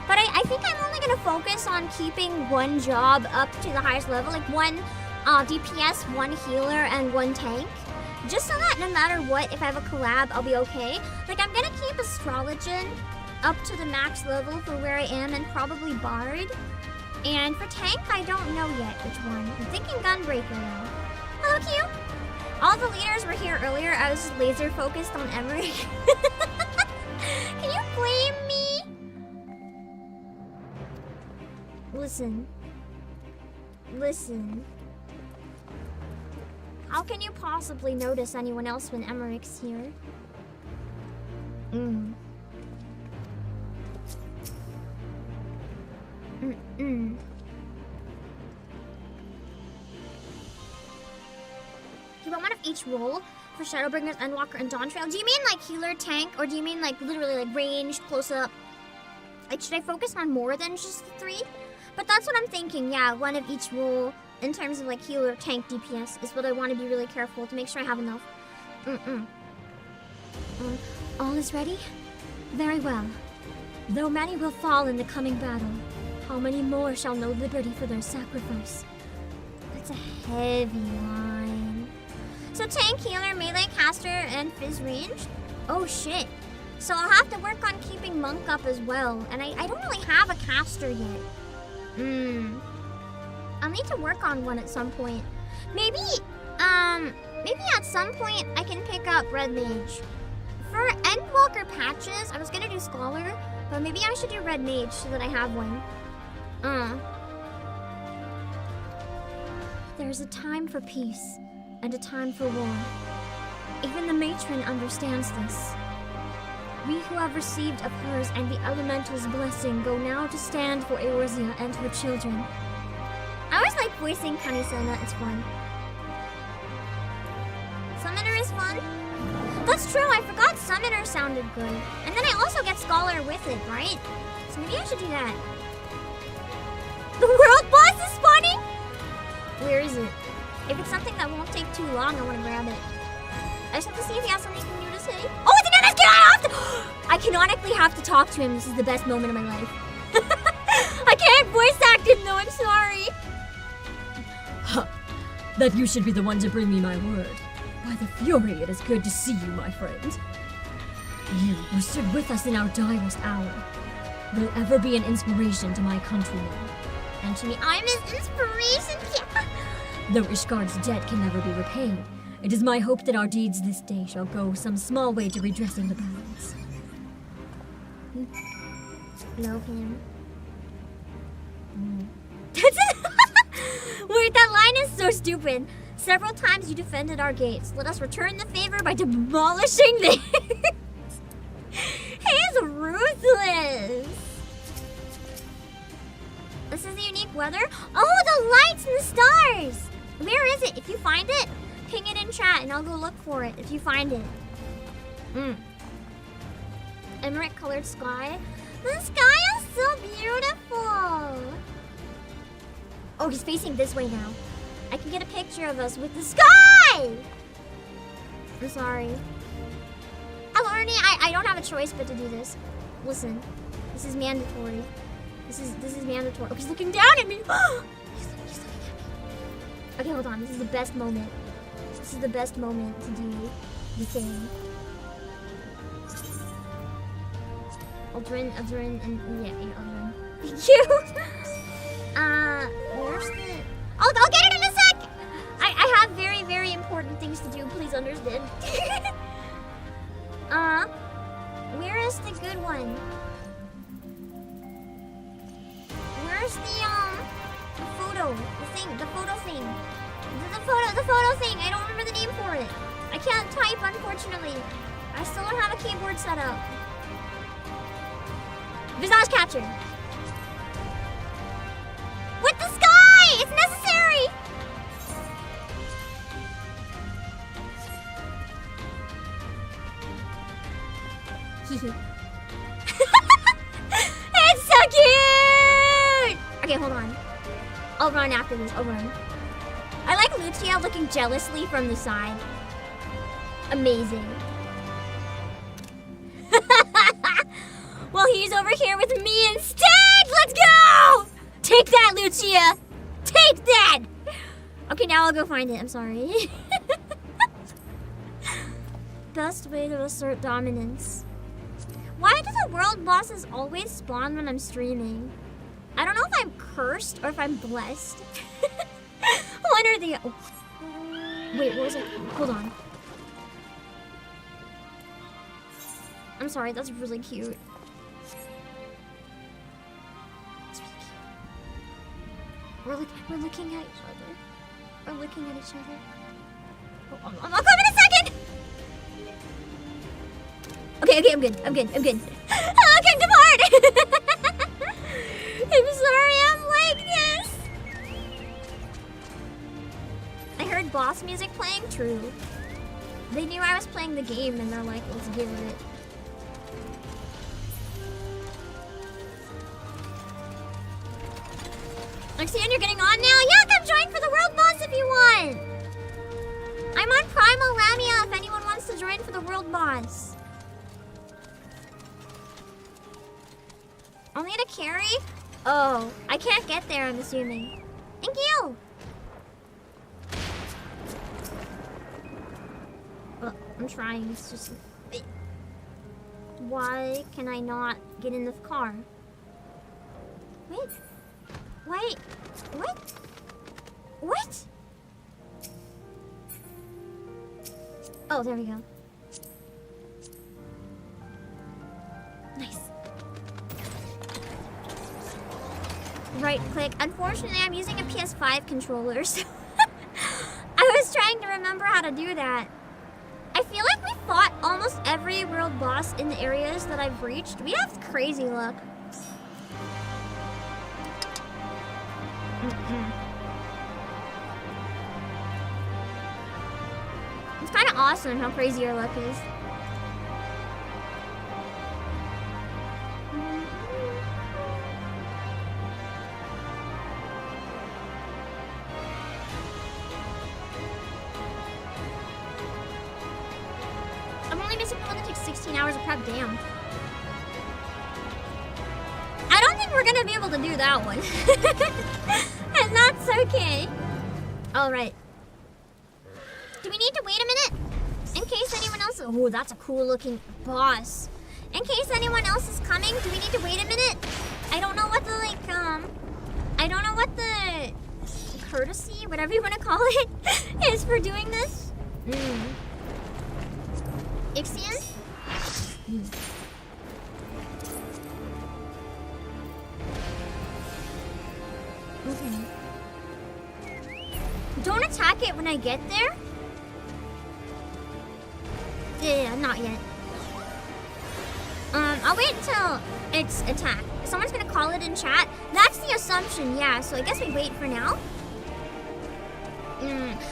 But I think I'm only gonna focus on keeping one job up to the highest level, like one DPS, one healer, and one tank. Just so that no matter what, if I have a collab, I'll be okay. Like, I'm gonna keep Astrologian up to the max level for where I am, and probably Bard. And for tank, I don't know yet which one. I'm thinking Gunbreaker though. Hello, Q. All the leaders were here earlier. I was just laser focused on Emmerich. Can you blame me? Listen. How can you possibly notice anyone else when Emmerich's here? You want one of each role for Shadowbringers, Endwalker, and Dawntrail? Do you mean like healer, tank, or do you mean like literally like ranged, close up? Like, should I focus on more than just the 3? But that's what I'm thinking, yeah, one of each role in terms of like healer, tank, DPS is what I want to be really careful to make sure I have enough. All is ready? Very well. Though many will fall in the coming battle, how many more shall know liberty for their sacrifice? That's a heavy line. So tank, healer, melee, caster, and fizz range? Oh shit. So I'll have to work on keeping monk up as well. And I don't really have a caster yet. I'll need to work on one at some point. Maybe at some point I can pick up Red Mage. For Endwalker patches, I was gonna do Scholar, but maybe I should do Red Mage so that I have one. There's a time for peace, and a time for war. Even the matron understands this. We who have received of hers and the elemental's blessing go now to stand for Eorzea and her children. I always like voicing Kanisana, it's fun. Summoner is fun. That's true, I forgot Summoner sounded good. And then I also get Scholar with it, right? So maybe I should do that. The world boss is spawning? Where is it? If it's something that won't take too long, I want to grab it. I just have to see if he has something new to say. Oh, it's an MSQ! I canonically have to talk to him. This is the best moment of my life. I can't voice act him though, I'm sorry. That you should be the one to bring me my word. By the Fury, it is good to see you, my friend. You, who stood with us in our direst hour, will ever be an inspiration to my countrymen. And to me, I'm his inspiration, yeah. Though Ishgard's debt can never be repaid, it is my hope that our deeds this day shall go some small way to redressing the balance. Love him. Wait, that line is so stupid. Several times you defended our gates. Let us return the favor by demolishing these. He is ruthless. This is the unique weather. Oh, the lights and the stars. Where is it? If you find it, ping it in chat and I'll go look for it if you find it. Emerald colored sky. The sky is so beautiful. Oh, he's facing this way now. I can get a picture of us with the sky! I'm sorry. Alorni, I don't have a choice but to do this. Listen, this is mandatory. This is mandatory. Oh, he's looking down at me! He's looking at me. Okay, hold on. This is the best moment. This is the best moment to do the thing. Aldrin, and yeah, Aldrin. Thank you! Where's the... I'll get it in a sec! I have very, very important things to do, please understand. Where is the good one? Where's the photo? The photo thing. The photo thing! I don't remember the name for it. I can't type, unfortunately. I still don't have a keyboard set up. Visage capture. With the sky! It's necessary! It's so cute! Okay, hold on. I'll run after this. I'll run. I like Lucia looking jealously from the side. Amazing. Well, he's over here with me instead! Let's go! Take that, Lucia! Take that! Okay, now I'll go find it. I'm sorry. Best way to assert dominance. Why do the world bosses always spawn when I'm streaming? I don't know if I'm cursed or if I'm blessed. One or the... Oh. Wait, what was it? Hold on. I'm sorry, that's really cute. We're looking at each other. We're looking at each other. I'll come in a second! Okay, I'm good. Okay, depart! I'm sorry I'm like this! I heard boss music playing, true. They knew I was playing the game and they're like, let's give it. Lexian, you're getting on now? Yeah, come join for the world boss if you want! I'm on Primal Lamia if anyone wants to join for the world boss. I'll need a carry? Oh, I can't get there, I'm assuming. Thank you! Well, I'm trying, it's just... Why can I not get in the car? Wait. What? Oh, there we go. Nice. Right click. Unfortunately, I'm using a PS5 controller, so I was trying to remember how to do that. I feel like we fought almost every world boss in the areas that I've reached. We have crazy luck. It's kind of awesome how crazy your luck is. I'm only missing the one that takes 16 hours of prep, damn. I don't think we're gonna be able to do that one. And that's okay. Alright. Do we need to wait a minute? In case anyone else... Oh, that's a cool looking boss. In case anyone else is coming, do we need to wait a minute? I don't know what the, I don't know what the courtesy, whatever you want to call it, is for doing this. Ixion? Okay. Don't attack it when I get there? Yeah, not yet. I'll wait until it's attacked. Someone's gonna call it in chat. That's the assumption, yeah, so I guess we wait for now.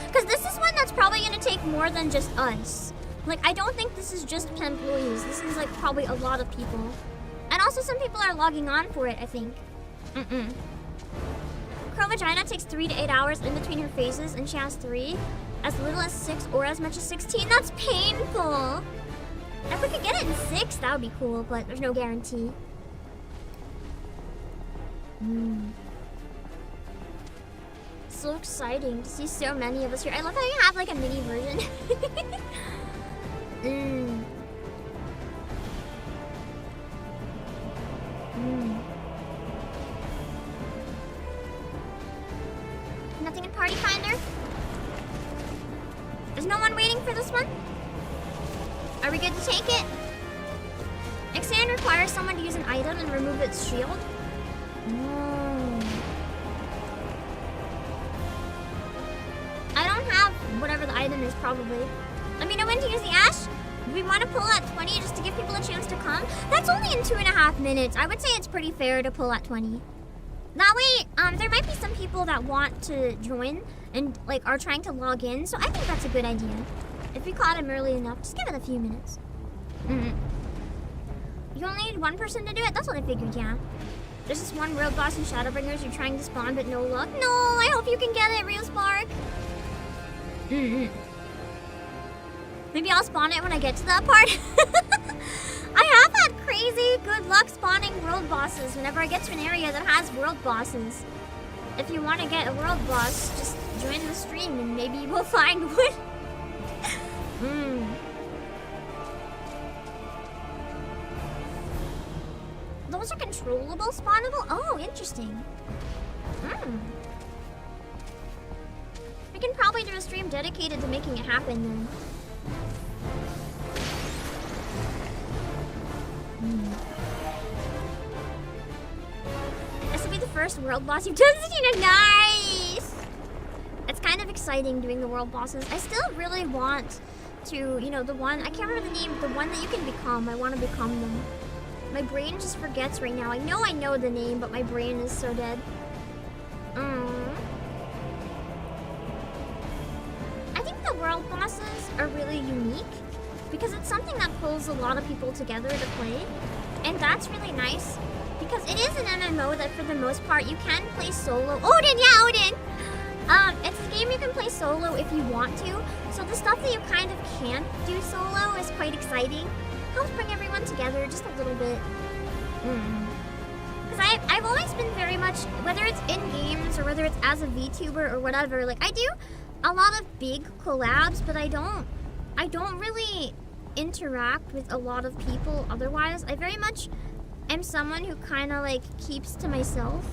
Because this is one that's probably gonna take more than just us. Like, I don't think this is just employees. This is, like, probably a lot of people. And also some people are logging on for it, I think. Crow Vagina takes 3 to 8 hours in between her phases, and she has 3. As little as 6 or as much as 16. That's painful. If we could get it in 6, that would be cool, but there's no guarantee. So exciting to see so many of us here. I love how you have like a mini version. Nothing in Party Finder? Is no one waiting for this one? Are we good to take it? Exand requires someone to use an item and remove its shield. I don't have whatever the item is, probably. Let me know when to use the ash. Do we want to pull at 20 just to give people a chance to come? That's only in 2.5 minutes. I would say it's pretty fair to pull at 20. That way, there might be some people that want to join and like are trying to log in, so I think that's a good idea. If we caught him early enough, just give it a few minutes. You only need one person to do it? That's what I figured, yeah. There's this one world boss in Shadowbringers you're trying to spawn, but no luck. No, I hope you can get it, Real Spark. Maybe I'll spawn it when I get to that part. I have had crazy good luck spawning world bosses whenever I get to an area that has world bosses. If you want to get a world boss, just join the stream and maybe we'll find one. Those are controllable, spawnable? Oh, interesting. We can probably do a stream dedicated to making it happen then. This will be the first world boss you've done, Tina. Nice! It's kind of exciting doing the world bosses. I still really want to, you know, the one, I can't remember the name, the one that you can become. I want to become them. My brain just forgets right now. I know the name, but my brain is so dead. I think the world bosses are really unique because it's something that pulls a lot of people together to play. And that's really nice because it is an MMO that for the most part you can play solo. Odin, yeah, Odin! It's a game you can play solo if you want to. So the stuff that you kind of can't do solo is quite exciting. Helps bring everyone together just a little bit. Because I've always been very much, whether it's in games or whether it's as a VTuber or whatever, like I do a lot of big collabs, but I don't really interact with a lot of people otherwise. I very much am someone who kind of like keeps to myself.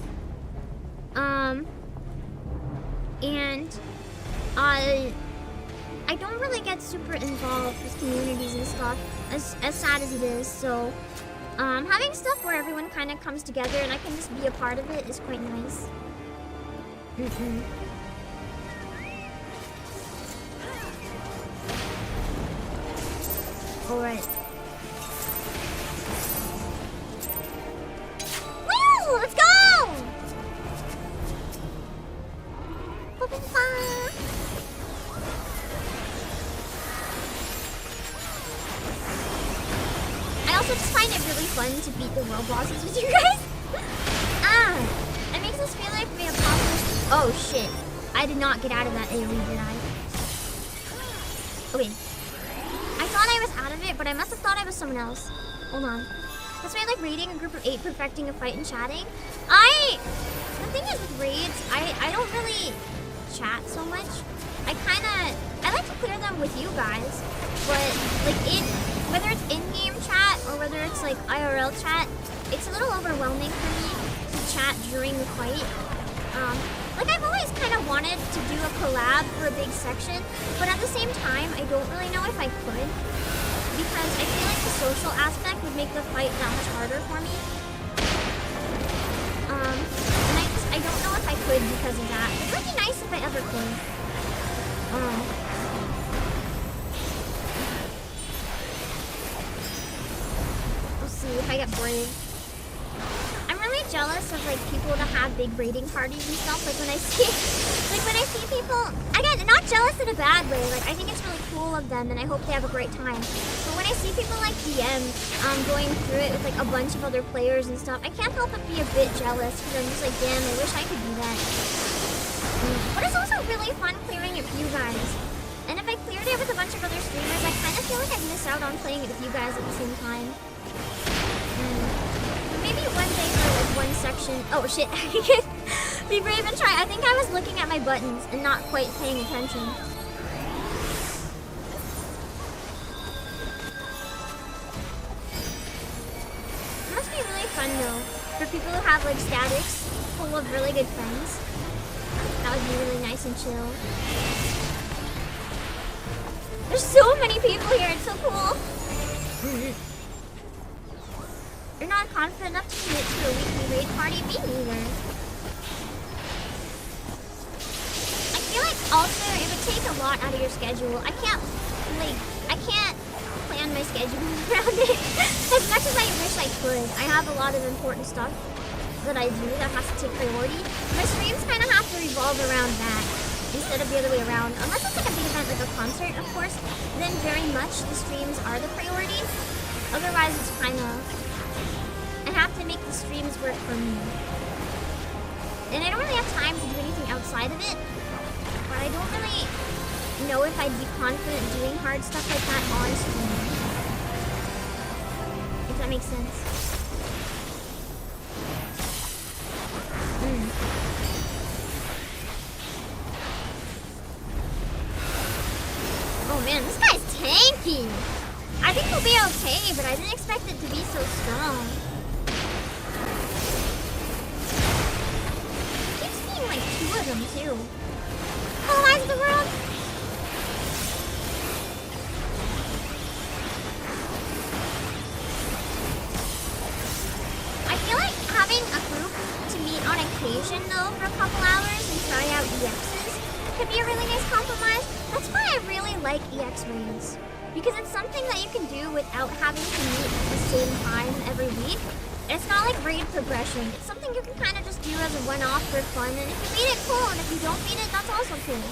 And I don't really get super involved with communities and stuff, as sad as it is. So having stuff where everyone kind of comes together and I can just be a part of it is quite nice. Alright. Woo! Let's go! Open fire! I also just find it really fun to beat the world bosses with you guys. It makes us feel like we accomplished. Oh shit! I did not get out of that AoE, did I? Okay. I thought I was out of it, but I must have thought I was someone else. Hold on. That's why I like raiding a group of 8, perfecting a fight, and chatting. The thing is with raids, I don't really chat so much. I like to clear them with you guys, but like whether it's in-game chat or whether it's like IRL chat, it's a little overwhelming for me to chat during the fight. Like I've always kind of wanted to do a collab for a big section, but at the same time, I don't really know if I could because I feel like the social aspect would make the fight that much harder for me. And I don't know if I could because of that. It would be nice if I ever could. We'll see if I get brave. I'm really jealous of like people that have big raiding parties and stuff. Like when I see people, again, not jealous in a bad way. Like I think it's really cool of them, and I hope they have a great time. But when I see people like DM going through it with like a bunch of other players and stuff, I can't help but be a bit jealous because I'm just like, damn, I wish I could do that. But it's also really fun clearing it with you guys. And if I cleared it with a bunch of other streamers, I kind of feel like I'd miss out on playing it with you guys at the same time. Maybe one day for like one section. Oh shit, be brave and try. I think I was looking at my buttons and not quite paying attention. It must be really fun though, for people who have like statics full of really good friends. That would be really nice and chill. There's so many people here, it's so cool. You're not confident enough to commit to a weekly raid party? Me neither. I feel like also it would take a lot out of your schedule. I can't plan my schedule around it as much as I wish I could. I have a lot of important stuff that I do that has to take priority. My streams kind of have to revolve around that instead of the other way around. Unless it's like a big event like a concert, of course, then very much the streams are the priority. Otherwise, it's kind of... I have to make the streams work for me. And I don't really have time to do anything outside of it. But I don't really know if I'd be confident doing hard stuff like that on stream. If that makes sense. Oh man, this guy's tanky! I think he'll be okay, but I didn't expect it to be so strong. Like 2 of them too. Colonize the world! I feel like having a group to meet on occasion though for a couple hours and try out EXs could be a really nice compromise. That's why I really like EX raids. Because it's something that you can do without having to meet at the same time every week. It's not like raid progression. It's something you can kind of just do as a one-off for fun. And if you beat it, cool. And if you don't beat it, that's also cool.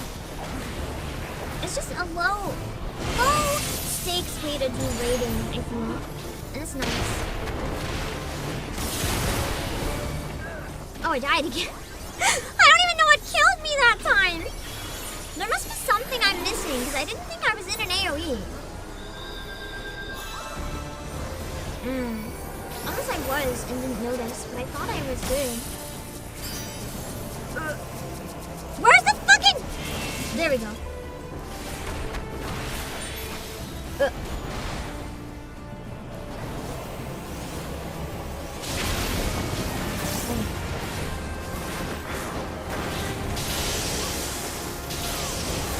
It's just a low stakes way to do raiding, I think. And it's nice. Oh, I died again. I don't even know what killed me that time. There must be something I'm missing, because I didn't think I was in an AoE. Unless I was and didn't notice, but I thought I was good. Where's the fucking... There we go.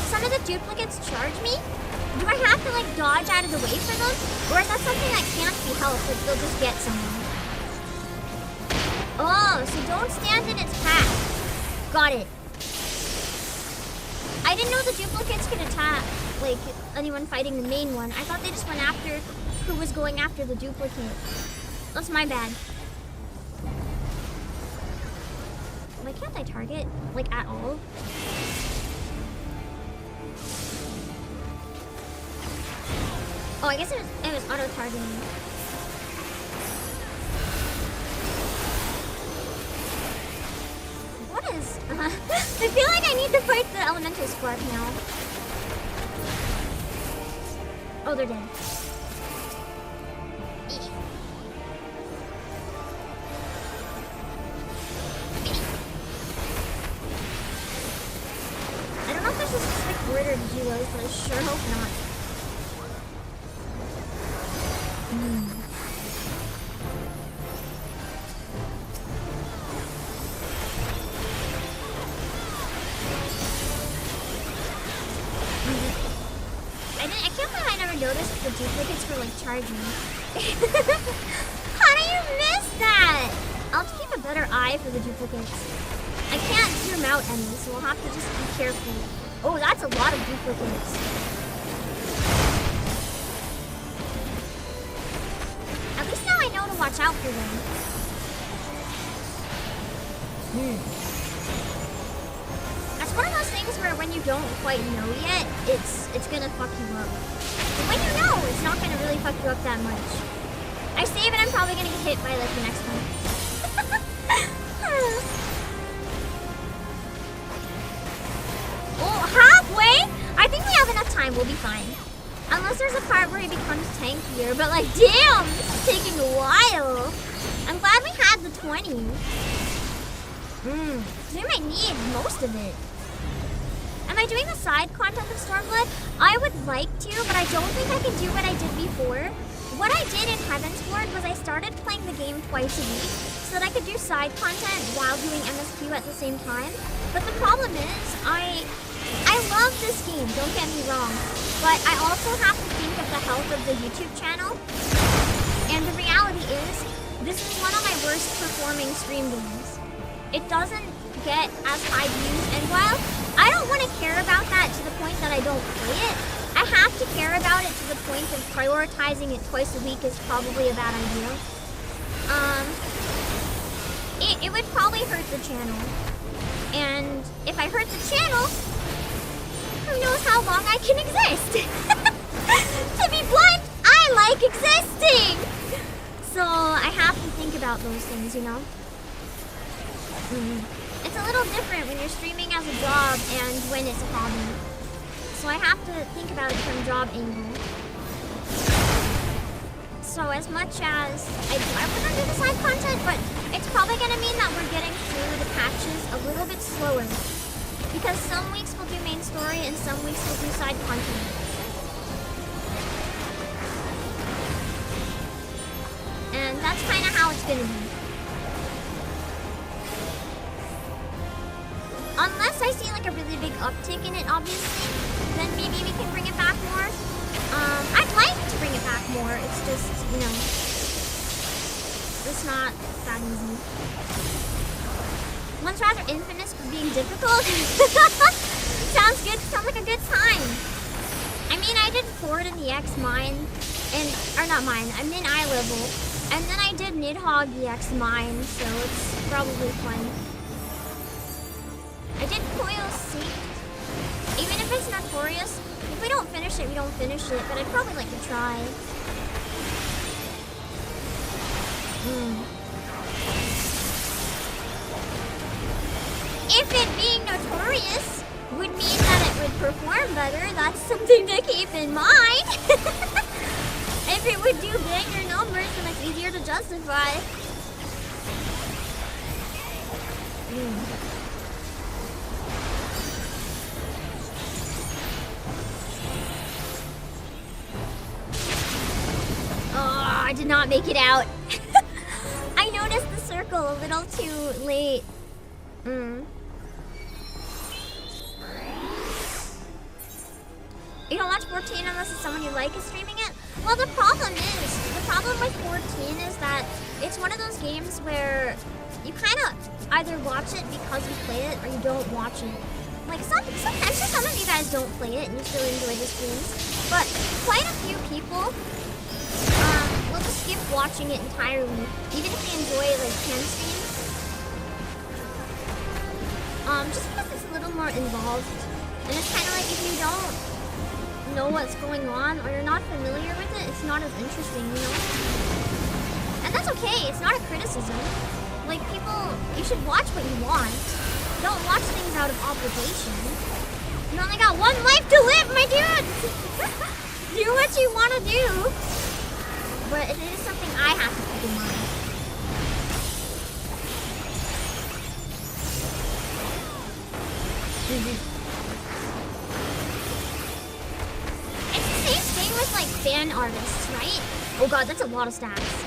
Some of the duplicates charge me? Do I have to like dodge out of the way for them? Or is that something that can't be helped, like they'll just get someone? Oh, so don't stand in its path. Got it. I didn't know the duplicates could attack, like, anyone fighting the main one. I thought they just went after who was going after the duplicate. That's my bad. Why can't I target, like, at all? Oh, I guess it was auto-targeting. What is... I feel like I need to fight the elemental spark now. Oh, they're dead. I don't know if there's a specific order to do those, but I sure hope not. I can't believe I never noticed the duplicates were like charging. How do you miss that? I'll have to keep a better eye for the duplicates. I can't zoom out any, so we'll have to just be careful. Oh, that's a lot of duplicates. At least now I know to watch out for them. That's one of those things where when you don't quite know yet, it's gonna fuck you up. But when you know, it's not gonna really fuck you up that much. I save and I'm probably gonna get hit by like the next one. Oh, halfway? I think we have enough time, we'll be fine. Unless there's a part where he becomes tankier, but like, damn, this is taking a while. I'm glad we had the 20. We might need most of it. Am I doing the side content of Stormblood? I would like to, but I don't think I can do what I did before. What I did in Heavensward was I started playing the game twice a week so that I could do side content while doing MSQ at the same time. But the problem is, I love this game, don't get me wrong, but I also have to think of the health of the YouTube channel. And the reality is, this is one of my worst performing stream games. It doesn't get as high views, and while I don't want to care about that to the point that I don't play it, I have to care about it to the point of prioritizing it twice a week is probably a bad idea. It would probably hurt the channel. And if I hurt the channel, who knows how long I can exist? To be blunt, I like existing! So I have to think about those things, you know? It's a little different when you're streaming as a job and when it's a hobby. So I have to think about it from job angle. So as much as I want to do the side content, but it's probably going to mean that we're getting through the patches a little bit slower. Because some weeks we'll do main story and some weeks we'll do side content. And that's kind of how it's going to be. Unless I see like a really big uptick in it, obviously, then maybe we can bring it back more. I'd like to bring it back more. It's just, you know, it's not that easy. One's rather infamous for being difficult. Sounds sounds like a good time. I mean, I did Ford in the X mine, or not mine, I'm in eye level, and then I did Nidhogg EX mine, so it's probably fun. I did Coil Seek. Even if it's notorious, if we don't finish it, we don't finish it, but I'd probably like to try. If it being notorious would mean that it would perform better, that's something to keep in mind. If it would do bigger numbers, then it's easier to justify. Oh, I did not make it out. I noticed the circle a little too late. You don't watch 14 unless it's someone you like is streaming it? Well, the problem with 14 is that it's one of those games where you kind of either watch it because you play it or you don't watch it. Like, sometimes some of you guys don't play it and you still enjoy the streams, but quite a few people will just skip watching it entirely, even if they enjoy, like, cam streams. Just because it's a little more involved. And it's kind of like if you don't know what's going on or you're not familiar with it, it's not as interesting, you know? And that's okay, it's not a criticism. Like, people, you should watch what you want. Don't watch things out of obligation. You only got one life to live, my dudes! Do what you want to do. But it is something I have to keep in mind. It's the same thing with, like, fan artists, right? Oh god, that's a lot of stacks.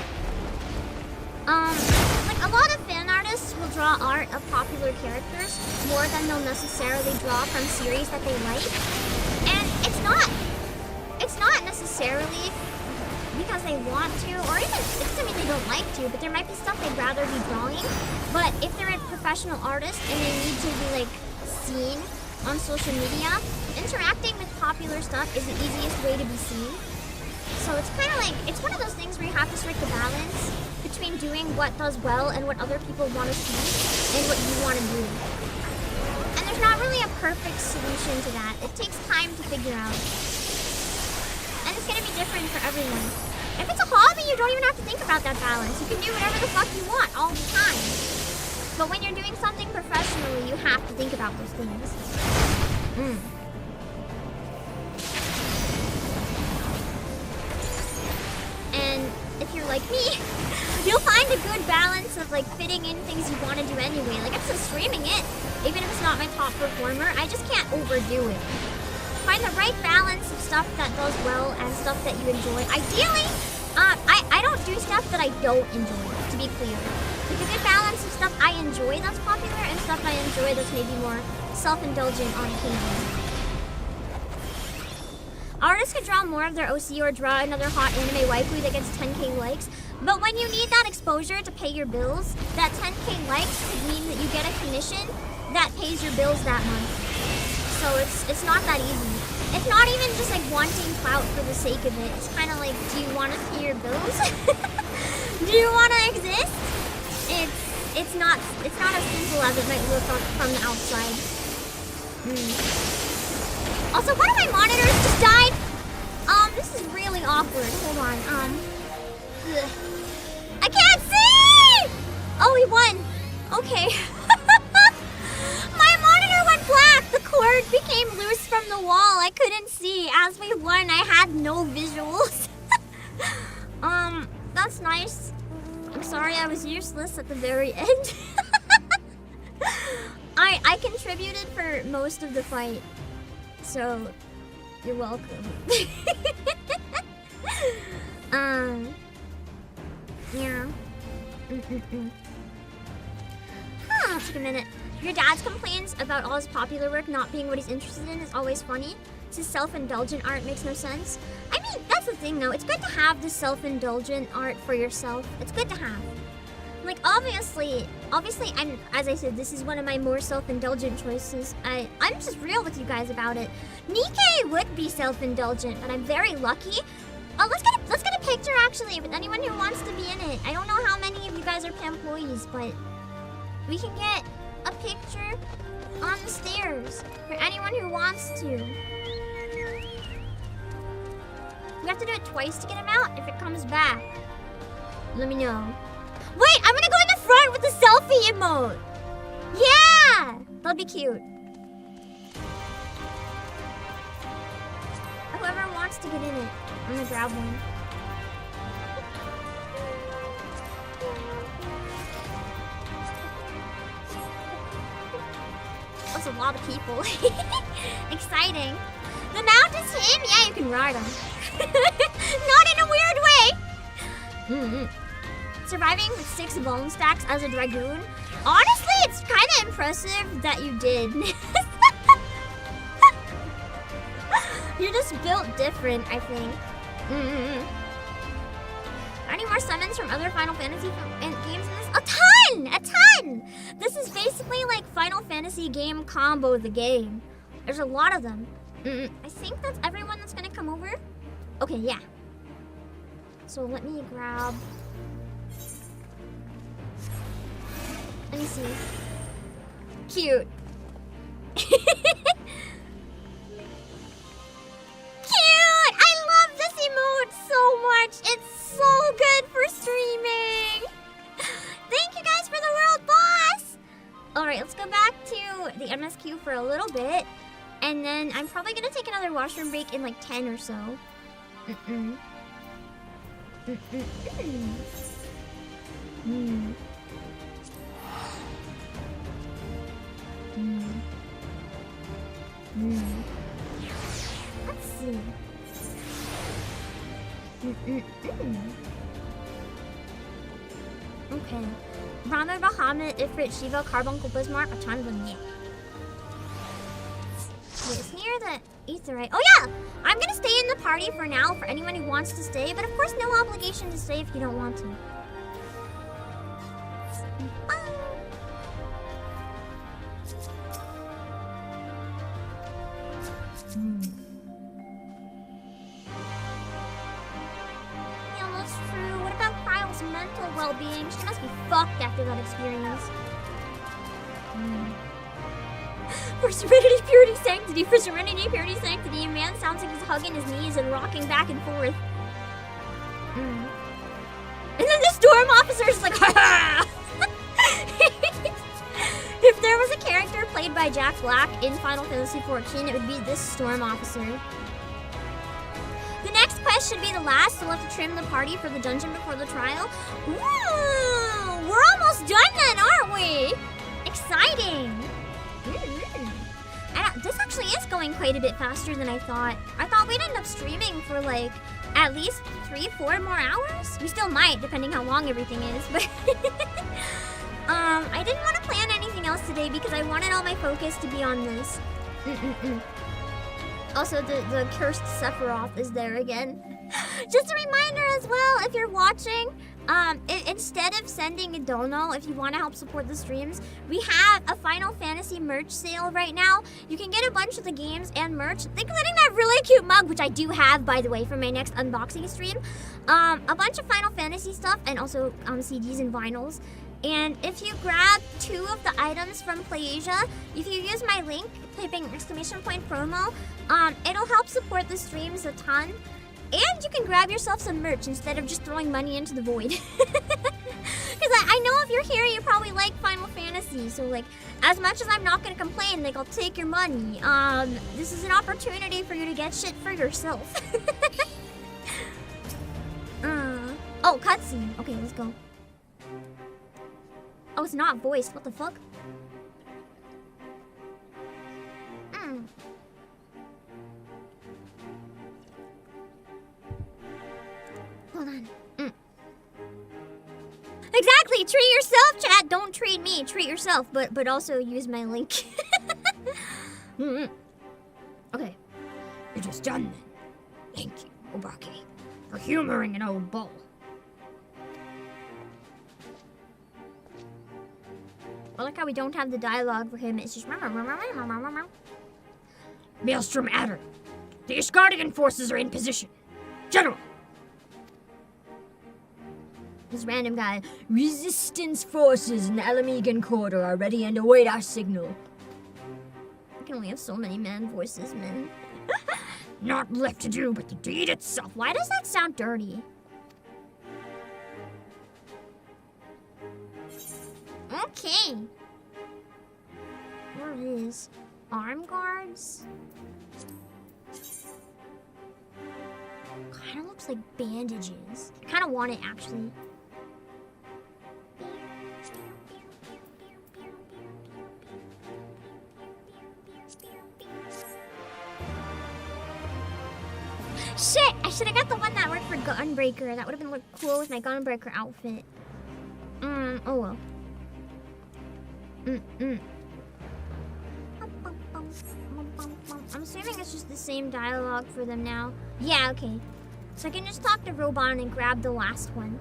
Like, a lot of fan artists will draw art of popular characters more than they'll necessarily draw from series that they like. And it's not necessarily because they want to, or even, it doesn't mean they don't like to, but there might be stuff they'd rather be drawing. But if they're a professional artist and they need to be, like, seen on social media, interacting with popular stuff is the easiest way to be seen. So it's kind of like, it's one of those things where you have to strike the balance between doing what does well and what other people want to see and what you want to do. And there's not really a perfect solution to that. It takes time to figure out. And it's going to be different for everyone. If it's a hobby, you don't even have to think about that balance. You can do whatever the fuck you want all the time. But when you're doing something professionally, you have to think about those things. And if you're like me, you'll find a good balance of, like, fitting in things you want to do anyway. Like, I'm still streaming it, even if it's not my top performer. I just can't overdo it. Find the right balance of stuff that does well and stuff that you enjoy. Ideally, I don't do stuff that I don't enjoy, to be clear. Like, a good balance of stuff I enjoy that's popular and stuff I enjoy that's maybe more self-indulgent on occasion. Artists could draw more of their OC or draw another hot anime waifu that gets 10k likes, but when you need that exposure to pay your bills, that 10k likes could mean that you get a commission that pays your bills that month. So it's not that easy. It's not even just like wanting clout for the sake of it. It's kind of like, do you want to pay your bills? Do you want to exist? It's not as simple as it might look from the outside. Also, one of my monitors just died. This is really awkward. Hold on. I can't see! Oh, we won. Okay. My monitor went black. The cord became loose from the wall. I couldn't see. As we won, I had no visuals. That's nice. I'm sorry I was useless at the very end. I contributed for most of the fight. So, you're welcome. Yeah. Take a minute. Your dad's complaints about all his popular work not being what he's interested in is always funny. His self-indulgent art makes no sense. I mean, that's the thing though. It's good to have the self-indulgent art for yourself. It's good to have. Like, obviously, as I said, this is one of my more self-indulgent choices. I'm just real with you guys about it. Nikkei would be self-indulgent, but I'm very lucky. Oh, let's get a picture, actually, with anyone who wants to be in it. I don't know how many of you guys are employees, but we can get a picture on the stairs for anyone who wants to. We have to do it twice to get him out. If it comes back, let me know. Wait, I'm gonna go in the front with the selfie emote. Yeah, that'll be cute. Whoever wants to get in it, I'm gonna grab one. That's a lot of people. Exciting. The mount is him? Yeah, you can ride him. Not in a weird way. Surviving with 6 bone stacks as a dragoon. Honestly, it's kind of impressive that you did. You're just built different, I think. Any more summons from other Final Fantasy games in this? A ton! A ton! This is basically like Final Fantasy game combo the game. There's a lot of them. I think that's everyone that's gonna come over. Okay, yeah. So let me grab... Let me see. Cute. Cute! I love this emote so much. It's so good for streaming. Thank you guys for the world boss. All right, let's go back to the MSQ for a little bit. And then I'm probably gonna take another washroom break in like 10 or so. Let's see. Okay. Rama, Bahamut, Ifrit, Shiva, Carbuncle, Bismarck, a ton of them, yeah. Wait, it's near the Aetheryte. Oh yeah! I'm gonna stay in the party for now for anyone who wants to stay, but of course no obligation to stay if you don't want to. Yeah, that's true. What about Primal's mental well-being? She must be fucked after that experience. For Serenity, Purity, Sanctity. For Serenity, Purity, Sanctity, a man sounds like he's hugging his knees and rocking back and forth. And then the Storm Officer's like, ha ha! If there was a character played by Jack Black in Final Fantasy XIV, it would be this Storm Officer. The next quest should be the last, so we'll have to trim the party for the dungeon before the trial. Ooh, we're almost done then, aren't we? Exciting. This actually is going quite a bit faster than I thought. I thought we'd end up streaming for like at least 3-4 more hours. We still might, depending how long everything is, but I didn't want to plan anything else today because I wanted all my focus to be on this. Also, the cursed Sephiroth is there again. Just a reminder as well, if you're watching, instead of sending a dono, if you want to help support the streams, we have a Final Fantasy merch sale right now. You can get a bunch of the games and merch, including that really cute mug, which I do have, by the way, for my next unboxing stream. A bunch of Final Fantasy stuff, and also CDs and vinyls. And if you grab 2 of the items from PlayAsia, if you use my link, typing !promo, it'll help support the streams a ton. And you can grab yourself some merch instead of just throwing money into the void. Because I know if you're here, you probably like Final Fantasy. So, like, as much as I'm not going to complain, like, I'll take your money. This is an opportunity for you to get shit for yourself. Oh, cutscene. Okay, let's go. Oh, it's not voiced. What the fuck? Hold on. Exactly! Treat yourself, chat! Don't treat me. Treat yourself, but also use my link. Okay. It is done then. Thank you, Obake, for humoring an old bull. I like how we don't have the dialogue for him. It's just... Maelstrom Adder. The Ishgardian forces are in position. General. This random guy. Resistance forces in the Alamegan corridor are ready and await our signal. I can only have so many man voices, man. Not left to do but the deed itself. Why does that sound dirty? Okay. What are these? Arm guards? Kinda looks like bandages. I kinda want it, actually. Shit! I should have got the one that worked for Gunbreaker. That would have been look cool with my Gunbreaker outfit. Oh well. I'm assuming it's just the same dialogue for them now. Yeah, okay. So I can just talk to Robon and grab the last one.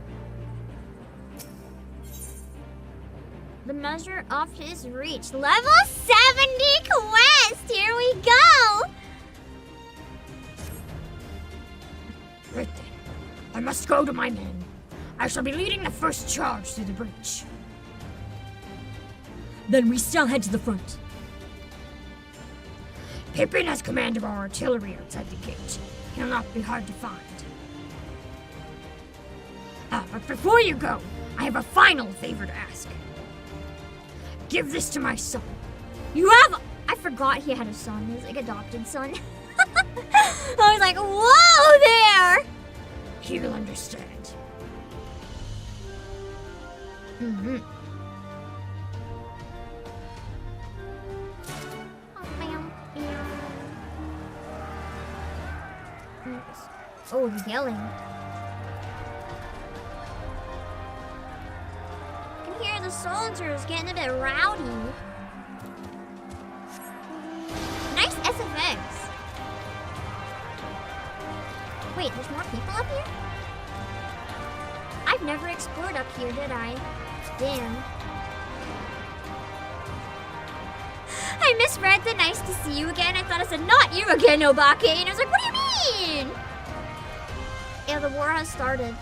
The measure of his reach. Level 70 quest! Here we go! Right then. I must go to my men. I shall be leading the first charge through the breach. Then we still head to the front. Pippin has command of our artillery outside the gate. He'll not be hard to find. But before you go, I have a final favor to ask. Give this to my son. You have... I forgot he had a son. He was like adopted son. I was like, whoa there! He'll understand. Oh, he's yelling. I can hear the soldiers getting a bit rowdy. Nice SFX. Wait, there's more people up here? I've never explored up here, did I? Damn. I misread the nice to see you again. I thought I said, not you again, Obake. And I was like, what do you mean? Yeah, the war has started.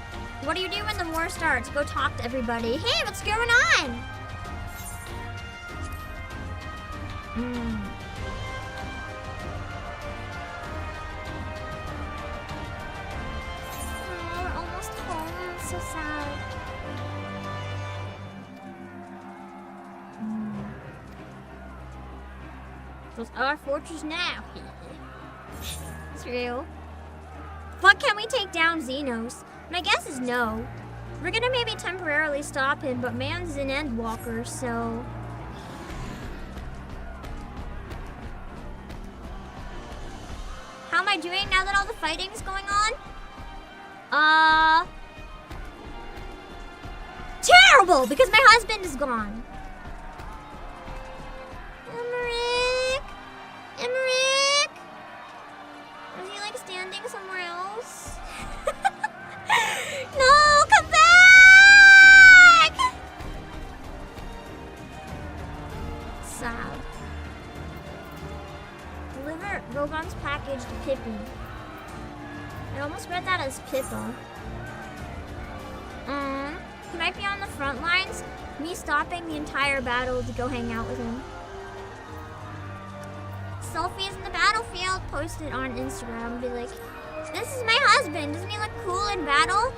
What do you do when the war starts? Go talk to everybody. Hey, what's going on? Oh, we're almost home. It's so sad. It's our fortress now. It's real. But can we take down Xenos? My guess is no. We're gonna maybe temporarily stop him, but man's an Endwalker, so... How am I doing now that all the fighting's going on? Terrible! Because my husband is gone. Emmerich! Is he like standing somewhere else? No, come back! Sad. Deliver Rogon's package to Pippi. I almost read that as Pippa. He might be on the front lines. Me stopping the entire battle to go hang out with him. Selfies in the battlefield, post it on Instagram, be like, this is my husband, doesn't he look cool in battle?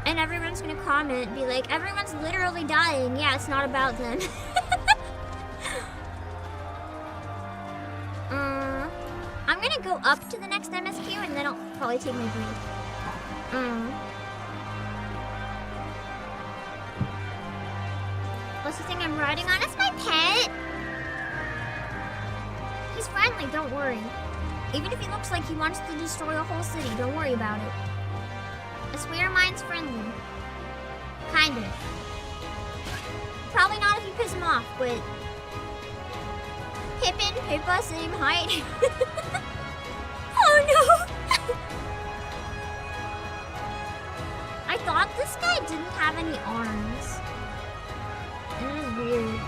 And everyone's gonna comment, be like, everyone's literally dying, yeah, it's not about them. I'm gonna go up to the next MSQ and then I'll probably take my break. What's the thing I'm riding on? It's my pet! He's friendly, don't worry. Even if he looks like he wants to destroy a whole city, don't worry about it. I swear mine's friendly. Kind of. Probably not if you piss him off, but... Pippin, Pippa, same height. Oh no! I thought this guy didn't have any arms. It was weird.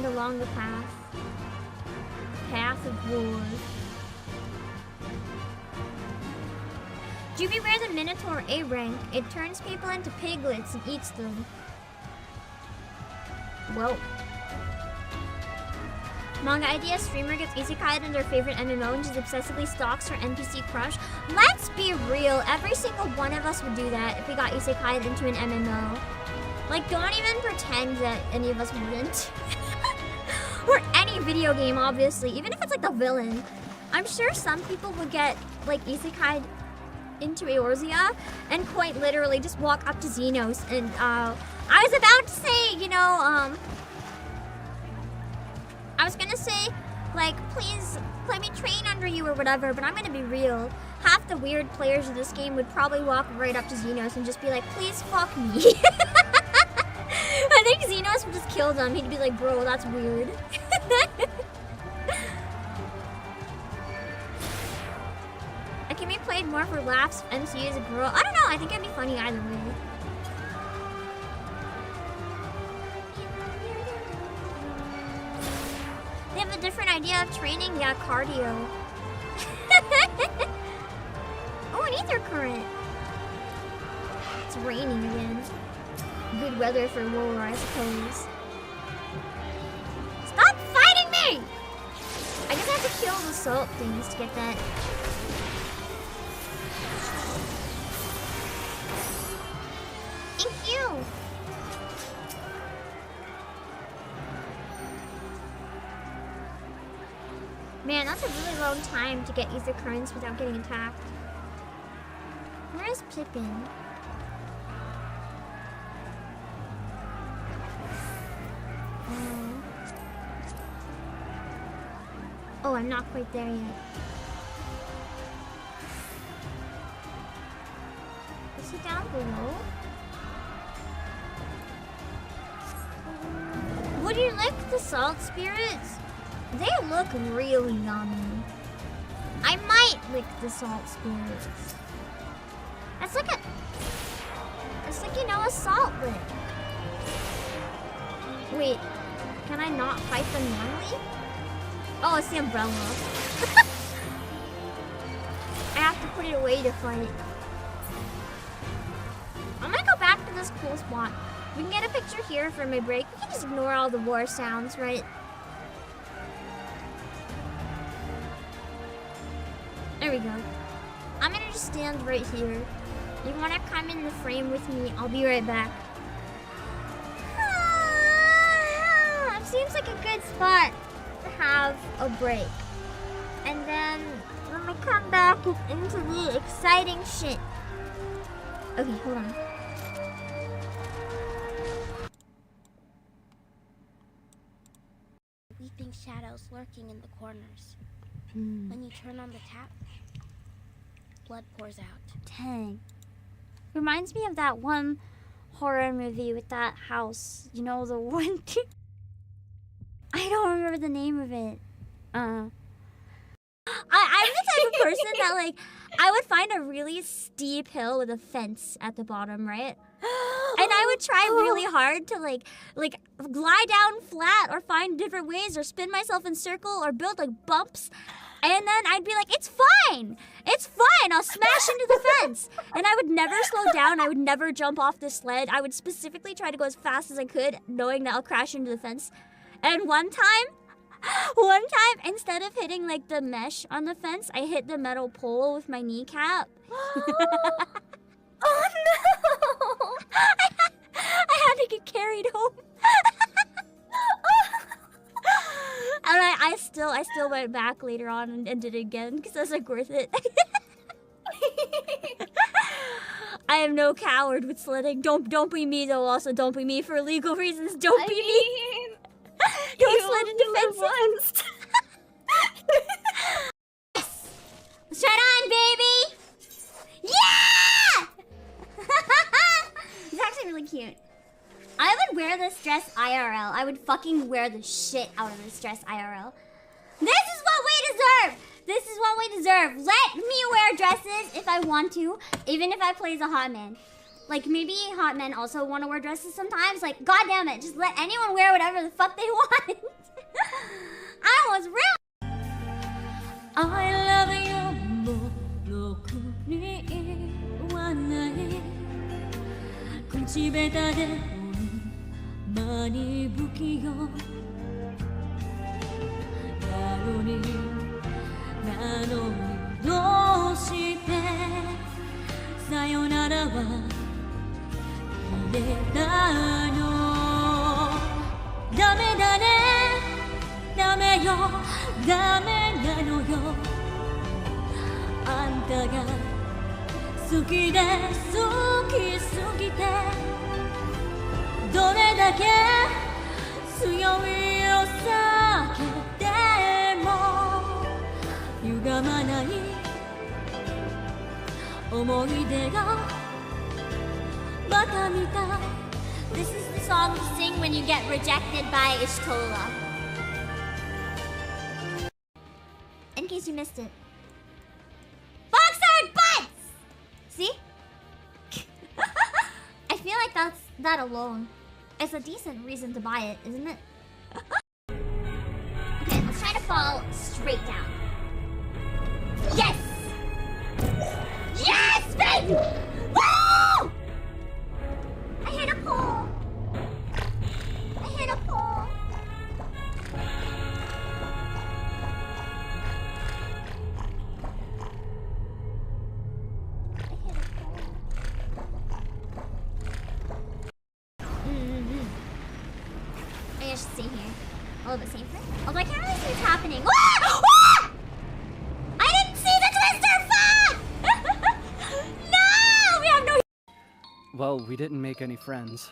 find along the path. Path of war. Do you beware the Minotaur A rank? It turns people into piglets and eats them. Well. Manga idea, streamer gets isekai'd in their favorite MMO and just obsessively stalks her NPC crush. Let's be real, every single one of us would do that if we got isekai'd into an MMO. Like, don't even pretend that any of us wouldn't. Or any video game, obviously, even if it's like the villain. I'm sure some people would get, like, isekai'd into Eorzea and quite literally just walk up to Xenos and, I was about to say, you know, I was gonna say, like, please let me train under you or whatever, but I'm gonna be real. Half the weird players of this game would probably walk right up to Xenos and just be like, please fuck me. I think Xenos would just kill them. He'd be like, bro, that's weird. It can be played more for laughs if MC is a girl. I don't know, I think it'd be funny either way. They have a different idea of training, yeah, cardio. Oh, an ether current. It's raining again. Good weather for war, I suppose. Stop fighting me! I guess I have to kill the salt things to get that. Thank you! Man, that's a really long time to get ether currents without getting attacked. Where is Pippin? Oh, I'm not quite there yet. Is he down below? Would you lick the salt spirits? They look really yummy. I might lick the salt spirits. That's like it's like, you know, a salt lick. Wait, can I not fight them normally? Oh, it's the umbrella. I have to put it away to fight. I'm gonna go back to this cool spot. We can get a picture here for my break. We can just ignore all the war sounds, right? There we go. I'm gonna just stand right here. You wanna come in the frame with me? I'll be right back. Seems like a good spot to have a break. And then when we come back into the exciting shit. Okay, hold on. Weeping shadows lurking in the corners. When you turn on the tap, blood pours out. Dang. Reminds me of that one horror movie with that house. You know, the one... I don't remember the name of it. I'm the type of person that, like, I would find a really steep hill with a fence at the bottom, right? And I would try really hard to, like lie down flat or find different ways or spin myself in circle or build, like, bumps. And then I'd be like, it's fine. It's fine. I'll smash into the fence. And I would never slow down. I would never jump off the sled. I would specifically try to go as fast as I could, knowing that I'll crash into the fence. And one time, instead of hitting, like, the mesh on the fence, I hit the metal pole with my kneecap. Oh, no! I had to get carried home. And I still went back later on and did it again, because I was, like, worth it. I am no coward with sledding. Don't be me, though, also. Don't be me for legal reasons. Don't be me. Don't sled into fences. Yes! Let's try it on, baby! Yeah! It's actually really cute. I would wear this dress IRL. I would fucking wear the shit out of this dress IRL. This is what we deserve! This is what we deserve. Let me wear dresses if I want to, even if I play as a hot man. Like, maybe hot men also want to wear dresses sometimes. Like, god damn it, just let anyone wear whatever the fuck they want. I was real. I love you. 僕にはない口下手で間に不器用なのにどうしてさよならは言えたのダメだねダメよダメなのよあんたが好きで好きすぎてどれだけ強いを避けても歪まない思い出がバカみたい This is the song you sing when you get rejected by Ishtola. In case you missed it. Boxer butts! See? I feel like that alone is a decent reason to buy it, isn't it? Okay, let's try to fall straight down. Yes! Yes, baby! Woo! I hit a pole. I hit a pole. I guess stay here. A little bit safer. Although I can't really see what's happening. Ah! Ah! I didn't see the twister! Fuck! No! We have no. Well, we didn't make any friends.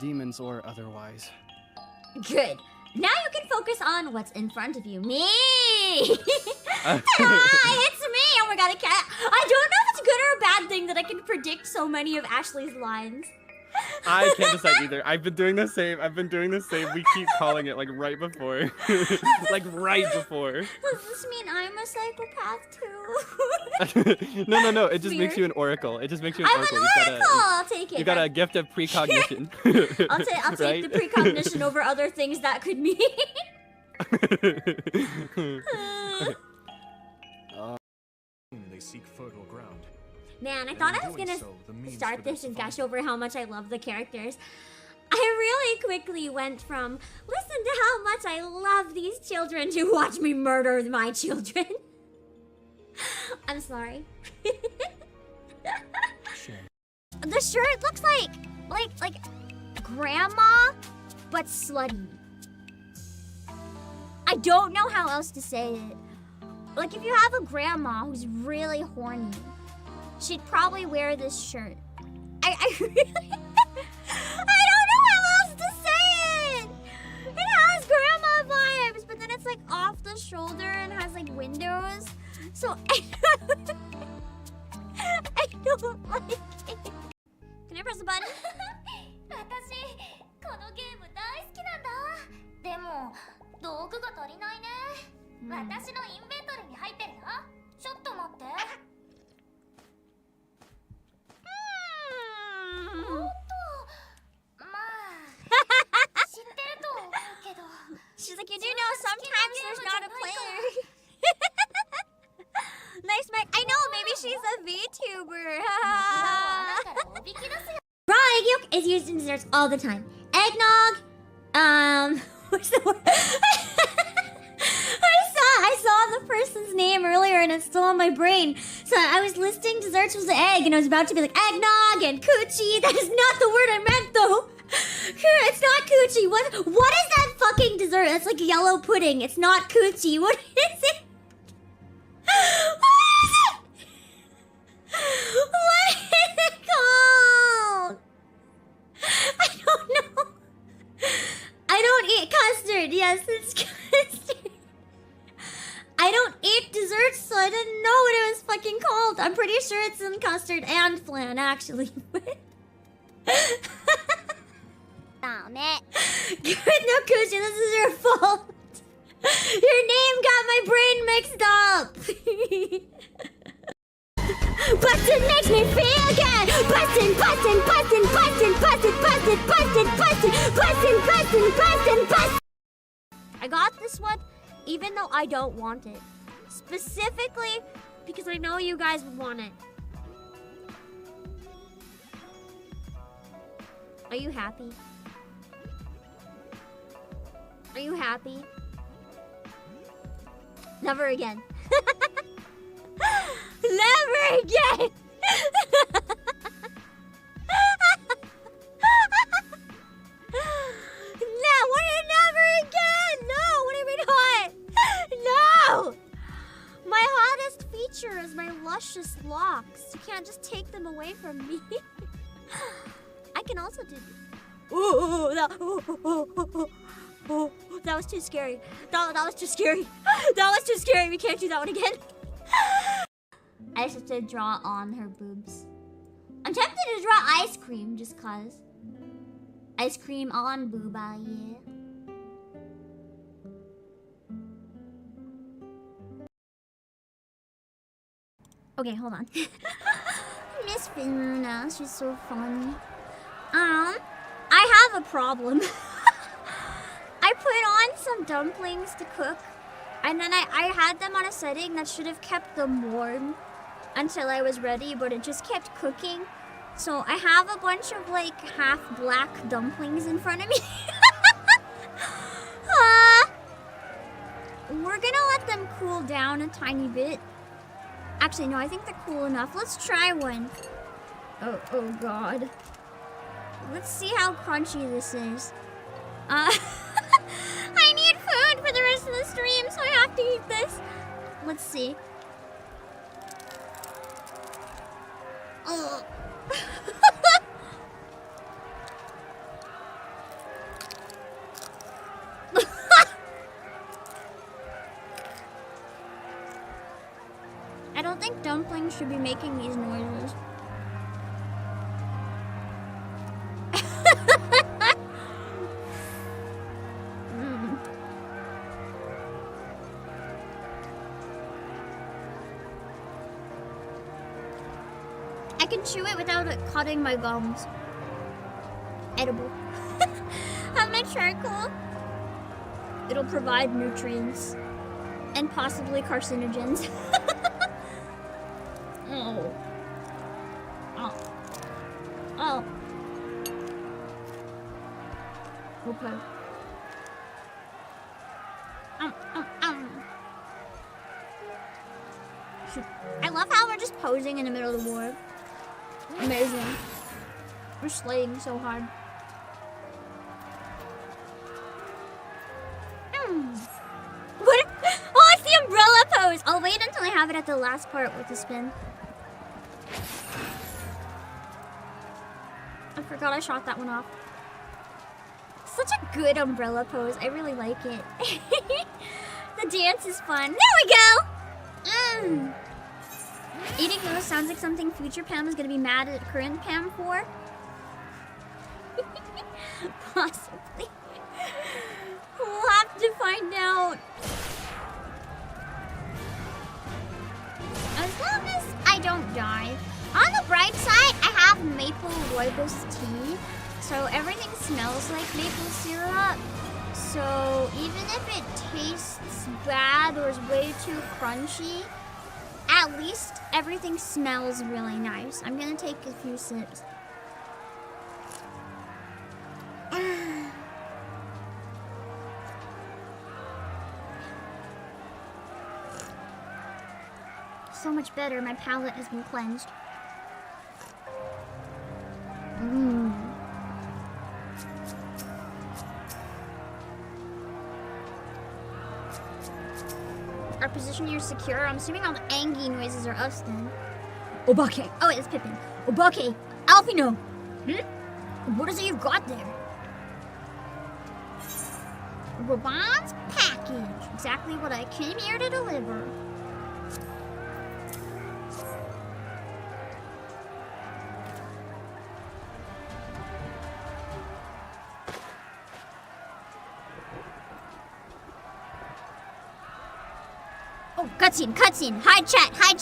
Demons or otherwise. Good. Now you can focus on what's in front of you. Me! Ta-da! It's me! Oh my god, I don't know if it's a good or a bad thing that I can predict so many of Ashley's lines. I can't decide either. I've been doing the same. We keep calling it like right before. Like right before. Does this mean I'm a psychopath too? No. It just makes you an oracle. It just makes you an oracle. I'm an oracle! I'll take it. You got a gift of precognition. I'll take right? the precognition over other things that could mean. They seek fertile ground. Man, I thought I was gonna start this and gush over how much I love the characters. I really quickly went from listen to how much I love these children to watch me murder my children. I'm sorry. The shirt looks like grandma, but slutty. I don't know how else to say it. Like if you have a grandma who's really horny, she'd probably wear this shirt. I really I don't know how else to say it. It has grandma vibes, but then it's like off the shoulder and has like windows. So I don't like it. Can I press the button? このゲーム大好きなんだ。でも道具が足りないね。私のインベントリーに入ってるよ。ちょっと待って。She's like, you do know sometimes there's not a player. Nice mic. I know, maybe she's a VTuber. Raw egg yolk is used in desserts all the time. Eggnog. What's the word? I saw the person's name earlier and it's still on my brain. So I was listing desserts with the egg and I was about to be like eggnog and coochie. That is not the word I meant though. It's not coochie. What is that fucking dessert? It's like yellow pudding. It's not coochie. What is it? What is it? What is it called? I don't know. I don't eat custard. Yes, it's custard. I don't eat desserts, so I didn't know what it was fucking called. I'm pretty sure it's in custard and flan, actually. Damn it. No, Kushi, this is your fault. Your name got my brain mixed up. Bustin' makes me feel good. Bustin', bustin', bustin', bustin', bustin', bustin', bustin', bustin', bustin', bustin', bustin', bustin'. I got this one even though I don't want it. Specifically because I know you guys would want it. Are you happy? Are you happy? Never again. Never again! Never again! No, what do you mean hot? No! My hottest feature is my luscious locks. You can't just take them away from me. I can also do... Ooh, that was too scary. That was too scary. That was too scary. We can't do that one again. I just have to draw on her boobs. I'm tempted to draw ice cream just cause. Ice cream on booba, yeah. Okay, hold on. Miss Finuna, she's so funny. I have a problem. I put on some dumplings to cook, and then I had them on a setting that should have kept them warm until I was ready, but it just kept cooking. So I have a bunch of like half black dumplings in front of me. We're gonna let them cool down a tiny bit. Actually, no, I think they're cool enough. Let's try one. Oh God. Let's see how crunchy this is. I need food for the rest of the stream, so I have to eat this. Let's see. Oh. I don't think dumplings should be making these noises. I can chew it without it cutting my gums. Edible. Have my charcoal. It'll provide nutrients and possibly carcinogens. Oh. Oh. Oh. Okay. Shoot. I love how we're just posing in the middle of the war. Amazing. We're slaying so hard. What? Oh, it's the umbrella pose! I'll wait until I have it at the last part with the spin. I forgot I shot that one off. Such a good umbrella pose. I really like it. The dance is fun. There we go! Eating those sounds like something future Pam is gonna be mad at current Pam for. Possibly. We'll have to find out. As long as I don't die. On the bright side, I have maple rooibos tea, so everything smells like maple syrup. So even if it tastes bad or is way too crunchy, at least everything smells really nice. I'm gonna take a few sips. So much better. My palate has been cleansed. Our position here is secure. I'm assuming all the Angie noises are us then. Obake. Oh, wait, it's Pippin. Obake. Alpino. What is it you've got there? Raban's package. Exactly what I came here to deliver. Oh, cutscene. Hi, chat. Hi,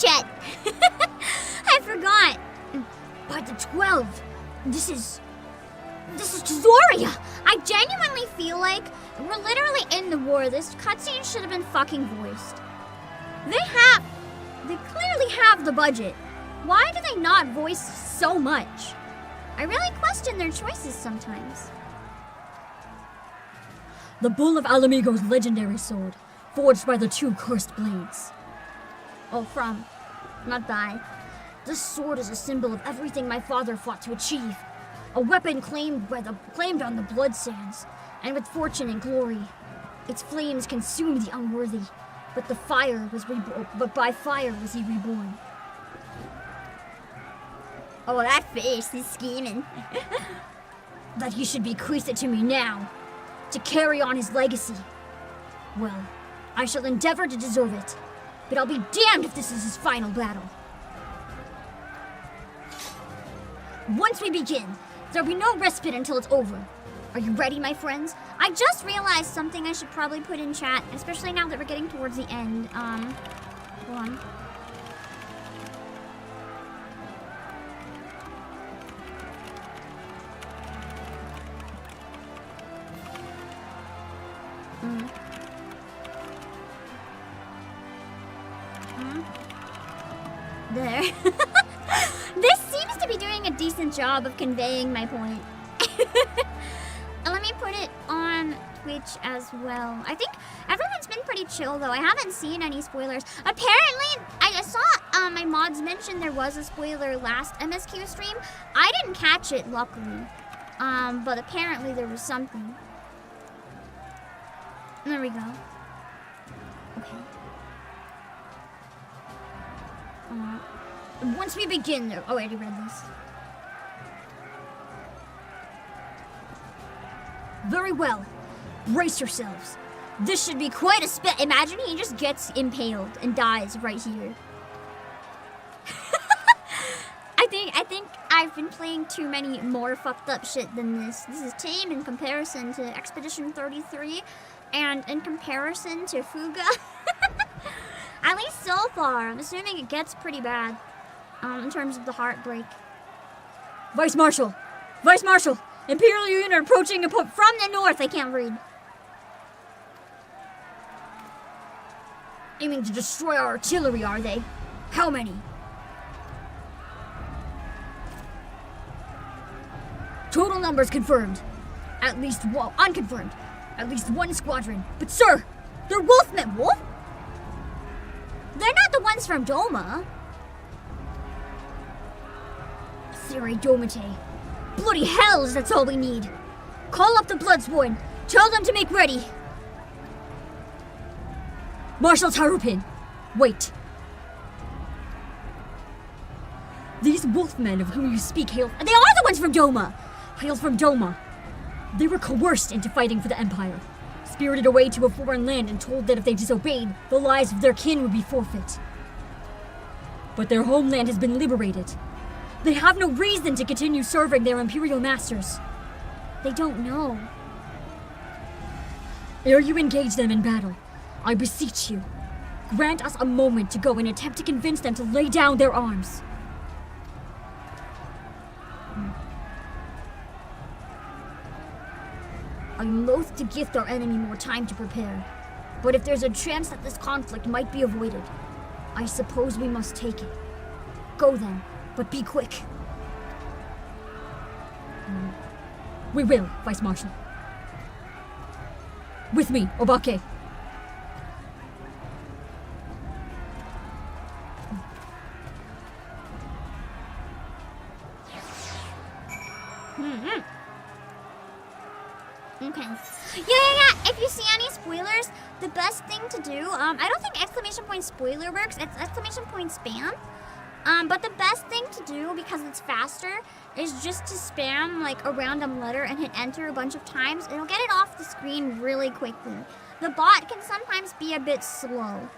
forgot. By the 12, this is Zoria! I genuinely feel like we're literally in the war. This cutscene should have been fucking voiced. They clearly have the budget. Why do they not voice so much? I really question their choices sometimes. The Bull of Alamigo's legendary sword, forged by the 2 cursed blades. Oh, from, not by. This sword is a symbol of everything my father fought to achieve. A weapon claimed on the blood sands, and with fortune and glory. Its flames consumed the unworthy, but by fire was he reborn. Oh, that face, he's scheming. That he should bequeath it to me now, to carry on his legacy. Well, I shall endeavor to deserve it, but I'll be damned if this is his final battle. Once we begin, there'll be no respite until it's over. Are you ready, my friends? I just realized something I should probably put in chat, especially now that we're getting towards the end. Hold on. There. This seems to be doing a decent job of conveying my point. Let me put it on Twitch as well. I think everyone's been pretty chill though. I haven't seen any spoilers. Apparently, I saw my mods mention there was a spoiler last MSQ stream. I didn't catch it, luckily. But apparently there was something. There we go. Okay. Once we begin, I already read this. Very well. Brace yourselves. This should be quite a imagine he just gets impaled and dies right here. I think I've been playing too many more fucked up shit than this. This is tame in comparison to Expedition 33 and in comparison to Fuga. At least so far. I'm assuming it gets pretty bad in terms of the heartbreak. Vice Marshal! Vice Marshal! Imperial unit approaching from the north. I can't read. Aiming to destroy our artillery, are they? How many? Total numbers confirmed. Unconfirmed. At least 1 squadron. But sir, they're wolfmen. Wolf? They're not the ones from Doma. Siri Domite. Bloody hells, that's all we need. Call up the Bloodsworn. Tell them to make ready. Marshal Tarupin, wait. These wolfmen of whom you speak they are the ones from Doma. Hail from Doma. They were coerced into fighting for the Empire, spirited away to a foreign land and told that if they disobeyed, the lives of their kin would be forfeit. But their homeland has been liberated. They have no reason to continue serving their Imperial masters. They don't know. Ere you engage them in battle, I beseech you, grant us a moment to go and attempt to convince them to lay down their arms. I'm loath to gift our enemy more time to prepare, but if there's a chance that this conflict might be avoided, I suppose we must take it. Go then, but be quick. We will, Vice Marshal. With me, Obake. Okay. Yeah. If you see any spoilers, the best thing to do, I don't think exclamation point spoiler works, it's exclamation point spam. But the best thing to do, because it's faster, is just to spam like a random letter and hit enter a bunch of times. It'll get it off the screen really quickly. The bot can sometimes be a bit slow.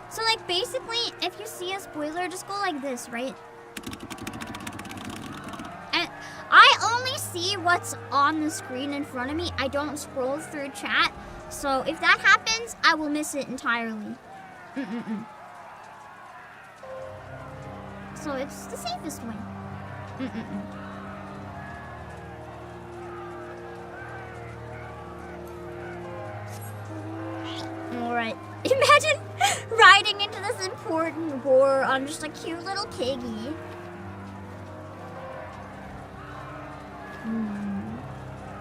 So like basically, if you see a spoiler, just go like this, right? And I only see what's on the screen in front of me. I don't scroll through chat. So if that happens, I will miss it entirely. So it's the safest way. Alright. Imagine riding into this important war on just a cute little piggy.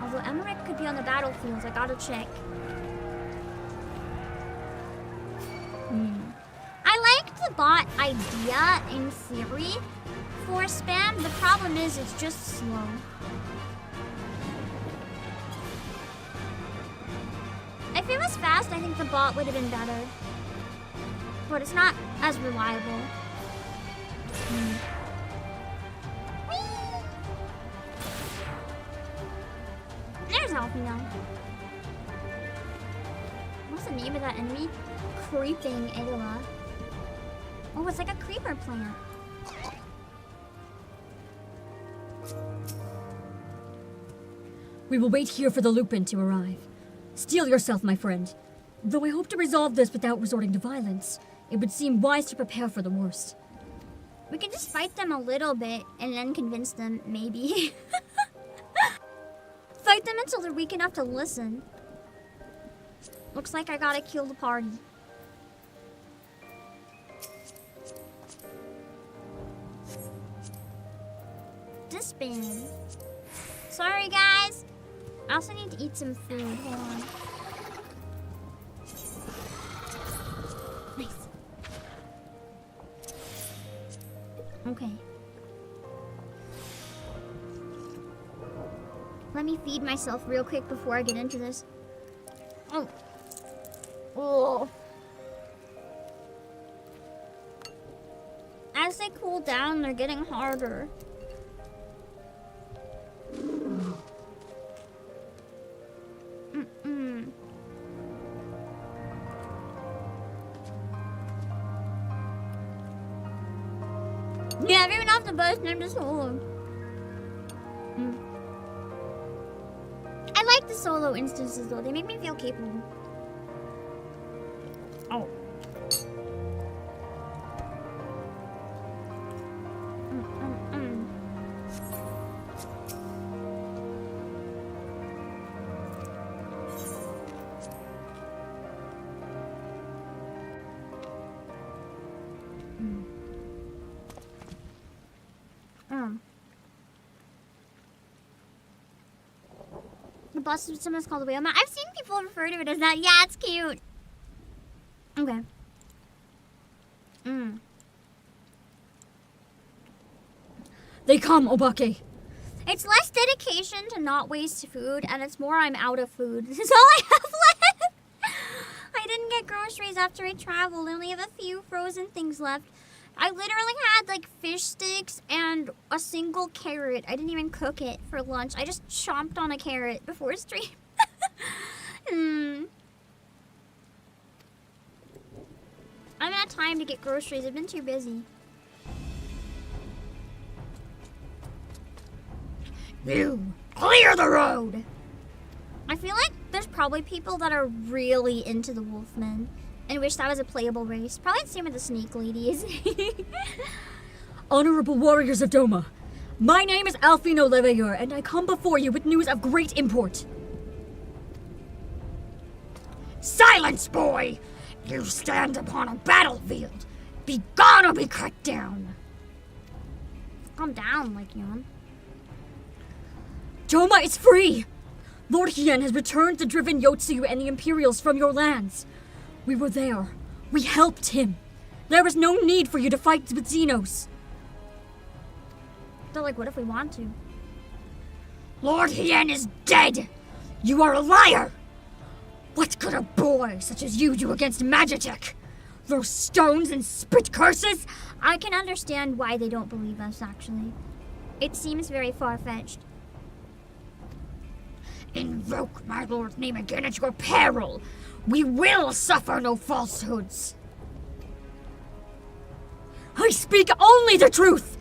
Although Emmerich could be on the battlefield, I gotta check. I liked the bot idea in theory for spam. The problem is it's just slow. If it was fast, I think the bot would have been better. But it's not as reliable. Whee! There's Alfino. What's the name of that enemy? Creeping Ayla. Oh, it's like a creeper plant. We will wait here for the Lupin to arrive. Steel yourself, my friend. Though I hope to resolve this without resorting to violence, it would seem wise to prepare for the worst. We can just fight them a little bit and then convince them, maybe. Fight them until they're weak enough to listen. Looks like I gotta kill the party. Disband. Sorry, guys. I also need to eat some food. Hold on. Nice. Okay. Let me feed myself real quick before I get into this. Oh. Oh. As they cool down, they're getting harder. Yeah, everyone off the bus named us solo. I like the solo instances though, they make me feel capable. Oh. The bus is sometimes called the whale mount. I've seen people refer to it as that. Yeah, it's cute. Okay. They come, Obake. It's less dedication to not waste food, and it's more I'm out of food. This is all I have left. I didn't get groceries after I traveled. I only have a few frozen things left. I literally had like fish sticks and a single carrot. I didn't even cook it for lunch. I just chomped on a carrot before stream. I haven't had time to get groceries. I've been too busy. You clear the road. I feel like there's probably people that are really into the Wolfmen and wish that was a playable race. Probably the same with the snake ladies. Honorable warriors of Doma, my name is Alfino Leveilleur, and I come before you with news of great import. Silence, boy! You stand upon a battlefield. Be gone or be cut down. Calm down, like Yon. Doma is free! Lord Hien has returned the driven Yotsu and the Imperials from your lands. We were there. We helped him. There was no need for you to fight with Xenos. They're like, what if we want to? Lord Hien is dead! You are a liar! What could a boy such as you do against Magitech? Throw stones and spit curses? I can understand why they don't believe us, actually. It seems very far-fetched. Invoke my lord's name again at your peril. We will suffer no falsehoods. I speak only the truth.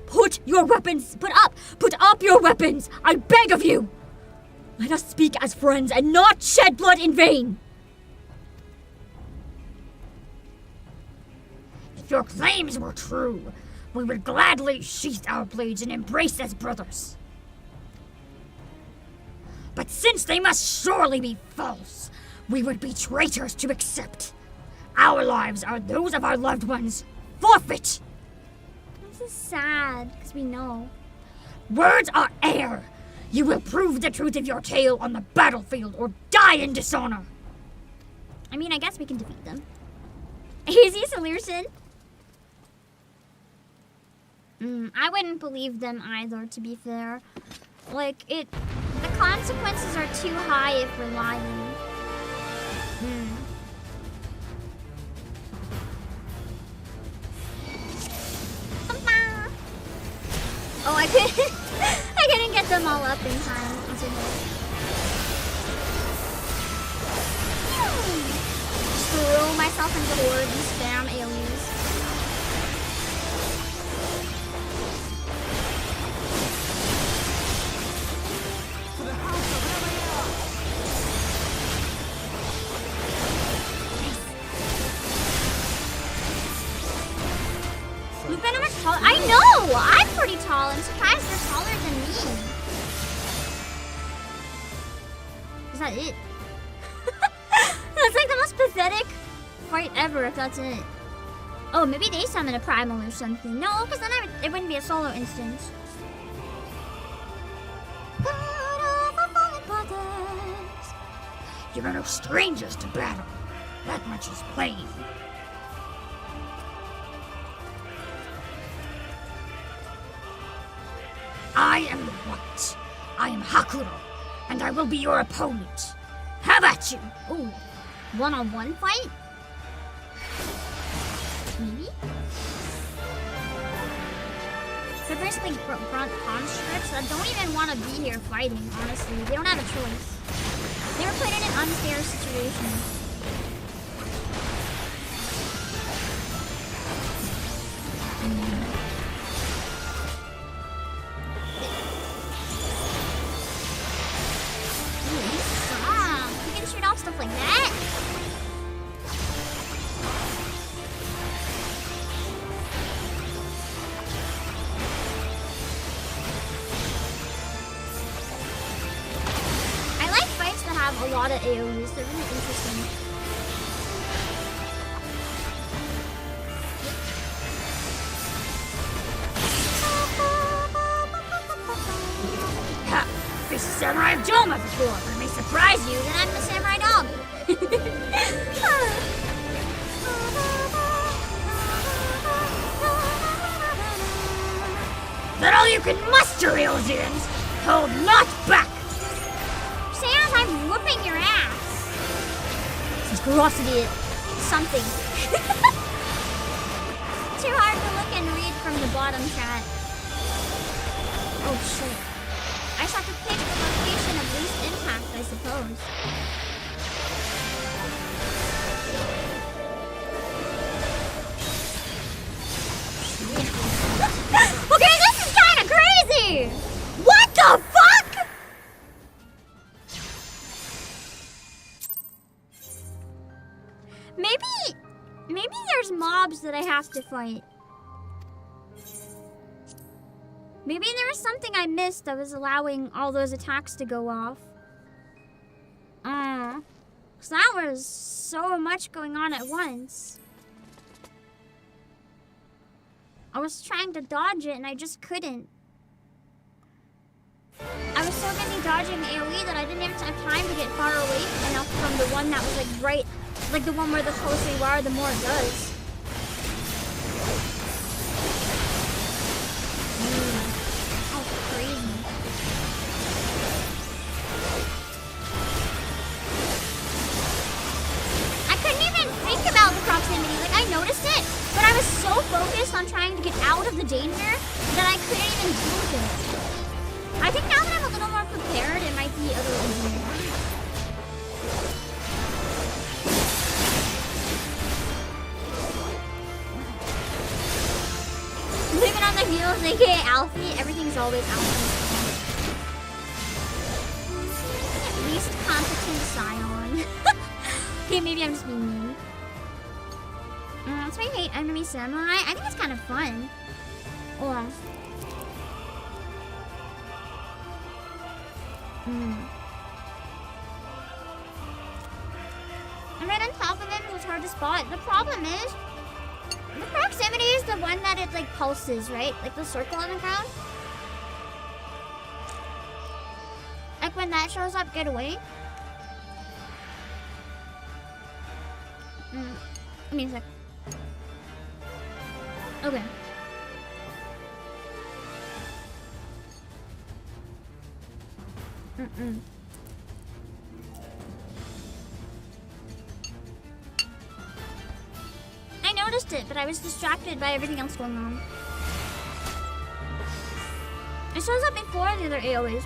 Put up your weapons, I beg of you. Let us speak as friends and not shed blood in vain. If your claims were true, we would gladly sheath our blades and embrace as brothers. But since they must surely be false, we would be traitors to accept. Our lives are those of our loved ones. Forfeit! This is sad, because we know. Words are air. You will prove the truth of your tale on the battlefield or die in dishonor. I mean, I guess we can defeat them. Easy solution. I wouldn't believe them either, to be fair. Like, the consequences are too high if we're lying. Oh, I couldn't get them all up in time. Just throw myself into the horde and spam AoEs. Lupin, how much taller? I know! I'm pretty tall. I'm surprised they're taller than me. Is that it? That's like the most pathetic fight ever, if that's it. Oh, maybe they summon a Primal or something. No, because then it wouldn't be a solo instance. You are no strangers to battle. That much is plain. I am White. I am Hakuro, and I will be your opponent. Have at you! Ooh, one-on-one fight? Maybe? They're basically front constructs that don't even want to be here fighting, honestly. They don't have a choice. They were put in an unfair situation. Stuff like that. I like fights that have a lot of AoEs. They're really interesting. Ha! This is Samurai of Joma before, but it may surprise you that I'm the Samurai Dog. That all you can muster, Eosians! Hold not back! Sans, I'm whooping your ass. This is ferocity Something. Too hard to look and read from the bottom chat. Oh shit. I just have to pick the location of least impact, I suppose. Okay, this is kind of crazy! What the fuck?! Maybe there's mobs that I have to fight. Maybe there was something I missed that was allowing all those attacks to go off. Because that was so much going on at once. I was trying to dodge it and I just couldn't. I was so busy dodging AoE that I didn't even have time to get far away enough from the one that was like right, like the one where the closer you are, the more it does. Oh, crazy. I couldn't even think about the proximity. Like, I noticed it, but I was so focused on trying to get out of the danger that I couldn't even deal with it. I think now that I'm a little more prepared, it might be a little easier. Living on the heels, aka Alfie, everything's always Alfie. Least competent Scion. Okay, maybe I'm just being mean. That's why I hate enemy samurai. I think it's kind of fun. Oh. And right on top of it, it was hard to spot. The problem is, the proximity is the one that it like pulses, right? Like the circle on the ground. Like when that shows up, get away. Give me a sec. Okay. I noticed it, but I was distracted by everything else going on. It shows up before the other AoEs.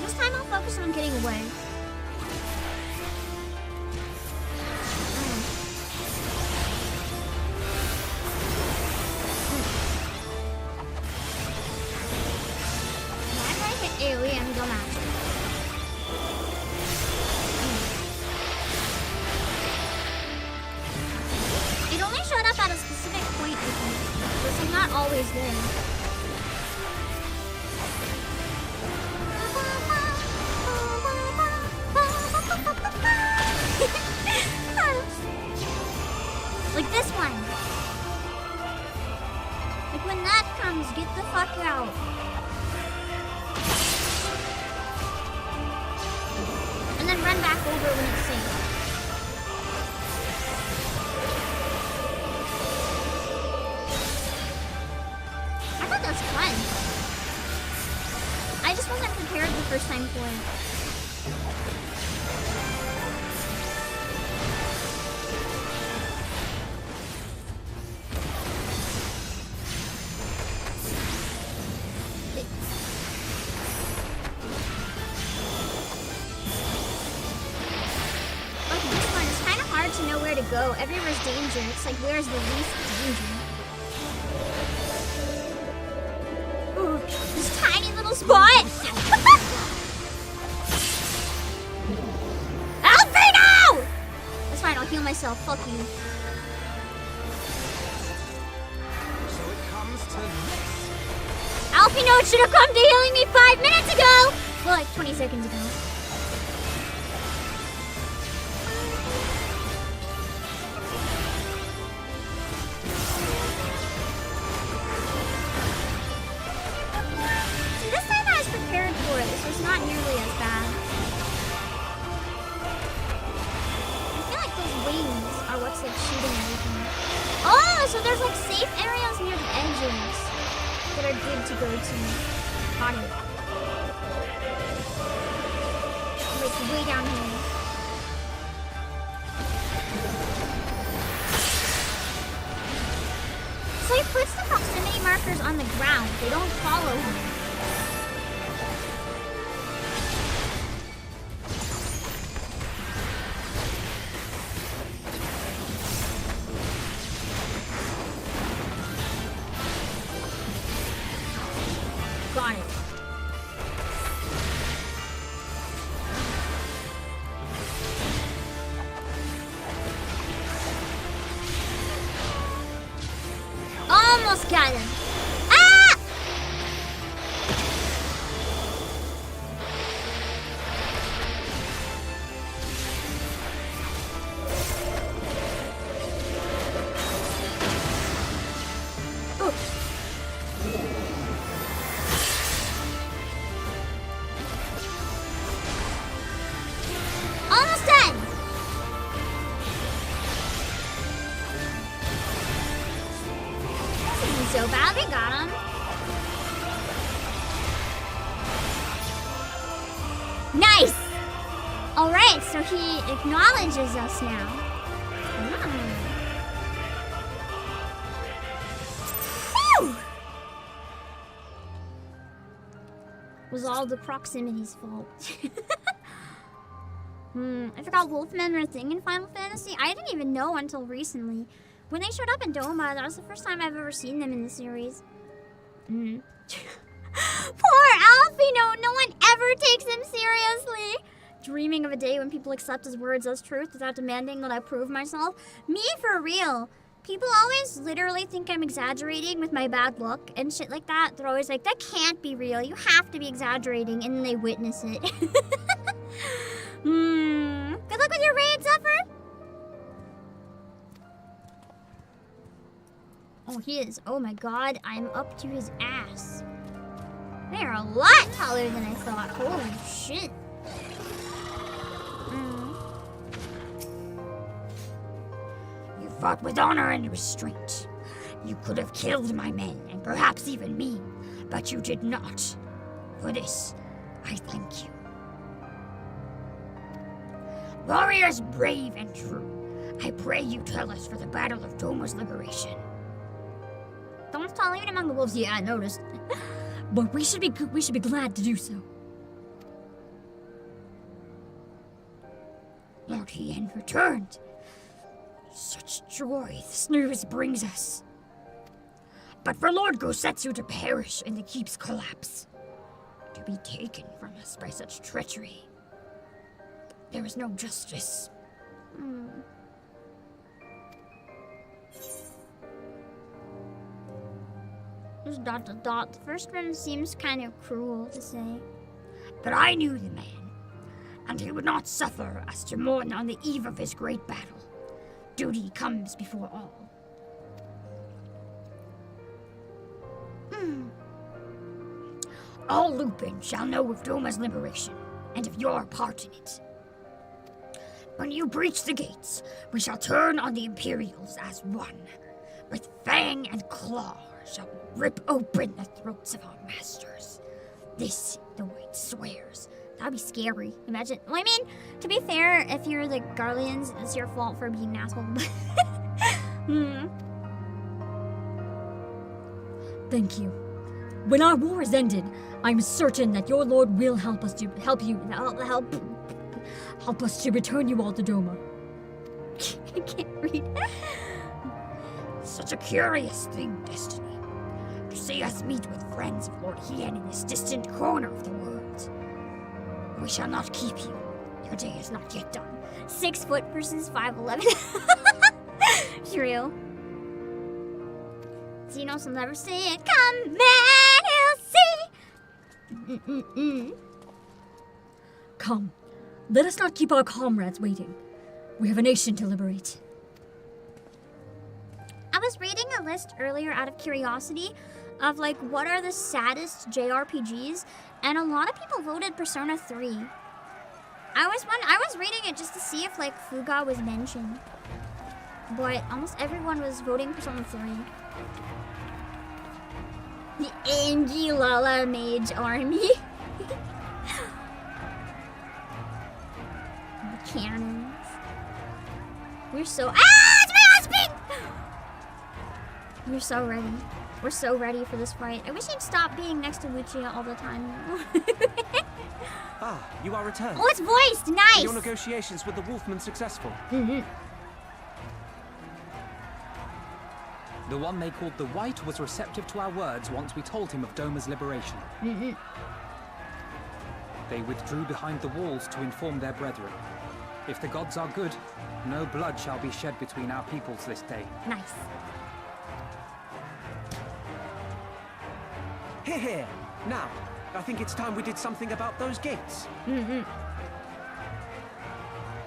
This time I'll focus on getting away. Whenever I hit AoE, I'm dumbass. It only showed up at a specific point, I think. So it's not always there. Like this one. Like when that comes, get the fuck out. And then run back over when it's safe. I thought that was fun. I just wasn't prepared the first time for it. Go. Everywhere's danger. It's like, where's the least danger? Ooh, this tiny little spot! Alfredo! That's fine, I'll heal myself. Fuck you. So it comes to this. Alfino should have come to healing me 5 minutes ago! Well, like 20 seconds ago. Not nearly as bad. I feel like those wings are what's like shooting everything. Oh, so there's like safe areas near the edges that are good to go to. Got it. Like way down here. So he puts the proximity markers on the ground. They don't follow him. Got him. Ah! Almost done. So bad, we got him. Nice! Alright, so he acknowledges us now. Whew! Was all the proximity's fault. I forgot Wolfmen were a thing in Final Fantasy. I didn't even know until recently. When they showed up in Doma, that was the first time I've ever seen them in the series. Poor Alfino! No one ever takes him seriously! Dreaming of a day when people accept his words as truth without demanding that I prove myself. Me, for real. People always literally think I'm exaggerating with my bad luck and shit like that. They're always like, that can't be real. You have to be exaggerating. And then they witness it. Good luck with your raid, Zephyr. Oh, he is. Oh my god, I'm up to his ass. They're a lot taller than I thought. Holy shit. You fought with honor and restraint. You could have killed my men, and perhaps even me, but you did not. For this, I thank you. Warriors brave and true, I pray you tell us for the Battle of Doma's liberation. Don't tell even among the wolves. Yeah, I noticed. But we should be glad to do so. Lord Hien returned. Such joy this news brings us. But for Lord Gosetsu to perish in the keep's collapse, to be taken from us by such treachery, there is no justice. Just ... The first one seems kind of cruel to say. But I knew the man, and he would not suffer us to mourn on the eve of his great battle. Duty comes before all. All Lupin shall know of Doma's liberation, and of your part in it. When you breach the gates, we shall turn on the Imperials as one. With fang and claw shall we rip open the throats of our masters. This the White swears. That'd be scary. Imagine. Well, I mean, to be fair, if you're the Guardians, it's your fault for being an asshole. Thank you. When our war is ended, I'm certain that your lord will help us to return you all to Doma. I can't read. Such a curious thing, destiny. To see us meet with friends of Lord Hien in this distant corner of the world. We shall not keep you. Your day is not yet done. 6 foot versus 5'11". True. Xenos will never see it come, man, he'll see. Come, let us not keep our comrades waiting. We have a nation to liberate. I was reading a list earlier out of curiosity of like what are the saddest JRPGs, and a lot of people voted Persona 3. I was reading it just to see if like Fuga was mentioned, but almost everyone was voting Persona 3. The Angilala Mage Army. The cannons. We're so it's my husband! We're so ready. We're so ready for this fight. I wish he'd stop being next to Lucia all the time. You are returned. Oh, it's voiced! Nice! Are your negotiations with the Wolfman successful? The one they called the White was receptive to our words once we told him of Doma's liberation. They withdrew behind the walls to inform their brethren. If the gods are good, no blood shall be shed between our peoples this day. Nice. Here. Now, I think it's time we did something about those gates.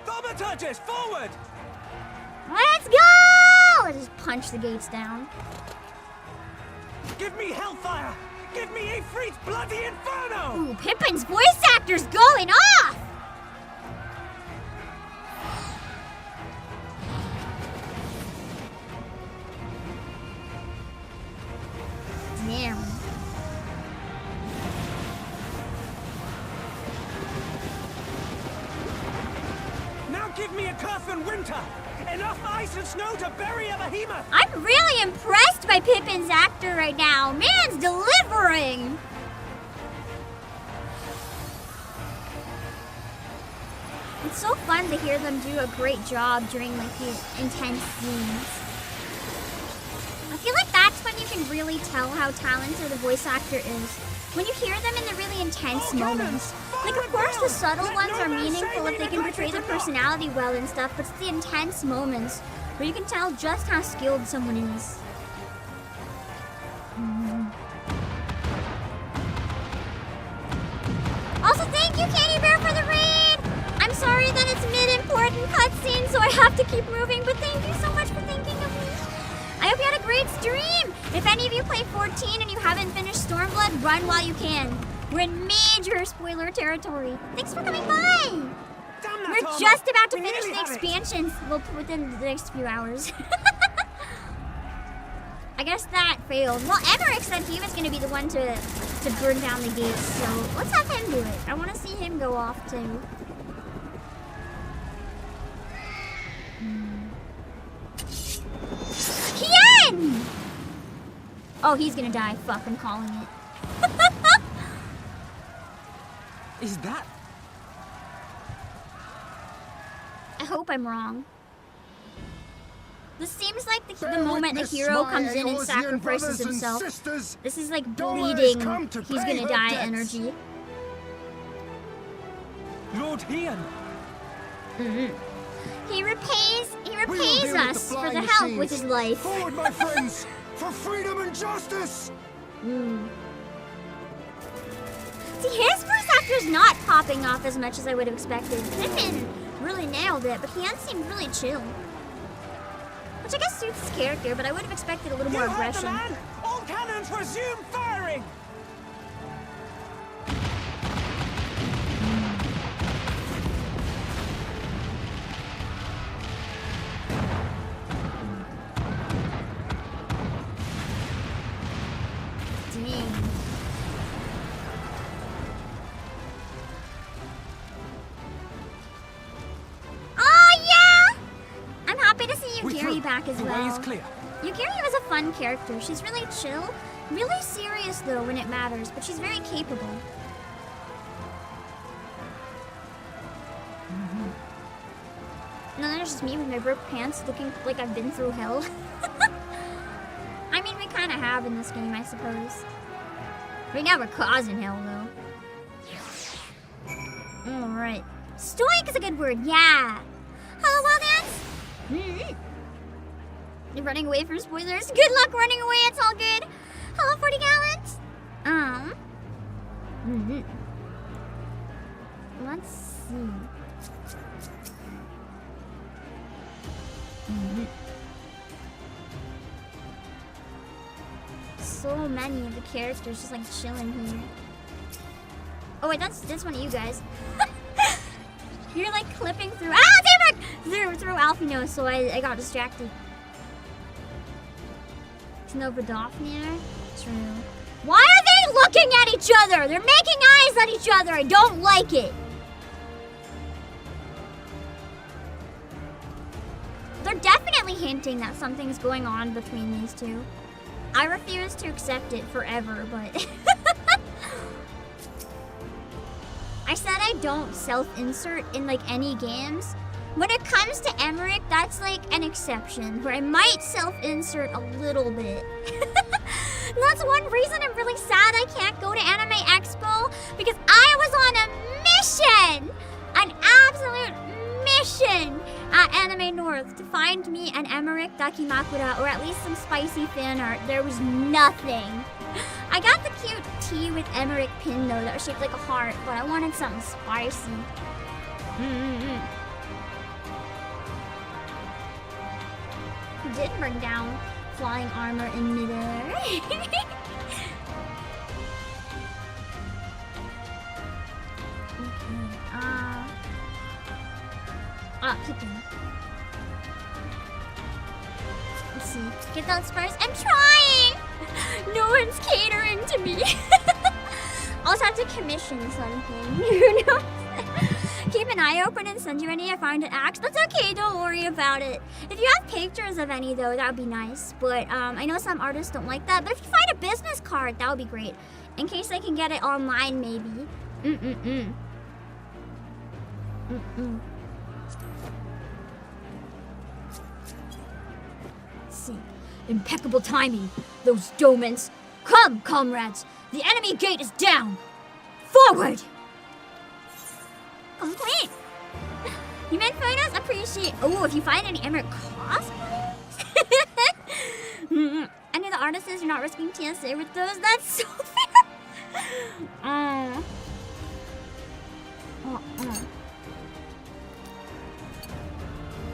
Thaumaturgis, forward! Let's go! I just punch the gates down. Give me hellfire! Give me Ifrit's bloody inferno! Ooh, Pippin's voice actor's going off! Damn. Now give me a Curfin winter! Enough ice and snow to bury a behemoth! I'm really impressed by Pippin's actor right now. Man's delivering! It's so fun to hear them do a great job during like these intense scenes. I feel like that's when you can really tell how talented a voice actor is. When you hear them in the really intense moments. Like, of course, the subtle ones are meaningful if they can portray their personality well and stuff, but it's the intense moments where you can tell just how skilled someone is. Also, thank you, Candy Bear, for the raid! I'm sorry that it's mid-important cutscene, so I have to keep moving, but thank you so much for thinking of me. I hope you had a great stream! If any of you play 14 and you haven't finished Stormblood, run while you can. We're in major spoiler territory. Thanks for coming by! We're just about to finish the expansions within the next few hours. I guess that failed. Well, Emmerich said he was going to be the one to burn down the gates, so let's have him do it. I want to see him go off too. Kian! Oh, he's gonna die. Fuck, I'm calling it. Is that? I hope I'm wrong. This seems like the moment the hero comes in and sacrifices himself. This is like bleeding, he's gonna die energy. Lord Hian! He repays us for the help with his life. Forward, my friends, for freedom and justice! See, his voice actor's not popping off as much as I would have expected. Pippin really nailed it, but Hian seemed really chill. Which I guess suits his character, but I would have expected a little more aggression. All cannons resume firing! Yukari back as well. The way is clear. Yukari was a fun character. She's really chill, really serious though when it matters, but she's very capable. And then there's just me with my broke pants looking like I've been through hell. I mean, we kind of have in this game, I suppose. Right now we're causing hell though. Alright. Stoic is a good word, yeah. Hello, Wild Ants. You're running away from spoilers. Good luck running away, it's all good. Hello, 40 gallons. Let's see. So many of the characters just like chilling here. Oh wait, that's one of you guys. You're like clipping through. Ah, damn it! Through Alphino, so I got distracted. Snowbadofnir? True. Why are they looking at each other? They're making eyes at each other. I don't like it. They're definitely hinting that something's going on between these two. I refuse to accept it forever, but... I said I don't self-insert in like any games. When it comes to Emmerich, that's like an exception, where I might self-insert a little bit. That's one reason I'm really sad I can't go to Anime Expo, because I was on a mission! An absolute mission at Anime North to find me an Emmerich Dakimakura, or at least some spicy fan art. There was nothing. I got the cute tea with Emmerich pin though that was shaped like a heart, but I wanted something spicy. Who did bring down flying armor in midair? Pippin. Let's see. Get those spurs. I'm trying! No one's catering to me. I'll just have to commission something. Who knows? Keep an eye open and send you any I find an axe. That's okay, don't worry about it. If you have pictures of any though, that would be nice. But I know some artists don't like that. But if you find a business card, that would be great. In case I can get it online, maybe. Let's see. Impeccable timing. Those domens. Come, comrades. The enemy gate is down. Forward! Complete. You made photos? Appreciate. Oh, if you find any Emmerich cosplay? artisans are not risking TSA with those. That's so fair.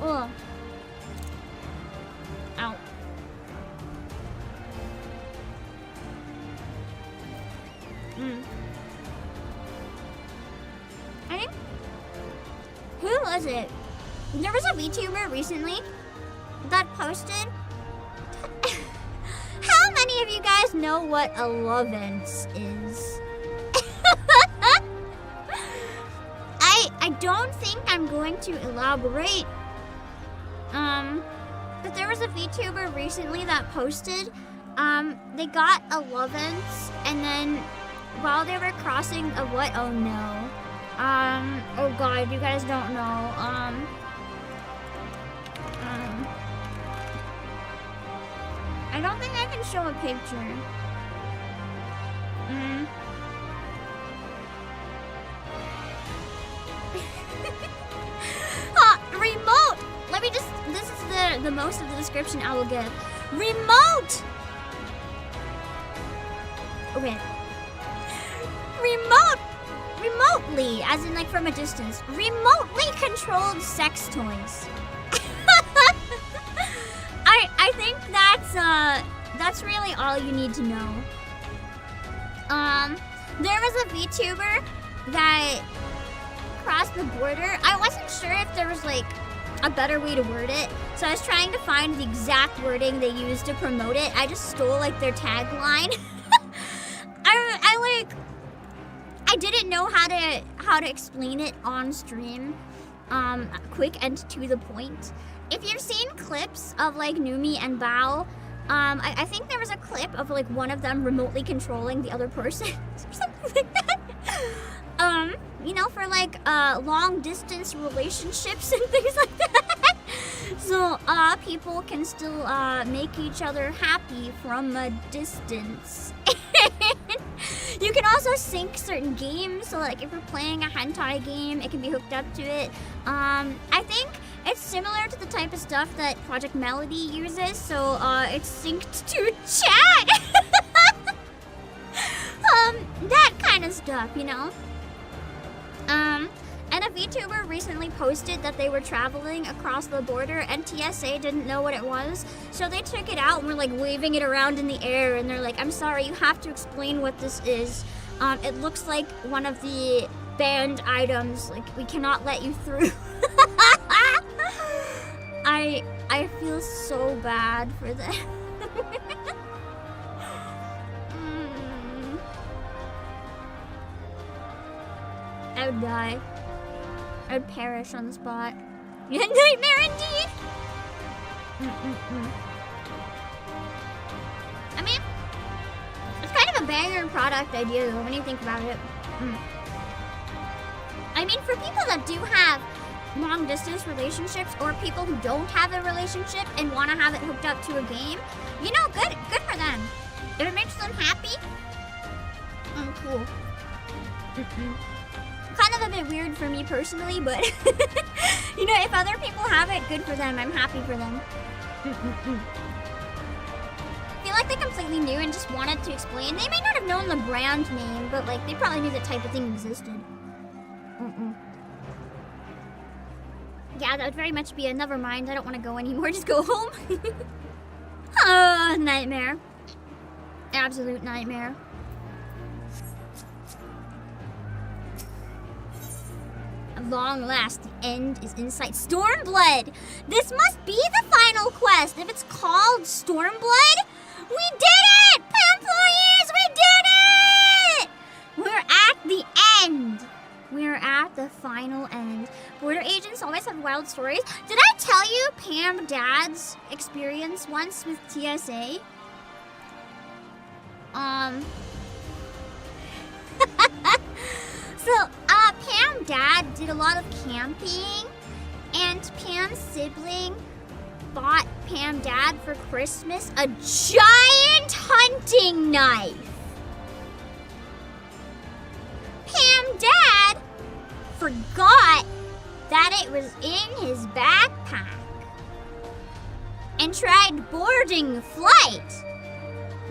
Oh. Ow. I think, who was it? There was a VTuber recently that posted. How many of you guys know what a lovance is? I don't think I'm going to elaborate. But there was a VTuber recently that posted, they got a lovance, and then while they were crossing a what? Oh no. Oh god, you guys don't know. I don't think I can show a picture. Remote! Let me just, this is the most of the description I will give. Remote! Okay. Remotely, as in like from a distance. Remotely controlled sex toys. I think that's really all you need to know. There was a VTuber that crossed the border. I wasn't sure if there was like a better way to word it, so I was trying to find the exact wording they used to promote it. I just stole like their tagline. I didn't know how to explain it on stream, quick and to the point. If you've seen clips of like Numi and Bao, I think there was a clip of like one of them remotely controlling the other person or something like that. You know, for like long distance relationships and things like that. So people can still make each other happy from a distance. You can also sync certain games, so like if you're playing a hentai game, it can be hooked up to it. I think it's similar to the type of stuff that Project Melody uses, so it's synced to chat. That kind of stuff, you know? And a VTuber recently posted that they were traveling across the border and TSA didn't know what it was. So they took it out and were like waving it around in the air and they're like, I'm sorry, you have to explain what this is. It looks like one of the banned items. Like, we cannot let you through. I feel so bad for them. I would die. I would perish on the spot. Nightmare indeed! I mean, it's kind of a banger product idea though, when you think about it. I mean, for people that do have long distance relationships or people who don't have a relationship and want to have it hooked up to a game, you know, good for them. If it makes them happy, cool. Kind of a bit weird for me personally, but you know, if other people have it, good for them. I'm happy for them. I feel like they completely knew and just wanted to explain. They may not have known the brand name, but like they probably knew that type of thing existed. Yeah, that would very much be a never mind. I don't want to go anymore. Just go home. Oh, nightmare. Absolute nightmare. At long last, the end is in sight. Stormblood! This must be the final quest. If it's called Stormblood, we did it! Employees, we did it! We're at the end. We're at the final end. Border agents always have wild stories. Did I tell you Pam Dad's experience once with TSA? So, Pam Dad did a lot of camping, and Pam's sibling bought Pam Dad for Christmas a giant hunting knife. Pam Dad forgot that it was in his backpack and tried boarding the flight.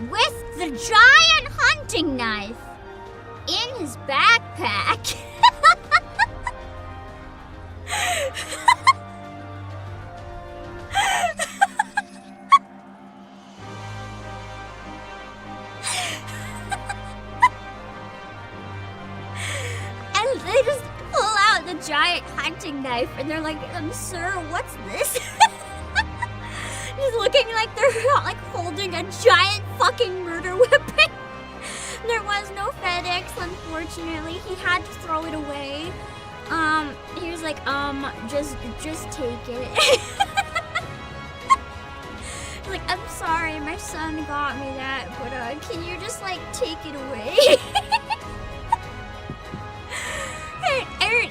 with the giant hunting knife in his backpack. And they just pull out the giant hunting knife and they're like, sir, what's this? He's looking like they're like holding a giant fucking murder weapon. There was no FedEx, unfortunately. He had to throw it away. He was like, just take it. Like, I'm sorry, my son got me that, but can you just like take it away?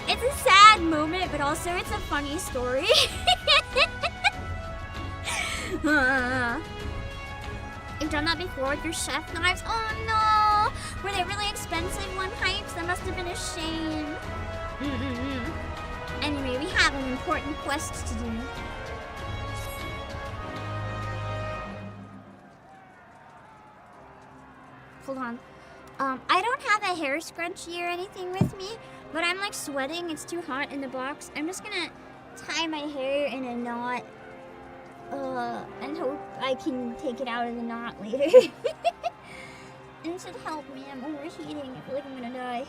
It's a sad moment, but also it's a funny story. You've done that before with your chef knives? Oh no! Were they really expensive one hypes? That must have been a shame. Anyway, we have an important quest to do. Hold on. I don't have a hair scrunchie or anything with me, but I'm like sweating. It's too hot in the box. I'm just gonna tie my hair in a knot. And hope I can take it out of the knot later. And it should help me. I'm overheating. I feel like I'm gonna die.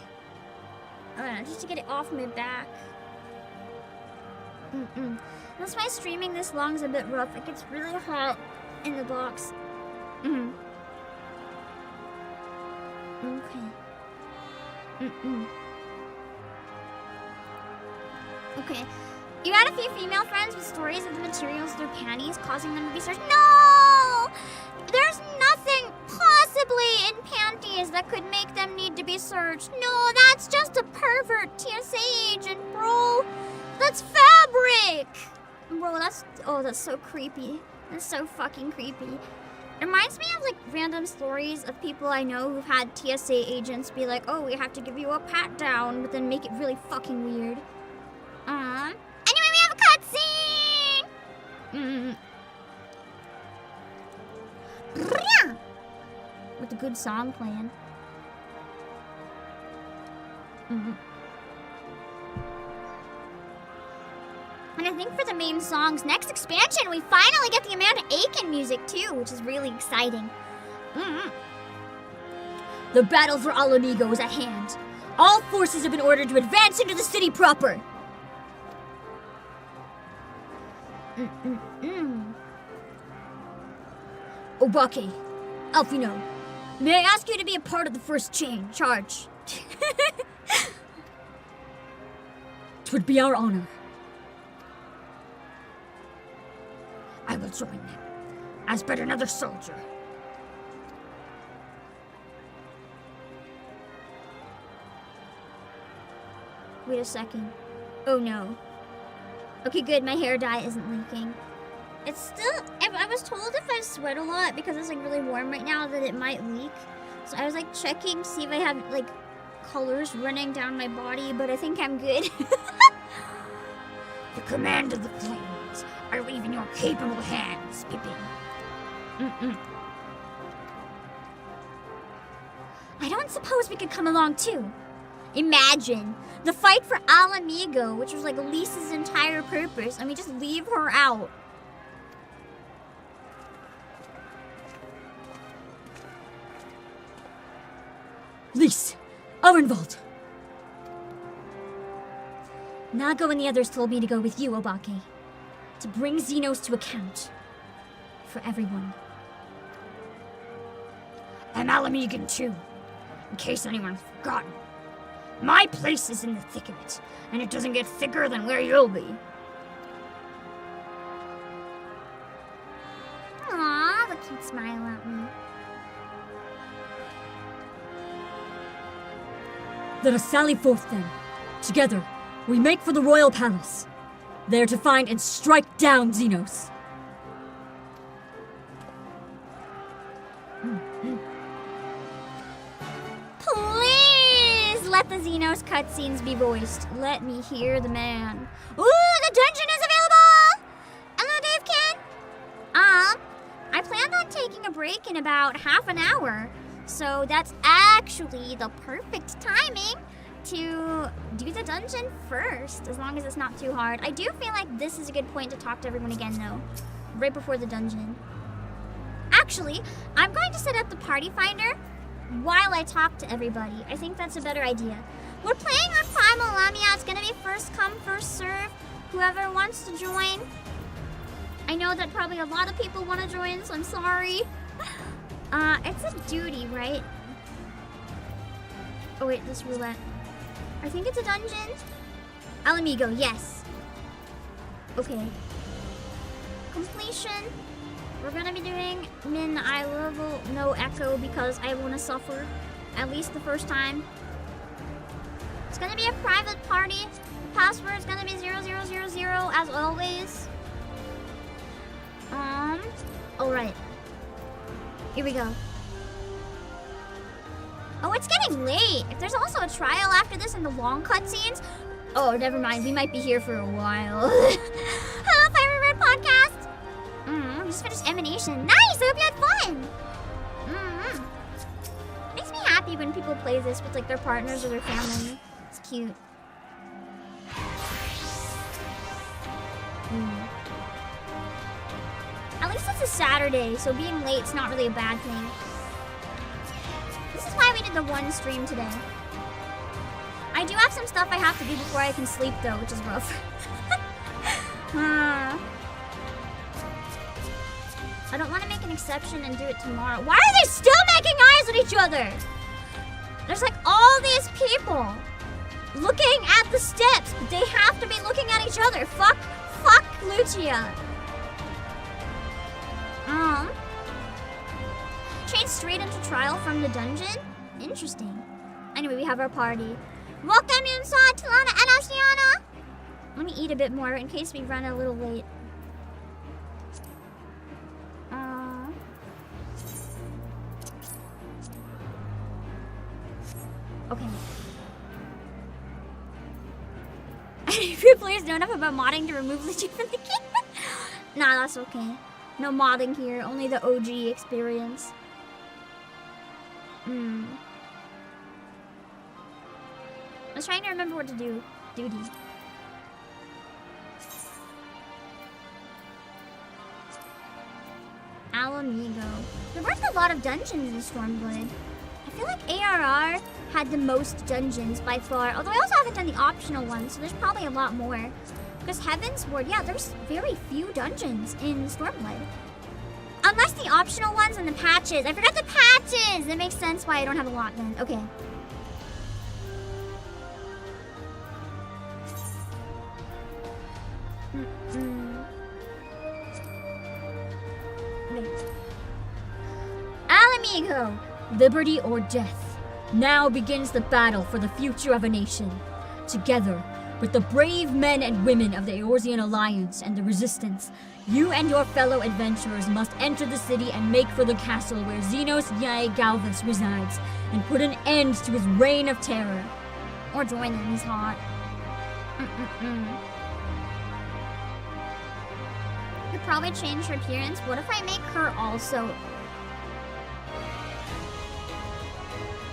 Just to get it off my back. That's why streaming this long is a bit rough. It gets really hot in the box. Okay. Okay. You had a few female friends with stories of the materials of their panties causing them to be searched. No! There's nothing possibly in panties that could make them need to be searched. No, that's just a pervert TSA agent, bro. That's fabric! Bro, that's so creepy. That's so fucking creepy. It reminds me of like random stories of people I know who've had TSA agents be like, oh, we have to give you a pat down, but then make it really fucking weird. Anyway, we have a cutscene! With a good song playing. And I think for the main song's next expansion, we finally get the Amanda Aiken music too, which is really exciting. The battle for Alamigo is at hand. All forces have been ordered to advance into the city proper. Obake, Alfino, may I ask you to be a part of the first charge? 'Twould be our honor. I will join them, as but another soldier. Wait a second. Oh no. Okay, good. My hair dye isn't leaking. It's still... I was told if I sweat a lot, because it's like really warm right now, that it might leak. So I was like checking to see if I have like colors running down my body, but I think I'm good. The command of the flames I leave in your capable hands, Pippin. I don't suppose we could come along too. Imagine the fight for Alamigo, which was like Lisa's entire purpose, and we just leave her out. Lise, Arenvald. Nago and the others told me to go with you, Obake. To bring Xenos to account. For everyone. And Alamigan too, in case anyone's forgotten. My place is in the thick of it, and it doesn't get thicker than where you'll be. Aww, look, he'd smile at me. Let us sally forth then. Together, we make for the royal palace. There to find and strike down Xenos. Please let the Xenos cutscenes be voiced. Let me hear the man. Ooh, the dungeon is available! Hello, Dave Kid. I planned on taking a break in about half an hour. So that's actually the perfect timing to do the dungeon first, as long as it's not too hard. I do feel like this is a good point to talk to everyone again, though, right before the dungeon. Actually, I'm going to set up the party finder while I talk to everybody. I think that's a better idea. We're playing on Primal Lamia. It's gonna be first come, first serve. Whoever wants to join. I know that probably a lot of people want to join, so I'm sorry. It's a duty, right? Oh wait, this roulette. I think it's a dungeon. Alamigo, yes. Okay. Completion. We're gonna be doing min eye level, no echo because I wanna suffer at least the first time. It's gonna be a private party. The password is gonna be 0000 as always. Alright. Here we go. Oh, it's getting late. If there's also a trial after this and the long cutscenes. Oh, never mind. We might be here for a while. Hello, Fire Red Podcast. We just finished Emanation. Nice! I hope you had fun. Makes me happy when people play this with like their partners or their family. It's cute. At least it's a Saturday, so being late's not really a bad thing. This is why we did the one stream today. I do have some stuff I have to do before I can sleep though, which is rough. I don't want to make an exception and do it tomorrow. Why are they still making eyes at each other? There's like all these people looking at the steps, but they have to be looking at each other. Fuck Lucia. Change straight into trial from the dungeon? Interesting. Anyway, we have our party. Welcome inside, Talana and Ashiana. Let me eat a bit more in case we run a little late. Okay. If you please know enough about modding to remove Luigi from the game. Nah, that's okay. No modding here, only the OG experience. I was trying to remember what to do. Duty. Alamigo. There weren't a lot of dungeons in Stormblood. I feel like ARR had the most dungeons by far. Although I also haven't done the optional ones, so there's probably a lot more. Because Heaven's Ward, yeah, there's very few dungeons in Stormblood. Unless the optional ones and the patches. I forgot the patches! That makes sense why I don't have a lot then. Okay. Wait. Alamigo! Liberty or death. Now begins the battle for the future of a nation. Together, with the brave men and women of the Eorzean Alliance and the Resistance, you and your fellow adventurers must enter the city and make for the castle where Xenos Yae Galvus resides, and put an end to his reign of terror. Or join him, he's hot. Could probably change her appearance. What if I make her also...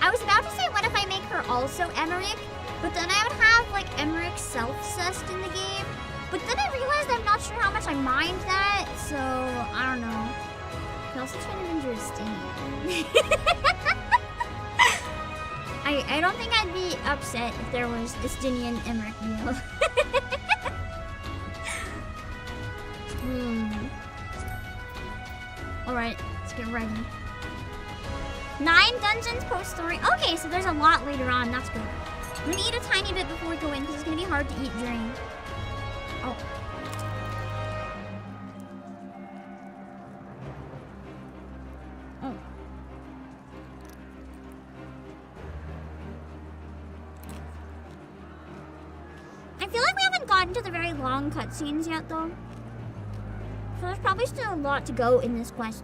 I was about to say, what if I make her also Emmerich? But then I would have, like, Emmerich self-cessed in the game. But then I realized I'm not sure how much I mind that, so I don't know. I also try to injure Estinian. I don't think I'd be upset if there was Estinian Emmerich meal. Alright, let's get ready. 9 dungeons post-story. Okay, so there's a lot later on. That's good. I'm gonna eat a tiny bit before we go in because it's gonna be hard to eat during. Oh. I feel like we haven't gotten to the very long cutscenes yet, though. So there's probably still a lot to go in this quest.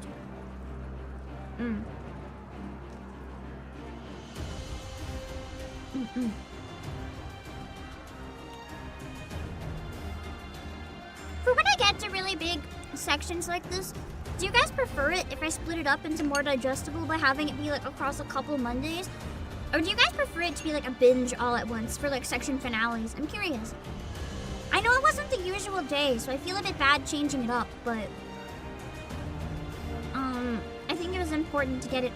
For when I get to really big sections like this, Do you guys prefer it if I split it up into more digestible by having it be like across a couple Mondays? Or do you guys prefer it to be like a binge all at once for like section finales? I'm curious. I know it wasn't the usual day, so I feel a bit bad changing it up, but I think it was important to get it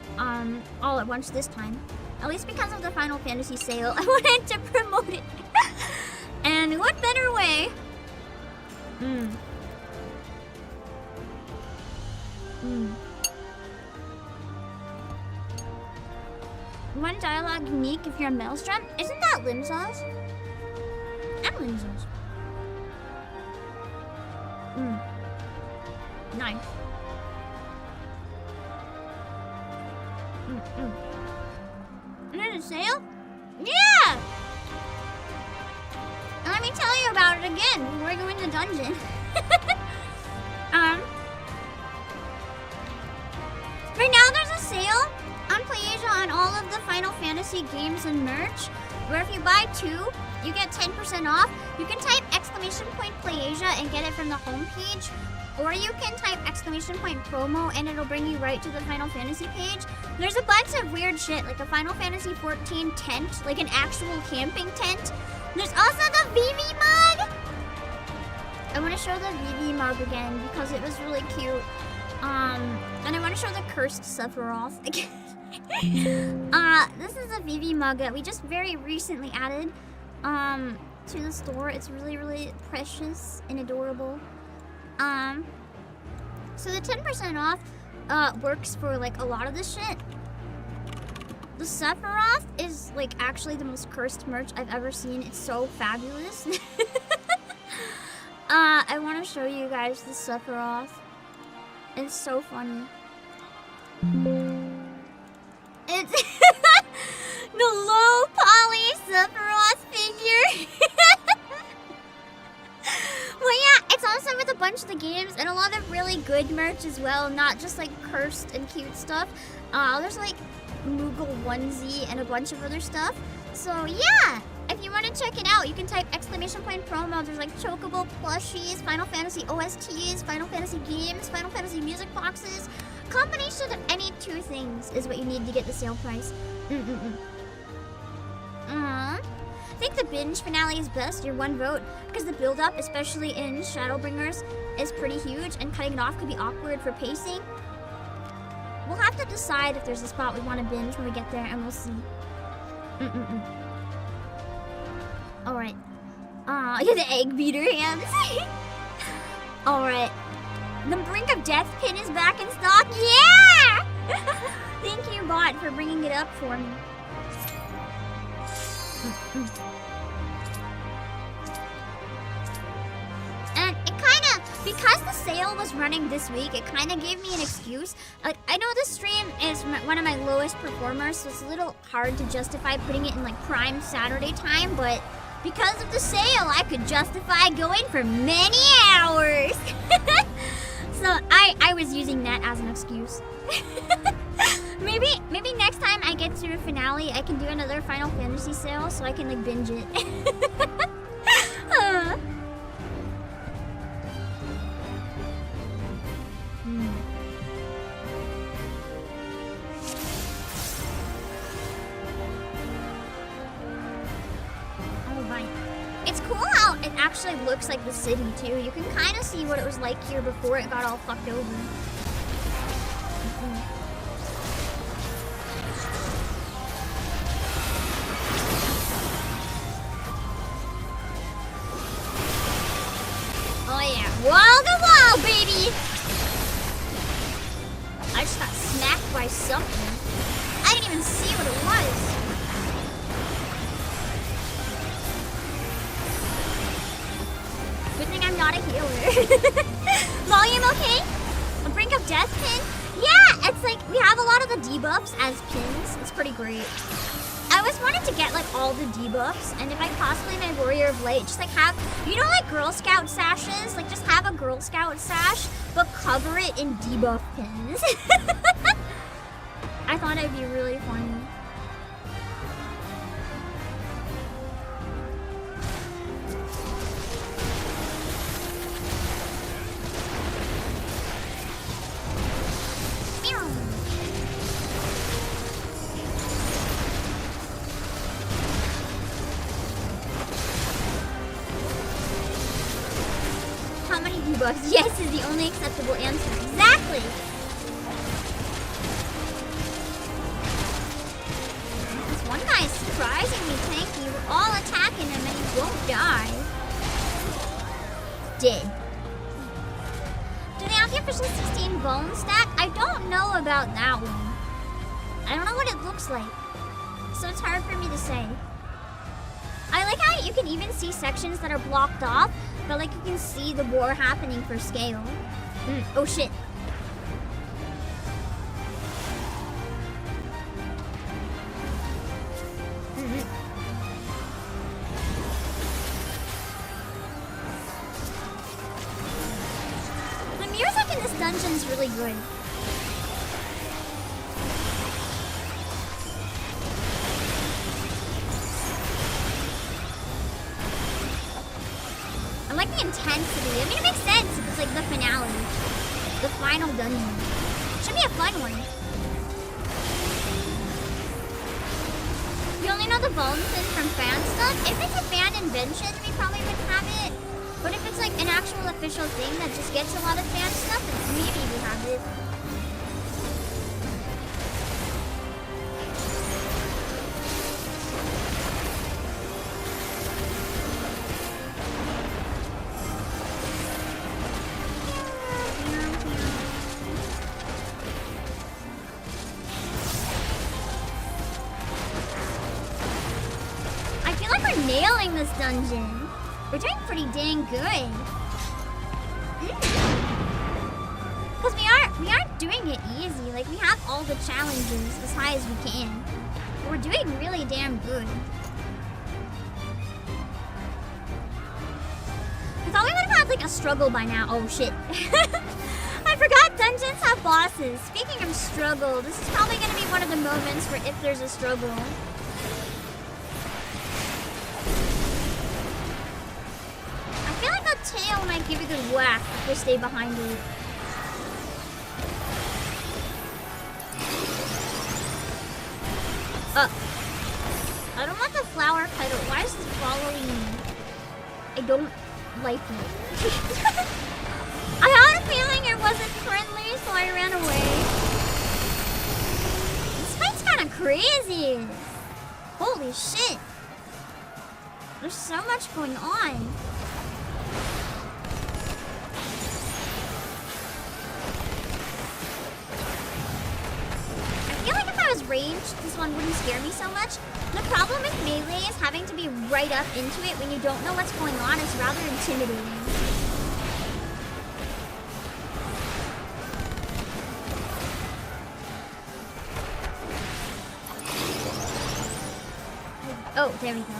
all at once this time. At least because of the Final Fantasy sale, I wanted to promote it. And what better way? One dialogue unique if you're a Maelstrom? Isn't that Limsa's? And Limsa's. Nice. There's a sale? Yeah! Let me tell you about it again before I go into dungeon. Right now there's a sale on PlayAsia on all of the Final Fantasy games and merch, where if you buy 2, you get 10% off. You can type !PlayAsia and get it from the homepage, or you can type !promo and it'll bring you right to the Final Fantasy page. There's a bunch of weird shit, like a Final Fantasy XIV tent, like an actual camping tent. There's also the VV mug! I want to show the VV mug again because it was really cute. And I want to show the cursed Sephiroth again. This is a VV mug that we just very recently added to the store. It's really, really precious and adorable. So the 10% off works for like a lot of this shit. The Sephiroth is like actually the most cursed merch I've ever seen. It's so fabulous. I want to show you guys the Sephiroth. It's so funny. It's the low poly Sephiroth figure. Well, yeah, it's also with a bunch of the games and a lot of really good merch as well, not just like cursed and cute stuff. There's like Moogle onesie and a bunch of other stuff. So yeah, if you want to check it out, you can type !promo. There's like Chocobo plushies, Final Fantasy OSTs, Final Fantasy games, Final Fantasy music boxes. Combination of any 2 things is what you need to get the sale price. I think the binge finale is best, your 1 vote, because the build-up, especially in Shadowbringers, is pretty huge, and cutting it off could be awkward for pacing. We'll have to decide if there's a spot we want to binge when we get there, and we'll see. Alright. The egg beater hands. Alright. The Brink of Death pin is back in stock. Yeah! Thank you, bot, for bringing it up for me. And it because the sale was running this week, it kind of gave me an excuse. Like, I know this stream is one of my lowest performers, so it's a little hard to justify putting it in like prime Saturday time, but because of the sale, I could justify going for many hours. So I was using that as an excuse. Maybe next time I get to a finale, I can do another Final Fantasy sale so I can like binge it. It's cool how it actually looks like the city too. You can kind of see what it was like here before it got all fucked over. Oh yeah, wall to wall, baby! I just got smacked by something. I didn't even see what it was. Good thing I'm not a healer. Volume okay? A Brink of Death pin? Yeah, it's like we have a lot of the debuffs as pins. It's pretty great. I always wanted to get like all the debuffs, and if I cosplay my Warrior of Light, just like have, you know, like Girl Scout sashes? Like just have a Girl Scout sash, but cover it in debuff pins. I thought it'd be really funny. tanky buffs. Yes is the only acceptable answer. Exactly! This one guy is surprisingly tanky. We're all attacking him and he won't die. Dead. Do they have the official 16 bone stack? I don't know about that one. I don't know what it looks like. So it's hard for me to say. I like how you can even see sections that are blocked off, but like you can see the war happening for scale. Oh shit. The music in this dungeon is really good. I like the intensity. I mean, it makes sense. It's like the finale. The final dungeon. Should be a fun one. You only know the bone thing from fan stuff? If it's a fan invention, we probably wouldn't have it. But if it's like an actual official thing that just gets a lot of fan stuff, then maybe we have it. Nailing this dungeon. We're doing pretty dang good. Because we aren't doing it easy. Like, we have all the challenges as high as we can. We're doing really damn good. I thought we would have had like a struggle by now. Oh shit. I forgot dungeons have bosses. Speaking of struggle, this is probably gonna be one of the moments where if there's a struggle. Tail might give you a good whack if we stay behind it. I don't want the flower petal. Why is it following me? I don't like it. I had a feeling it wasn't friendly, so I ran away. This fight's kind of crazy. Holy shit. There's so much going on. I feel like if I was ranged, this one wouldn't scare me so much. The problem with melee is having to be right up into it when you don't know what's going on. It's rather intimidating. Oh, there we go.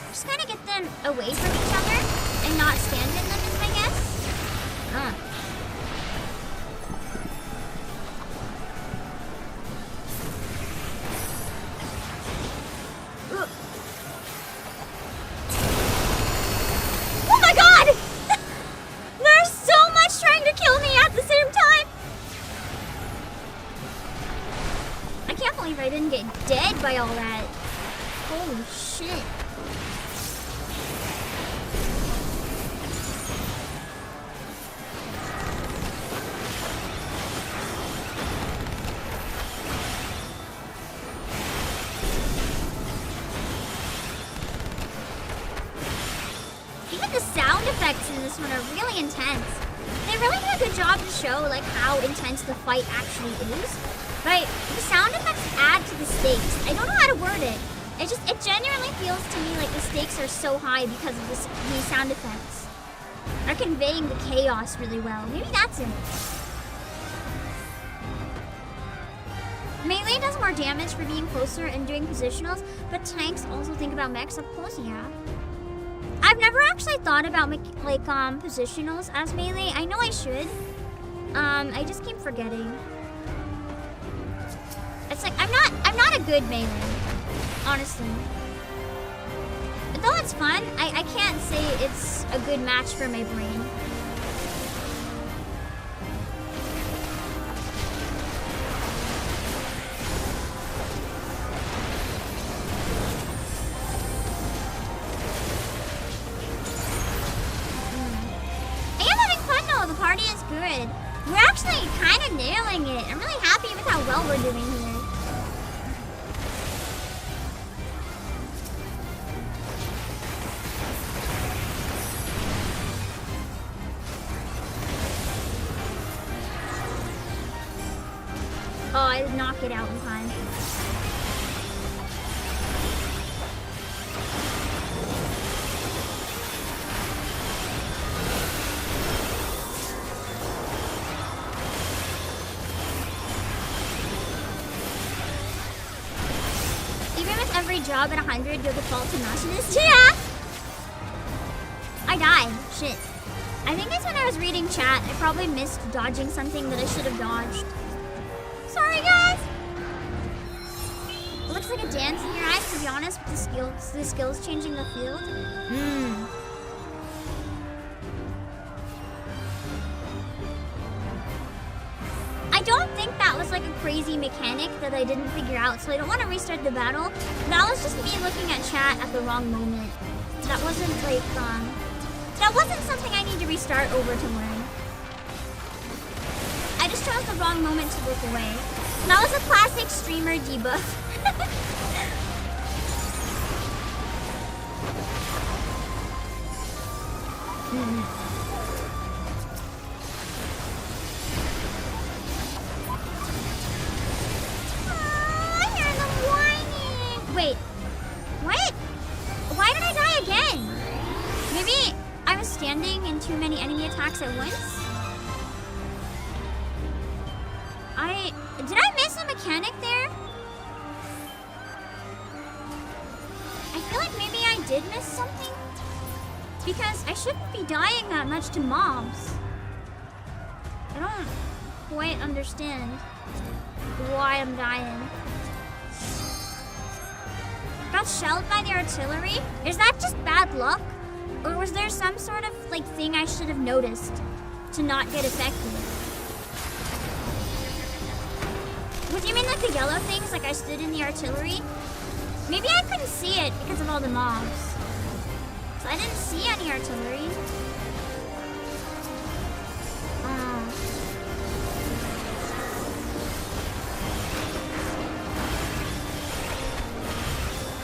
Just kind of get them away from each other and not stand in them, is my guess. Oh my god! There's so much trying to kill me at the same time! I can't believe I didn't get dead by all that. Holy shit. Even the sound effects in this one are really intense. They really do a good job to show like how intense the fight actually is. But the sound effects add to the stakes. I don't know how to word it. It genuinely feels to me like the stakes are so high because of these sound effects. Are conveying the chaos really well. Maybe that's it. Melee does more damage for being closer and doing positionals, but tanks also think about mechs up close, yeah. I've never actually thought about positionals as melee. I know I should. I just keep forgetting. It's like I'm not a good melee, honestly. But though it's fun, I can't say it's a good match for my brain. good. We're actually kind of nailing it. I'm really happy with how well we're doing here. Oh, I did not get out in time. Even with every job at 100, you'll default to machinist. Yeah! I died. Shit. I think it's when I was reading chat. I probably missed dodging something that I should have dodged. Sorry, guys! It looks like a dance in your eyes, to be honest, with the skills changing the field. I don't think that was like a crazy mechanic that I didn't figure out, so I don't want to restart the battle. That was just me looking at chat at the wrong moment. That wasn't like, that wasn't something I need to restart over to learn. I just chose the wrong moment to look away. That was a classic streamer debuff. I hear them whining. Wait, what? Why did I die again? Maybe I was standing in too many enemy attacks at once? Did I miss a mechanic there? I feel like maybe I did miss something. Because I shouldn't be dying that much to mobs. I don't quite understand why I'm dying. Got shelled by the artillery? Is that just bad luck? Or was there some sort of like thing I should have noticed to not get affected? What do you mean, like the yellow things, like I stood in the artillery? Maybe I couldn't see it because of all the mobs. So I didn't see any artillery.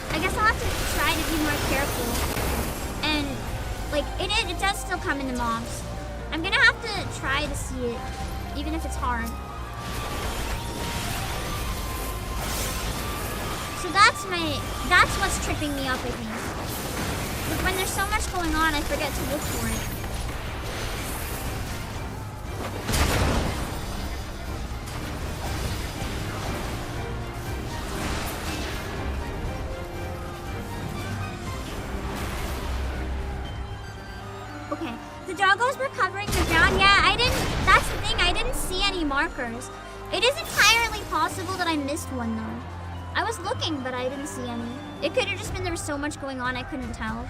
I guess I'll have to try to be more careful. And, like, it does still come in the mobs. I'm gonna have to try to see it, even if it's hard. So that's what's tripping me up, I think. Like when there's so much going on, I forget to look for it. Okay, the doggos were covering the ground. Yeah, that's the thing, I didn't see any markers. It is entirely possible that I missed one though. I was looking, but I didn't see any. It could have just been there was so much going on, I couldn't tell.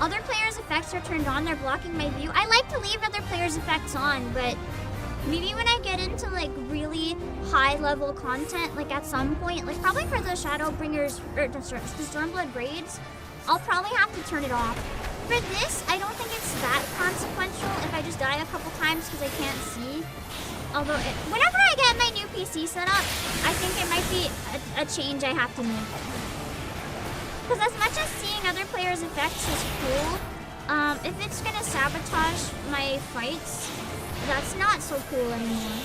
Other players' effects are turned on, they're blocking my view. I like to leave other players' effects on, but maybe when I get into like really high level content, like at some point, like probably for the Shadowbringers, or the Stormblood raids, I'll probably have to turn it off. For this, I don't think it's that consequential if I just die a couple times because I can't see. Although, whenever I get my new PC set up, I think it might be a change I have to make. Because as much as seeing other players' effects is cool, if it's gonna sabotage my fights, that's not so cool anymore.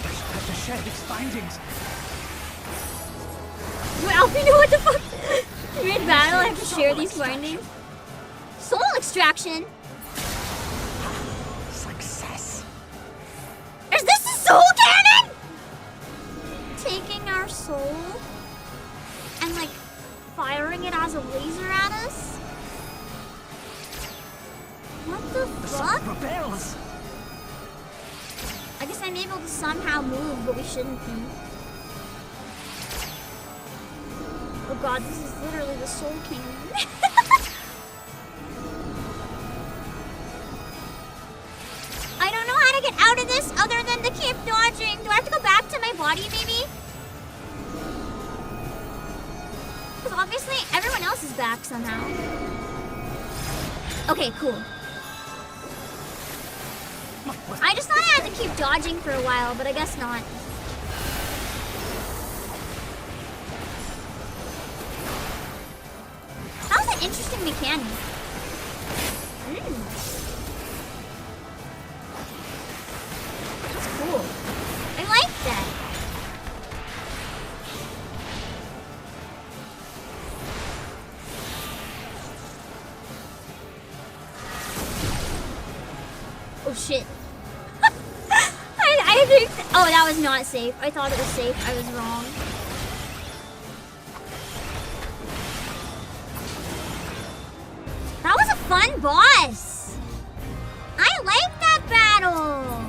I have to share these findings. Well, you know what the fuck? Mid-battle, I have to share these findings. Soul extraction? Success. Is this a soul cannon? Taking our soul and like firing it as a laser at us? What the fuck? Rebels. I guess I'm able to somehow move, but we shouldn't be. Oh god, this is literally the soul cannon. I don't know how to get out of this. this other than to keep dodging? Do I have to go back to my body, maybe? Because obviously everyone else is back somehow. Okay, cool. I just thought I had to keep dodging for a while, but I guess not. That was an interesting mechanic. That's cool. I like that. Oh shit. I think. Oh, that was not safe. I thought it was safe. I was wrong. That was a fun boss. I like that battle.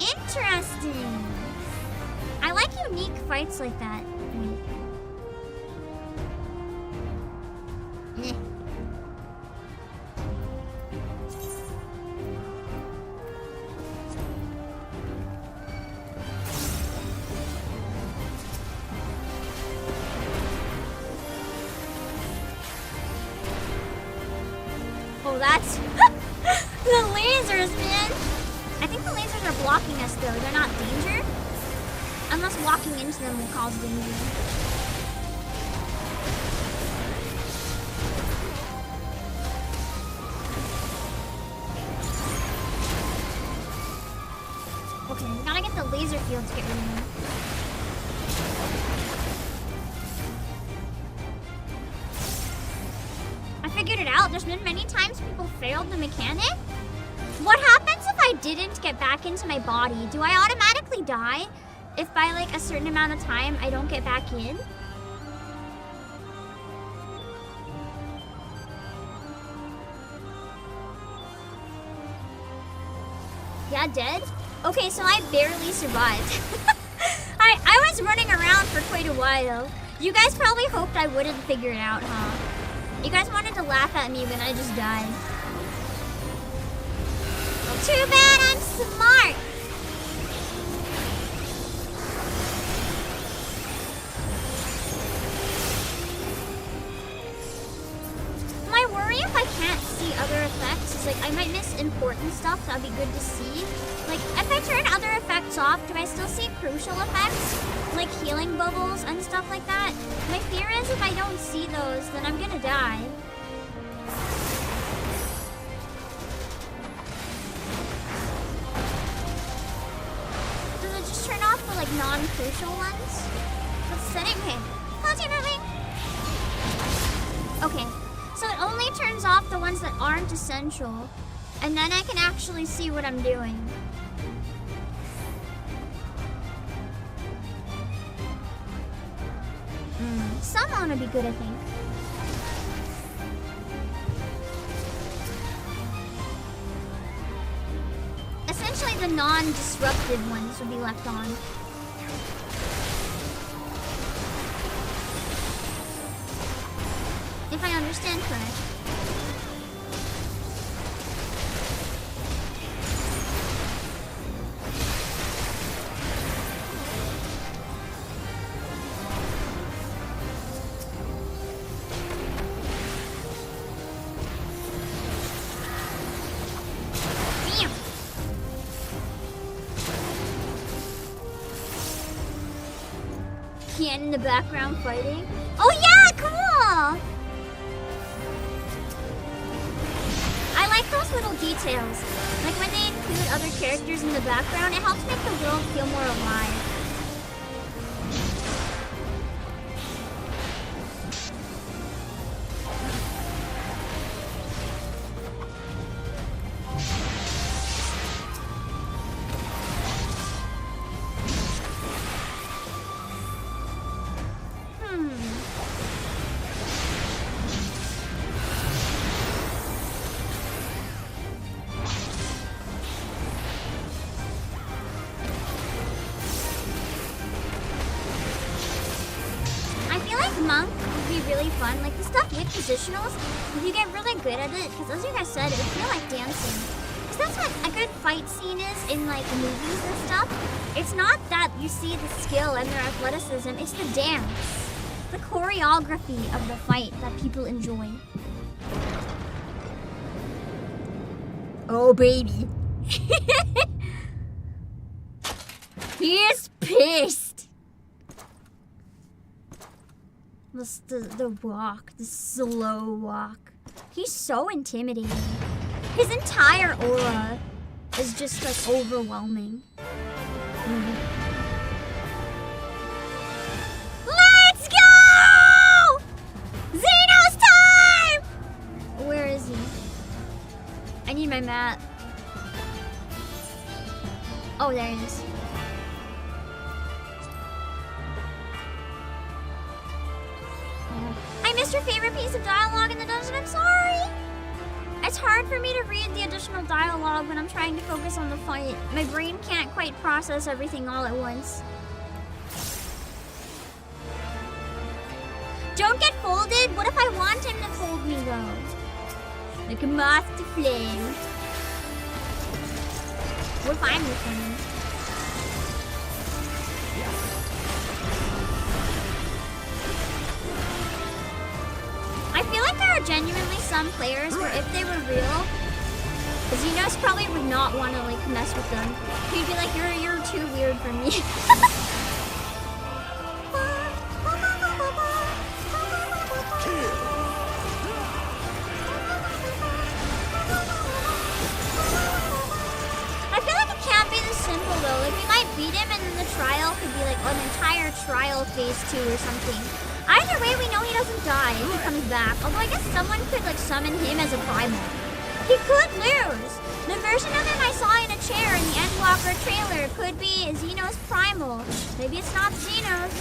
Interesting. I like unique fights like that. Eh. Oh, that's the lasers, man. I think the lasers are blocking us, though. They're not danger. Unless walking into them will cause danger. Okay, we gotta get the laser field to get rid of them. I figured it out. There's been many times people failed the mechanic. What happens if I didn't get back into my body? Do I automatically die if by like a certain amount of time I don't get back in? Yeah, dead? Okay, so I barely survived. I was running around for quite a while. You guys probably hoped I wouldn't figure it out, huh? You guys wanted to laugh at me when I just died. Too bad I'm smart. My worry if I can't see other effects is like I might miss important stuff that'd be good to see. Like if I turn other effects off, do I still see crucial effects? Like healing bubbles and stuff like that? My fear is if I don't see those, then I'm gonna die. Does it just turn off the like non-crucial ones? What's setting here? How's it moving? Okay, so it only turns off the ones that aren't essential, and then I can actually see what I'm doing. Some ought to be good, I think. Essentially, the non-disruptive ones would be left on. If I understand correct. Kian in the background fighting. Oh yeah, cool! I like those little details. Like when they include other characters in the background, it helps make the world feel more alive. Positionals, if you get really good at it, because as you guys said, it would feel like dancing. Because that's what a good fight scene is in like movies and stuff. It's not that you see the skill and their athleticism, it's the dance. The choreography of the fight that people enjoy. Oh, baby. He is pissed. The walk, the slow walk. He's so intimidating. His entire aura is just like overwhelming. Let's go! Xeno's time! Where is he? I need my map. Oh, there he is. I missed your favorite piece of dialogue in the dungeon. I'm sorry. It's hard for me to read the additional dialogue when I'm trying to focus on the fight. My brain can't quite process everything all at once. Don't get folded. What if I want him to fold me though? Like a moth to flame. What if I'm the flame? I feel like there are genuinely some players where if they were real, Xenos probably would not want to like mess with them. He'd be like, you're too weird for me. I feel like it can't be this simple though. Like we might beat him and then the trial could be like an entire trial phase 2 or something. Either way, we know he doesn't die if he comes back. Although I guess someone could like summon him as a Primal. He could lose. The version of him I saw in a chair in the Endwalker trailer could be Xenos Primal. Maybe it's not Xenos.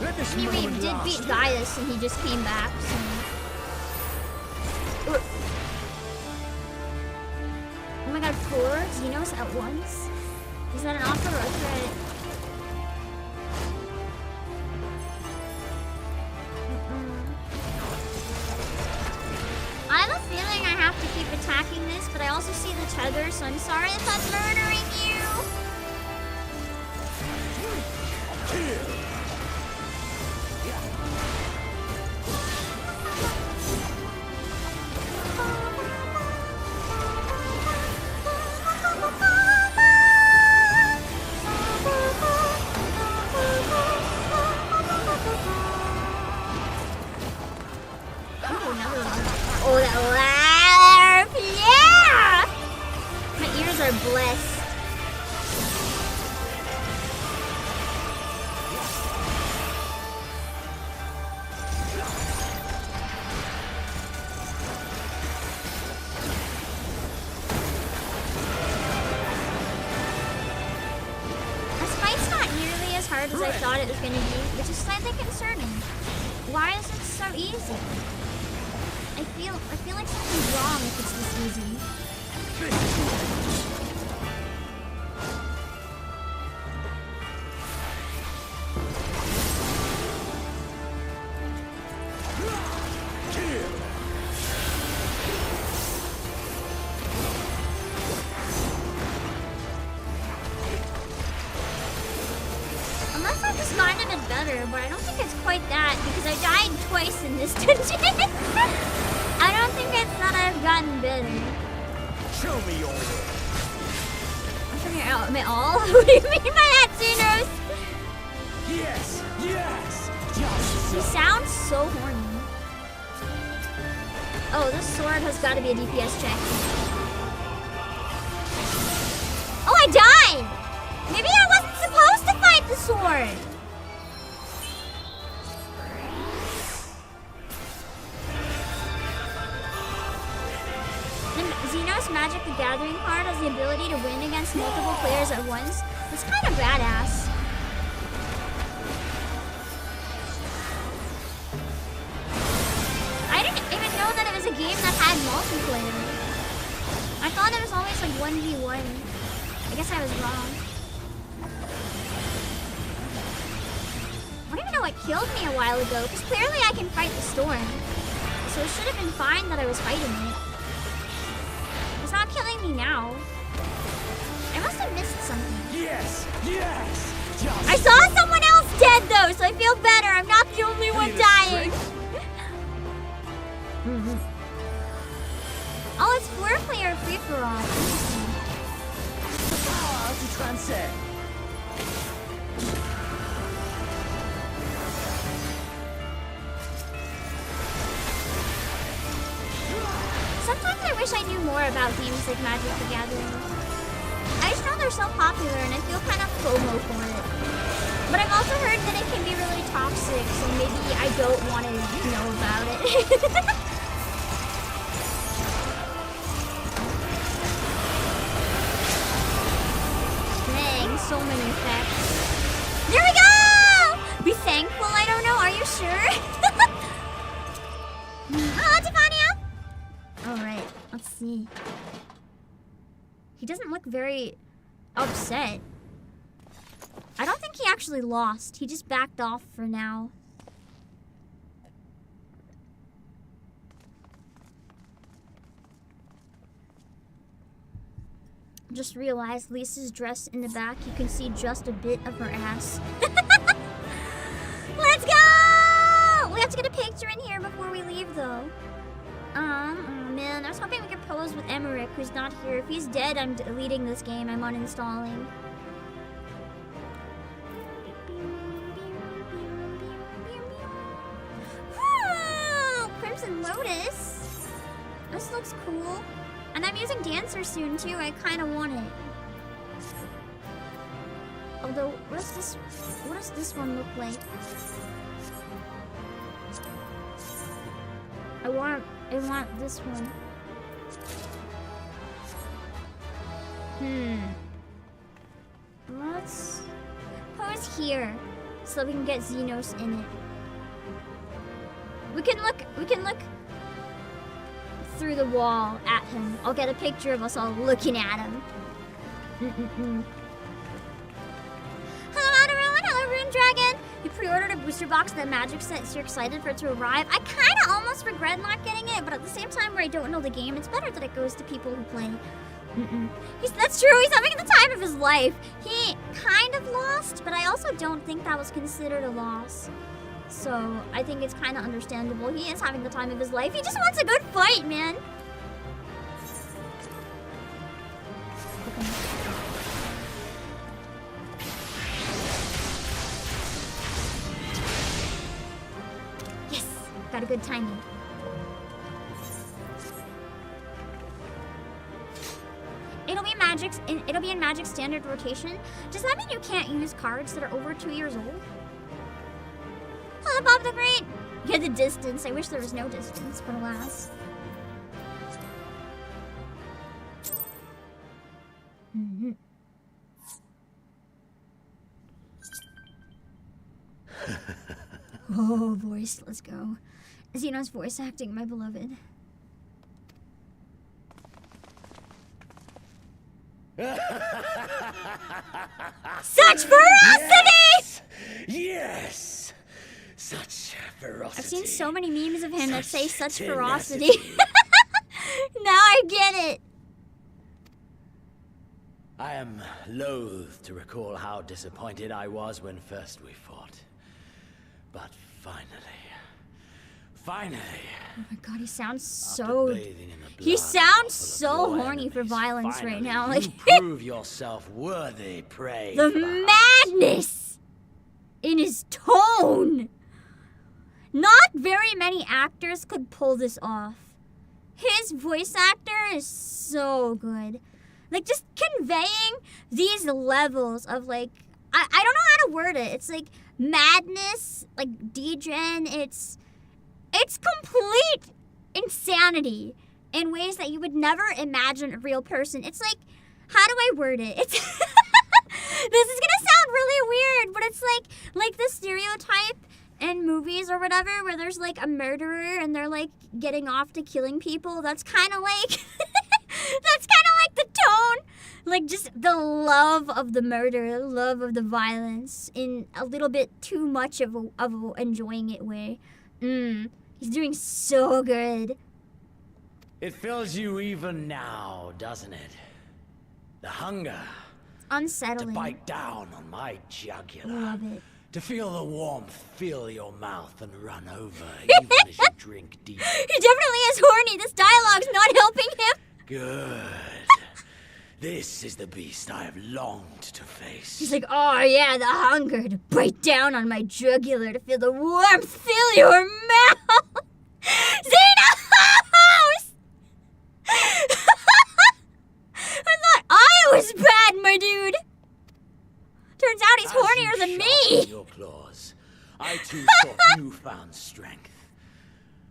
I mean, we did beat Gaius and he just came back, so... Oh my god, 4 Xenos at once? Is that an offer or a threat? I have a feeling I have to keep attacking this, but I also see the tether, so I'm sorry if I'm murdering you. Oh, that LARP! Yeah! My ears are blessed. This fight's not nearly as hard as I thought it was going to be, which is slightly concerning. Why is it so easy? I feel like something's wrong if it's this easy. Unless I've just gotten a bit better, but I don't think it's quite that because I died twice in this dungeon. I don't think it's that I've gotten better. Show me your work. I'll show you out. Am I all? What do you mean by that, Xenos? Yes, yes. Just He sounds so horny. Oh, this sword has got to be a DPS check. Oh, I died! Maybe I wasn't supposed to fight the sword! Xenos Magic the Gathering card has the ability to win against multiple players at once. It's kind of badass. I didn't even know that it was a game that had multiplayer. I thought it was always like 1v1. I guess I was wrong. What even know what killed me a while ago, because clearly I can fight the storm. So it should have been fine that I was fighting it. It's not killing me now. I must have missed something. Yes! Yes! Just I saw someone else dead though, so I feel better. I'm not the only one dying. Oh, it's 4-player free-for-all. power to transcend. Sometimes I wish I knew more about games like Magic the Gathering. I just know they're so popular and I feel kind of FOMO for it. But I've also heard that it can be really toxic, so maybe I don't want to know about it. Dang, so many effects. There we go! Be thankful, I don't know, are you sure? Oh, Tiffania! Alright, let's see. He doesn't look very upset. I don't think he actually lost. He just backed off for now. Just realized Lisa's dress in the back. You can see just a bit of her ass. Let's go! We have to get a picture in here before we leave, though. Oh man, I was hoping we could pose with Emmerich, who's not here. If he's dead, I'm deleting this game. I'm uninstalling. Woo! Crimson Lotus. This looks cool. And I'm using Dancer soon, too. I kind of want it. Although, what does this one look like? I want this one. Let's pose here so we can get Xenos in it. We can look through the wall at him. I'll get a picture of us all looking at him. Hello, Adaruan. Hello, Rune Dragon. You pre-ordered a booster box of the Magic set, so you're excited for it to arrive. I kind of almost regret not getting it, but at the same time where I don't know the game, it's better that it goes to people who play. That's true, he's having the time of his life. He kind of lost, but I also don't think that was considered a loss. So I think it's kind of understandable. He is having the time of his life. He just wants a good fight, man. Yes, got a good timing. It'll be in Magic standard rotation. Does that mean you can't use cards that are over 2 years old? Hello, Bob the Great! Yeah, the distance. I wish there was no distance, but alas. Oh, voice. Let's go. Xenos voice acting, my beloved. Such ferocity! Yes! Such ferocity. I've seen so many memes of him that say such ferocity. Now I get it. I am loath to recall how disappointed I was when first we fought. But finally. Oh my god, he sounds so... He sounds so horny for violence right now. Like, prove yourself worthy prey. The madness in his tone. Not very many actors could pull this off. His voice actor is so good. Like, just conveying these levels of, like... I don't know how to word it. It's like madness, like degen. It's complete insanity in ways that you would never imagine a real person. It's like, how do I word it? It's this is gonna sound really weird, but it's like the stereotype in movies or whatever where there's like a murderer and they're like getting off to killing people. That's kind of like That's kind of like the tone. Like, just the love of the murder, love of the violence, in a little bit too much of a enjoying it way. He's doing so good. It fills you even now, doesn't it? The hunger. Unsettling. To bite down on my jugular. Love it. To feel the warmth fill your mouth and run over even as you drink deep. He definitely is horny. This dialogue's not helping him. Good. This is the beast I have longed to face. He's like, oh yeah, the hunger to bite down on my jugular, to feel the warmth fill your mouth. Xenos! I thought I was bad, my dude. Turns out he's hornier than me. Your claws. I too sought newfound strength.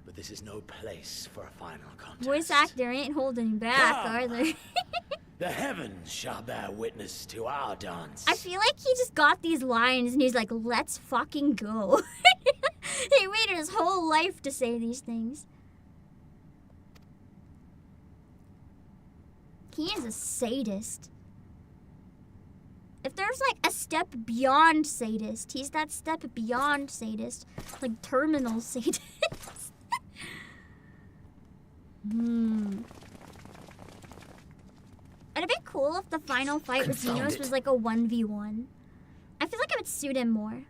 But this is no place for a final contest. Voice actor ain't holding back, are they? The heavens shall bear witness to our dance. I feel like he just got these lines and he's like, let's fucking go. He waited his whole life to say these things. He is a sadist. If there's like a step beyond sadist, he's that step beyond sadist. Like terminal sadist. It'd be cool if the final fight with Xenos was like a 1v1. I feel like it would suit him more.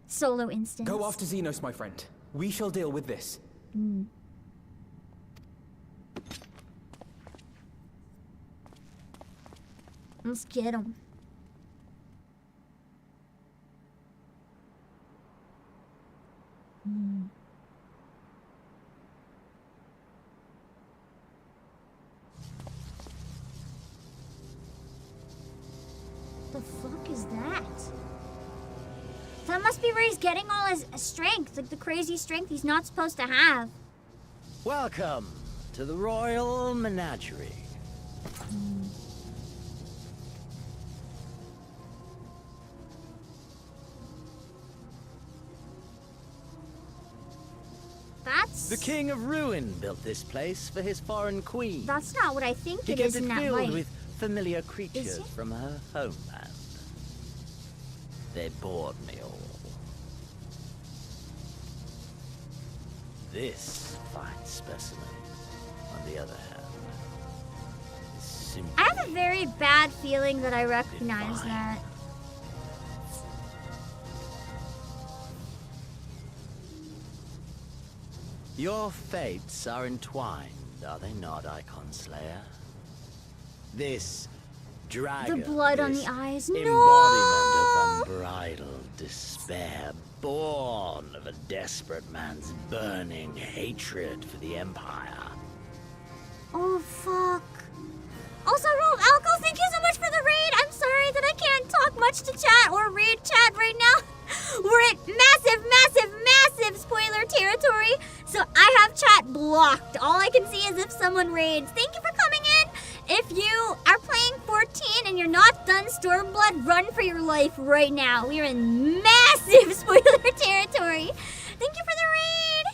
Solo instance. Go after Xenos, my friend. We shall deal with this. Let's get him. The fuck is that? That must be where he's getting all his strength, like the crazy strength he's not supposed to have. Welcome to the Royal Menagerie. That's... The King of Ruin built this place for his foreign queen. That's not what I think He it kept is it in that filled light. with familiar creatures from her homeland. They bored me all. This fine specimen, on the other hand, is simply I have a very bad feeling that I recognize that. Your fates are entwined, are they not, Icon Slayer? This dragon, The blood on this the eyes. embodiment No! of unbridled despair, born of a desperate man's burning hatred for the Empire. Oh, fuck. Also, Rob Alco, thank you so much for the raid. I'm sorry that I can't talk much to chat or read chat right now. We're at massive, massive, massive spoiler territory, so I have chat blocked. All I can see is if someone raids. Thank you for coming in. If you are playing 14 and you're not done Stormblood, run for your life right now. We are in massive spoiler territory. Thank you for the raid.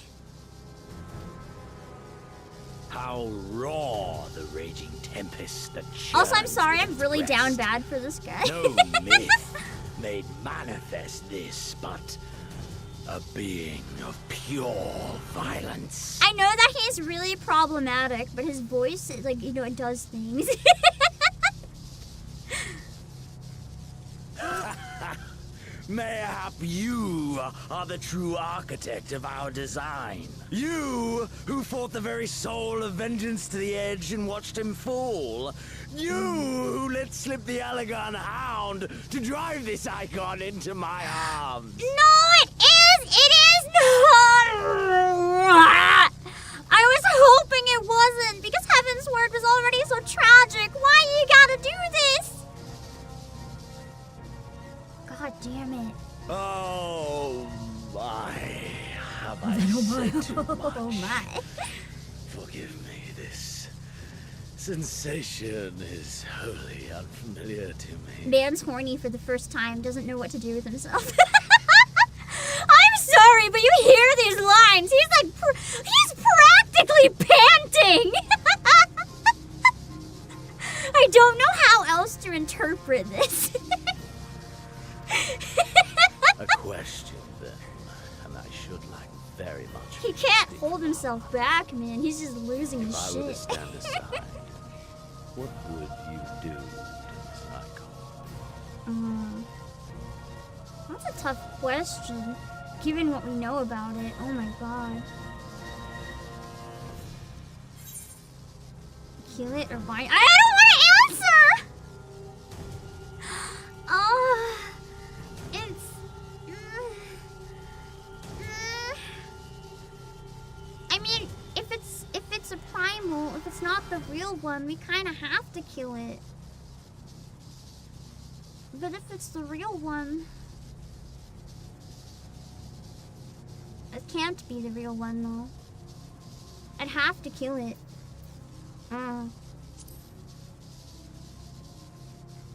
How raw the raging tempest that Also, I'm churns sorry, I'm within really its down breast. bad for this guy. No myth made manifest this, but a being of pure violence. I know that he's really problematic, but his voice, is like, you know, it does things. Mayhap you are the true architect of our design. You who fought the very soul of vengeance to the edge and watched him fall. You who let slip the Allegan hound to drive this icon into my arms. No, it is not! I was hoping it wasn't, because Heaven's Word was already so tragic. Why you gotta do this? God damn it. Oh my, have I said too much? Oh my. Forgive me, this sensation is wholly unfamiliar to me. Dan's horny for the first time, doesn't know what to do with himself. I'm sorry, but you hear these lines. He's like, he's practically panting. for this. A question, then, and I should like very much. He can't hold himself back, man. He's just losing his If I were to shit. stand aside, what would you do to this icon? That's a tough question, given what we know about it. Oh my god. Kill it or bind? I don't want to answer! Oh, it's... I mean, if it's a primal, if it's not the real one, we kind of have to kill it. But if it's the real one... It can't be the real one, though. I'd have to kill it.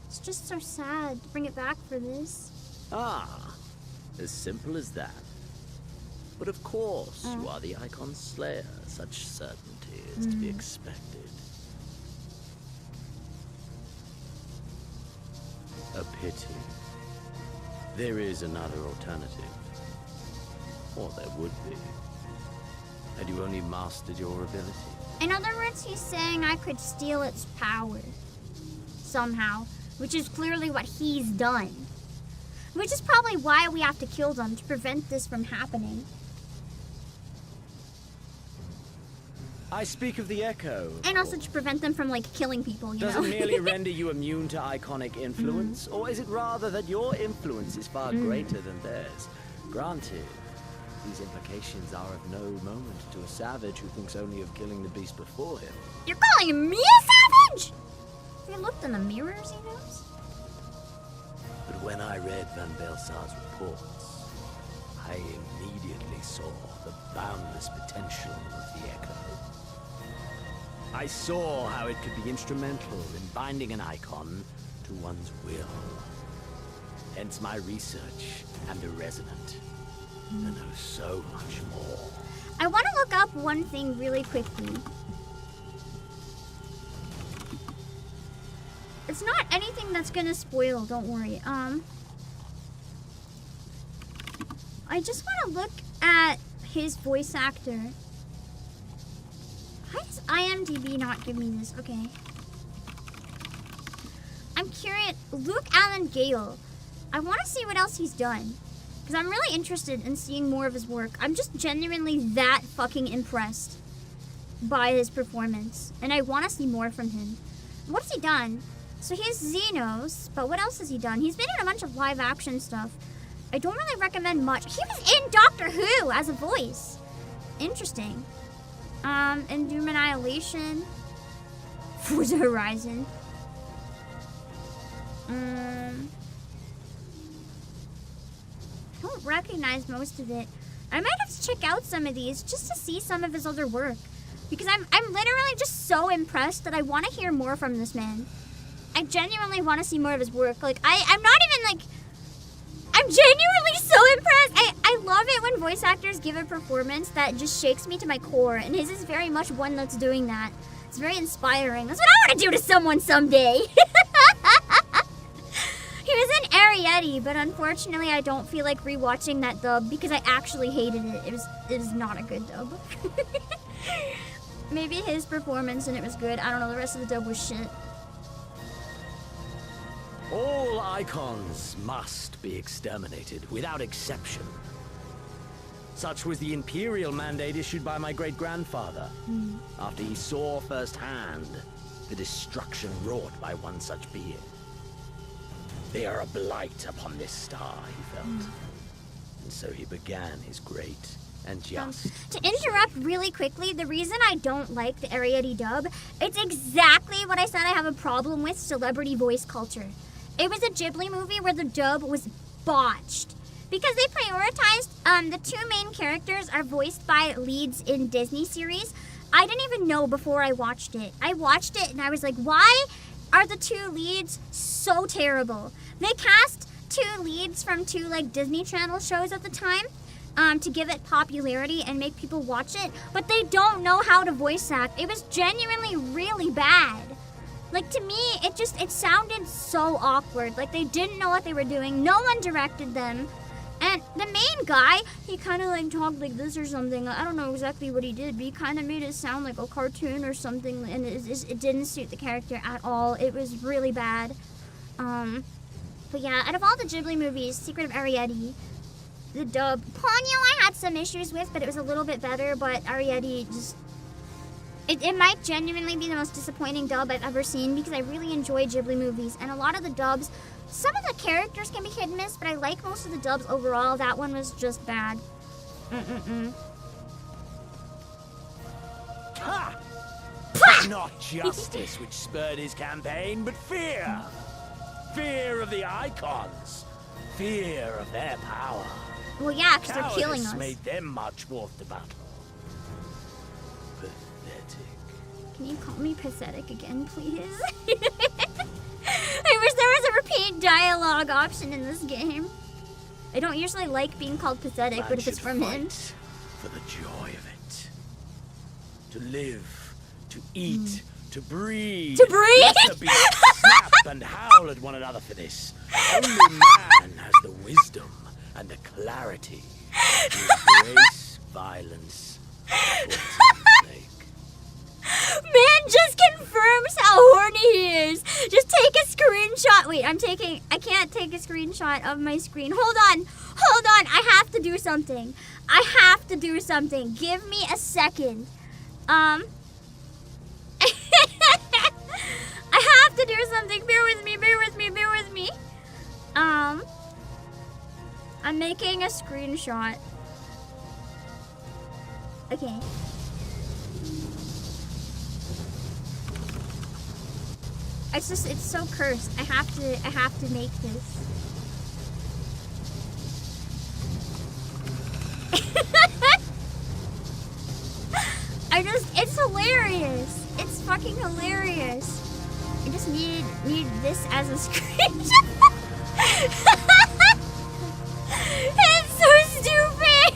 It's just so sad to bring it back for this. Ah, as simple as that. But of course, you are the Icon Slayer. Such certainty is to be expected. A pity. There is another alternative. Or there would be. Had you only mastered your ability. In other words, he's saying I could steal its power. Somehow. Which is clearly what he's done. Which is probably why we have to kill them, to prevent this from happening. I speak of the Echo. And also to prevent them from, like, killing people, you Does know? it merely render you immune to iconic influence? Or is it rather that your influence is far greater than theirs? Granted, these implications are of no moment to a savage who thinks only of killing the beast before him. You're calling me a savage? Have you looked in the mirrors, he knows? But when I read Van Belsar's reports, I immediately saw the boundless potential of the Echo. I saw how it could be instrumental in binding an icon to one's will. Hence my research and a resonant. I know so much more. I want to look up one thing really quickly. It's not anything that's gonna spoil, don't worry. I just want to look at his voice actor. Why does IMDb not give me this? Okay. I'm curious. Luke Allen Gale. I want to see what else he's done. Because I'm really interested in seeing more of his work. I'm just genuinely that fucking impressed by his performance. And I want to see more from him. What's he done? So he has Xenos, but what else has he done? He's been in a bunch of live action stuff. I don't really recommend much. He was in Doctor Who as a voice. Interesting. And Doom Annihilation. Forza Horizon. I don't recognize most of it. I might have to check out some of these just to see some of his other work. Because I'm literally just so impressed that I want to hear more from this man. I genuinely want to see more of his work. Like, I'm not even, like... I'm genuinely so impressed. I love it when voice actors give a performance that just shakes me to my core. And his is very much one that's doing that. It's very inspiring. That's what I want to do to someone someday. He was in Arietti, but unfortunately I don't feel like rewatching that dub because I actually hated it. It was not a good dub. Maybe his performance and it was good. I don't know, the rest of the dub was shit. All icons must be exterminated, without exception. Such was the imperial mandate issued by my great-grandfather, after he saw firsthand the destruction wrought by one such being. They are a blight upon this star, he felt. And so he began his great and just... To interrupt really quickly, the reason I don't like the Arietti dub, it's exactly what I said I have a problem with celebrity voice culture. It was a Ghibli movie where the dub was botched. Because they prioritized, the two main characters are voiced by leads in Disney series. I didn't even know before I watched it. I watched it and I was like, why are the two leads so terrible? They cast two leads from two, like, Disney Channel shows at the time, to give it popularity and make people watch it, but they don't know how to voice act. It was genuinely really bad. Like, to me, it sounded so awkward. Like, they didn't know what they were doing. No one directed them. And the main guy, he kind of like talked like this or something. I don't know exactly what he did, but he kind of made it sound like a cartoon or something, and it didn't suit the character at all. It was really bad. But yeah, out of all the Ghibli movies, Secret of Arrietty, the dub, Ponyo I had some issues with, but it was a little bit better, but Arrietty just... It might genuinely be the most disappointing dub I've ever seen, because I really enjoy Ghibli movies, and a lot of the dubs, some of the characters can be hit and miss, but I like most of the dubs overall. That one was just bad. Ha! Not justice which spurred his campaign, but fear. Fear of the icons. Fear of their power. Well, yeah, because they're killing Cowardice us. made them much worth the battle. Can you call me pathetic again, please? I wish there was a repeat dialogue option in this game. I don't usually like being called pathetic, but if it's from him... For the joy of it. To live, to eat, to breathe. To breathe? Let the beasts snap and howl at one another for this. Only man has the wisdom and the clarity to embrace violence for its sake. Man just confirms how horny he is. Just take a screenshot. Wait, I can't take a screenshot of my screen. Hold on. I have to do something. Give me a second. I have to do something. Bear with me. I'm making a screenshot. Okay. It's so cursed. I have to make this. It's hilarious. It's fucking hilarious. I just need this as a screenshot. It's so stupid.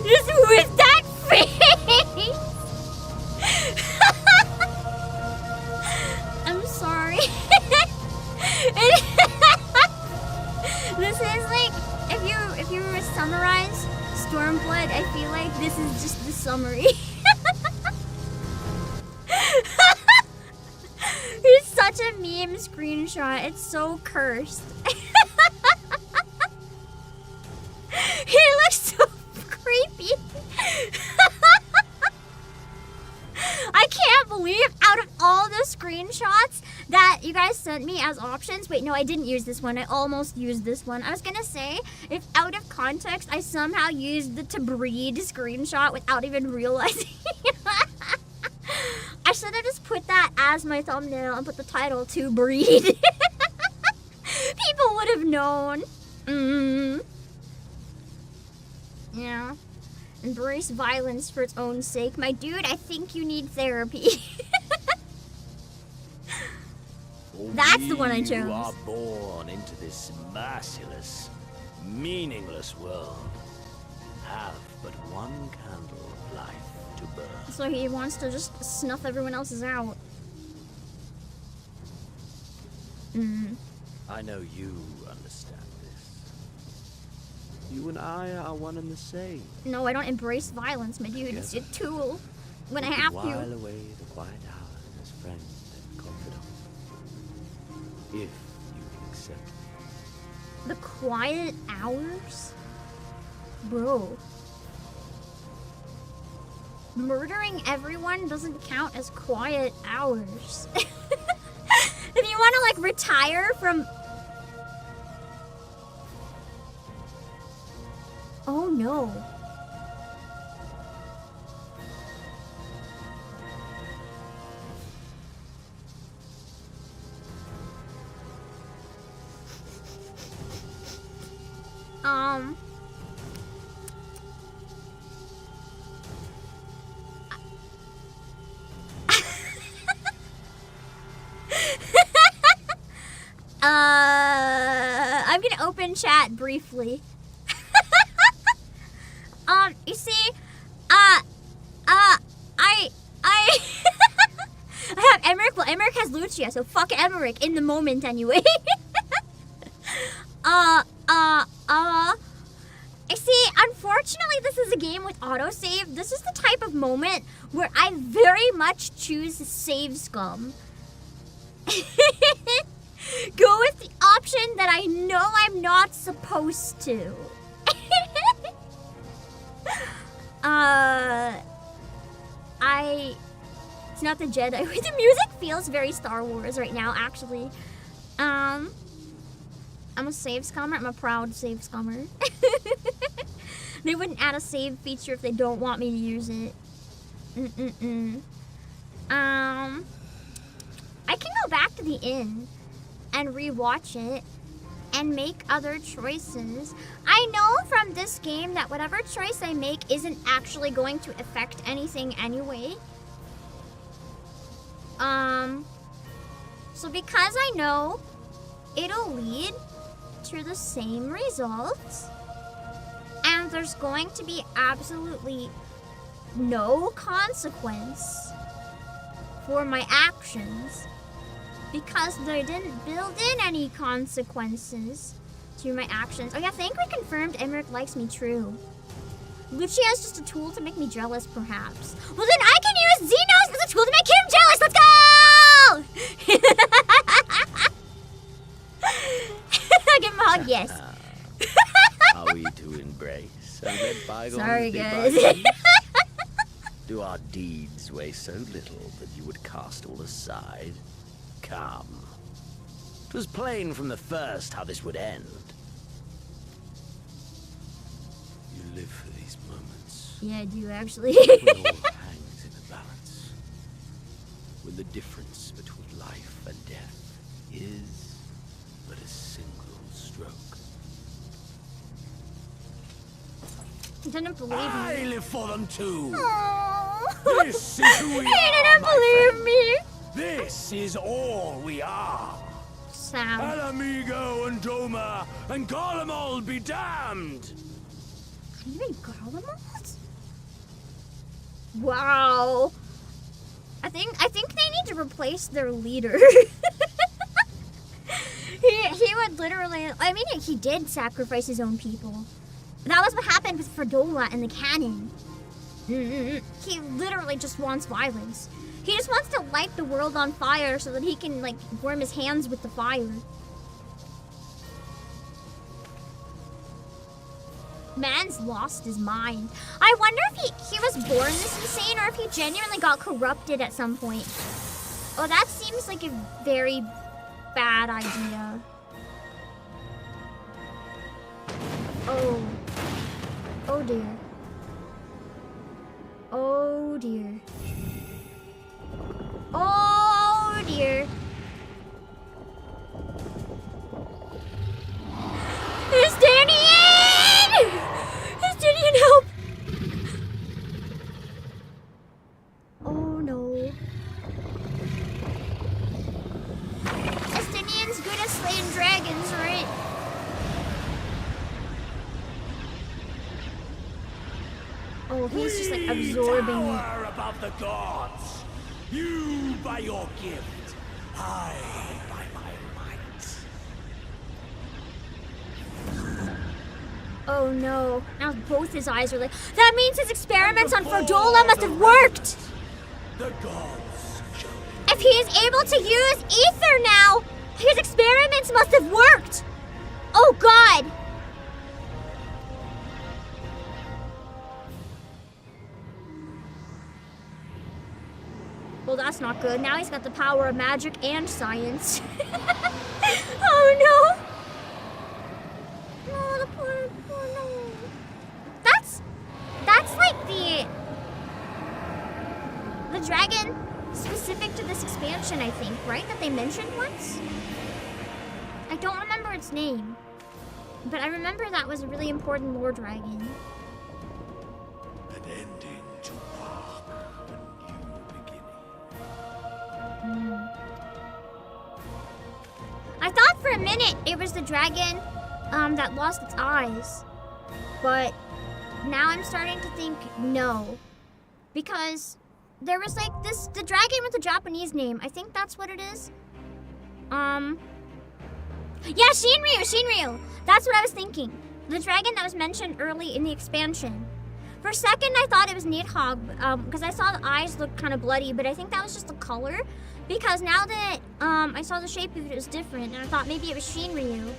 Just with that face. I'm sorry. This is like, if you were to summarize Stormblood, I feel like this is just the summary. It's such a meme screenshot. It's so cursed. He looks so creepy. I can't believe out of all the screenshots that you guys sent me as options. Wait, no, I didn't use this one. I almost used this one. I was gonna say, if out of context, I somehow used the to breed screenshot without even realizing. I should have just put that as my thumbnail and put the title to breed. People would have known. Yeah. Embrace violence for its own sake. My dude, I think you need therapy. That's the one I chose. You are born into this merciless, meaningless world. Have but one candle of life to burn. So he wants to just snuff everyone else's out. I know you understand this. You and I are one and the same. No, I don't embrace violence, my dude. It's a tool when I have to. While away the quiet hours as friend and confidant. If you can accept me. The quiet hours? Bro. Murdering everyone doesn't count as quiet hours. If you want to, like, retire from... Oh, no. I'm gonna open chat briefly. You see, I as Lucia, so fuck Emmerich in the moment anyway. See, unfortunately, this is a game with autosave. This is the type of moment where I very much choose save scum. Go with the option that I know I'm not supposed to. It's not the Jedi. The music feels very Star Wars right now, actually. I'm a save scummer. I'm a proud save scummer. They wouldn't add a save feature if they don't want me to use it. I can go back to the inn and rewatch it and make other choices. I know from this game that whatever choice I make isn't actually going to affect anything anyway. So because I know it'll lead to the same results, and there's going to be absolutely no consequence for my actions, because they didn't build in any consequences to my actions. Oh yeah, I think we confirmed Emmerich likes me, true. Lucia is just a tool to make me jealous, perhaps. Well then I can use Xenos as a tool to make him jealous! Let's go! Give him a hug, yes. Are we to embrace and let bygones Sorry, be guys. bygones? Do our deeds weigh so little that you would cast all aside? Come. 'Twas plain from the first how this would end. You live for these moments. Yeah, I do, actually. When all hangs in the balance. When the difference between life and death is but a single stroke. He didn't believe me. I live for them too. Aww. This is who we He are, didn't my believe friend. me. This is all we are. Sam. Alamigo and Doma and Garlemald be damned. Even Garlemald? Wow. I think they need to replace their leader. he would literally, I mean, he did sacrifice his own people. That was what happened with Fredola and the cannon. He literally just wants violence. He just wants to light the world on fire so that he can, like, warm his hands with the fire. Man's lost his mind. I wonder if he was born this insane or if he genuinely got corrupted at some point. Oh, that seems like a very bad idea. Oh. Oh dear. Oh dear. Oh dear. Is Danny in? Is Danny in? Help! Oh no. Estinian's good at slaying dragons, right? Oh, he's just like absorbing it. Tower above the gods. You by your gift, I by my might. Oh no. Now both his eyes are like, that means his experiments on Fredola must have worked! The gods. If he is able to use ether now, his experiments must have worked! Oh god! Well, that's not good. Now he's got the power of magic and science. Oh no! No, the poor no. That's like the dragon specific to this expansion, I think, right? That they mentioned once? I don't remember its name. But I remember that was a really important lore dragon. An ending to mark a new beginning. I thought for a minute it was the dragon that lost its eyes. But now I'm starting to think no. Because there was like the dragon with the Japanese name. I think that's what it is. Yeah, Shinryu. That's what I was thinking. The dragon that was mentioned early in the expansion. For a second, I thought it was Nidhogg, because I saw the eyes look kind of bloody, but I think that was just the color. Because now that I saw the shape of it was different, and I thought maybe it was Shinryu.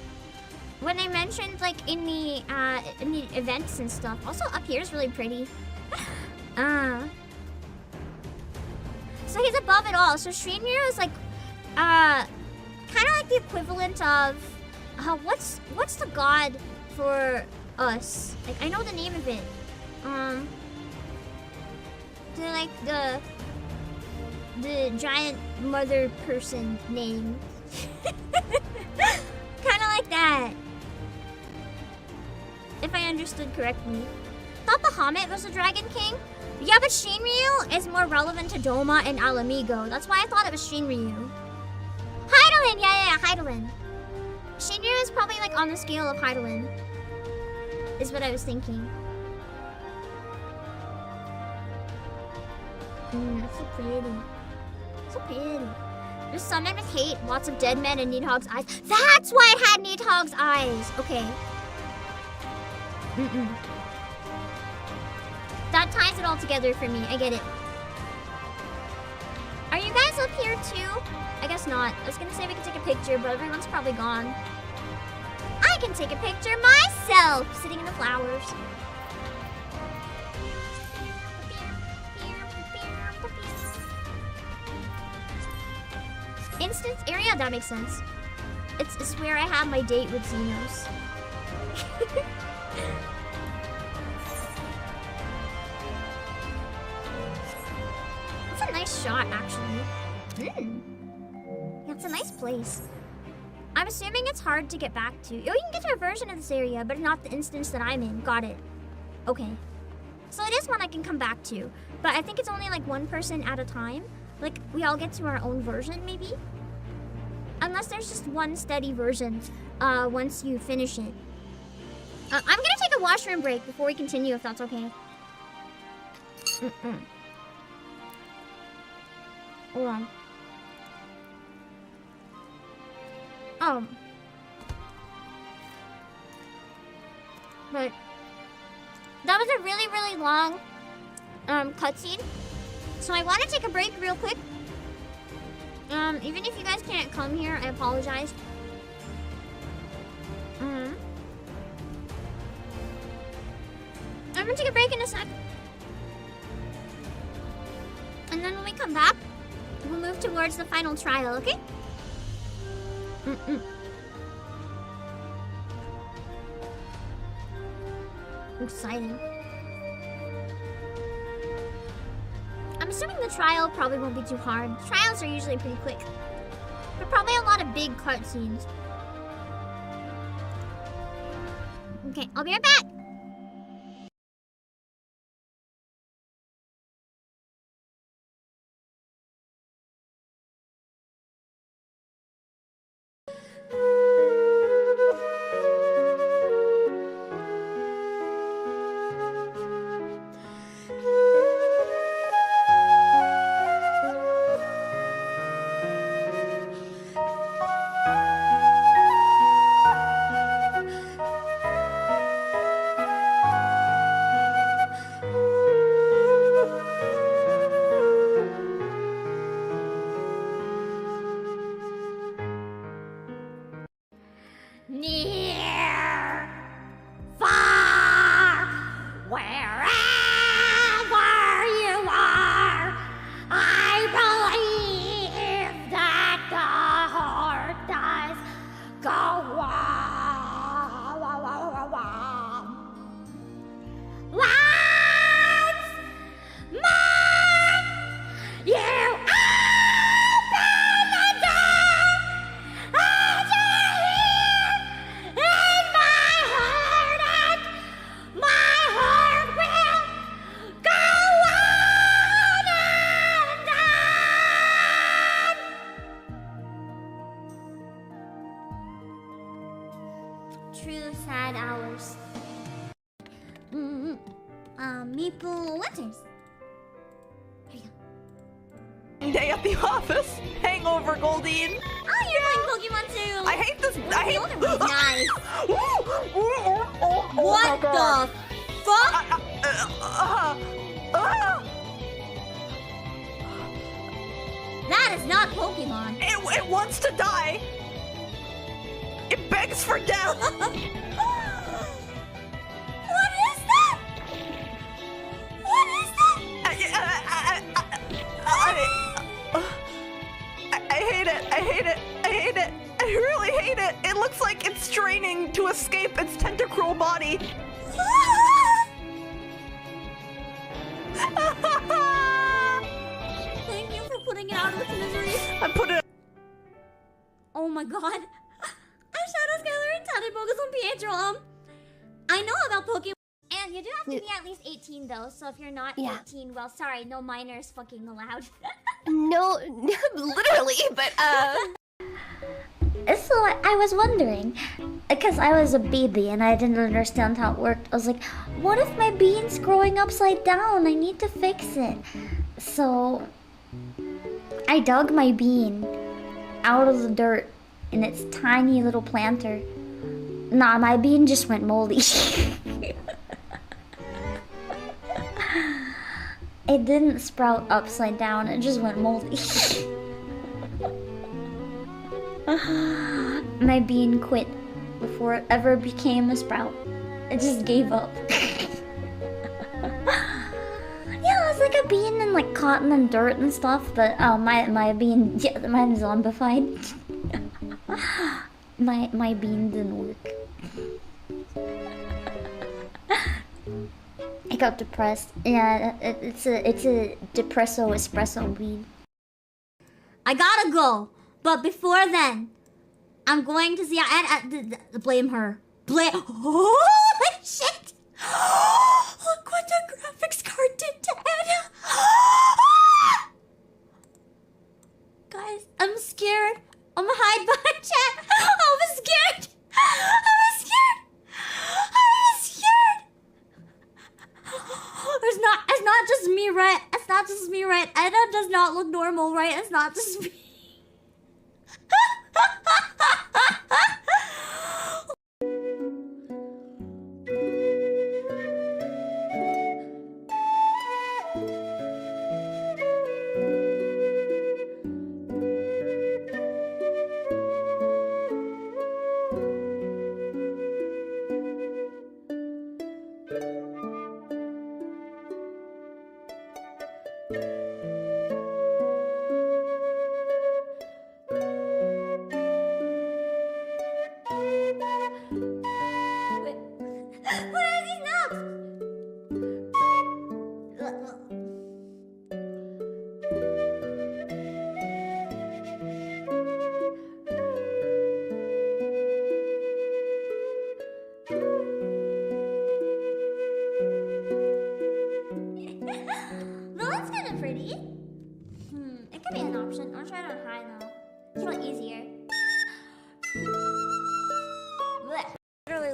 When they mentioned like in the events and stuff. Also, up here is really pretty. So he's above it all. So Shinryu is like, kind of like the equivalent of, what's the god for us? Like, I know the name of it. The giant mother person name. Kind of like that. If I understood correctly. Thought Bahamut was the Dragon King. Yeah, but Shinryu is more relevant to Doma and Alamigo. That's why I thought it was Shinryu. Hydaelyn! Yeah, Hydaelyn. Shinryu is probably like on the scale of Hydaelyn. Is what I was thinking. That's so pretty. So pretty. There's summoned with hate, lots of dead men and Nidhogg's eyes. That's why it had Nidhogg's eyes! Okay. That ties it all together for me. I get it. Are you guys up here too? I guess not. I was gonna say we could take a picture, but everyone's probably gone. I can take a picture myself, sitting in the flowers. Instance area? That makes sense. It's where I had my date with Xenos. That's a nice shot, actually. Yeah, it's a nice place. I'm assuming it's hard to get back to. Oh, you can get to a version of this area, but not the instance that I'm in. Got it. Okay. So it is one I can come back to. But I think it's only like one person at a time. Like, we all get to our own version, maybe? Unless there's just one steady version once you finish it. I'm gonna take a washroom break before we continue, if that's okay. Hold on. But that was a really, really long cutscene. So I want to take a break real quick. Even if you guys can't come here, I apologize. I'm gonna take a break in a sec. And then when we come back, we'll move towards the final trial, okay? Exciting. I'm assuming the trial probably won't be too hard. Trials are usually pretty quick. But probably a lot of big cutscenes. Okay, I'll be right back. day at the office. Hangover, Goldine. Oh, you're playing Pokemon too. I hate this. I hate. Nice. What the fuck? That is not Pokemon. It wants to die. It begs for death. What is that? What is that? I hate it. I hate it. I hate it. I really hate it. It looks like it's straining to escape its tentacruel body. Thank you for putting it out of its misery. I put it. Oh my god. I'm Shadow Skylar and Tatted Bogus on Pietro. I know about Pokemon. And you do have to be at least 18 though, so if you're not 18, well, sorry, no minors fucking allowed. No, literally, but So I was wondering, because I was a baby and I didn't understand how it worked. I was like, what if my bean's growing upside down? I need to fix it. So I dug my bean out of the dirt in its tiny little planter. Nah, my bean just went moldy. It didn't sprout upside down, it just went moldy. My bean quit before it ever became a sprout. It just gave up. Yeah, it was like a bean and like cotton and dirt and stuff, but my bean, yeah, mine is zombified. my bean didn't work. I got depressed. Yeah, it's a depresso espresso weed. I gotta go, but before then, I'm going to see. Blame her. Holy shit! Look what the graphics card did to Anna. Guys, I'm scared. I'm gonna hide behind chat. I'm scared. I'm scared. I'm scared. It's not just me, right? It's not just me, right? Anna does not look normal, right? It's not just me.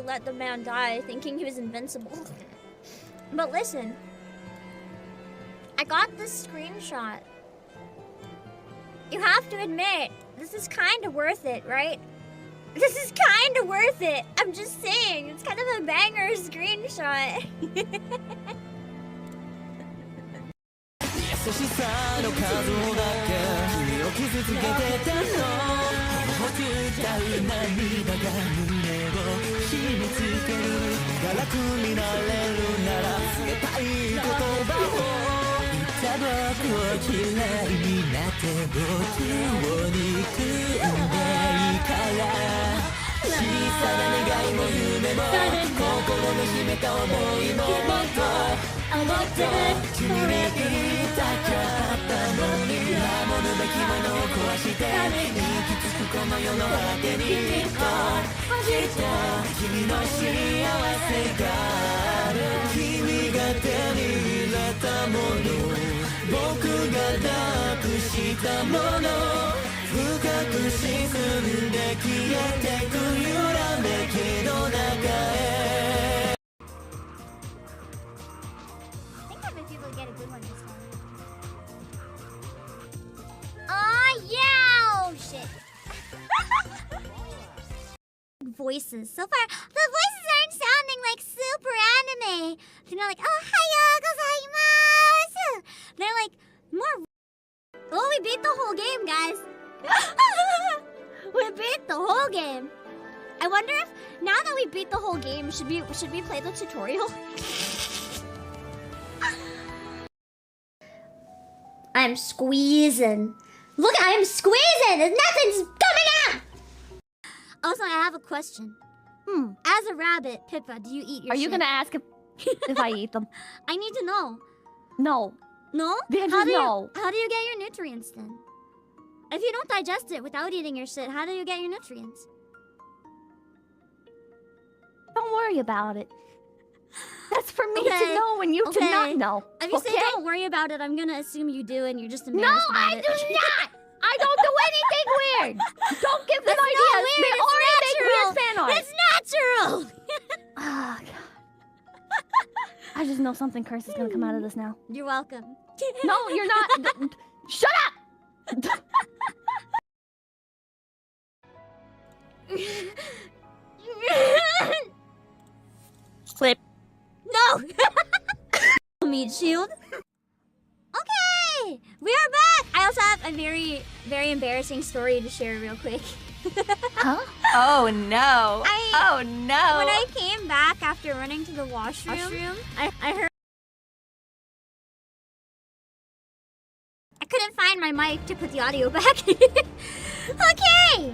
Let the man die thinking he was invincible. But listen, I got this screenshot. You have to admit, this is kind of worth it, right? This is kind of worth it. I'm just saying, it's kind of a banger screenshot. I think I might be able to get a good one this time. voices. So far, the voices aren't sounding like super anime. They're not like, ohayou gozaimasu. They're like more. Oh, we beat the whole game, guys. We beat the whole game. I wonder if now that we beat the whole game, should we play the tutorial? I'm squeezing. Look, I'm squeezing. Nothing's coming out. Also, I have a question. As a rabbit, Pippa, do you eat your Are you shit? gonna ask if I eat them? I need to know. No. No? The answer is no. How do you get your nutrients then? If you don't digest it without eating your shit, how do you get your nutrients? Don't worry about it. That's for me to know and you to not know. If you say don't worry about it, I'm gonna assume you do and you're just No, embarrassed about I it. do not! I don't do anything weird! Don't give them It's not ideas! weird, They it's already make weird natural. fan art! It's natural! Oh, God. I just know something cursed is gonna come out of this now. You're welcome. No, you're not. Shut up! Flip. No! Meat shield. Okay! We are back! I also have a very, very embarrassing story to share real quick. Huh? Oh no. Oh no. When I came back after running to the washroom, I heard... I couldn't find my mic to put the audio back. Okay!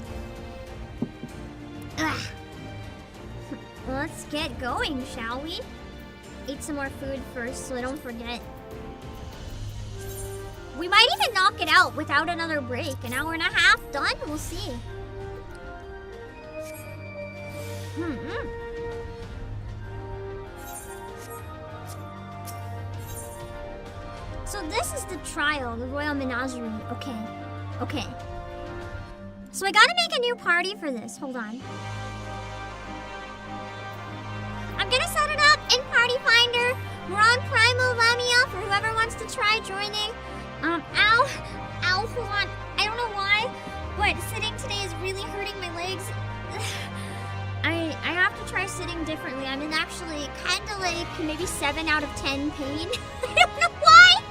Ugh. Let's get going, shall we? Eat some more food first so I don't forget. We might even knock it out without another break. An hour and a half done? We'll see. So this is the trial, the Royal Menagerie. Okay. So I gotta make a new party for this. Hold on. I'm gonna set it up in Party Finder. We're on Primal Lamia for whoever wants to try joining. Ow, hold on. I don't know why, but sitting today is really hurting my legs. I have to try sitting differently. I'm in actually kind of like maybe 7 out of 10 pain. I don't know why.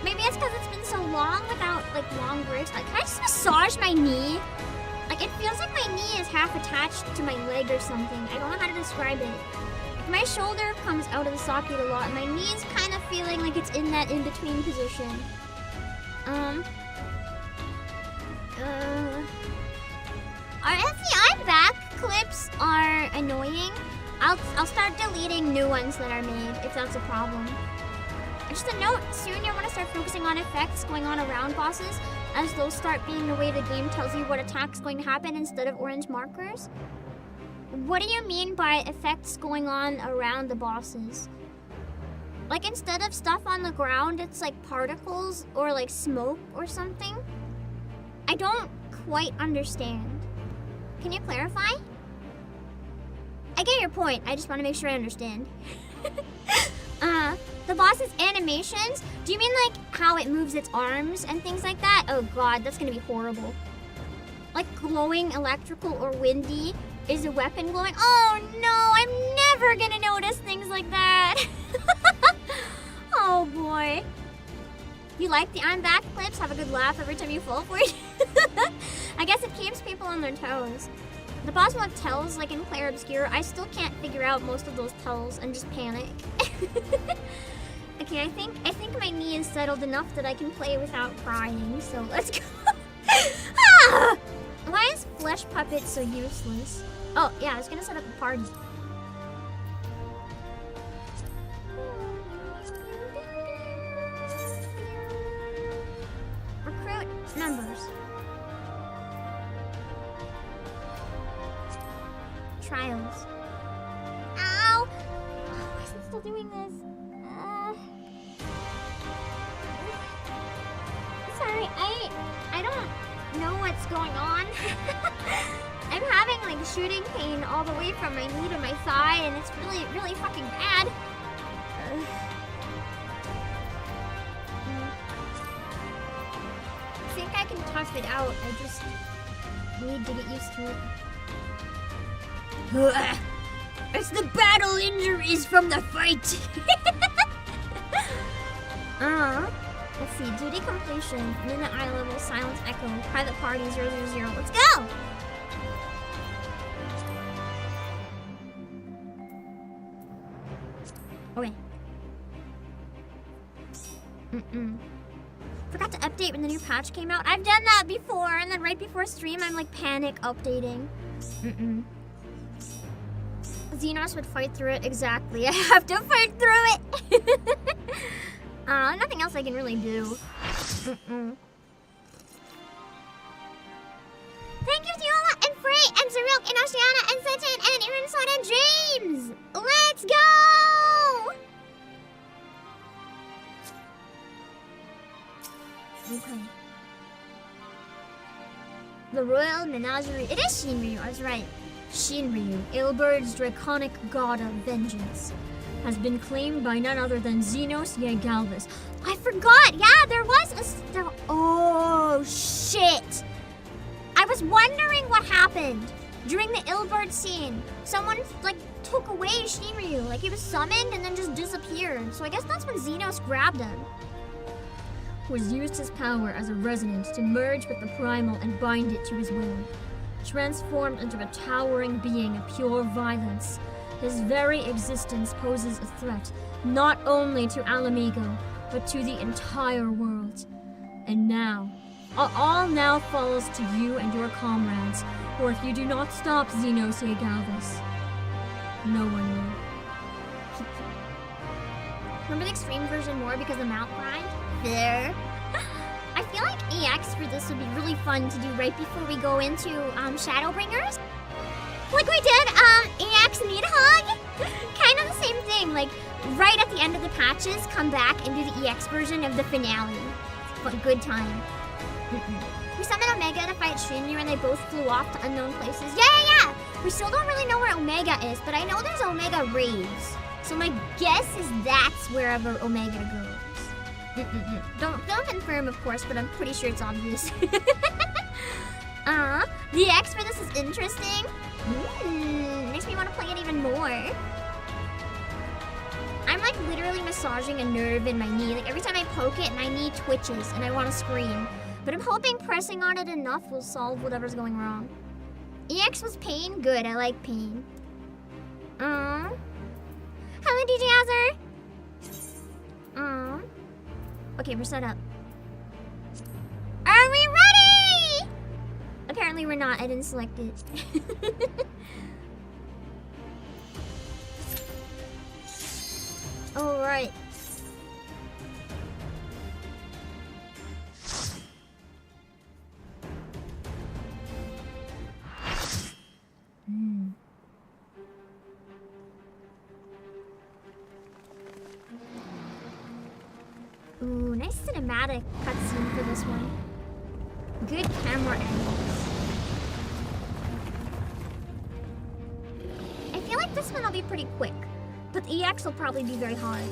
Maybe it's because it's been so long without like long breaks. Like, can I just massage my knee? Like, it feels like my knee is half attached to my leg or something. I don't know how to describe it. Like, my shoulder comes out of the socket a lot, and my knee is kind of feeling like it's in that in-between position. Our FCI back clips are annoying. I'll start deleting new ones that are made if that's a problem. Just a note, soon you'll want to start focusing on effects going on around bosses, as those start being the way the game tells you what attack's going to happen instead of orange markers. What do you mean by effects going on around the bosses? Like, instead of stuff on the ground, it's like particles or like smoke or something? I don't quite understand. Can you clarify? I get your point. I just want to make sure I understand. The boss's animations? Do you mean like how it moves its arms and things like that? Oh god, that's gonna be horrible. Like glowing, electrical, or windy? Is a weapon glowing? Oh no, I'm never gonna notice things like that. Oh boy. You like the I'm back clips? Have a good laugh every time you fall for it? I guess it keeps people on their toes. The boss will have tells like in Clair Obscure. I still can't figure out most of those tells and just panic. Okay, I think my knee is settled enough that I can play without crying, so let's go. Ah! Why is Flesh Puppet so useless? Oh, yeah, I was gonna set up a party. Recruit numbers. Trials. Ow! Why is it still doing this? Sorry, I don't know what's going on. I'm having like shooting pain all the way from my knee to my thigh, and it's really, really fucking bad. I think I can tough it out. I need to get used to it. It's the battle injuries from the fight. Let's see. Duty completion. Minute eye level. Silence echo. Private party 000. Let's go! Okay. Forgot to update when the new patch came out. I've done that before, and then right before stream, I'm like panic updating. Xenos would fight through it. Exactly. I have to fight through it. Nothing else I can really do. Thank you, Viola and Frey and Zeril and Oceana and Satan and Irinson and James. Let's go! Okay. The Royal Menagerie. It is Shinryu, I was right. Shinryu, Ilburd's draconic god of vengeance, has been claimed by none other than Xenos Yegalvis. I forgot! Yeah, there was a... Oh, shit! I was wondering what happened during the Ilberd scene. Someone, like, took away Shinryu. Like, he was summoned and then just disappeared. So I guess that's when Xenos grabbed him. Who has used his power as a resonance to merge with the Primal and bind it to his will. Transformed into a towering being of pure violence, his very existence poses a threat, not only to Alamigo, but to the entire world. And now, all now falls to you and your comrades, or if you do not stop Xenos Yegalvis, no one will. Remember the extreme version more because of Mount Grind? There. I feel like EX for this would be really fun to do right before we go into Shadowbringers. Like we did EX Needhog. Kind of the same thing, like right at the end of the patches, come back and do the EX version of the finale. What a good time. We summoned Omega to fight Shinryu and they both flew off to unknown places. Yeah! We still don't really know where Omega is, but I know there's Omega Raves. So my guess is that's wherever Omega goes. Don't confirm, of course, but I'm pretty sure it's obvious. The X for this is interesting. Makes me want to play it even more. I'm like literally massaging a nerve in my knee. Like every time I poke it, my knee twitches and I want to scream. But I'm hoping pressing on it enough will solve whatever's going wrong. EX was pain? Good, I like pain. Hello, DJ Azar. Okay, we're set up. Are we ready? Apparently we're not. I didn't select it. All right. Ooh, nice cinematic cutscene for this one. Good camera angles. I feel like this one will be pretty quick, but the EX will probably be very hard.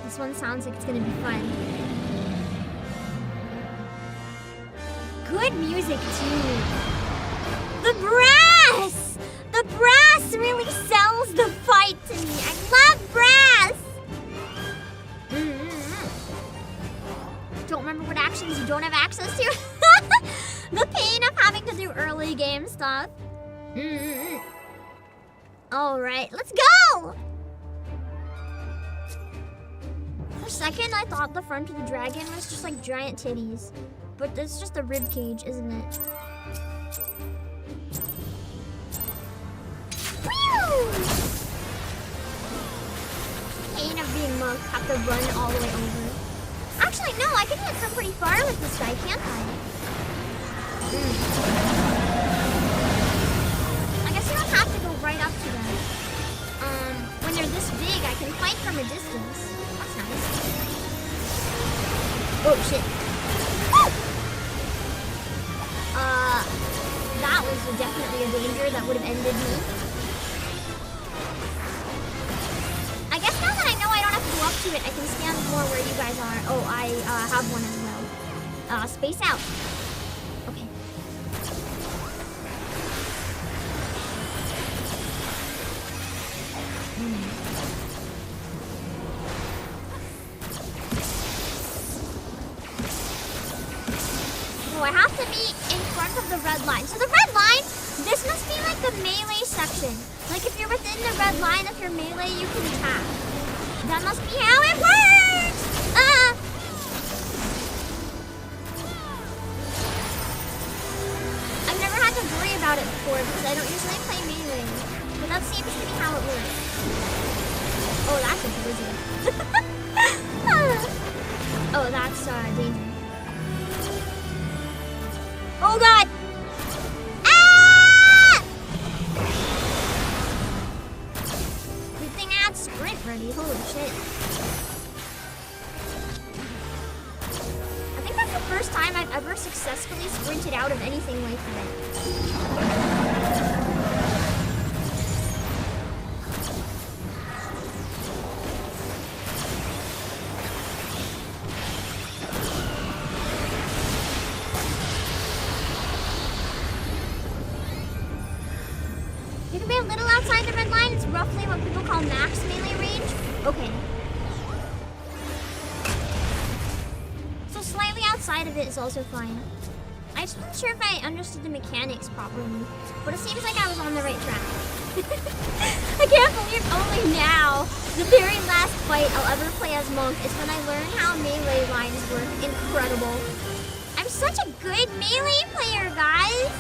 This one sounds like it's gonna be fun. Good music too. The brass! The brass really sells the fight to me. I love brass! Don't remember what actions you don't have access to? The pain of having to do early game stuff. Alright, let's go! For a second, I thought the front of the dragon was just like giant titties. But it's just a rib cage, isn't it? Pain of being monk, have to run all the way over. Actually, no, I can get from pretty far with this guy, can't I? I guess you don't have to go right up to them. When they're this big, I can fight from a distance. That's nice. Oh, shit. Oh! That was definitely a danger that would have ended me. I guess now that I know I don't have to go up to it, I can stand more where you guys are. Oh, I have one as well. Space out. Okay. Oh, I have to be in front of the red line. So the red line, this must be like the melee section. Like if you're within the red line of your melee, you can attack. That must be how it works! I've never had to worry about it before because I don't usually play melee. But that seems to be how it works. Oh, that's a blizzard. Oh, that's danger. Oh god! Ah! Good thing I had sprint ready. Holy shit. I think that's the first time I've ever successfully sprinted out of anything like that. You can be a little outside the red line. It's roughly what people call max melee range. Okay. So slightly outside of it is also fine. I just wasn't sure if I understood the mechanics properly, but it seems like I was on the right track. I can't believe only now, the very last fight I'll ever play as Monk is when I learn how melee lines work. Incredible. I'm such a good melee player, guys.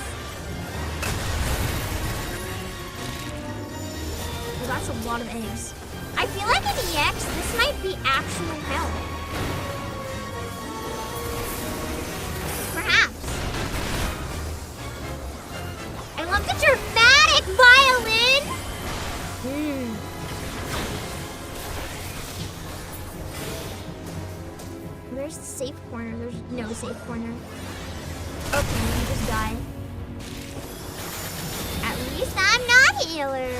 That's a lot of eggs. I feel like in EX, this might be actual hell. Perhaps. I love the dramatic violin! Where's the safe corner? There's no safe corner. Okay, you just die. At least I'm not healer.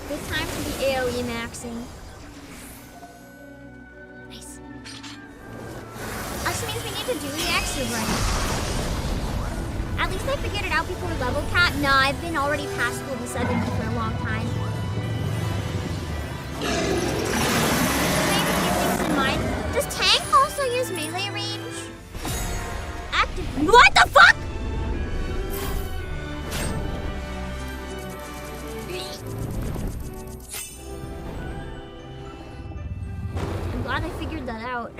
Good time to be AoE maxing. Nice. That means we need to do the extra right. At least I figured it out before level cap. Nah, I've been already past level 70 for a long time. Maybe keep things in mind. Does tank also use melee range? Active. What the fuck? I'm glad I figured that out.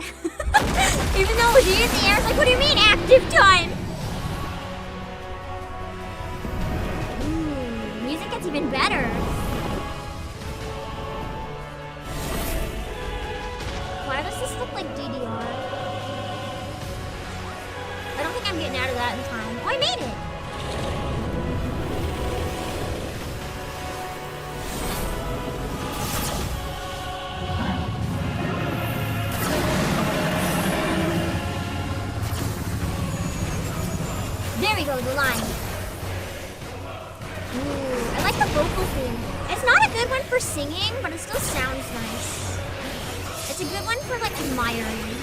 Even though it was in the air, it's like, what do you mean active time? Ooh, music gets even better. Why does this look like DDR? I don't think I'm getting out of that in time. Oh, I made it! There we go, the line. Ooh, I like the vocal theme. It's not a good one for singing, but it still sounds nice. It's a good one for, like, admiring.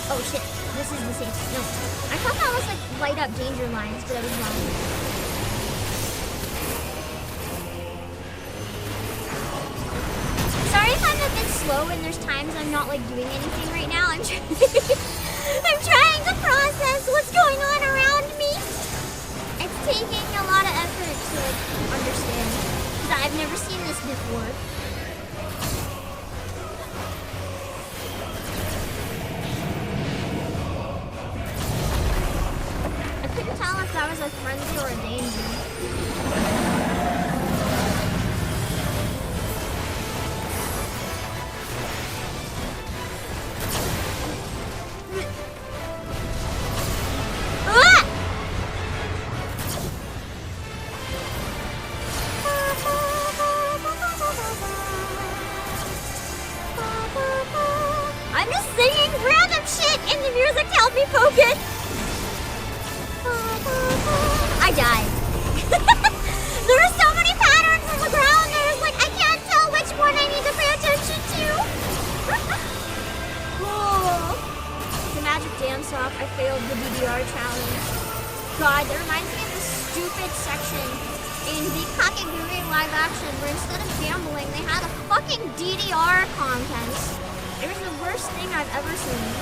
Oh shit, this is the safe. No, I thought that was, like, light up danger lines, but I was wrong. Sorry if I'm a bit slow and there's times I'm not like doing anything right now. I'm trying to process what's going on around me. It's taking a lot of effort to like understand because I've never seen this before. I couldn't tell if that was a frenzy or a danger. Let me focus. I died. There are so many patterns on the ground. There's like, I can't tell which one I need to pay attention to. Oh. The magic dance off. I failed the DDR challenge. God, that reminds me of this stupid section in the Kakegurui live action where instead of gambling, they had a fucking DDR contest. It was the worst thing I've ever seen.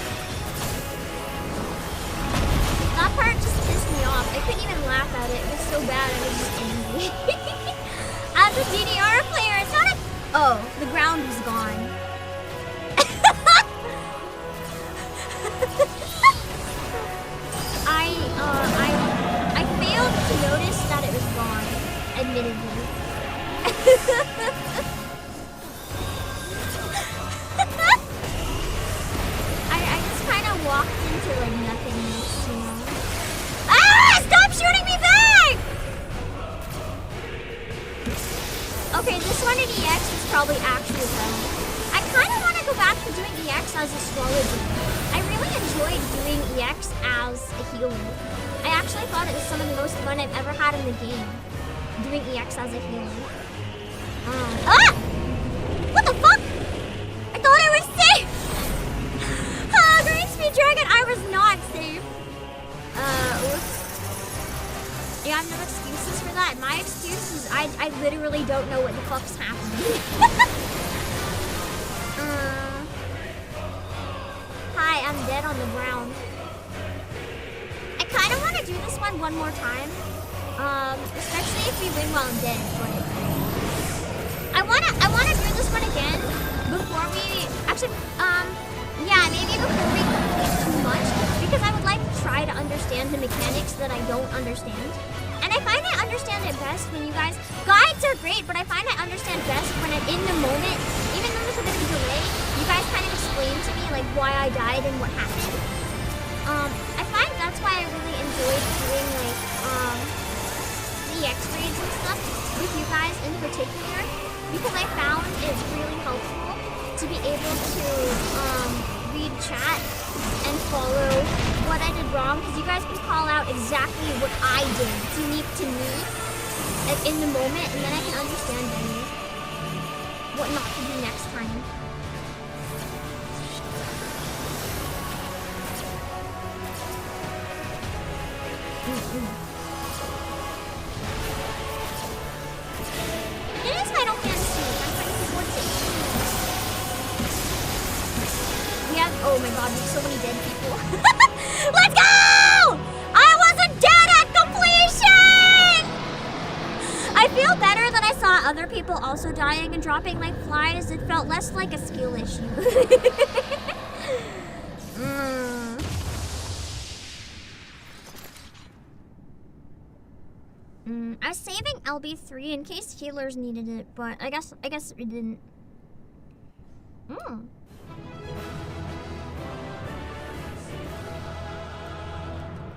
That part just pissed me off. I couldn't even laugh at it. It was so bad. I was just angry. As a DDR player, it's not a... Oh, the ground was gone. I failed to notice that it was gone, admittedly. I just kind of walked into like nothingness, you know. Ah! Stop shooting me back! Okay, this one in EX is probably actual hell. I kind of want to go back to doing EX as astrology. I really enjoyed doing EX as a healer. I actually thought it was some of the most fun I've ever had in the game, doing EX as a healer. Ah! What the fuck? I thought I was safe! Ah, Green Speed Dragon, I was not safe. Oops. You have no excuses for that? My excuse is I literally don't know what the fuck's happening. Hi, I'm dead on the ground. I kind of want to do this one more time. Especially if we win while I'm dead, but I wanna do this one again before we actually yeah, maybe before we complete too much, because I would like to try to understand the mechanics that I don't understand. And I find I understand it best when you guys guides are great, but I find I understand best when I'm in the moment, even though there's a bit of a delay, you guys kind of explain to me like why I died and what happened. I find that's why I really enjoyed doing like the EX raids and stuff with you guys in particular, because I found it really helpful to be able to read chat and follow what I did wrong, because you guys can call out exactly what I did. It's unique to me, like in the moment, and then I can understand better what not to do next time. It is Final Fantasy. I'm trying to support it. We have, oh my god, there's so many dead people. Let's go! I wasn't dead at completion! I feel better that I saw other people also dying and dropping like flies. It felt less like a skill issue. I was saving LB3 in case healers needed it, but I guess we didn't.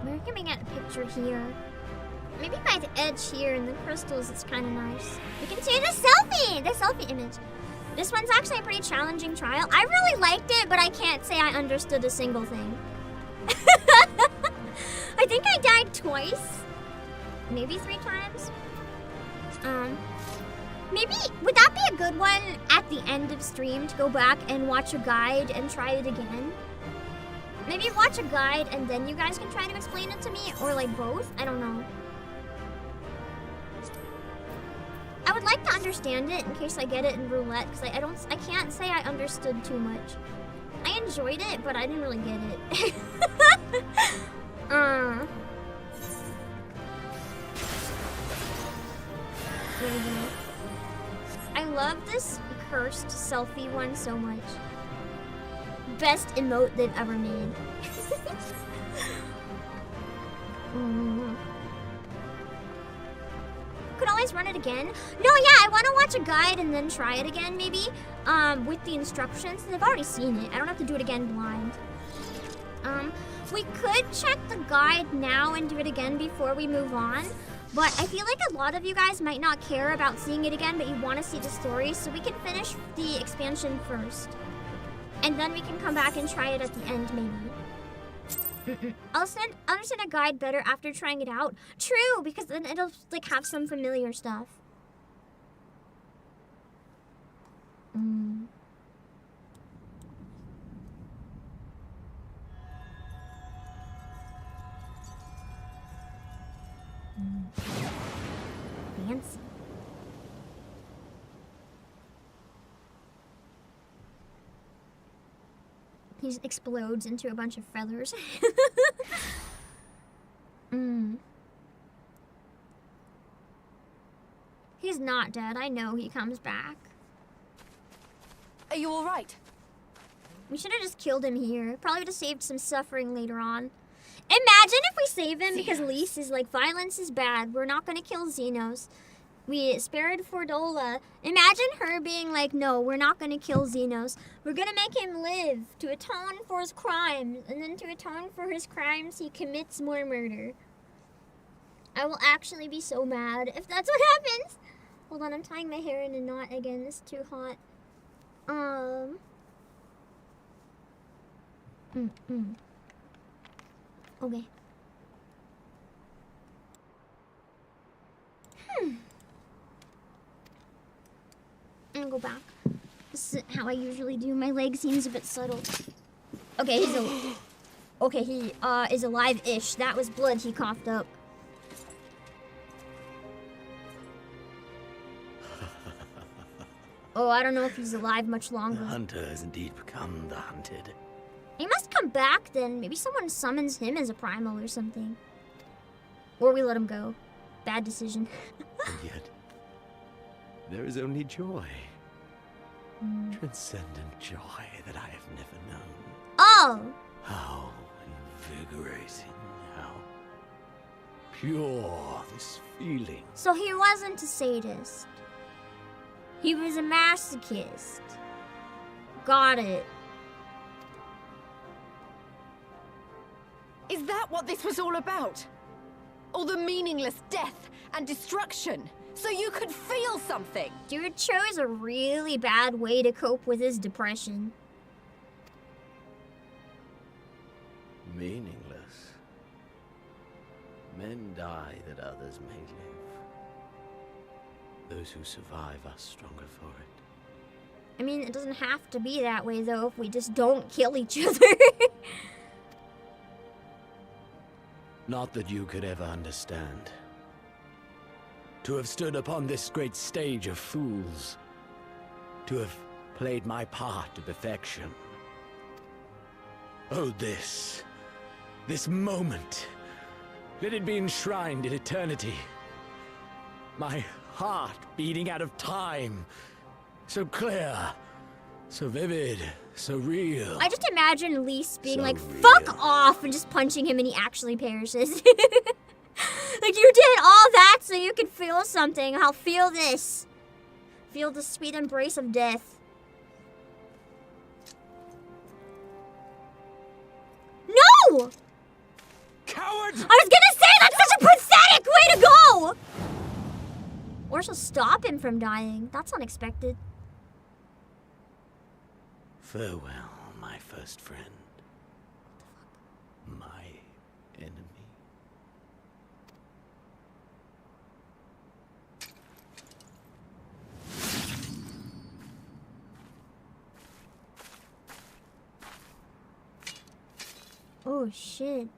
Where can we get a picture here? Maybe by the edge here in the crystals, it's kind of nice. You can see the selfie image. This one's actually a pretty challenging trial. I really liked it, but I can't say I understood a single thing. I think I died twice. Maybe 3 times. Maybe, would that be a good one at the end of stream to go back and watch a guide and try it again? Maybe watch a guide and then you guys can try to explain it to me, or like both? I don't know. I would like to understand it in case I get it in roulette, because I can't say I understood too much. I enjoyed it, but I didn't really get it. There we go. I love this cursed selfie one so much. Best emote they've ever made. Could always run it again. No, yeah, I want to watch a guide and then try it again, maybe. With the instructions. I've already seen it. I don't have to do it again blind. We could check the guide now and do it again before we move on. But I feel like a lot of you guys might not care about seeing it again, but you want to see the story, so we can finish the expansion first. And then we can come back and try it at the end, maybe. I'll understand a guide better after trying it out. True, because then it'll like have some familiar stuff. Fancy. He just explodes into a bunch of feathers. He's not dead. I know he comes back. Are you alright? We should have just killed him here. Probably would have saved some suffering later on. Imagine if we save him because Lise is like, violence is bad. We're not going to kill Xenos. We spared Fordola. Imagine her being like, no, we're not going to kill Xenos. We're going to make him live to atone for his crimes. And then to atone for his crimes, he commits more murder. I will actually be so mad if that's what happens. Hold on, I'm tying my hair in a knot again. It's too hot. Okay. I'm gonna go back. This is how I usually do. My leg seems a bit subtle. Okay, he is alive-ish. That was blood he coughed up. Oh, I don't know if he's alive much longer. The hunter has indeed become the hunted. He must come back then. Maybe someone summons him as a primal or something. Or we let him go. Bad decision. And yet, there is only joy. Transcendent joy that I have never known. Oh! How invigorating, how pure this feeling. So he wasn't a sadist. He was a masochist. Got it. Is that what this was all about? All the meaningless death and destruction, so you could feel something? Dude chose a really bad way to cope with his depression. Meaningless. Men die that others may live. Those who survive are stronger for it. I mean, it doesn't have to be that way, though, if we just don't kill each other. Not that you could ever understand. To have stood upon this great stage of fools. To have played my part to perfection. Oh, this moment. Let it be enshrined in eternity. My heart beating out of time. So clear, so vivid, so real. I just imagine Lise being So like, real. fuck off, and just punching him and he actually perishes. Like, you did all that so you could feel something. I'll feel this. Feel the sweet embrace of death. No! Coward! I was gonna say, that's such a pathetic way to go! Or she'll stop him from dying. That's unexpected. Farewell, my first friend. My enemy. Oh shit.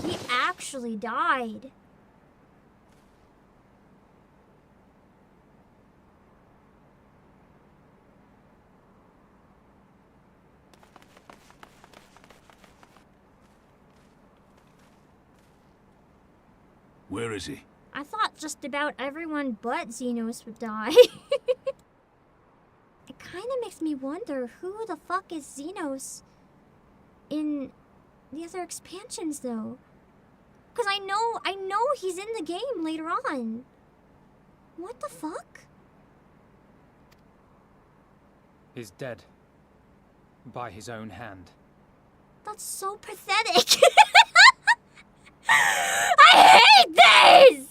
He actually died. Where is he? I thought just about everyone but Xenos would die. It kind of makes me wonder who the fuck is Xenos in the other expansions, though. Because I know he's in the game later on. What the fuck? Is dead. By his own hand. That's so pathetic. I hate this!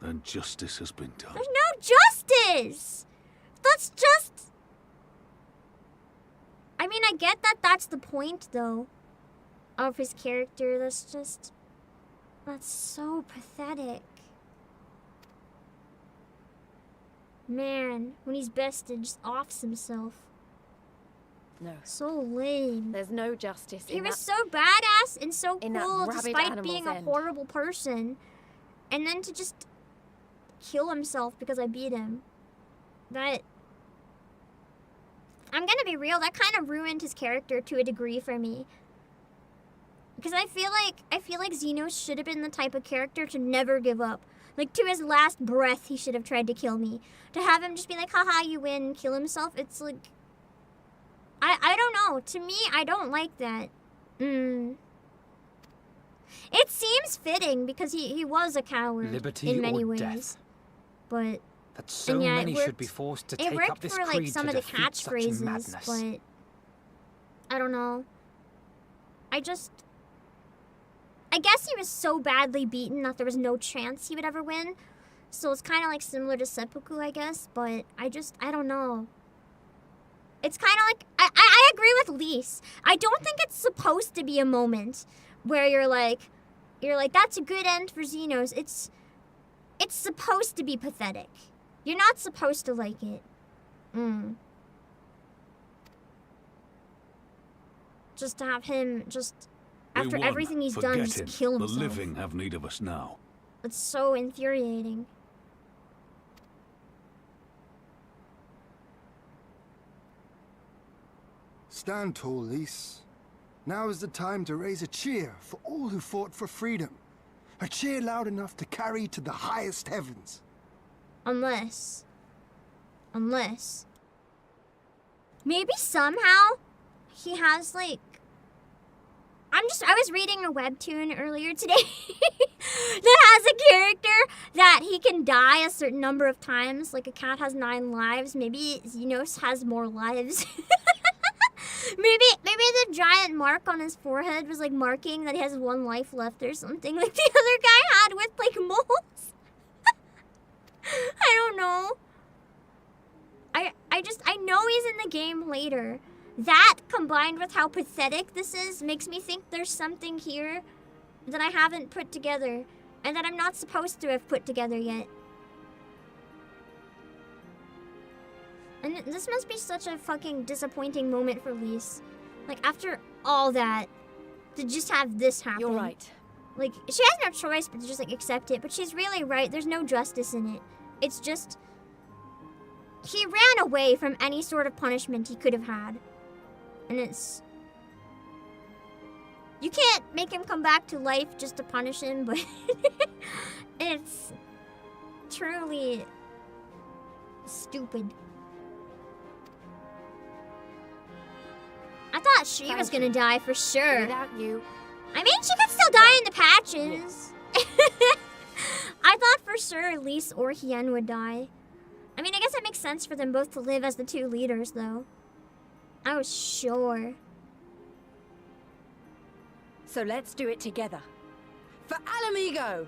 Then justice has been done. There's no justice! That's just... I mean, I get that that's the point, though, of his character. That's so pathetic. Man, when he's bested, just offs himself. No. So lame. There's no justice He in was that. so badass and so in that cool rabid despite being a animal's end. horrible person. And then to just kill himself because I beat him. That... I'm gonna be real, that kind of ruined his character to a degree for me. Because I feel like Xenos should have been the type of character to never give up. Like, to his last breath, he should have tried to kill me. To have him just be like, haha, you win, and kill himself, it's like... I don't know. To me, I don't like that. It seems fitting, because he was a coward Liberty in many or ways. death? But... That so and yeah, many it worked, should be forced to it take worked up this for, like, creed some to of the defeat such catchphrases, madness. but... I don't know. I guess he was so badly beaten that there was no chance he would ever win. So it's kind of like similar to Seppuku, I guess. But I don't know. It's kind of like... I agree with Lise. I don't think it's supposed to be a moment where you're like, that's a good end for Xenos. It's supposed to be pathetic. You're not supposed to like it. Just to have him after We won. everything he's done, Forget just him. kill himself. The living have need of us now. It's so infuriating. Stand tall, Lise. Now is the time to raise a cheer for all who fought for freedom. A cheer loud enough to carry to the highest heavens. Unless... Maybe somehow he has, like... I was reading a webtoon earlier today that has a character that he can die a certain number of times. Like, a cat has 9 lives. Maybe Xenos has more lives. Maybe the giant mark on his forehead was, like, marking that he has 1 life left or something, like the other guy had with, like, moles. I don't know. I know he's in the game later. That, combined with how pathetic this is, makes me think there's something here that I haven't put together, and that I'm not supposed to have put together yet. And this must be such a fucking disappointing moment for Lise. Like, after all that, to just have this happen. You're right. Like, she has no choice but to just, like, accept it, but she's really right. There's no justice in it. It's just... he ran away from any sort of punishment he could have had. And it's... you can't make him come back to life just to punish him, but... it's... truly... stupid. I thought she was gonna die for sure. Without you. I mean, she could still die in the patches. I thought for sure Lise or Hien would die. I mean, I guess it makes sense for them both to live as the 2 leaders, though. I was sure. So let's do it together. For Alamigo!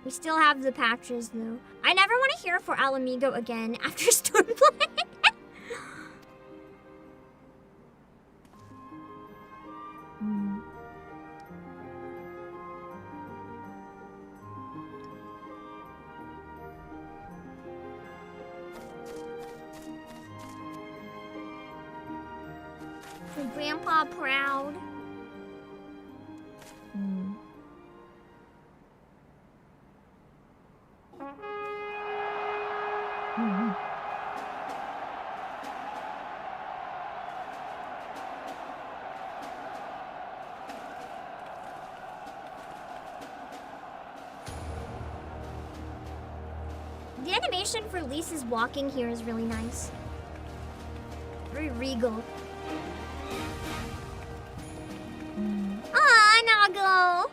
We still have the patches, though. I never want to hear For Alamigo again after Stormblood. Is Grandpa proud? The animation for Lisa's walking here is really nice. Very regal. Ah, Nago!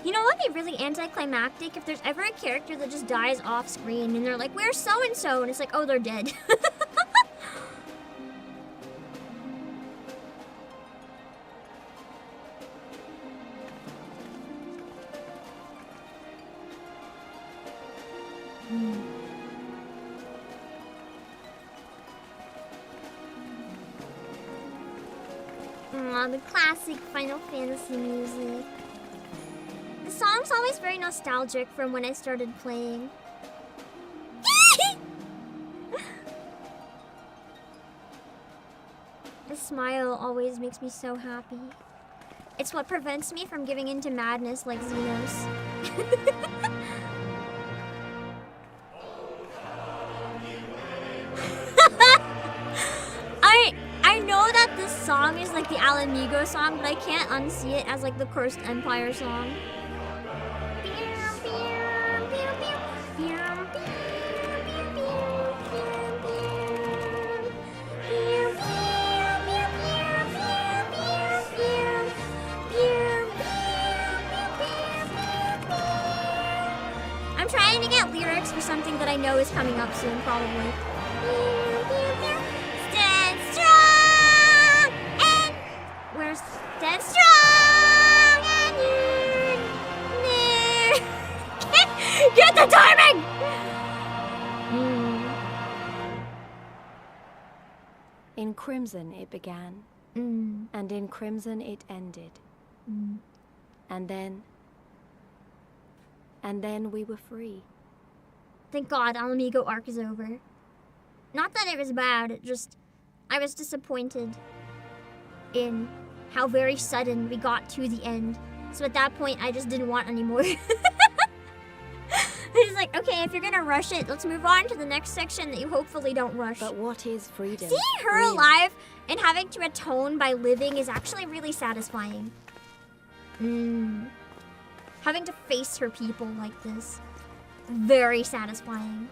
You know what would be really anticlimactic? If there's ever a character that just dies off screen and they're like, where's so-and-so? And it's like, oh, they're dead. Aw, the classic Final Fantasy music. The song's always very nostalgic from when I started playing. The smile always makes me so happy. It's what prevents me from giving into madness like Xenos. I know that this song is like the Alamigo song, but I can't unsee it as like the Cursed Empire song. I'm trying to get lyrics for something that I know is coming up soon, probably. Stand strong and we're stand strong and you're near. Get the timing! In crimson it began, and in crimson it ended. And then we were free. Thank God, Alamigo arc is over. Not that it was bad, it just... I was disappointed in how very sudden we got to the end. So at that point, I just didn't want any more. I was like, okay, if you're gonna rush it, let's move on to the next section that you hopefully don't rush. But what is freedom? Seeing her alive and having to atone by living is actually really satisfying. Having to face her people like this. Very satisfying.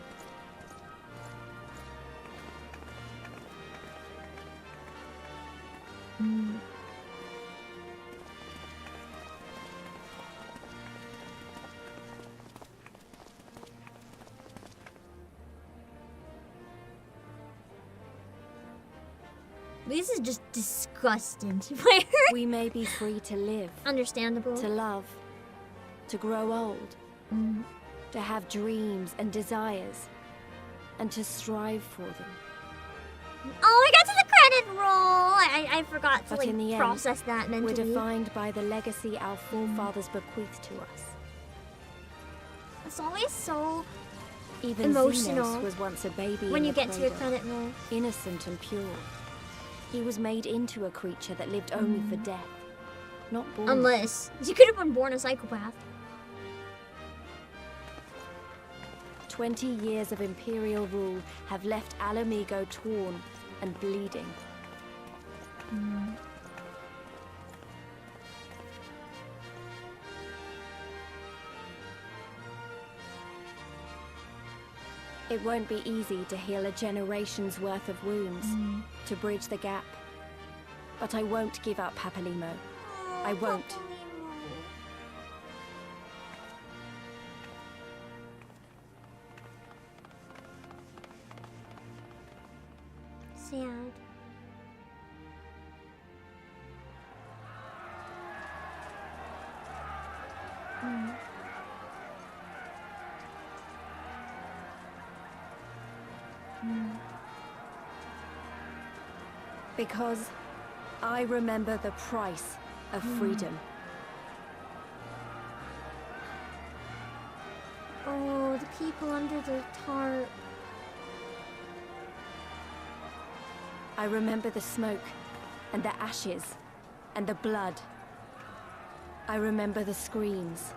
This is just disgusting to play her. We may be free to live. Understandable. To love. To grow old. To have dreams and desires. And to strive for them. Oh, I got to the credit roll! I forgot to But in the process end, that mentally. we're defined by the legacy our forefathers bequeathed to us. It's always so Even emotional Xenos was once a baby when in you the get to a cradle, credit roll. innocent and pure. He was made into a creature that lived only for death, not born. Unless you could have been born a psychopath. 20 years of Imperial rule have left Alamigo torn and bleeding. It won't be easy to heal a generation's worth of wounds, to bridge the gap. But I won't give up, Papalimo. I won't. Sad. Because I remember the price of freedom. Oh, the people under the tarp. I remember the smoke, and the ashes, and the blood. I remember the screams,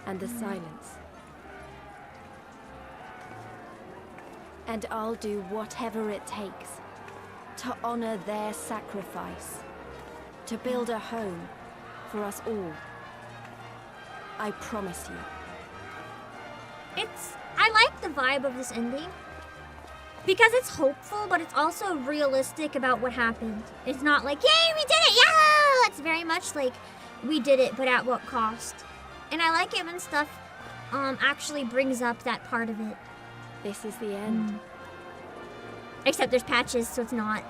and the silence. And I'll do whatever it takes to honor their sacrifice, to build a home for us all. I promise you. I like the vibe of this ending. Because it's hopeful, but it's also realistic about what happened. It's not like, yay, we did it, yahoo! It's very much like, we did it, but at what cost? And I like it when stuff actually brings up that part of it. This is the end. Except there's patches, so it's not.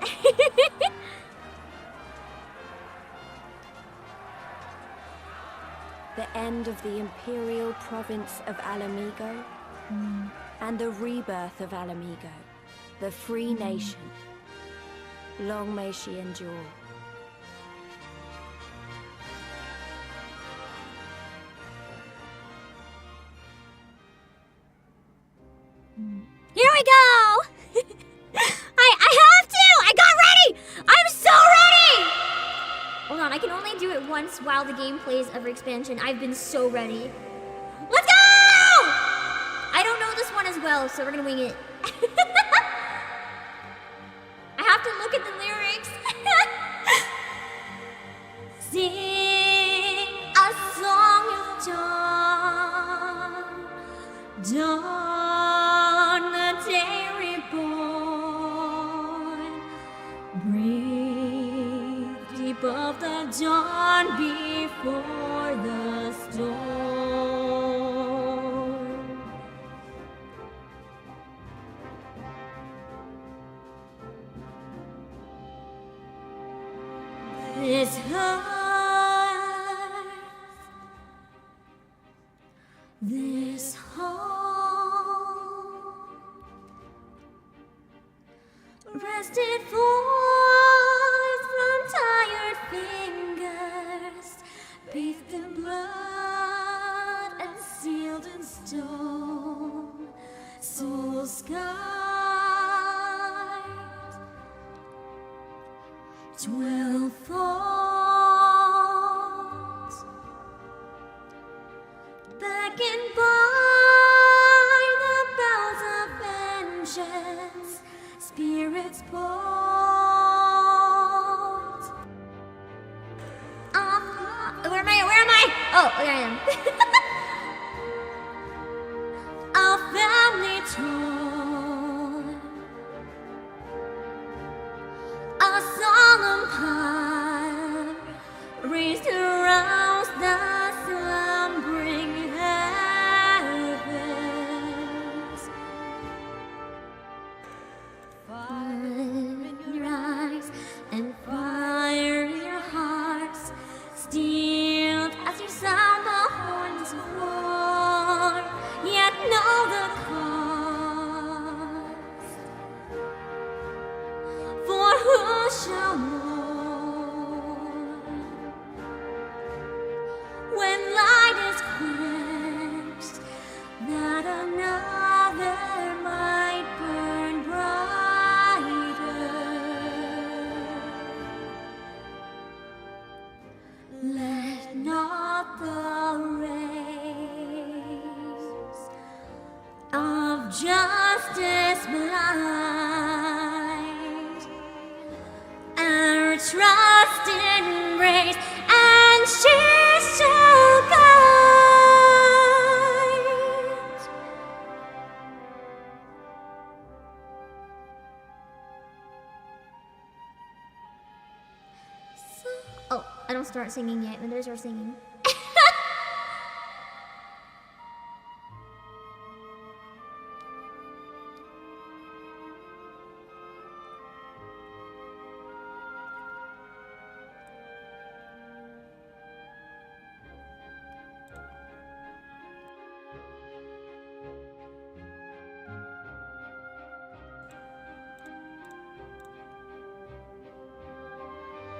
The end of the Imperial province of Alamigo, and the rebirth of Alamigo, the free nation. Long may she endure. months while the game plays every expansion. I've been so ready. Let's go! I don't know this one as well, so we're gonna wing it. I have to look at the lyrics. Sing a song of dawn, dawn, the day reborn. Breathe deep of the dawn before the storm. This heart, this home, rested forth from tired fingers, bathed in blood and sealed in stone, soul skies, 12 folds, beckoned by the bells of vengeance, spirits bold. Where am I? Oh, there I am. A family torn, a solemn pyre raised to rouse the slumbering heavens. Fire in your eyes and fire in your hearts, steeled as you sound the horns of war, yet know the cost. For who shall mourn when light is quenched, that another might burn brighter? Let not the rays of justice blind our trust in grace, and she shall guide. Oh, I don't start singing yet, but there's our singing.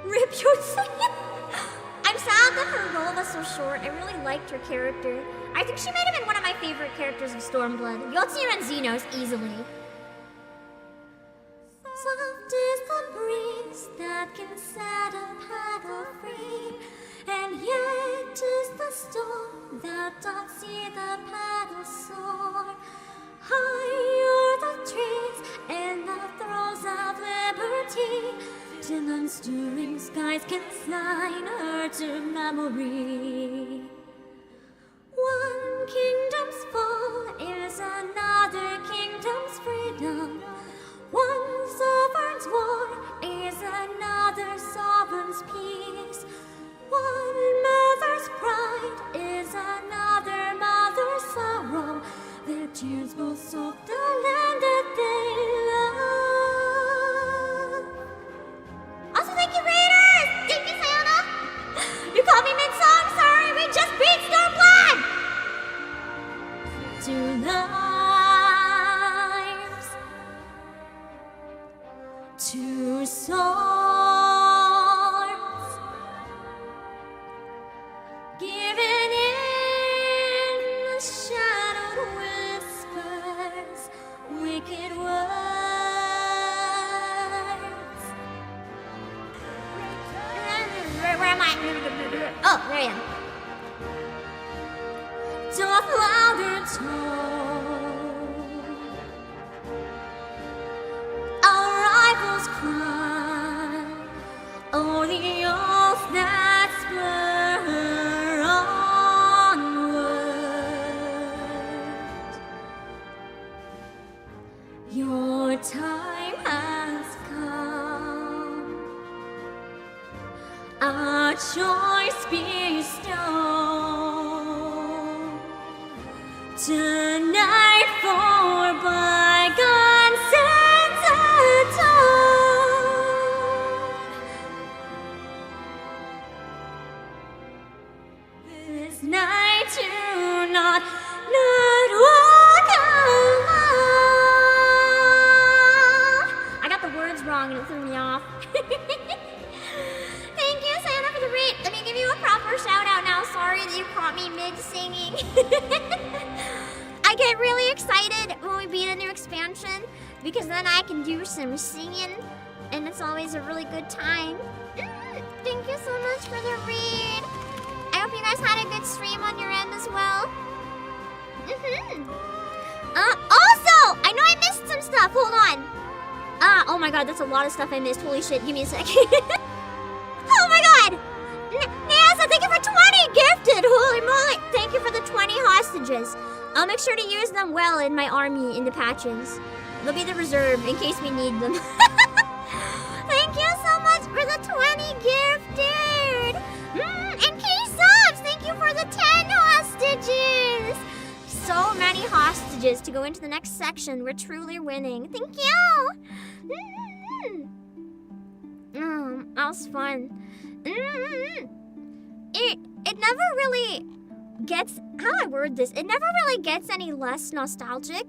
Rip Yotsuya. I'm sad that her role was so short. I really liked her character. I think she might have been one of my favorite characters of Stormblood. Yotsuya and Xenos, easily. Soft is the breeze that can set a paddle free, and yet is the storm that doth see the paddle soar. High o'er the trees in the throes of liberty, till unstirring skies consign her to memory. One kingdom's fall is another kingdom's freedom. One sovereign's war is another sovereign's peace. One mother's pride is another mother's sorrow. Their tears will soak the land that they love. Also, thank you, Raiders! Thank you, Sayana! You caught me mid-song, sorry, we just beat Stormblood! 2 lives, 2 swords, given in the shadowed whispers, wicked words. Where am I? Oh, there I am. Doth louder toll, our rivals cry, o'er the oath that spur onward. Your time has come, our choice bestowed. Tonight for bygones sins atoned. This night do not walk alone. I got the words wrong and it threw me off. Thank you, Santa, for the raid. Let me give you a proper shout out now. Sorry that you caught me mid-singing. I get really excited when we beat a new expansion because then I can do some singing and it's always a really good time. Thank you so much for the raid. I hope you guys had a good stream on your end as well. Also, I know I missed some stuff. Hold on. Oh my god, that's a lot of stuff I missed. Holy shit, give me a sec. Oh my god! Nasa, thank you for 20 gifted! Holy moly! Thank you for the 20 hostages. I'll make sure to use them well in my army in the patches. They'll be the reserve in case we need them. Thank you so much for the 20 gifted! And K-Subs, thank you for the 10 hostages! So many hostages to go into the next section. We're truly winning. Thank you! That was fun. It never really gets, how do I word this? It never really gets any less nostalgic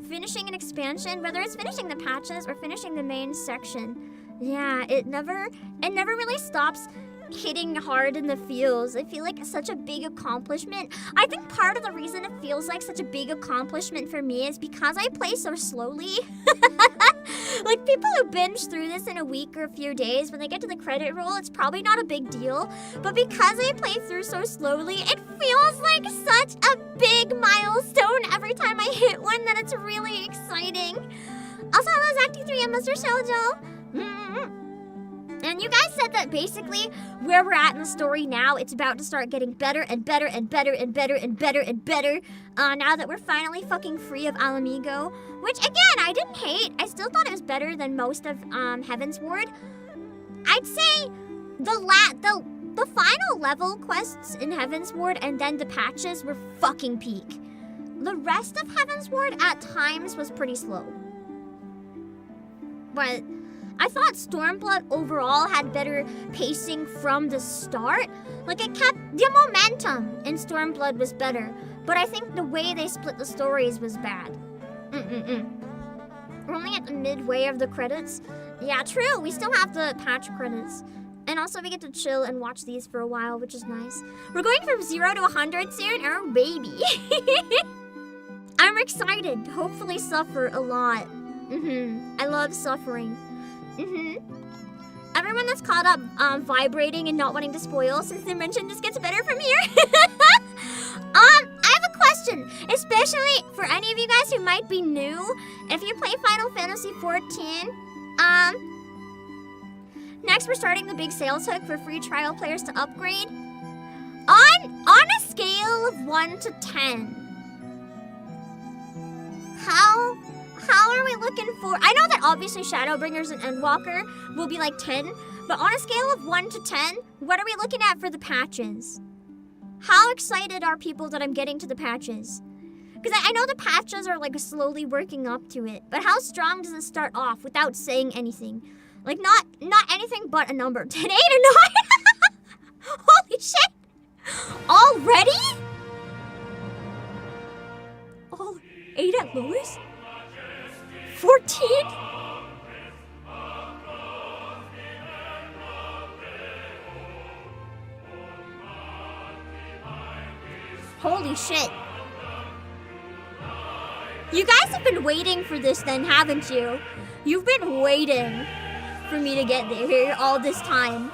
finishing an expansion, whether it's finishing the patches or finishing the main section. Yeah, it never really stops hitting hard in the feels. I feel like it's such a big accomplishment. I think part of the reason it feels like such a big accomplishment for me is because I play so slowly. Like, people who binge through this in a week or a few days, when they get to the credit roll, it's probably not a big deal. But because I play through so slowly, it feels like such a big milestone every time I hit one that it's really exciting. Also, hello, Zacty3 and Mr. Shoujo. And you guys said that basically where we're at in the story now, it's about to start getting better and better and better and better and better and better. Now that we're finally fucking free of Alamigo, which again I didn't hate. I still thought it was better than most of Heavensward. I'd say the final level quests in Heavensward and then the patches were fucking peak. The rest of Heavensward at times was pretty slow, but I thought Stormblood overall had better pacing from the start. Like, it kept, the momentum in Stormblood was better, but I think the way they split the stories was bad. We're only at the midway of the credits. Yeah, true, we still have the patch credits. And also we get to chill and watch these for a while, which is nice. We're going from 0 to 100 soon, oh baby. I'm excited, hopefully suffer a lot. I love suffering. Everyone that's caught up vibrating and not wanting to spoil, since the mention just gets better from here. I have a question, especially for any of you guys who might be new. If you play Final Fantasy XIV, next we're starting the big sales hook for free trial players to upgrade. On a scale of 1 to 10, how are we looking for... I know that obviously Shadowbringers and Endwalker will be like 10, but on a scale of 1 to 10, what are we looking at for the patches? How excited are people that I'm getting to the patches? Because I know the patches are like slowly working up to it, but how strong does it start off without saying anything? Like not anything but a number. 10, 8, or 9? Holy shit! Already? All 8 at lowest? 14? Holy shit. You guys have been waiting for this then, haven't you? You've been waiting for me to get there all this time.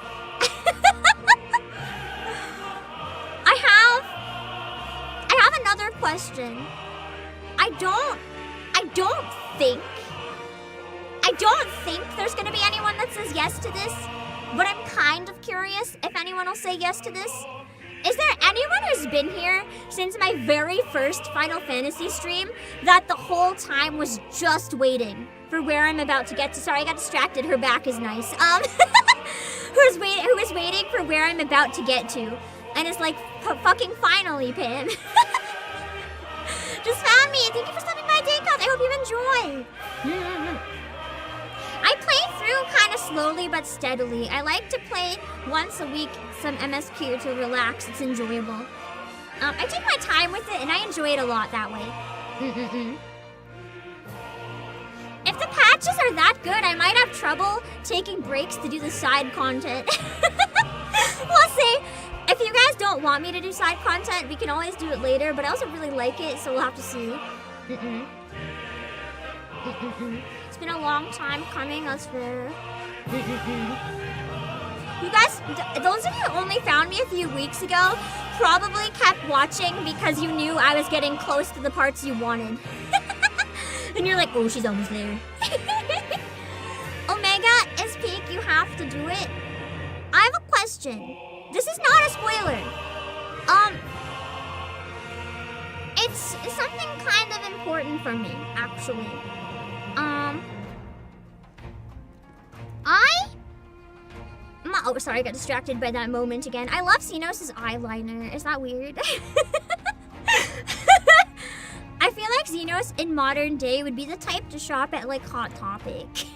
question. I don't think there's gonna be anyone that says yes to this, but I'm kind of curious if anyone will say yes to this. Is there anyone who's been here since my very first Final Fantasy stream that the whole time was just waiting for where I'm about to get to? Sorry, I got distracted. Her back is nice. Who is waiting for where I'm about to get to, and is like, fucking finally, Pam. Just found me. Thank you for stopping by, Daycon. I hope you enjoy. I play through kind of slowly but steadily. I like to play once a week some MSQ to relax. It's enjoyable. I take my time with it, and I enjoy it a lot that way. If the patches are that good, I might have trouble taking breaks to do the side content. We'll see. If you guys don't want me to do side content, we can always do it later, but I also really like it, so we'll have to see. It's been a long time coming, that's fair. You guys, those of you who only found me a few weeks ago probably kept watching because you knew I was getting close to the parts you wanted. And you're like, oh, she's almost there. Omega is peak, you have to do it. I have a question. This is not a spoiler. It's something kind of important for me, actually. Oh, sorry, I got distracted by that moment again. I love Xenos' eyeliner. Is that weird? I feel like Xenos in modern day would be the type to shop at, like, Hot Topic. Also,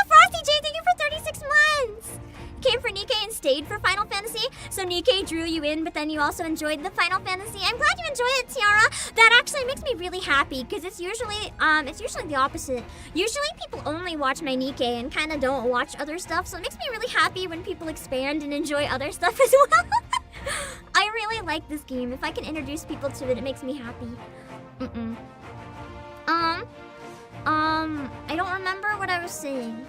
Frosty J, thank you for 36 months! Came for Nikkei and stayed for Final Fantasy, so Nikkei drew you in, but then you also enjoyed the Final Fantasy. I'm glad you enjoyed it, Tiara. That actually makes me really happy, because it's usually the opposite. Usually people only watch my Nikkei and kind of don't watch other stuff, so it makes me really happy when people expand and enjoy other stuff as well. I really like this game. If I can introduce people to it, it makes me happy. I don't remember what I was saying.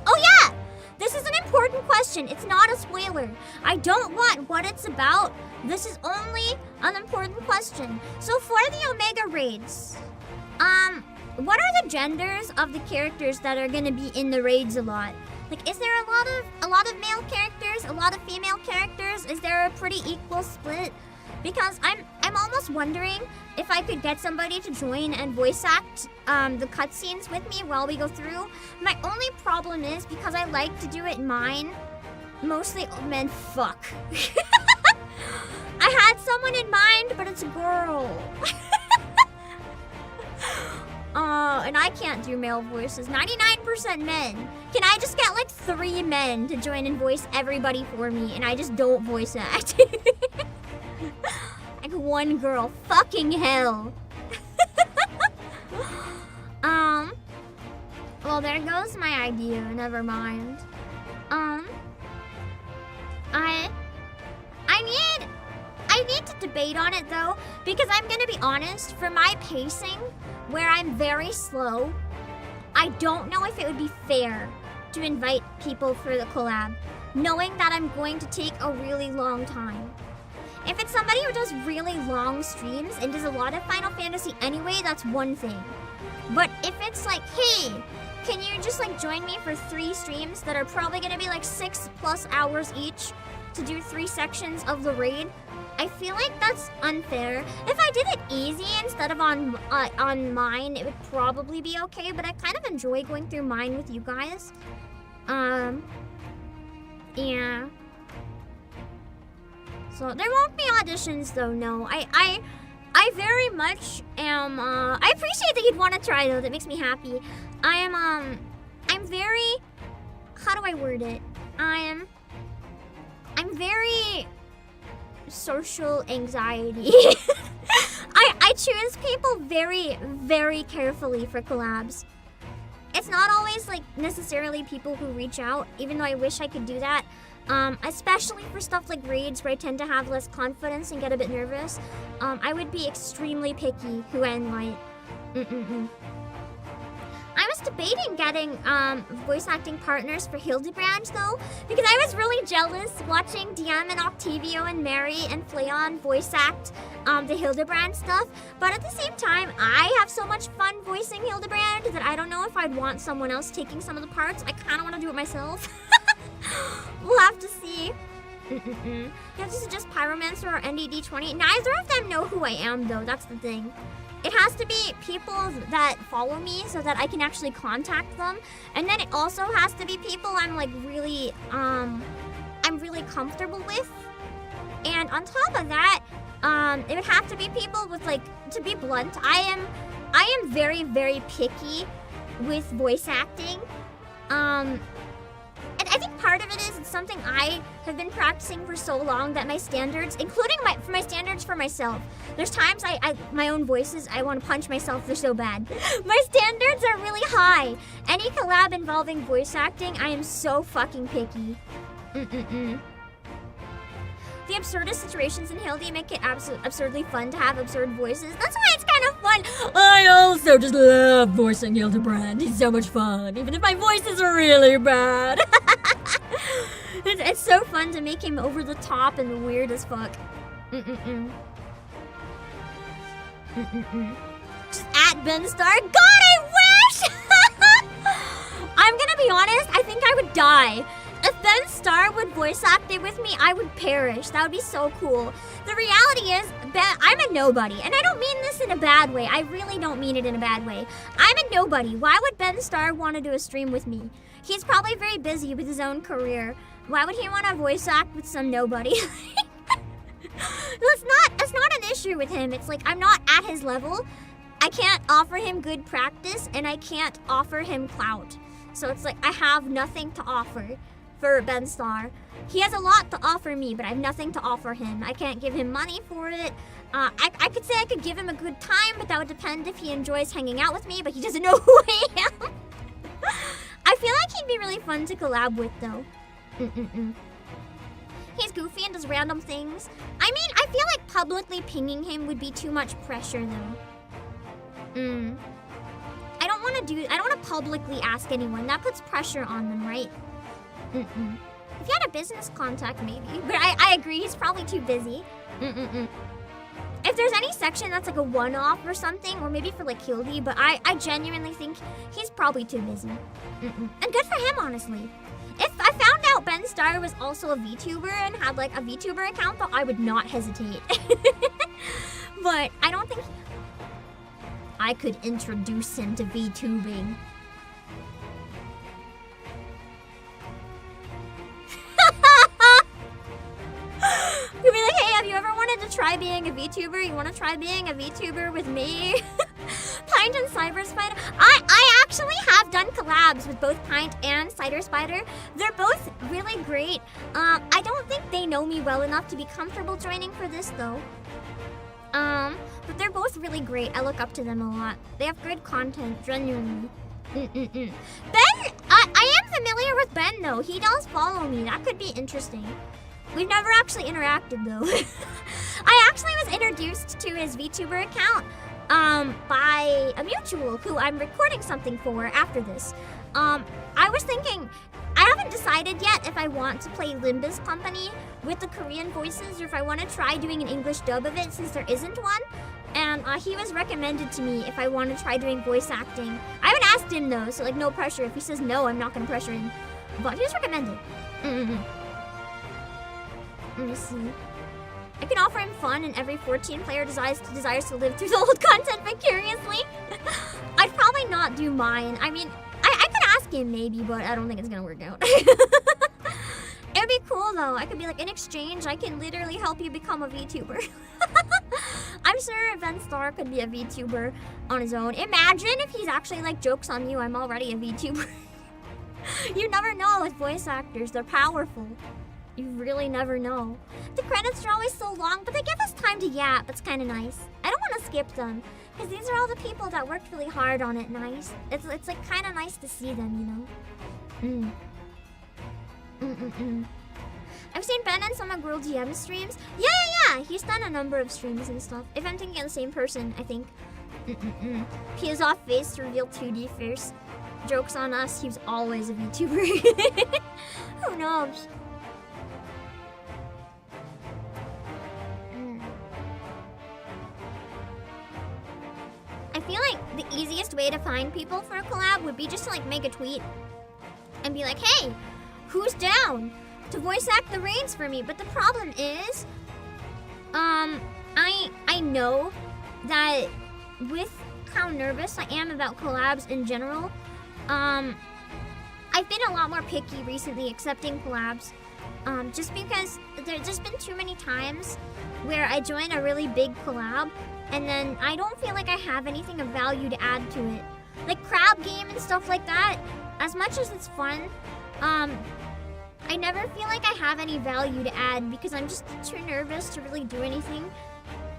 Oh yeah! This is an important question. It's not a spoiler. I don't want what it's about. This is only an important question. So for the Omega raids, what are the genders of the characters that are gonna be in the raids a lot? Like, is there a lot of male characters, a lot of female characters? Is there a pretty equal split? Because I'm almost wondering if I could get somebody to join and voice act the cutscenes with me while we go through. My only problem is because I like to do it mine. Mostly men fuck. I had someone in mind, but it's a girl. And I can't do male voices. 99% men. Can I just get like 3 men to join and voice everybody for me, and I just don't voice act? Like 1 girl. Fucking hell. Well, there goes my idea. Never mind. I need to debate on it though, because I'm gonna be honest, for my pacing, where I'm very slow, I don't know if it would be fair to invite people for the collab, knowing that I'm going to take a really long time. If it's somebody who does really long streams and does a lot of Final Fantasy anyway, that's one thing. But if it's like, hey, can you just like join me for 3 streams that are probably gonna be like 6+ hours each to do 3 sections of the raid? I feel like that's unfair. If I did it easy instead of on mine, it would probably be okay, but I kind of enjoy going through mine with you guys. Yeah. So there won't be auditions though, no. I very much am, I appreciate that you'd want to try though, that makes me happy. I'm very, how do I word it? I'm very social anxiety. I choose people very, very carefully for collabs. It's not always like necessarily people who reach out, even though I wish I could do that. Especially for stuff like raids where I tend to have less confidence and get a bit nervous. I would be extremely picky who I invite. I was debating getting voice acting partners for Hildebrand though, because I was really jealous watching DM and Octavio and Mary and Fleon voice act the Hildebrand stuff. But at the same time, I have so much fun voicing Hildebrand that I don't know if I'd want someone else taking some of the parts. I kind of want to do it myself. We'll have to see. You have to suggest Pyromancer or NDD20. Neither of them know who I am though, that's the thing. It has to be people that follow me so that I can actually contact them. And then it also has to be people I'm like really, I'm really comfortable with. And on top of that, it would have to be people with like, to be blunt, I am very, very picky with voice acting. And I think part of it is it's something I have been practicing for so long that my standards, including my standards for myself, there's times my own voices, I want to punch myself, they're so bad. My standards are really high. Any collab involving voice acting, I am so fucking picky. The absurdest situations in Hildy make it absurdly fun to have absurd voices. That's why it's kind of fun. I also just love voicing Hildebrand. He's so much fun, even if my voice is really bad. It's so fun to make him over the top and weird as fuck. Just at Ben Star. God, I wish! I'm gonna be honest, I think I would die. If Ben Star would voice act it with me, I would perish. That would be so cool. The reality is, I'm a nobody. And I don't mean this in a bad way. I really don't mean it in a bad way. I'm a nobody. Why would Ben Star want to do a stream with me? He's probably very busy with his own career. Why would he want to voice act with some nobody? It's not an issue with him. It's like, I'm not at his level. I can't offer him good practice, and I can't offer him clout. So it's like, I have nothing to offer for Ben Star. He has a lot to offer me, but I have nothing to offer him. I can't give him money for it. I could say I could give him a good time, but that would depend if he enjoys hanging out with me, but he doesn't know who I am. I feel like he'd be really fun to collab with, though. He's goofy and does random things. I mean, I feel like publicly pinging him would be too much pressure, though. I don't want to publicly ask anyone. That puts pressure on them, right? If you had a business contact, maybe. But I agree, he's probably too busy. If there's any section that's like a one-off or something, or maybe for like Hildy, but I genuinely think he's probably too busy. And good for him, honestly. If I found out Ben Star was also a VTuber and had like a VTuber account, though, I would not hesitate. But I don't think I could introduce him to VTubing. You'd be like, hey, have you ever wanted to try being a VTuber? You want to try being a VTuber with me? Pint and Cyber Spider. I actually have done collabs with both Pint and Cider Spider. They're both really great. I don't think they know me well enough to be comfortable joining for this, though. But they're both really great. I look up to them a lot. They have good content, genuinely. Ben, I am familiar with Ben, though. He does follow me. That could be interesting. We've never actually interacted, though. I actually was introduced to his VTuber account by a mutual who I'm recording something for after this. I was thinking, I haven't decided yet if I want to play Limbus Company with the Korean voices or if I want to try doing an English dub of it since there isn't one. And he was recommended to me if I want to try doing voice acting. I haven't asked him though, so like no pressure. If he says no, I'm not going to pressure him. But he was recommended. Let me see. I can offer him fun and every 14 player desires to live through the old content vicariously. I'd probably not do mine. I mean, I could ask him maybe, but I don't think it's gonna work out. It would be cool though. I could be like, in exchange, I can literally help you become a VTuber. I'm sure Ben Star could be a VTuber on his own. Imagine if he's actually like, joke's on you, I'm already a VTuber. You never know with voice actors, they're powerful. You really never know. The credits are always so long, but they give us time to yap. It's kind of nice. I don't want to skip them, because these are all the people that worked really hard on it. Nice. It's like kind of nice to see them, you know? I've seen Ben on some of Girl DM streams. Yeah. He's done a number of streams and stuff. If I'm thinking of the same person, I think. He is off face to reveal 2D first. Joke's on us, he was always a VTuber. Who knows? I feel like the easiest way to find people for a collab would be just to like make a tweet and be like, hey, who's down to voice act the Reigns for me? But the problem is, I know that with how nervous I am about collabs in general, I've been a lot more picky recently accepting collabs, just because there's just been too many times where I join a really big collab and then I don't feel like I have anything of value to add to it. Like crab game and stuff like that, as much as it's fun, I never feel like I have any value to add because I'm just too nervous to really do anything.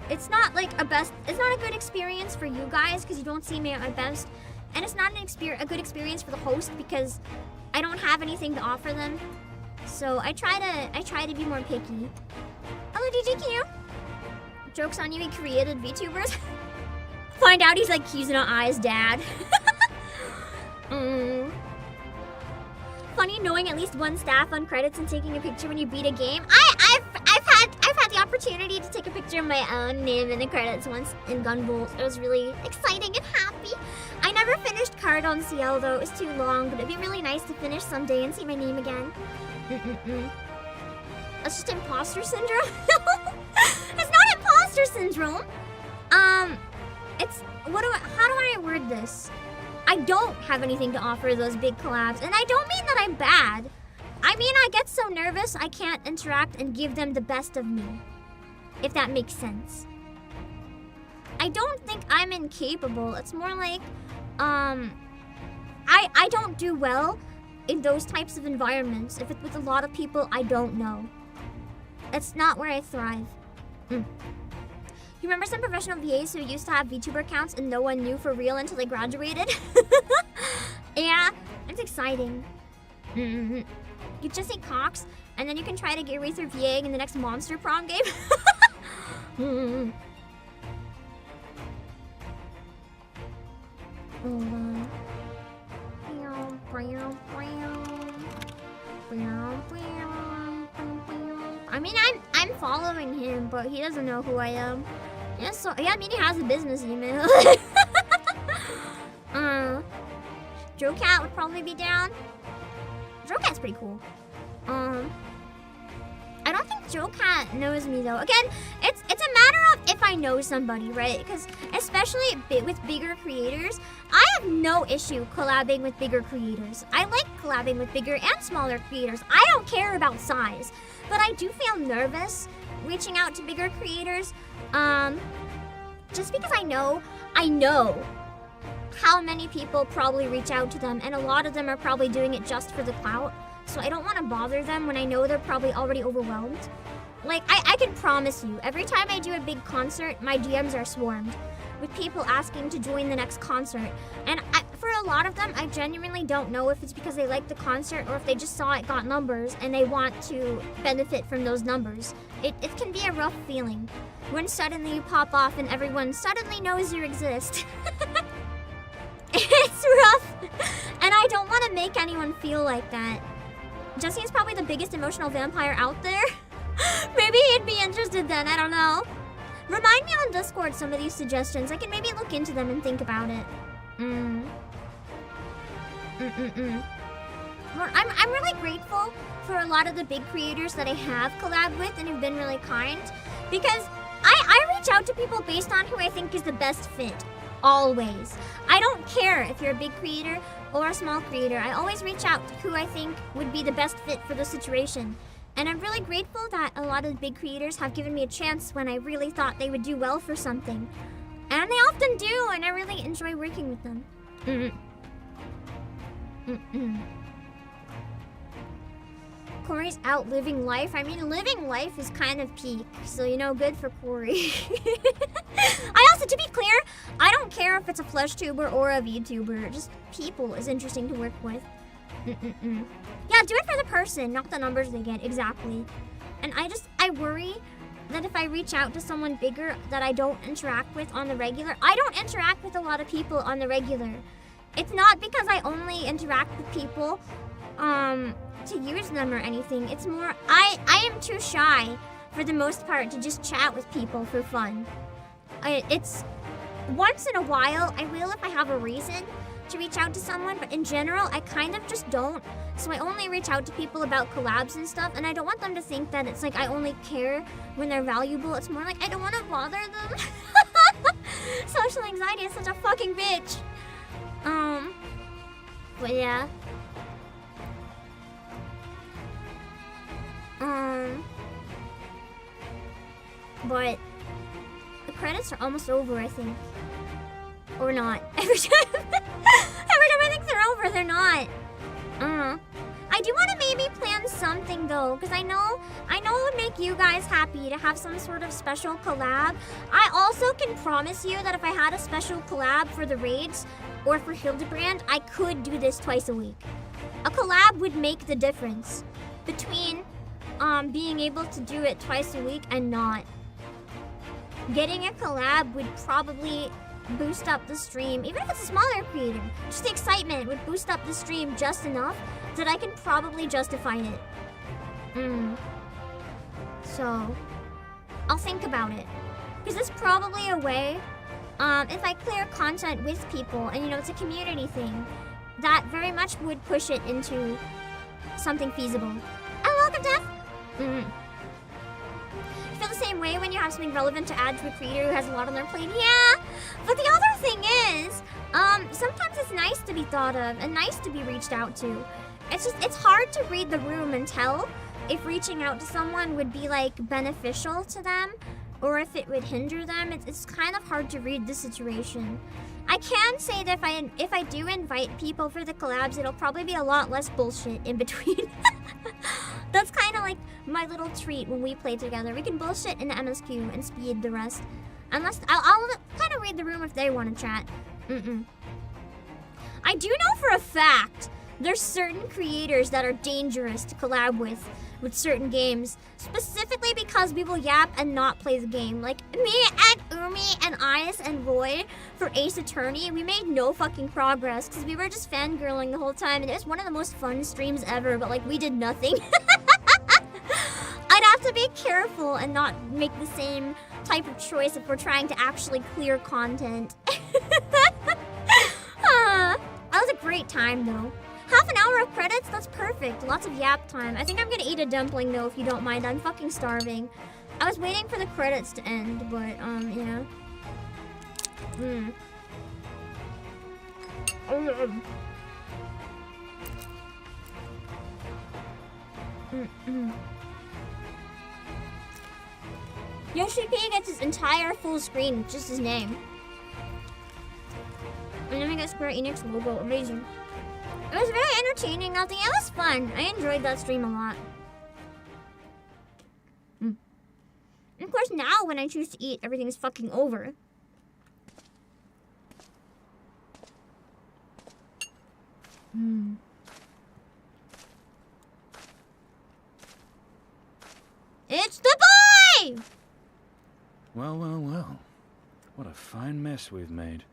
It's not like it's not a good experience for you guys because you don't see me at my best. And it's not a good experience for the host because I don't have anything to offer them. So I try to be more picky. Hello, DGQ. Joke's on you, he created VTubers. Find out he's like Kizuna Ai's dad. Funny knowing at least one staff on credits and taking a picture when you beat a game. I've had the opportunity to take a picture of my own name in the credits once in Gunvolt. It was really exciting and happy. I never finished Card on CL though, it was too long, but it'd be really nice to finish someday and see my name again. That's just imposter syndrome? It's not imposter syndrome. It's, how do I word this? I don't have anything to offer those big collabs, and I don't mean that I'm bad. I mean I get so nervous I can't interact and give them the best of me, if that makes sense. I don't think I'm incapable. It's more like, I don't do well in those types of environments if it's with a lot of people I don't know. That's not where I thrive. You remember some professional VAs who used to have VTuber accounts and no one knew for real until they graduated? Yeah, it's exciting. You just say Cox, and then you can try to get Wraither VA in the next Monster Prom game. I mean, I'm following him, but he doesn't know who I am. Yeah, so yeah, I mean, he has a business email. Joe Cat would probably be down. Joe Cat's pretty cool. I don't think Joe Cat knows me though. Again, it's a matter of if I know somebody, right? Because especially with bigger creators, I have no issue collabing with bigger creators. I like collabing with bigger and smaller creators. I don't care about size, but I do feel nervous reaching out to bigger creators, just because I know how many people probably reach out to them, and a lot of them are probably doing it just for the clout. So I don't want to bother them when I know they're probably already overwhelmed. Like, I can promise you, every time I do a big concert, my DMs are swarmed with people asking to join the next concert. And for a lot of them, I genuinely don't know if it's because they like the concert or if they just saw it got numbers and they want to benefit from those numbers. It can be a rough feeling when suddenly you pop off and everyone suddenly knows you exist. It's rough, and I don't want to make anyone feel like that. Jesse is probably the biggest emotional vampire out there. Maybe he'd be interested then, I don't know. Remind me on Discord some of these suggestions. I can maybe look into them and think about it. Well, I'm really grateful for a lot of the big creators that I have collabed with and who've been really kind, because I reach out to people based on who I think is the best fit. Always. I don't care if you're a big creator or a small creator. I always reach out to who I think would be the best fit for the situation. And I'm really grateful that a lot of the big creators have given me a chance when I really thought they would do well for something. And they often do, and I really enjoy working with them. Corey's out living life. I mean, living life is kind of peak, so you know, good for Corey. I also, to be clear, I don't care if it's a flesh tuber or a VTuber. Just people is interesting to work with. Yeah, do it for the person, not the numbers they get. Exactly. And I worry that if I reach out to someone bigger that I don't interact with on the regular, I don't interact with a lot of people on the regular. It's not because I only interact with people to use them or anything. It's more, I am too shy for the most part to just chat with people for fun. It's once in a while I will if I have a reason to reach out to someone, but in general I kind of just don't. So I only reach out to people about collabs and stuff, and I don't want them to think that it's like I only care when they're valuable. It's more like I don't want to bother them. Social anxiety is such a fucking bitch. But yeah. But the credits are almost over, I think. Or not. Every time I think they're over, they're not. I do want to maybe plan something though, because I know it would make you guys happy to have some sort of special collab. I also can promise you that if I had a special collab for the raids or for Hildebrand, I could do this twice a week. A collab would make the difference between being able to do it twice a week and not. Getting a collab would probably boost up the stream, even if it's a smaller creator. Just the excitement would boost up the stream just enough that I can probably justify it. So, I'll think about it. Because it's probably a way, if I clear content with people, and you know, it's a community thing, that very much would push it into something feasible. Oh, welcome, Death! I feel the same way when you have something relevant to add to a creator who has a lot on their plate. Yeah, but the other thing is, sometimes it's nice to be thought of and nice to be reached out to. It's hard to read the room and tell if reaching out to someone would be like beneficial to them or if it would hinder them. It's kind of hard to read the situation. I can say that if I do invite people for the collabs, it'll probably be a lot less bullshit in between. That's kind of like my little treat when we play together. We can bullshit in the MSQ and speed the rest. Unless, I'll kind of read the room if they want to chat. I do know for a fact there's certain creators that are dangerous to collab with certain games, specifically because we will yap and not play the game. Like me and Umi and Ice and Roy for Ace Attorney, we made no fucking progress because we were just fangirling the whole time, and it was one of the most fun streams ever, but like we did nothing. I'd have to be careful and not make the same type of choice if we're trying to actually clear content. That was a great time though. Half an hour of credits? That's perfect. Lots of yap time. I think I'm gonna eat a dumpling though, if you don't mind. I'm fucking starving. I was waiting for the credits to end, but, yeah. Yoshi P gets his entire full screen, just his name. And then we got Square Enix logo. Amazing. It was very entertaining. I think it was fun. I enjoyed that stream a lot. And of course, now when I choose to eat, everything's fucking over. It's the boy! Well, well, well. What a fine mess we've made.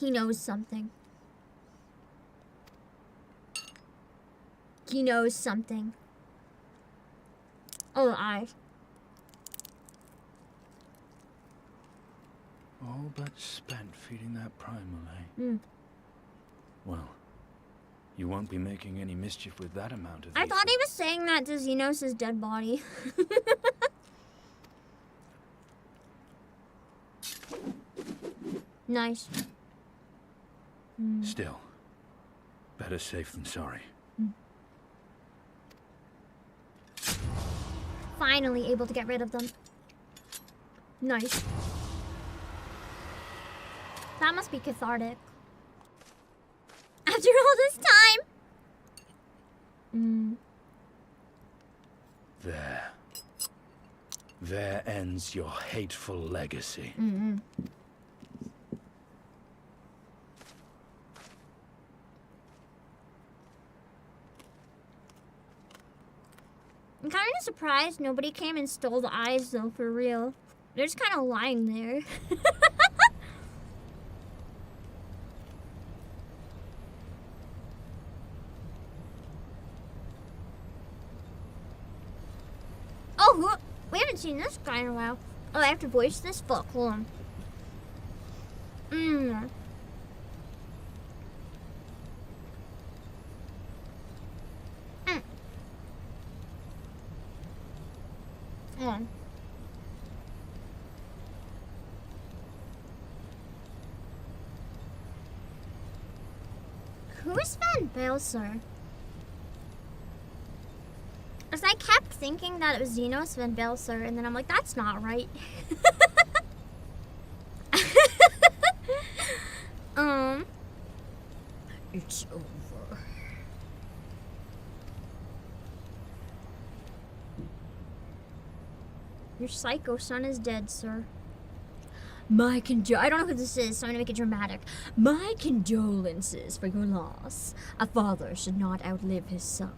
He knows something. He knows something. Oh, eyes. All but spent feeding that Primal, eh? Well, you won't be making any mischief with that amount of I thought he was saying that to Xenos' dead body. Nice. Still, better safe than sorry. Finally able to get rid of them. Nice. That must be cathartic. After all this time! There. There ends your hateful legacy. I'm kind of surprised nobody came and stole the eyes, though, for real. They're just kind of lying there. Oh, we haven't seen this guy in a while. Oh, I have to voice this? Fuck, hold on. Hold on. Who's Van Belsar? Because I kept thinking that it was Xenos Van Belsar, and then I'm like, that's not right. It's over. Your psycho son is dead, sir. I don't know who this is, so I'm gonna make it dramatic. My condolences for your loss. A father should not outlive his son.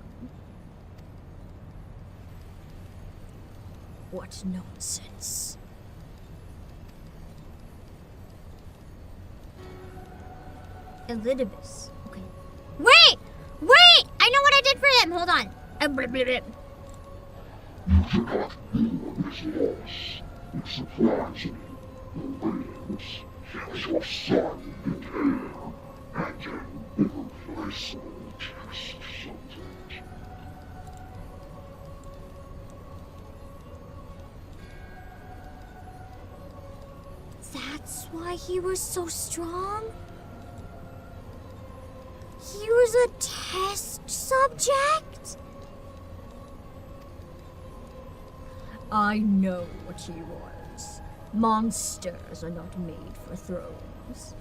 What nonsense. Elidibus. Okay. Wait! Wait! I know what I did for him! Hold on. You cannot heal his loss. It supplies me. The radiance heals your son in air, and an irreplaceable test subject. That's why he was so strong? He was a test subject? I know what he was. Monsters are not made for thrones.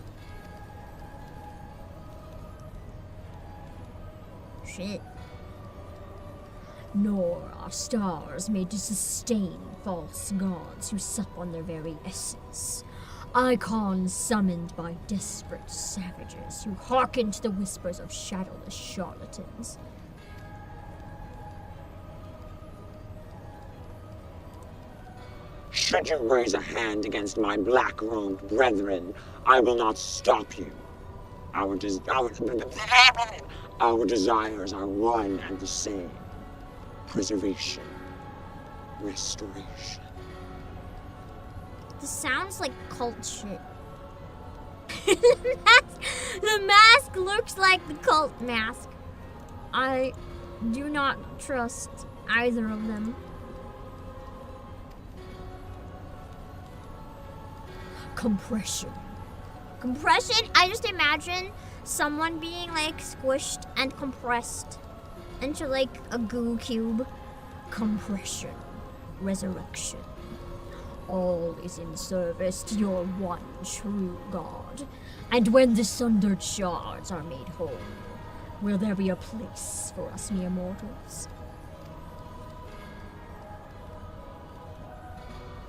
Shit. Nor are stars made to sustain false gods who sup on their very essence. Icons summoned by desperate savages who hearken to the whispers of shadowless charlatans. Should you raise a hand against my black-robed brethren, I will not stop you. Our desires are one and the same. Preservation. Restoration. This sounds like cult shit. The mask looks like the cult mask. I do not trust either of them. Compression. Compression? I just imagine someone being like squished and compressed into like a goo cube. Compression. Resurrection. All is in service to your one true God. And when the sundered shards are made whole, will there be a place for us mere mortals?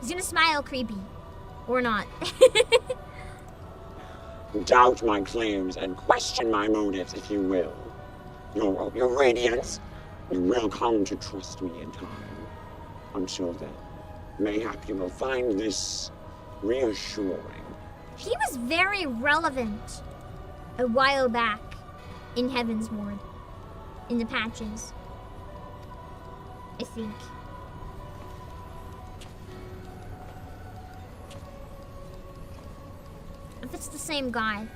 He's gonna smile creepy. Or not. Doubt my claims and question my motives if you will. Your radiance, you will come to trust me in time. Until then, mayhap you will find this reassuring. He was very relevant a while back in Heaven's Ward. In the patches. I think. If it's the same guy.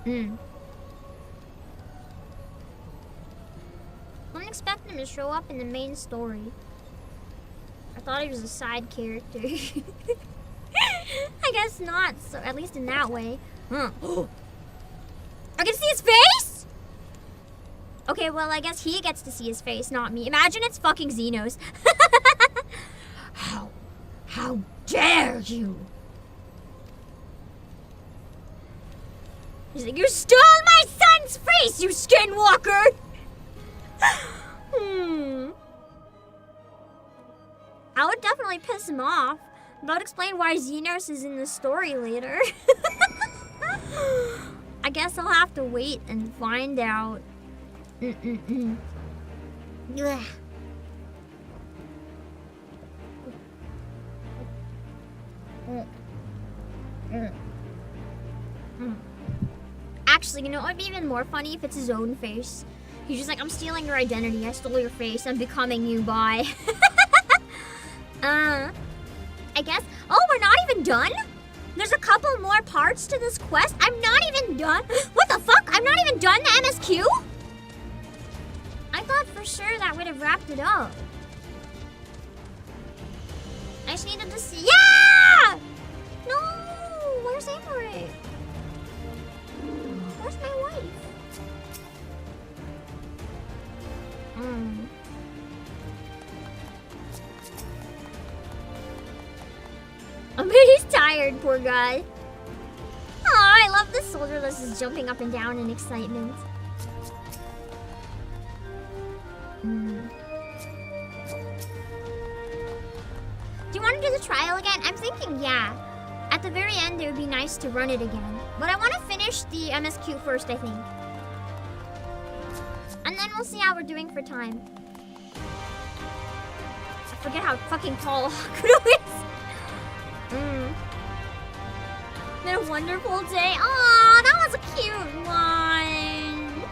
Wasn't expecting him to show up in the main story. I thought he was a side character. I guess not, so at least in that way. I can see his face? Okay, well, I guess he gets to see his face, not me. Imagine it's fucking Xenos. How dare you! He's like, you stole my son's face, you skinwalker! I would definitely piss him off. That would explain why Xenos is in the story later. I guess I'll have to wait and find out. Ugh. Actually, you know what would be even more funny if it's his own face? He's just like, I'm stealing your identity, I stole your face, I'm becoming you, bye. I guess. Oh, we're not even done? There's a couple more parts to this quest? I'm not even done? What the fuck? I'm not even done the MSQ? I thought for sure that would have wrapped it up. I just needed to see. Yeah! No! Where's Avery? Where's my wife? I mean, he's tired, poor guy. Oh, I love the soldier that's just jumping up and down in excitement. Do you want to do the trial again? I'm thinking, yeah. At the very end, it would be nice to run it again. But I want to finish the MSQ first, I think. And then we'll see how we're doing for time. I forget how fucking tall Hakuno is. Been a wonderful day. Aw, that was a cute one.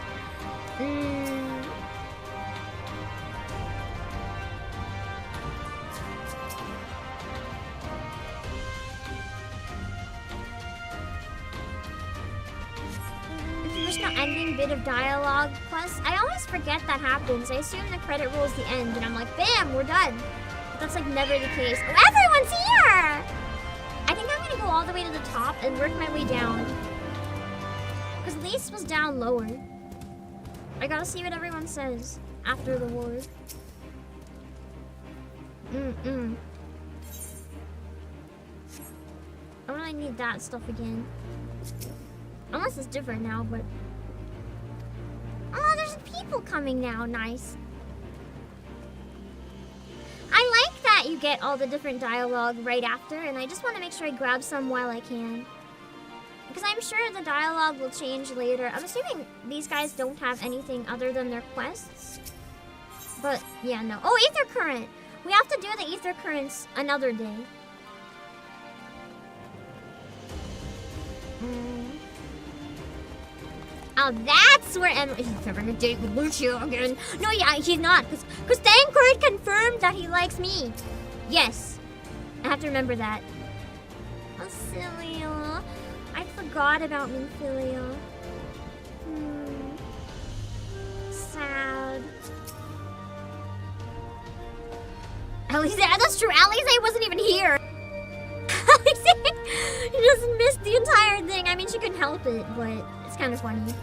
If you wish no ending bit of dialogue plus, I always forget that happens. I assume the credit roll is the end, and I'm like, bam, we're done. But that's like never the case. Oh, everyone's here! I think I'm gonna go all the way to the top and work my way down. Because Lise was down lower. I gotta see what everyone says after the war. I don't really need that stuff again. Unless it's different now, but... Oh, there's people coming now. Nice. I like that you get all the different dialogue right after, and I just want to make sure I grab some while I can. Because I'm sure the dialogue will change later. I'm assuming these guys don't have anything other than their quests. But, yeah, no. Oh, Ether Current! We have to do the Ether Currents another day. Oh, that's where Emma... He's having a date with Lucio again. No, yeah, he's not. Because Thancred confirmed that he likes me. Yes. I have to remember that. Oh, Cilia. I forgot about Minfilia. Sad. Alize, that's true. Alize wasn't even here. Alize just missed the entire thing. I mean, she couldn't help it, but it's kind of funny.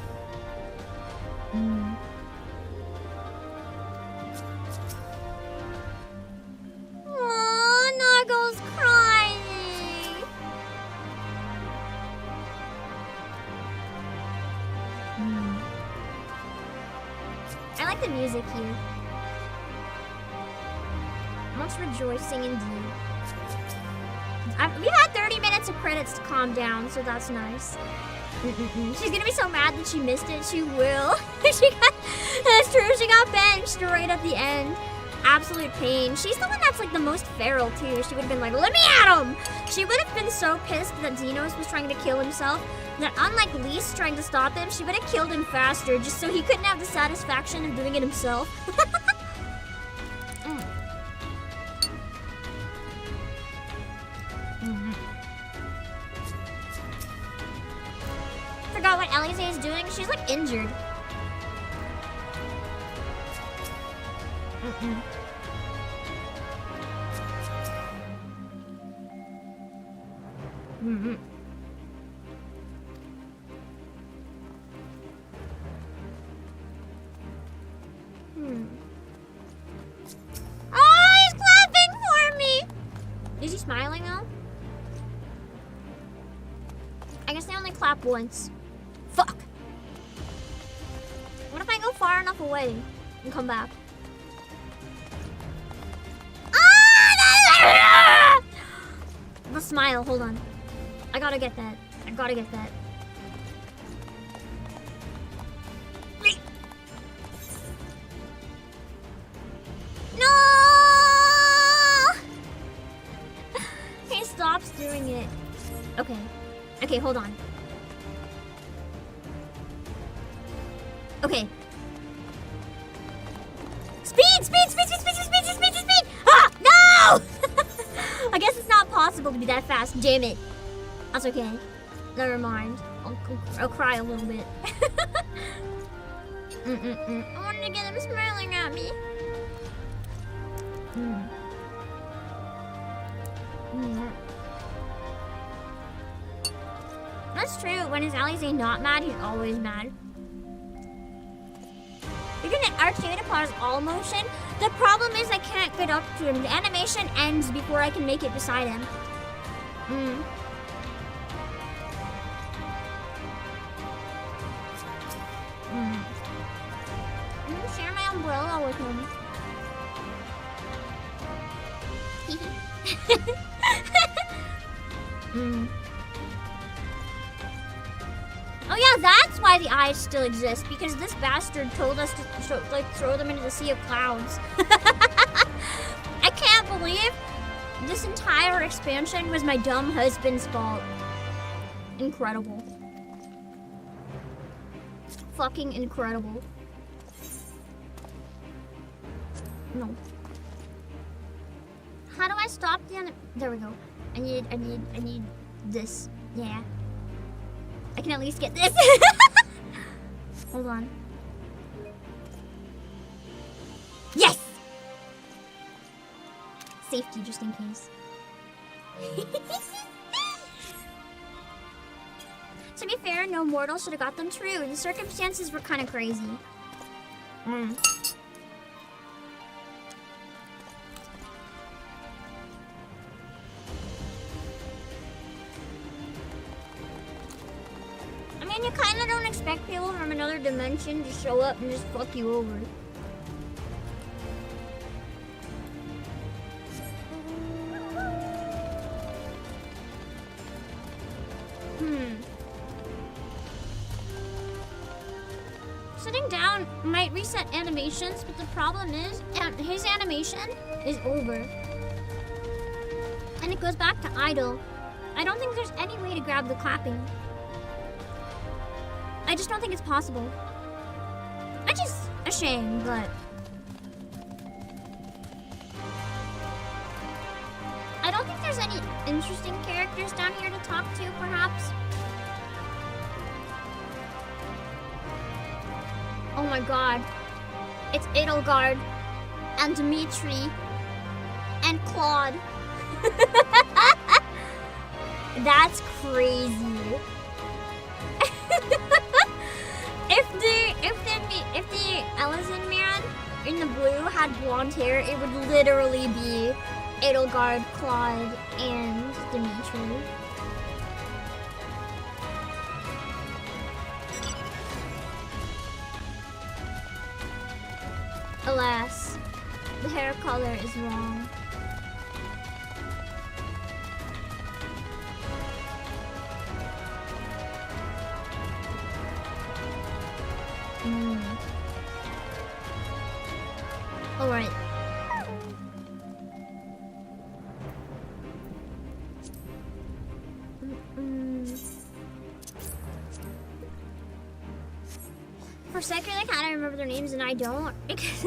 Aww, Nago's crying. I like the music here. Much rejoicing indeed. We've had 30 minutes of credits to calm down, so that's nice. She's gonna be so mad that she missed it. She will. That's true. She got benched right at the end. Absolute pain. She's the one that's like the most feral too. She would have been like, let me at him! She would have been so pissed that Xenos was trying to kill himself that unlike Lise trying to stop him, she would have killed him faster just so he couldn't have the satisfaction of doing it himself. Forgot what Alize is doing. She's like injured. Oh, he's clapping for me! Is he smiling though? I guess they only clap once. Fuck! What if I go far enough away and come back? Ah! The smile, hold on. I gotta get that. I gotta get that. No! He stops doing doing it. Okay. Okay, hold on. Okay. Speed! Speed! Speed! Speed! Speed! Speed! Speed! Speed! Speed! Ah! No! I guess it's not possible to be that fast. Damn it. That's okay. Never mind. I'll cry a little bit. I wanted to get him smiling at me. That's true. When his allies ain't not mad, he's always mad. You're gonna arcade pause all motion. The problem is I can't get up to him. The animation ends before I can make it beside him. I'm gonna share my umbrella with him. Oh yeah, that's why the eyes still exist, because this bastard told us to throw them into the sea of clouds. I can't believe this entire expansion was my dumb husband's fault. Incredible. Fucking incredible. No. How do I stop the there we go. I need this. Yeah. I can at least get this. Hold on. Yes! Safety just in case. To be fair, no mortal should have got them true. The circumstances were kind of crazy. I mean, you kind of don't expect people from another dimension to show up and just fuck you over. Sitting down might reset animations, but the problem is his animation is over. And it goes back to idle. I don't think there's any way to grab the clapping. I just don't think it's possible. Which is a shame, but... I don't think there's any interesting characters down here to talk to, perhaps. Oh my god. It's Edelgard, and Dimitri, and Claude. That's crazy. If the Elysian man in the blue had blonde hair, it would literally be Edelgard, Claude, and Dimitri. Alas, the hair color is wrong. Alright. For a second, I kind of remember their names and I don't. Because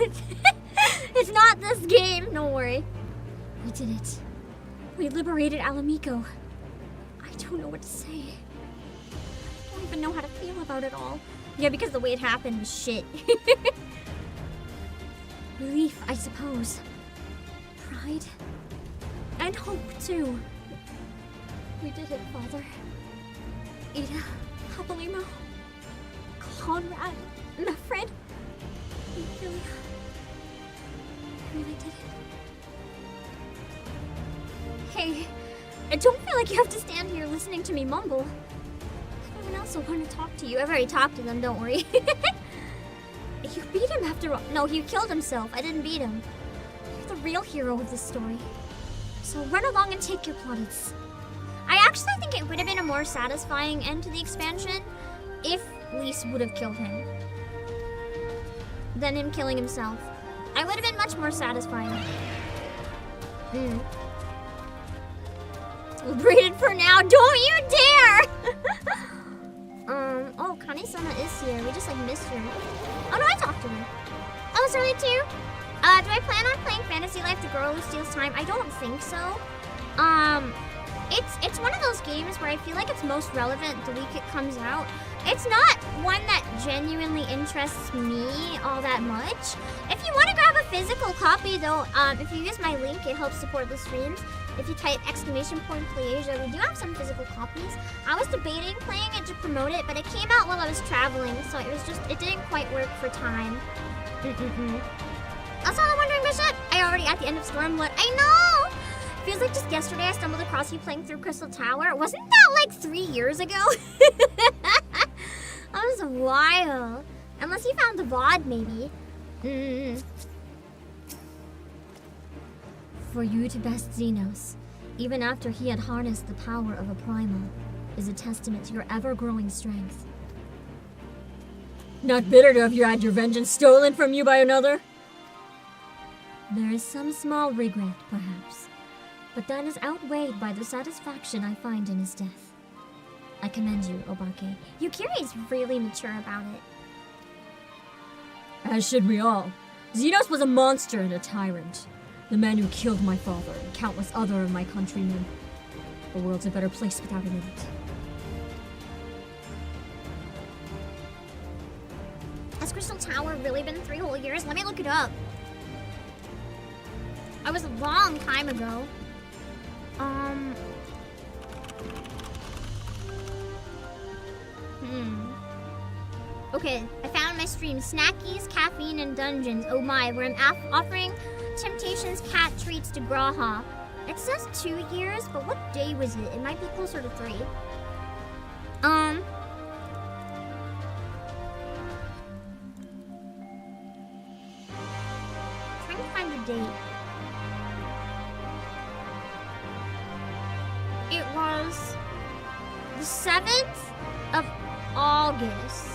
it's not this game. Don't worry. We did it. We liberated Alamico. I don't know what to say. I don't even know how to feel about it all. Yeah, because the way it happened was shit. Relief, I suppose. Pride. And hope, too. We did it, Father. Ada, Habalimo, Conrad, Mefred. We really did it. Hey, I don't feel like you have to stand here listening to me mumble. Everyone else will want to talk to you. I've already talked to them, don't worry. You beat him after all. No, he killed himself. I didn't beat him. You're the real hero of this story. So run along and take your plaudits. I actually think it would have been a more satisfying end to the expansion if Lys would have killed him than him killing himself. I would have been much more satisfying. We'll breed it for now. Don't you dare! Oh, Kane-sama is here. We just like missed her. Oh no, I talked to her. Oh, it's early too? Do I plan on playing Fantasy Life The Girl Who Steals Time? I don't think so. It's one of those games where I feel like it's most relevant the week it comes out. It's not one that genuinely interests me all that much. If you want to grab a physical copy though, if you use my link, it helps support the streams. If you type !PlayAsia, we do have some physical copies. I was debating playing it to promote it, but it came out while I was traveling, so it didn't quite work for time. Also, I'm wondering, Bishop, I already at the end of Stormblood. I know! Feels like just yesterday I stumbled across you playing through Crystal Tower. Wasn't that like 3 years ago? That was a while. Unless you found the VOD, maybe. For you to best Xenos, even after he had harnessed the power of a Primal, is a testament to your ever-growing strength. Not bitter to have you had your vengeance stolen from you by another? There is some small regret, perhaps, but that is outweighed by the satisfaction I find in his death. I commend you, Obake. Yukiri's really mature about it. As should we all. Xenos was a monster and a tyrant. The man who killed my father and countless other of my countrymen. The world's a better place without him in it. Has Crystal Tower really been 3 whole years? Let me look it up. It was a long time ago. Okay, I found my stream. Snackies, caffeine, and dungeons. Oh my, where I'm offering Temptation's cat treats to Graha. It says 2 years, but what day was it? It might be closer to 3. Trying to find the date. It was the 7th of August.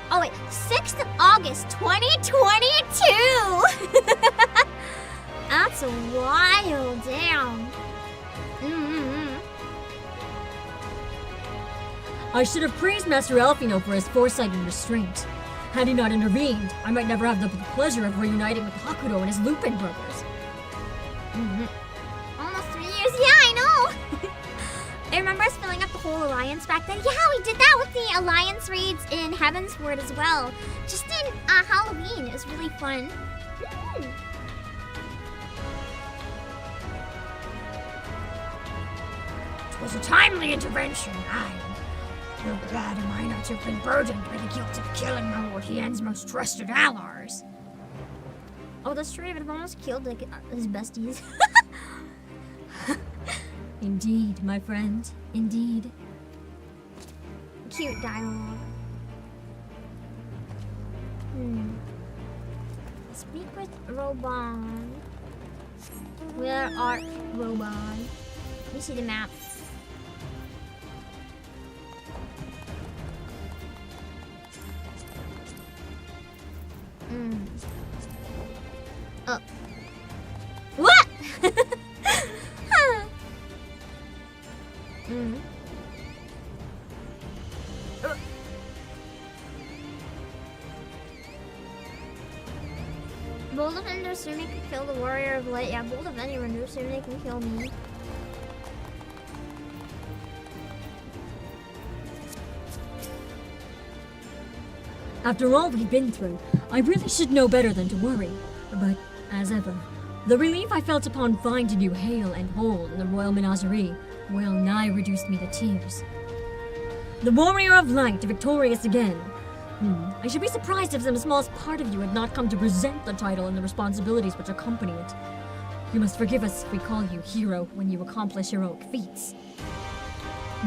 Oh wait, 6th of August, 2022! That's a while down. I should have praised Master Alfino for his foresight and restraint. Had he not intervened, I might never have the pleasure of reuniting with Hakudo and his Lupin brothers. Almost 3 years, yeah, I know! I remember us filling up the whole Alliance back then. Yeah, we did that with the Alliance raids in Heavensward as well. Just in Halloween, it was really fun. It was a timely intervention. I'm glad am I not to have been burdened by the guilt of killing my Lord Hien's most trusted allies. Oh, that's true. I've almost killed like his besties. Indeed, my friend. Indeed. Cute dialogue. Speak with Roban. Where art Roban? Let me see the map. Oh. What? Bold of Ender Sumi can kill the Warrior of Light. Yeah, Bold of Ender Sumi can kill me. After all we've been through, I really should know better than to worry. But, as ever, the relief I felt upon finding you hale and whole in the Royal Menagerie well nigh reduced me to tears. The Warrior of Light, victorious again. I should be surprised if some smallest part of you had not come to resent the title and the responsibilities which accompany it. You must forgive us if we call you hero when you accomplish heroic feats.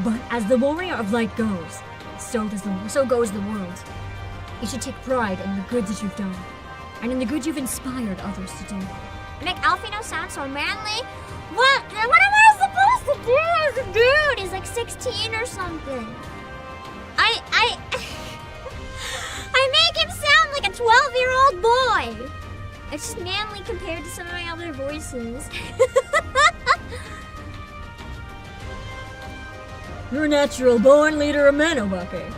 But as the Warrior of Light goes, so goes the world. You should take pride in the good that you've done, and in the good you've inspired others to do. You make Alfino sound so manly. What am I supposed to do as a dude? He's like 16 or something. I make him sound like a 12-year-old boy. It's just manly compared to some of my other voices. You're a natural-born leader of men, Obake.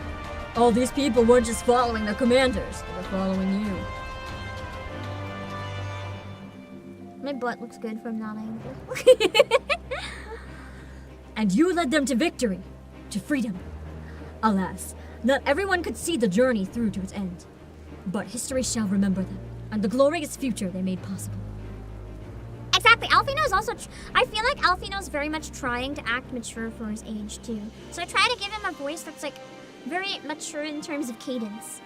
All these people weren't just following the commanders, they were following you. My butt looks good from that angle. And you led them to victory, to freedom. Alas, not everyone could see the journey through to its end. But history shall remember them, and the glorious future they made possible. Exactly. Alfino's also... I feel like Alfino's very much trying to act mature for his age, too. So I try to give him a voice that's, like, very mature in terms of cadence.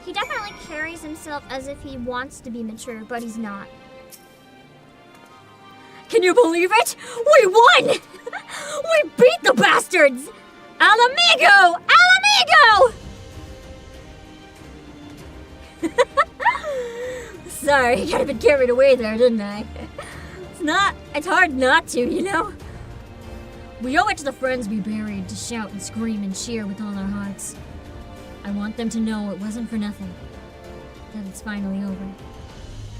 He definitely carries himself as if he wants to be mature, but he's not. Can you believe it? We won! We beat the bastards! Al amigo! Al amigo! Sorry, I got a bit carried away there, didn't I? It's hard not to, you know? We owe it to the friends we buried to shout and scream and cheer with all our hearts. I want them to know it wasn't for nothing. That it's finally over.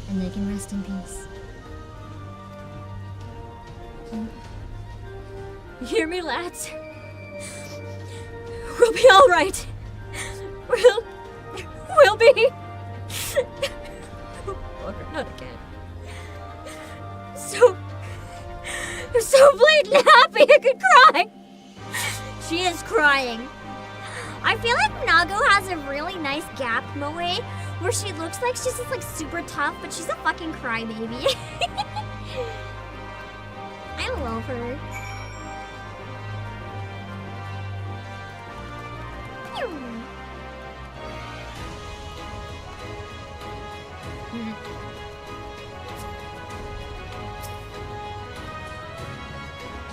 And they can rest in peace. You hear me, lads? We'll be alright. We'll be... Not again. So bleeding happy I could cry. She is crying. I feel like Nago has a really nice gap moe where she looks like she's just like super tough, but she's a fucking crybaby. I love her.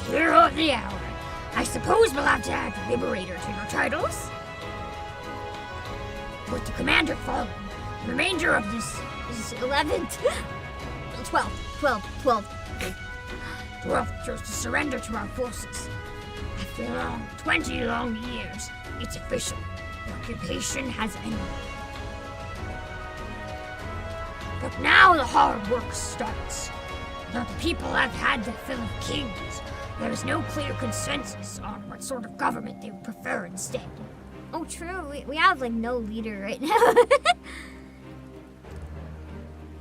Hero of the hour. I suppose we'll have to add Liberator to your titles. With the commander fallen, the remainder of this is 11th. 12th chose to surrender to our forces. After 20 long years, it's official. The occupation has ended. But now the hard work starts. Though the people have had their fill of kings, there is no clear consensus on what sort of government they would prefer instead. Oh, true. We have, like, no leader right now.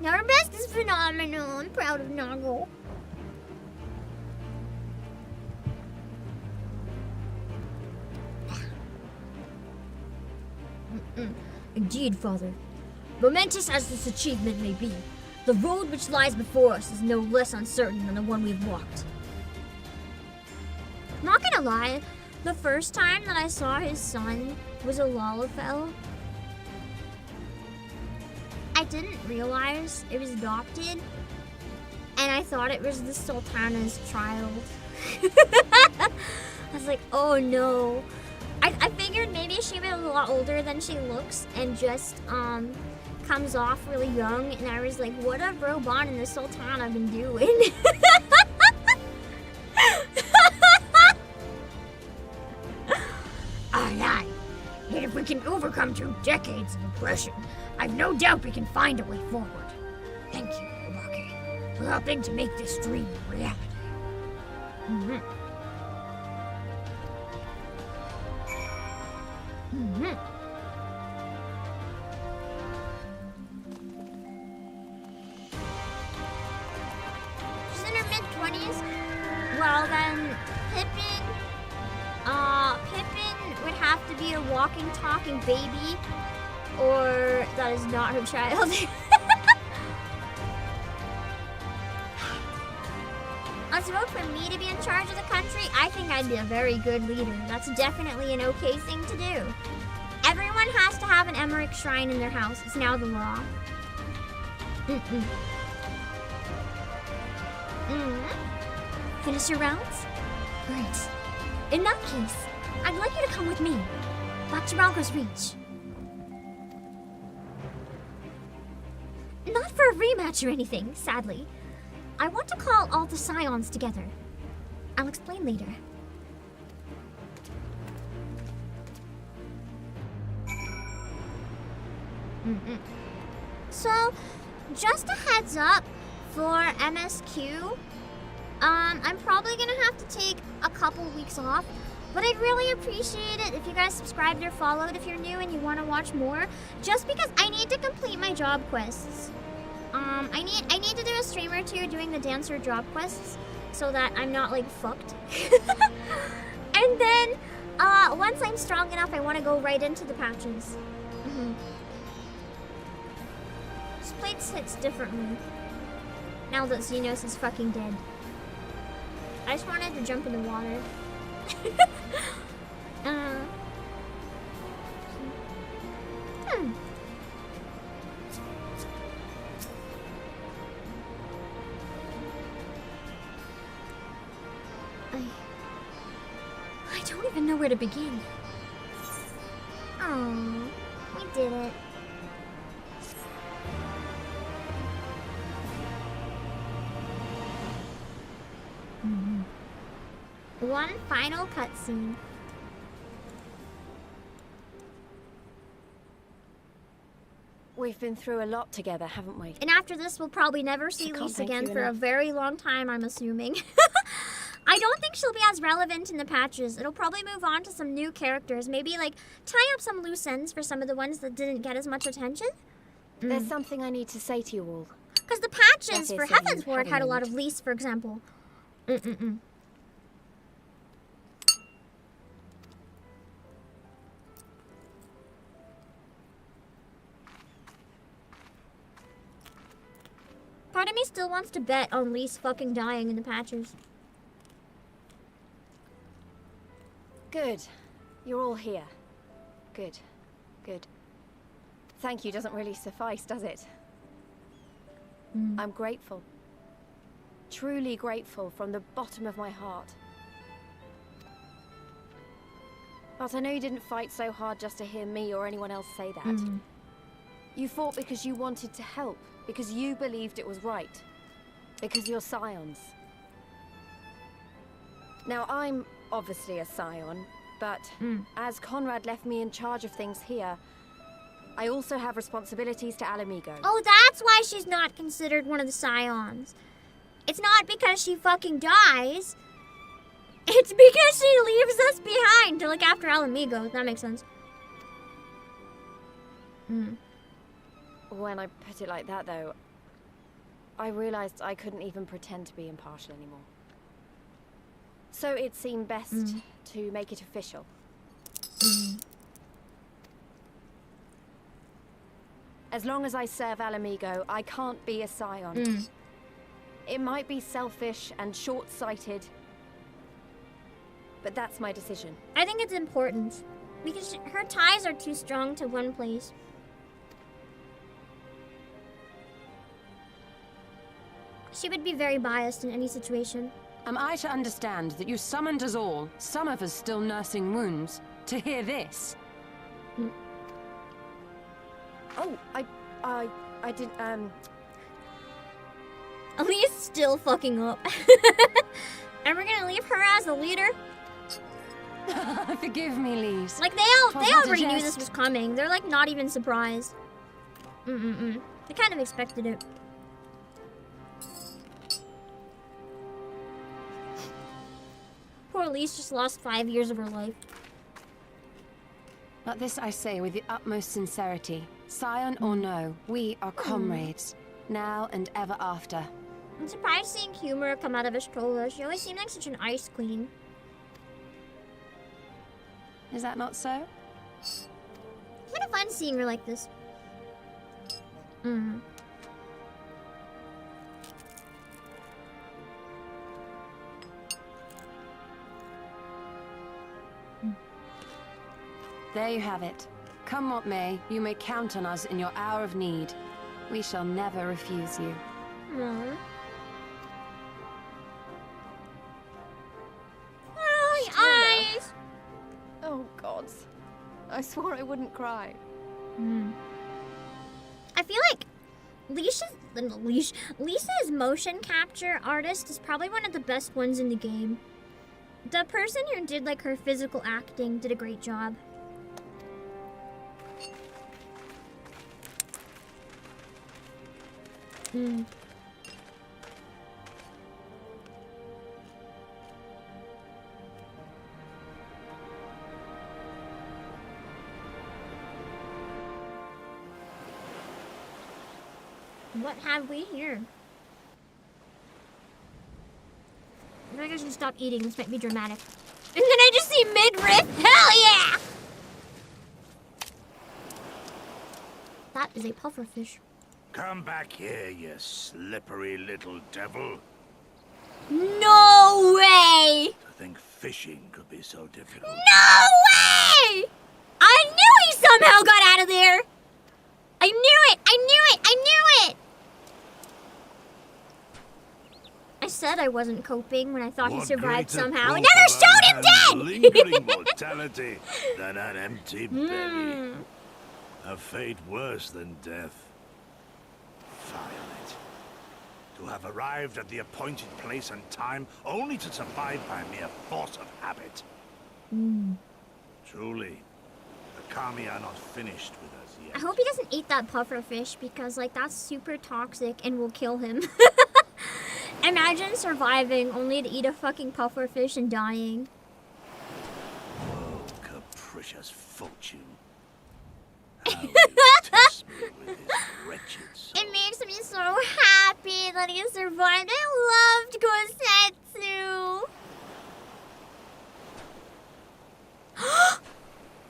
Our best is phenomenal. I'm proud of Nago. Indeed, Father. Momentous as this achievement may be, the road which lies before us is no less uncertain than the one we've walked. Not gonna lie, the first time that I saw his son was a Lalafell, I didn't realize it was adopted, and I thought it was the Sultana's child. I was like, oh no. I figured maybe she was a lot older than she looks and just comes off really young, and I was like, what have Roban and the Sultana been doing? Aye. Yet if we can overcome 2 decades of oppression, I've no doubt we can find a way forward. Thank you, Obake, for helping to make this dream a reality. She's in her mid-20s. Well then, Pippin would have to be a walking, talking baby, or that is not her child. Let's vote for me to be in charge of the country. I think I'd be a very good leader. That's definitely an okay thing to do. Everyone has to have an Emmerich shrine in their house. It's now the law. Finish your rounds? Great. In that case, I'd like you to come with me. Back to Ralgo's Reach. Not for a rematch or anything, sadly. I want to call all the Scions together. I'll explain later. So, just a heads up for MSQ. I'm probably gonna have to take a couple weeks off, but I'd really appreciate it if you guys subscribed or followed if you're new and you want to watch more, just because I need to complete my job quests. I need to do a stream or two doing the dancer job quests so that I'm not like fucked. And then once I'm strong enough, I want to go right into the patches. This place hits differently now that Xenos is fucking dead. I just wanted to jump in the water. I don't even know where to begin. Oh, we did it. One final cutscene. We've been through a lot together, haven't we? And after this, we'll probably never see Can't Lise thank again you for a enough. very long time, I'm assuming. I don't think she'll be as relevant in the patches. It'll probably move on to some new characters. Maybe, like, tie up some loose ends for some of the ones that didn't get as much attention. There's something I need to say to you all. Because the patches That for is, if you Heaven's Ward have a had a lot of moment. Lise, for example. Part of me still wants to bet on Lise fucking dying in the patches. Good. You're all here. Good. Good. Thank you doesn't really suffice, does it? I'm grateful. Truly grateful from the bottom of my heart. But I know you didn't fight so hard just to hear me or anyone else say that. You fought because you wanted to help, because you believed it was right, because you're scions. Now, I'm obviously a scion, but as Conrad left me in charge of things here, I also have responsibilities to Alamigo. Oh, that's why she's not considered one of the scions. It's not because she fucking dies. It's because she leaves us behind to look after Alamigo. That makes sense. When I put it like that, though, I realized I couldn't even pretend to be impartial anymore. So it seemed best to make it official. As long as I serve Alamigo, I can't be a scion. It might be selfish and short-sighted, but that's my decision. I think it's important because her ties are too strong to one place. She would be very biased in any situation. Am I to understand that you summoned us all, some of us still nursing wounds, to hear this? Oh, I didn't, Elise still fucking up. And we're gonna leave her as the leader? Forgive me, Lise. Like, they already knew this was coming. They're, like, not even surprised. They kind of expected it. Poor Elise just lost 5 years of her life. But this I say with the utmost sincerity. Scion or no, we are comrades, now and ever after. I'm surprised seeing humor come out of Estrella. She always seemed like such an ice queen. Is that not so? It's kind of fun seeing her like this. There you have it. Come what may, you may count on us in your hour of need. We shall never refuse you. Oh, eyes! Oh, God. I swore I wouldn't cry. I feel like Lisa's motion capture artist is probably one of the best ones in the game. The person who did like her physical acting did a great job. What have we here? I think I should stop eating. This might be dramatic. And then I just see midriff. Hell yeah! That is a pufferfish. Come back here, you slippery little devil. No way! To think fishing could be so difficult. No way! I knew he somehow got out of there! I knew it! I knew it! I knew it! I said I wasn't coping when I thought he survived somehow. It never showed him dead! Lingering mortality than an empty belly. A fate worse than death. Violet. To have arrived at the appointed place and time only to survive by mere force of habit. Truly, the Kami are not finished with us yet. I hope he doesn't eat that pufferfish because, like, that's super toxic and will kill him. Imagine surviving only to eat a fucking pufferfish and dying. Oh, capricious fortune. How you test me with his wretched soul. It makes me so happy that he survived. I loved Gosetsu.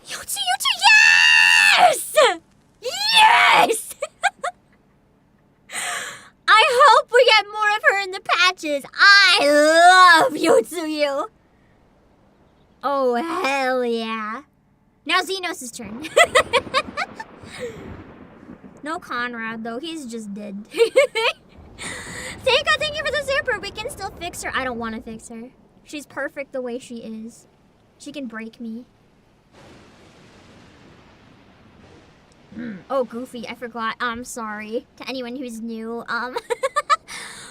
Yotsu, yes! Yes! I hope we get more of her in the patches. I love Yotsuyu. Oh, hell yeah. Now Xenos' turn. No Conrad, though. He's just dead. Seiko, thank you for the super. We can still fix her. I don't want to fix her. She's perfect the way she is. She can break me. Oh, Goofy, I forgot. I'm sorry to anyone who's new.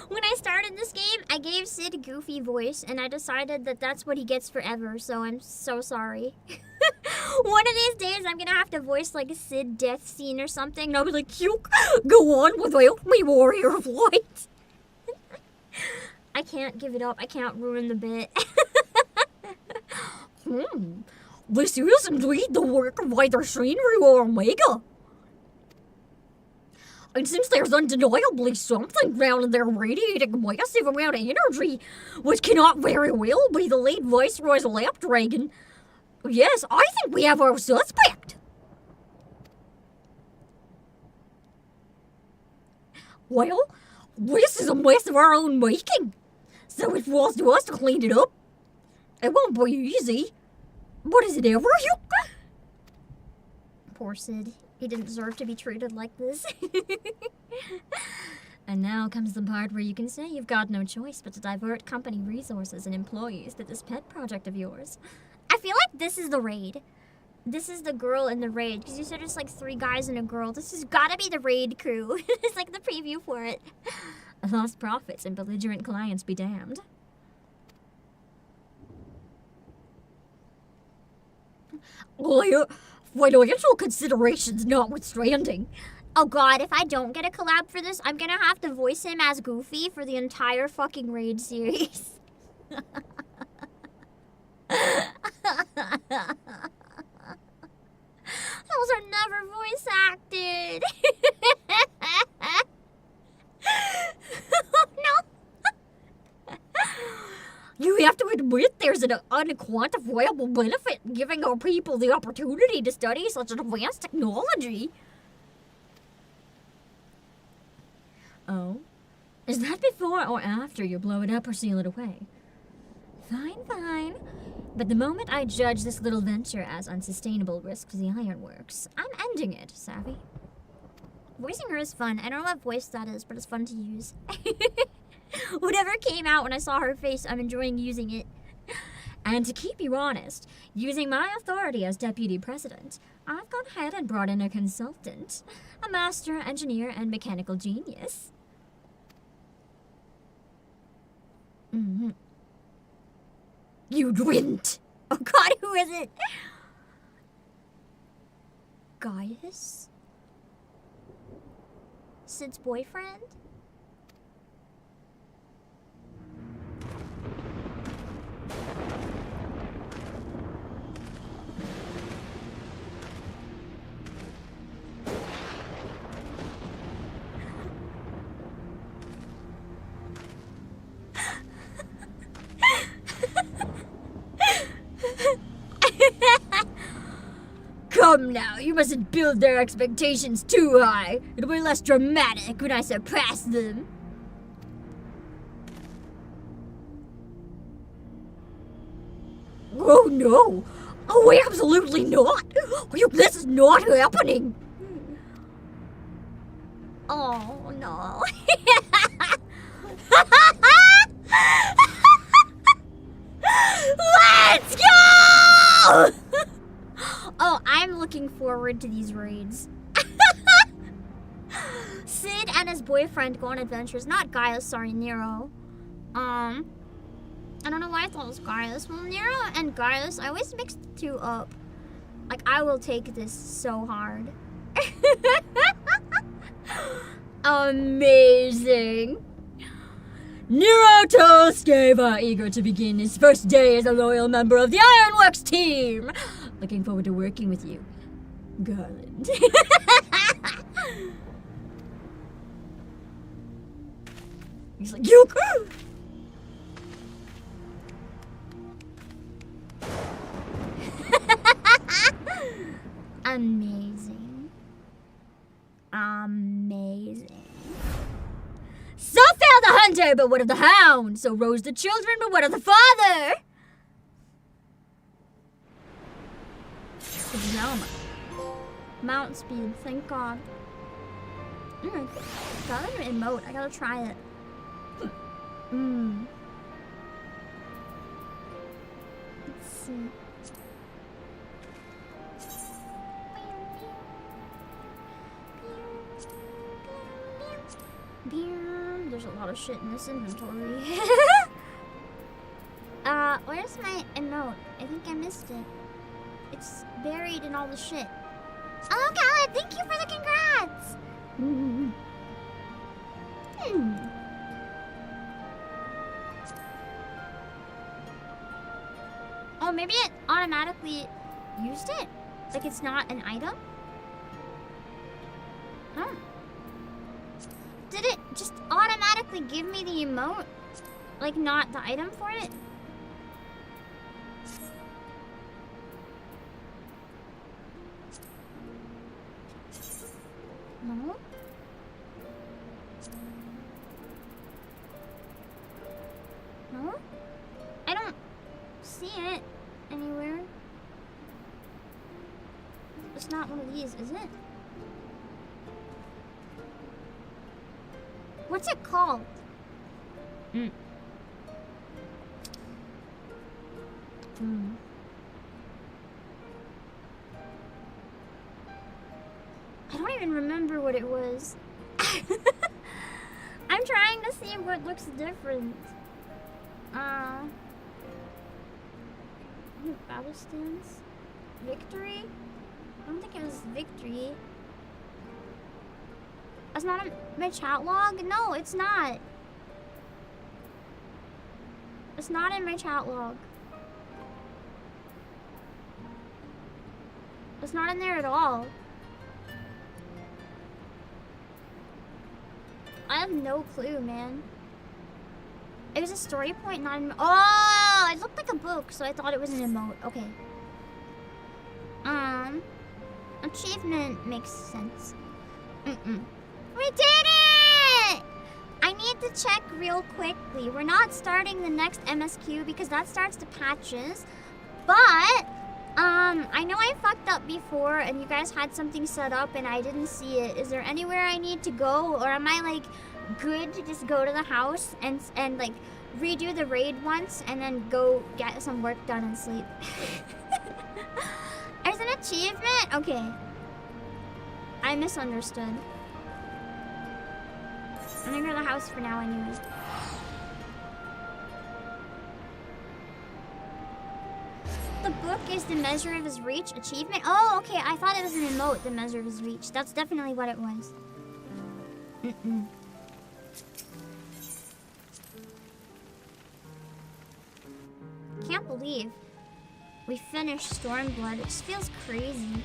When I started this game, I gave Sid Goofy voice, and I decided that that's what he gets forever, so I'm so sorry. One of these days, I'm gonna have to voice, like, a Sid death scene or something, and I'll be like, you go on without me, warrior of light. I can't give it up. I can't ruin the bit. This is indeed the work of either Scenery or Omega. And since there's undeniably something down in there radiating a massive amount of energy, which cannot very well be the late Viceroy's lap dragon, yes, I think we have our suspect. Well, this is a mess of our own making, so it falls to us to clean it up. It won't be easy, but is it ever? Poor Sid. He didn't deserve to be treated like this. And now comes the part where you can say you've got no choice but to divert company resources and employees to this pet project of yours. I feel like this is the raid. This is the girl in the raid, because you said it's like 3 guys and a girl. This has gotta be the raid crew. It's like the preview for it. Lost profits and belligerent clients be damned. Financial considerations notwithstanding. Oh god, if I don't get a collab for this, I'm gonna have to voice him as Goofy for the entire fucking raid series. Those are never voice acted. No. You have to admit there's an unquantifiable benefit in giving our people the opportunity to study such advanced technology. Oh? Is that before or after you blow it up or seal it away? Fine, fine. But the moment I judge this little venture as unsustainable risk to the ironworks, I'm ending it, savvy? Voicing her is fun. I don't know what voice that is, but it's fun to use. Whatever came out when I saw her face, I'm enjoying using it. And to keep you honest, using my authority as deputy president, I've gone ahead and brought in a consultant, a master engineer and mechanical genius. Mm-hmm. You didn't! Oh god, who is it? Gaius? Sid's boyfriend? come now, you mustn't build their expectations too high. It'll be less dramatic when I surpass them. Oh no! Oh, absolutely not! This is not happening! Oh no. Let's go! Oh, I'm looking forward to these raids. Sid and his boyfriend go on adventures. Not Gaius, sorry, Nero. I don't know why I thought it was Gaius. Well, Nero and Gaius, I always mix the two up. Like, I will take this so hard. Amazing. Nero Toskeva, eager to begin his first day as a loyal member of the Ironworks team. Looking forward to working with you, Garland. He's like, you. Amazing. Amazing. So failed the hunter, but what of the hound? So rose the children, but what of the father? Mount speed, thank God. Got an emote, I gotta try it. Let's see. There's a lot of shit in this inventory. Where's my emote? I think I missed it. It's buried in all the shit. Oh, Khaled, thank you for the congrats! Oh, maybe it automatically used it? Like it's not an item? Oh. Did it just automatically give me the emote? Like not the item for it? No? No? I don't see it anywhere. It's not one of these, is it? What's it called? I don't even remember what it was. I'm trying to see what looks different. Battle stance? Victory? I don't think it was victory. It's not in my chat log? No, it's not. It's not in my chat log. It's not in there at all. I have no clue, man. It was a story point, not an... Oh, it looked like a book, so I thought it was an emote. Okay. Achievement makes sense. We did it! I need to check real quickly. We're not starting the next MSQ because that starts the patches. But, I know I fucked up before and you guys had something set up and I didn't see it. Is there anywhere I need to go, or am I like good to just go to the house and like redo the raid once and then go get some work done and sleep? There's an achievement? Okay. I misunderstood. I'm gonna go to the house for now anyway. The book is the measure of his reach achievement? Oh, okay. I thought it was an emote, the measure of his reach. That's definitely what it was. Can't believe we finished Stormblood. It just feels crazy.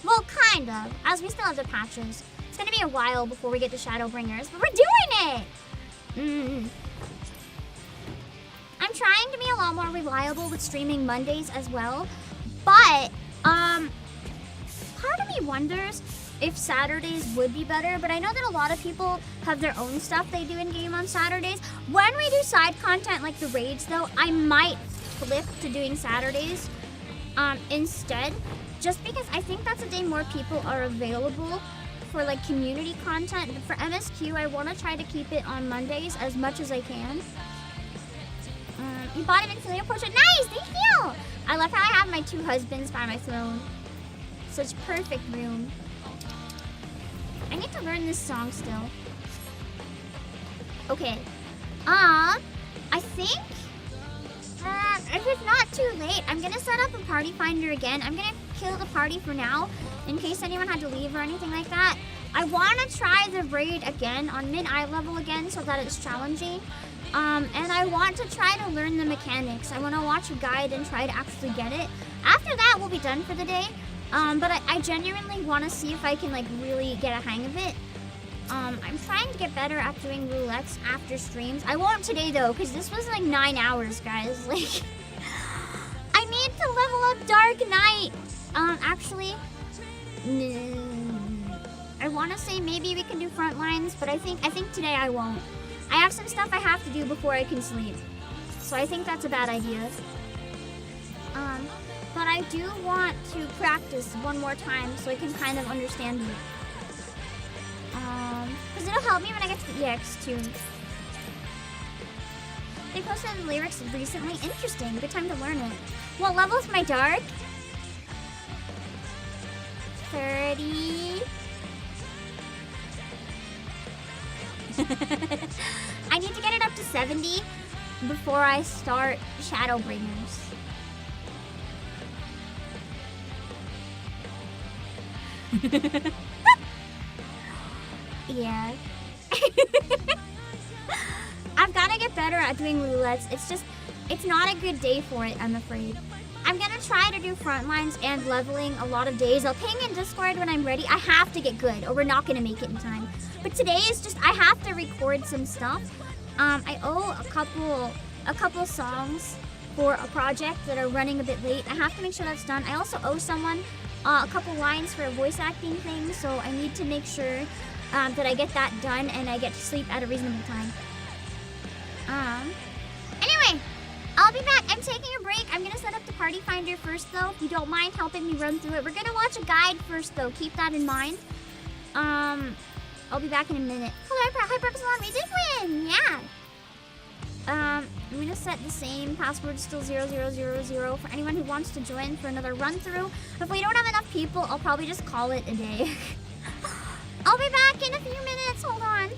Well, kind of, as we still have the patches. It's gonna be a while before we get to Shadowbringers, but we're doing it! I'm trying to be a lot more reliable with streaming Mondays as well, but, me wonders if Saturdays would be better, but I know that a lot of people have their own stuff they do in game on Saturdays. When we do side content like the raids though, I might flip to doing Saturdays instead, just because I think that's a day more people are available for like community content. But for MSQ, I want to try to keep it on Mondays as much as I can. You bought an infinity portrait. Nice, thank you! I love how I have my 2 husbands by my throne. Such perfect room. I need to learn this song still. Okay. I think if it's not too late, I'm gonna set up a party finder again. I'm gonna kill the party for now, in case anyone had to leave or anything like that. I wanna try the raid again on mid-eye level again so that it's challenging. And I want to try to learn the mechanics. I wanna watch a guide and try to actually get it. After that, we'll be done for the day. But I genuinely wanna see if I can like really get a hang of it. I'm trying to get better at doing roulettes after streams. I won't today though, because this was like 9 hours, guys. Like, I need to level up Dark Knight. Actually, I want to say maybe we can do front lines, but I think today I won't. I have some stuff I have to do before I can sleep, so I think that's a bad idea. But I do want to practice one more time so I can kind of understand it. Because it'll help me when I get to the EX too. They posted the lyrics recently. Interesting. Good time to learn it. What level is my dark? 30. I need to get it up to 70 before I start Shadowbringers. Yeah. I've got to get better at doing roulettes. It's not a good day for it, I'm afraid. I'm going to try to do front lines and leveling a lot of days. I'll ping in Discord when I'm ready. I have to get good or we're not going to make it in time. But today is just, I have to record some stuff. I owe a couple songs for a project that are running a bit late. I have to make sure that's done. I also owe someone a couple lines for a voice acting thing, so I need to make sure that I get that done and I get to sleep at a reasonable time. Anyway, I'll be back. I'm taking a break. I'm gonna set up the party finder first though, if you don't mind helping me run through it. We're gonna watch a guide first though, keep that in mind. I'll be back in a minute. Hello, High Purpose Alarm, we did win! Yeah! I'm gonna set the same password, still 0000 for anyone who wants to join for another run through. If we don't have enough people, I'll probably just call it a day. I'll be back in a few minutes, hold on.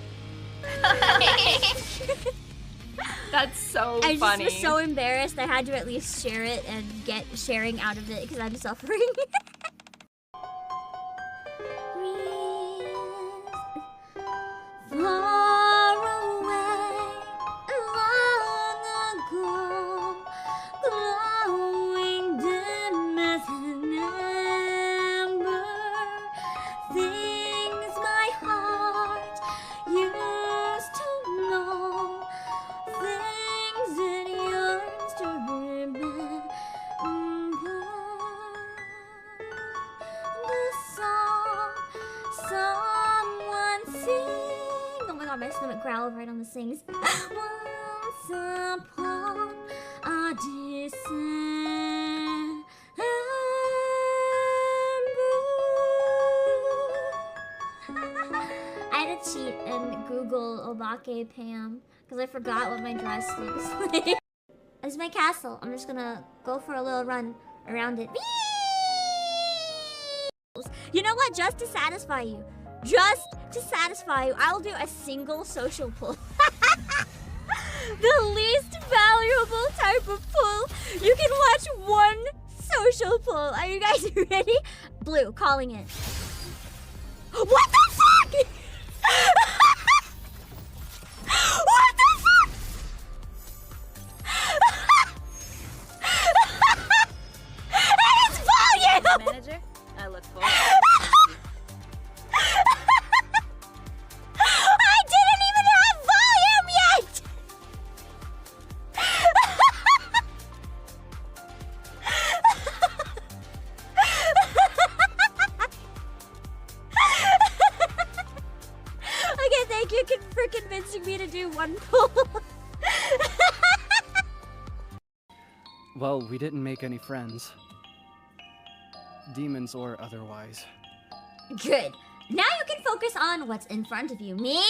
That's so funny. funny. I just was so embarrassed I had to at least share it and get sharing out of it because I'm suffering. Far away, long ago, glowing dim as an ember, things my heart used to know, things it yearns to remember. The song someone sings. Oh my god, my stomach growled right on the sings. Once upon a December. I had to cheat and Google Obake Pam because I forgot what my dress looks like. This is my castle. I'm just gonna go for a little run around it. You know what? Just to satisfy you. I'll do a single social pull. The least valuable type of pull. You can watch one social pull. Are you guys ready? Blue, calling it. What the fuck? What the fuck? And it's volume! Manager, I look forward. I didn't even have volume yet! Well, we didn't make any friends. Demons or otherwise. Good. Now you can focus on what's in front of you. Me!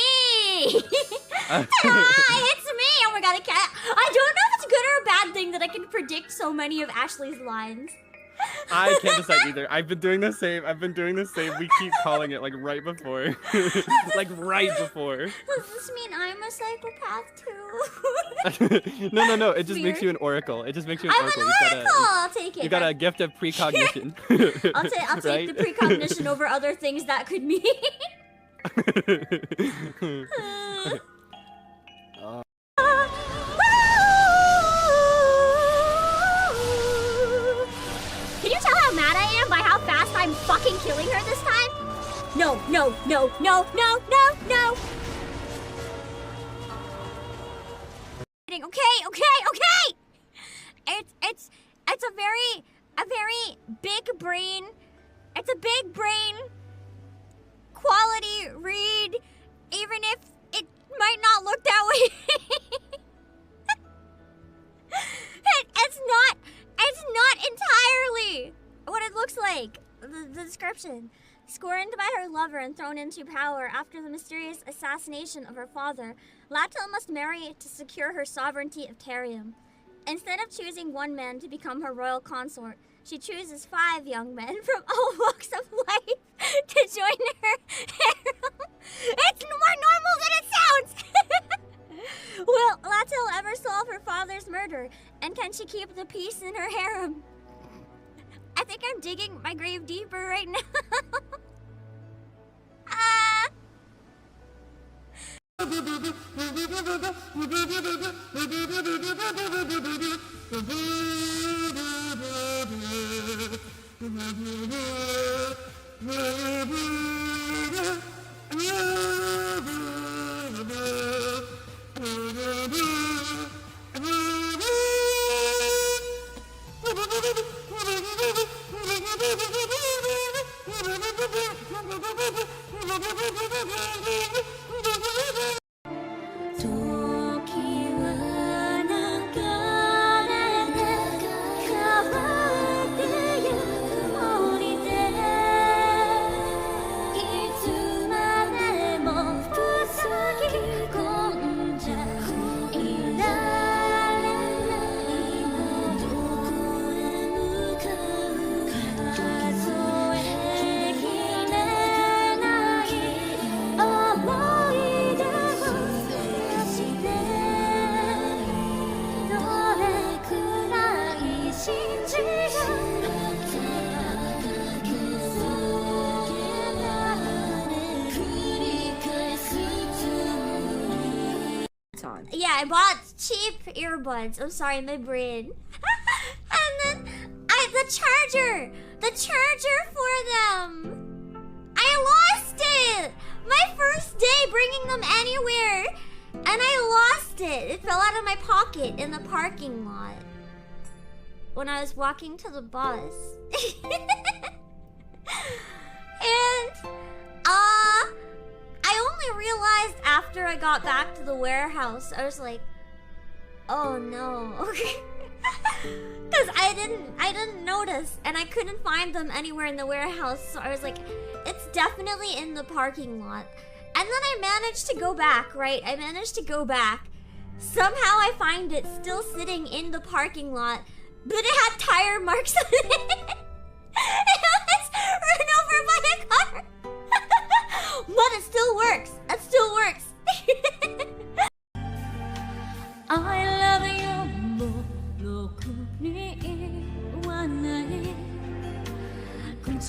Ta-da! It's me! Oh my god, I can't. I don't know if it's a good or a bad thing that I can predict so many of Ashley's lines. I can't decide either. I've been doing the same. We keep calling it like right before. Like right before. Does this mean I'm a psychopath too? No. It just makes you an oracle. It just makes you an oracle. I'm an oracle! I'll take it. You got a gift of precognition. I'll take right? the precognition over other things that could mean. Can you tell how mad I am by how fast I'm fucking killing her this time? No. Okay. It's a very big brain. It's a big brain quality read, even if it might not look that way. It's not entirely what it looks like. The description. Scorned by her lover and thrown into power after the mysterious assassination of her father, Latil must marry to secure her sovereignty of Terium. Instead of choosing one man to become her royal consort, she chooses 5 young men from all walks of life to join her harem. It's more normal than it sounds! Will Latil ever solve her father's murder? And can she keep the peace in her harem? I think I'm digging my grave deeper right now. Yeah, I bought cheap earbuds. I'm sorry, my brain. And then the charger for them. I lost it. My first day bringing them anywhere, and I lost it. It fell out of my pocket in the parking lot when I was walking to the bus. And I only realized after I got back to the warehouse. I was like, oh no. Because I didn't notice, and I couldn't find them anywhere in the warehouse. So I was like, it's definitely in the parking lot. And then I managed to go back, right? I managed to go back. Somehow I find it still sitting in the parking lot, but it had tire marks on it. It was run over by a car. But it still works. It still works. I love you.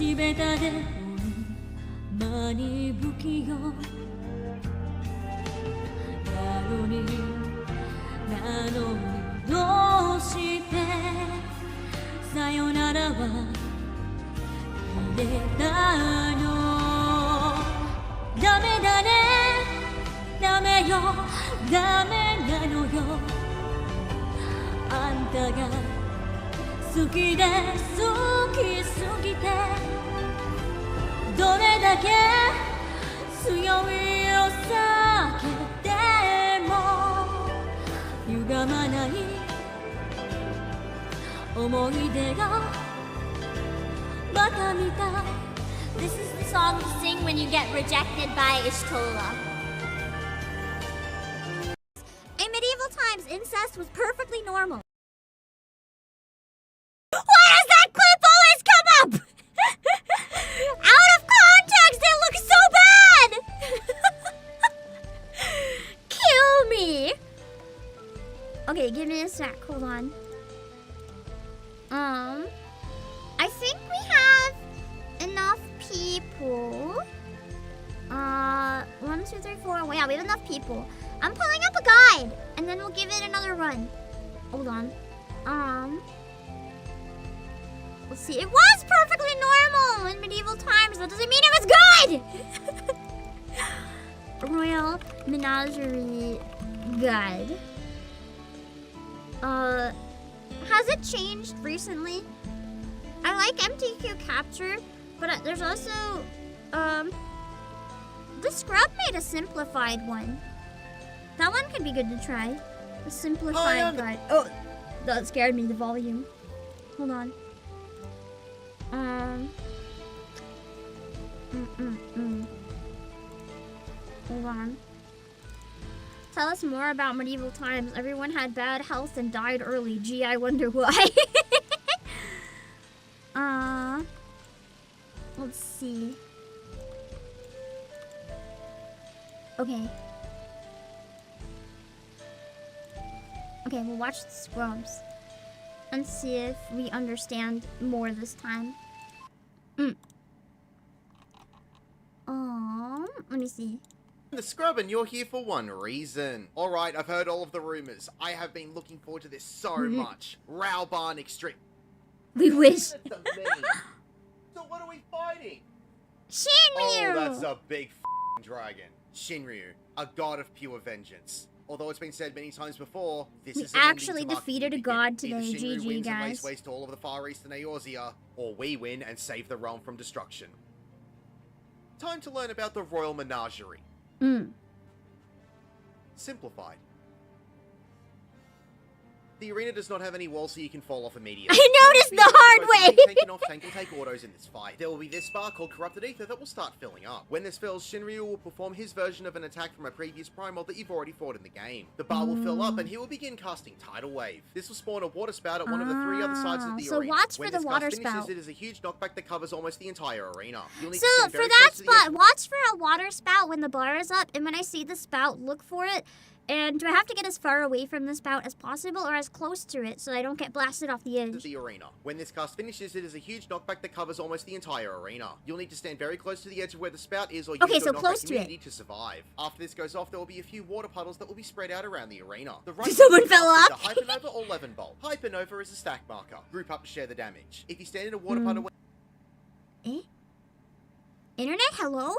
口下手で間に不器用なのにどうしてさよならは言えたのダメだねダメよダメなのよあんたが好きで好きすぎてどれだけ強いを避けても歪まない思い出がまた見た This is the song to sing when you get rejected by Ishtola. In medieval times, incest was perfectly normal. Why does that clip always come up? Out of context, it looks so bad! Kill me! Okay, give me a sec, hold on. I think we have enough people. 1, 2, 3, 4. Well, yeah, we have enough people. I'm pulling up a guide, and then we'll give it another run. Hold on. Let's see. It was perfectly normal in medieval times. That doesn't mean it was good. Royal Menagerie Guide. Has it changed recently? I like MTQ capture, but there's also the Scrub made a simplified one. That one could be good to try. A simplified guide. Oh, that scared me, the volume. Hold on. Hold on. Tell us more about medieval times. Everyone had bad health and died early. Gee, I wonder why. Let's see. Okay. Okay, we'll watch the Scrubs and see if we understand more this time. Let me see. The Scrub, and you're here for one reason. Alright, I've heard all of the rumors. I have been looking forward to this so much. Rauban Extreme. We wish. So what are we fighting? Shinryu! Oh, that's a big dragon. Shinryu, a god of pure vengeance. Although it's been said many times before, this is actually defeated a god today. Shinryu GG, wins and guys. lays waste to all of the Far Eastern Eorzea, or we win and save the realm from destruction. Time to learn about the Royal Menagerie. Simplified. The arena does not have any walls, so you can fall off immediately. I noticed the hard way! Tank and off-tank will take autos in this fight. There will be this bar called Corrupted Ether that will start filling up. When this fills, Shinryu will perform his version of an attack from a previous Primal that you've already fought in the game. The bar will fill up, and he will begin casting Tidal Wave. This will spawn a water spout at one of the 3 other sides of the arena. So watch when for the water finishes, spout. It is a huge knockback that covers almost the entire arena. You'll need So to stand for very that close to the spot, edge. watch for a water spout when the bar is up, and when I see the spout, look for it. And do I have to get as far away from the spout as possible, or as close to it, so I don't get blasted off the edge? The arena. When this cast finishes, it is a huge knockback that covers almost the entire arena. You'll need to stand very close to the edge of where the spout is, or use your knockback immunity to survive. After this goes off, there will be a few water puddles that will be spread out around the arena. The right Someone fell off. Hypernova or Leavenbolt. Hypernova is a stack marker. Group up to share the damage. If you stand in a water puddle... Internet, hello?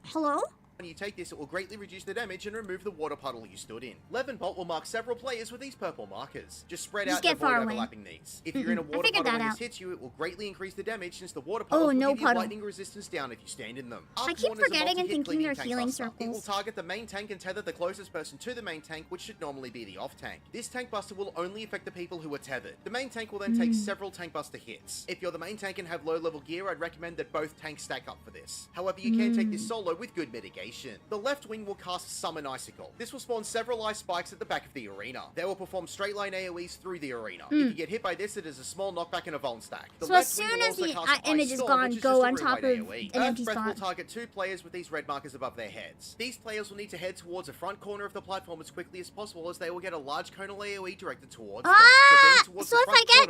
Hello? When you take this, it will greatly reduce the damage and remove the water puddle you stood in. Leavenbolt will mark several players with these purple markers. Just spread out and avoid overlapping these. If you're in a water puddle when this hits you, it will greatly increase the damage since the water puddles will give you lightning resistance down if you stand in them. I keep forgetting and thinking they're healing circles. It will target the main tank and tether the closest person to the main tank, which should normally be the off tank. This tank buster will only affect the people who are tethered. The main tank will then take several tank buster hits. If you're the main tank and have low level gear, I'd recommend that both tanks stack up for this. However, you can take this solo with good mitigation. The left wing will cast Summon Icicle. This will spawn several ice spikes at the back of the arena. They will perform straight line AoEs through the arena. If you get hit by this, it is a small knockback and a vuln stack. So as soon as the image is gone, go on top of an empty spot. Will target 2 players with these red markers above their heads. These players will need to head towards the front corner of the platform as quickly as possible, as they will get a large conal AoE directed towards them. So if I get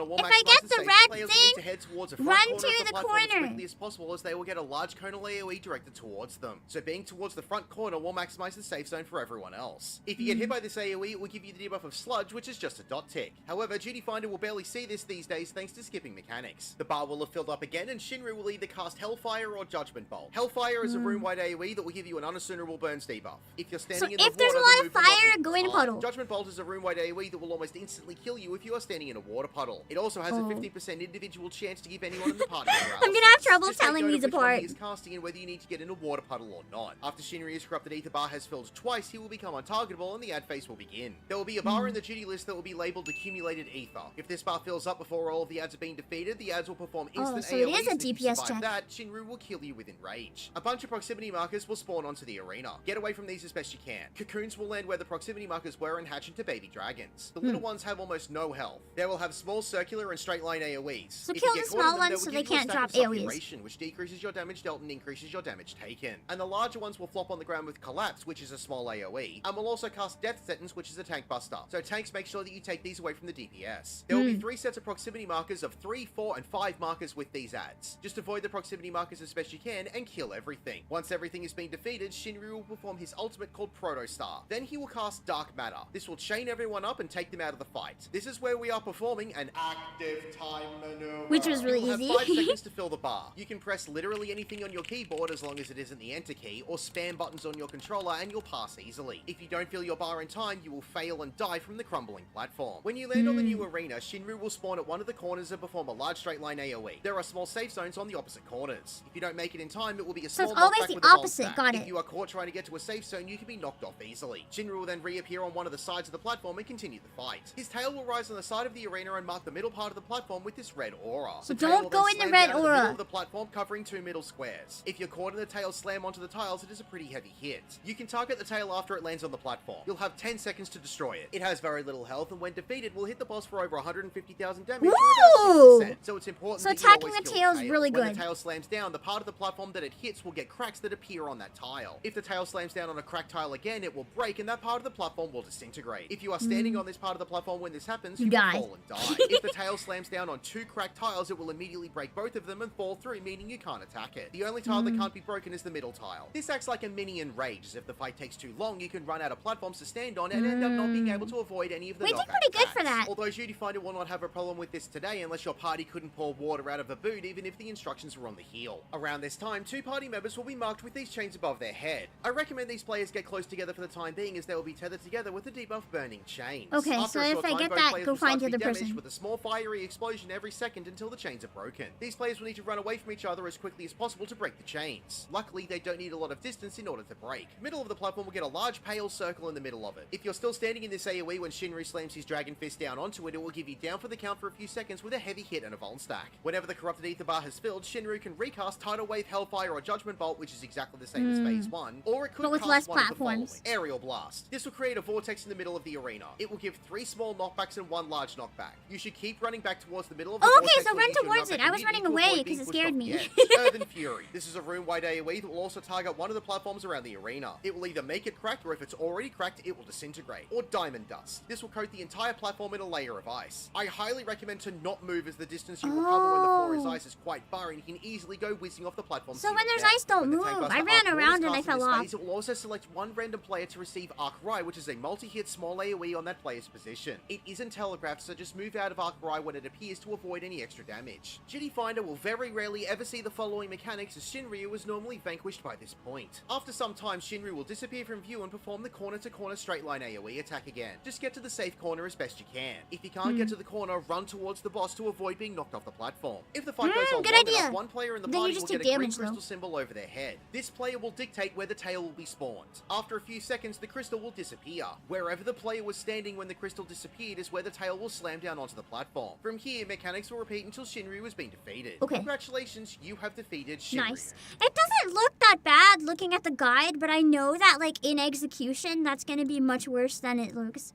the red thing, run to the corner. As quickly as possible, as they will get a large conal AoE directed towards them. So being towards the front corner will maximize the safe zone for everyone else. If you get hit by this AoE, it will give you the debuff of Sludge, which is just a dot tick. However, Duty Finder will barely see this these days thanks to skipping mechanics. The bar will have filled up again, and Shinryu will either cast Hellfire or Judgment Bolt. Hellfire is a room-wide AoE that will give you an unassumable burns debuff. If you're standing in the water, there's a lot of fire, go in a puddle. Judgment Bolt is a room-wide AoE that will almost instantly kill you if you are standing in a water puddle. It also has a 50% individual chance to give anyone in the party paralysis. I'm gonna have trouble telling these apart. Is casting and whether you need to get in a water puddle or not. After After Shinryu's corrupted ether bar has filled twice, he will become untargetable and the ad phase will begin. There will be a bar in the duty list that will be labeled accumulated ether. If this bar fills up before all of the ads have been defeated, the ads will perform instant so it AoEs, is a and if you DPS survive check. that, Shinryu will kill you within range. A bunch of proximity markers will spawn onto the arena. Get away from these as best you can. Cocoons will land where the proximity markers were and hatch into baby dragons. The little ones have almost no health. They will have small circular and straight line AoEs. So If kill you the get caught in small them, ones so will they give you a can't stack drop of AoEs. Suppuration, which decreases your damage dealt and increases your damage taken. And the larger ones will flop on the ground with Collapse, which is a small AoE, and will also cast Death Sentence, which is a tank buster. So tanks, make sure that you take these away from the DPS. There will be 3 sets of proximity markers of 3, 4, and 5 markers with these ads. Just avoid the proximity markers as best you can and kill everything. Once everything has been defeated, Shinryu will perform his ultimate called Protostar. Then he will cast Dark Matter. This will chain everyone up and take them out of the fight. This is where we are performing an active time maneuver. Which was really You will easy. have 5 seconds to fill the bar. You can press literally anything on your keyboard as long as it isn't the enter key, or spam buttons on your controller and you'll pass easily. If you don't fill your bar in time, you will fail and die from the crumbling platform. When you land on the new arena, Shinryu will spawn at one of the corners and perform a large straight line AoE. There are small safe zones on the opposite corners. If you don't make it in time, it will be a So small it's always knockback the with a bomb opposite, stack. got If it. you are caught trying to get to a safe zone, you can be knocked off easily. Shinryu will then reappear on one of the sides of the platform and continue the fight. His tail will rise on the side of the arena and mark the middle part of the platform with this red aura. So The tail don't will go then in the slam red down to the aura. middle of the platform, covering 2 middle squares. If you're caught in the tail slam onto the tiles, it is a pretty heavy hit. You can target the tail after it lands on the platform. You'll have 10 seconds to destroy it. It has very little health, and when defeated, will hit the boss for over 150,000 damage, or about 6%. So it's important So that you attacking always the kill tail is really When good. the tail slams down, the part of the platform that it hits will get cracks that appear on that tile. If the tail slams down on a cracked tile again, it will break, and that part of the platform will disintegrate. If you are standing on this part of the platform when this happens, You you die. will fall and die. If the tail slams down on 2 cracked tiles, it will immediately break both of them and fall through, meaning you can't attack it. The only tile that can't be broken is the middle tile. This acts like a mini enrage, as if the fight takes too long, you can run out of platforms to stand on and end up not being able to avoid any of the We did knockback pretty good for attacks. that. Although Duty Finder will not have a problem with this today unless your party couldn't pour water out of a boot, even if the instructions were on the heel. Around this time, 2 party members will be marked with these chains above their head. I recommend these players get close together for the time being, as they will be tethered together with the debuff burning chains. Okay, After so a if short I time, get both that, players go will start find to the be other damaged person. with a small fiery explosion every second until the chains are broken. These players will need to run away from each other as quickly as possible to break the chains. Luckily, they don't need a lot of distance in order to break. Middle of the platform will get a large pale circle in the middle of it. If you're still standing in this AoE when Shinryu slams his dragon fist down onto it, it will give you down for the count for a few seconds with a heavy hit and a Vuln stack. Whenever the corrupted ether bar has filled, Shinryu can recast Tidal Wave, Hellfire, or Judgment Bolt, which is exactly the same as Phase 1, or it could But with cast less one of the platforms. following. Aerial Blast. This will create a vortex in the middle of the arena. It will give 3 small knockbacks and 1 large knockback. You should keep running back towards the middle of the Oh, okay, vortex so or run use your towards it. knockback I was immediately running to away avoid 'cause being it pushed scared off me. the edge. Earthen Fury. This is a room-wide AoE that will also target one of the platforms around the arena. It will either make it cracked, or if it's already cracked, it will disintegrate. Or Diamond Dust. This will coat the entire platform in a layer of ice. I highly recommend to not move, as the distance you will cover when the floor is ice is quite far, and you can easily go whizzing off the platform. So to when your there's death. ice, don't When the move. tank buster I ran Arc Ward is around and I cast in fell this off. phase, it will also select one random player to receive Arc Rai, which is a multi-hit small AoE on that player's position. It isn't telegraphed, so just move out of Arc Rai when it appears to avoid any extra damage. Duty Finder will very rarely ever see the following mechanics, as Shinryu is normally vanquished by this point. After some time, Shinryu will disappear from view and perform the corner-to-corner straight line AoE attack again. Just get to the safe corner as best you can. If you can't get to the corner, run towards the boss to avoid being knocked off the platform. If the fight goes on good long idea. enough, one player in the Then you party just will get take a green damage, though. crystal symbol over their head. This player will dictate where the tail will be spawned. After a few seconds, the crystal will disappear. Wherever the player was standing when the crystal disappeared is where the tail will slam down onto the platform. From here, mechanics will repeat until Shinryu has been defeated. Okay. Congratulations, you have defeated Shinryu. Nice. It doesn't look that bad looking at the guide, but I know that like in execution, that's gonna be much worse than it looks.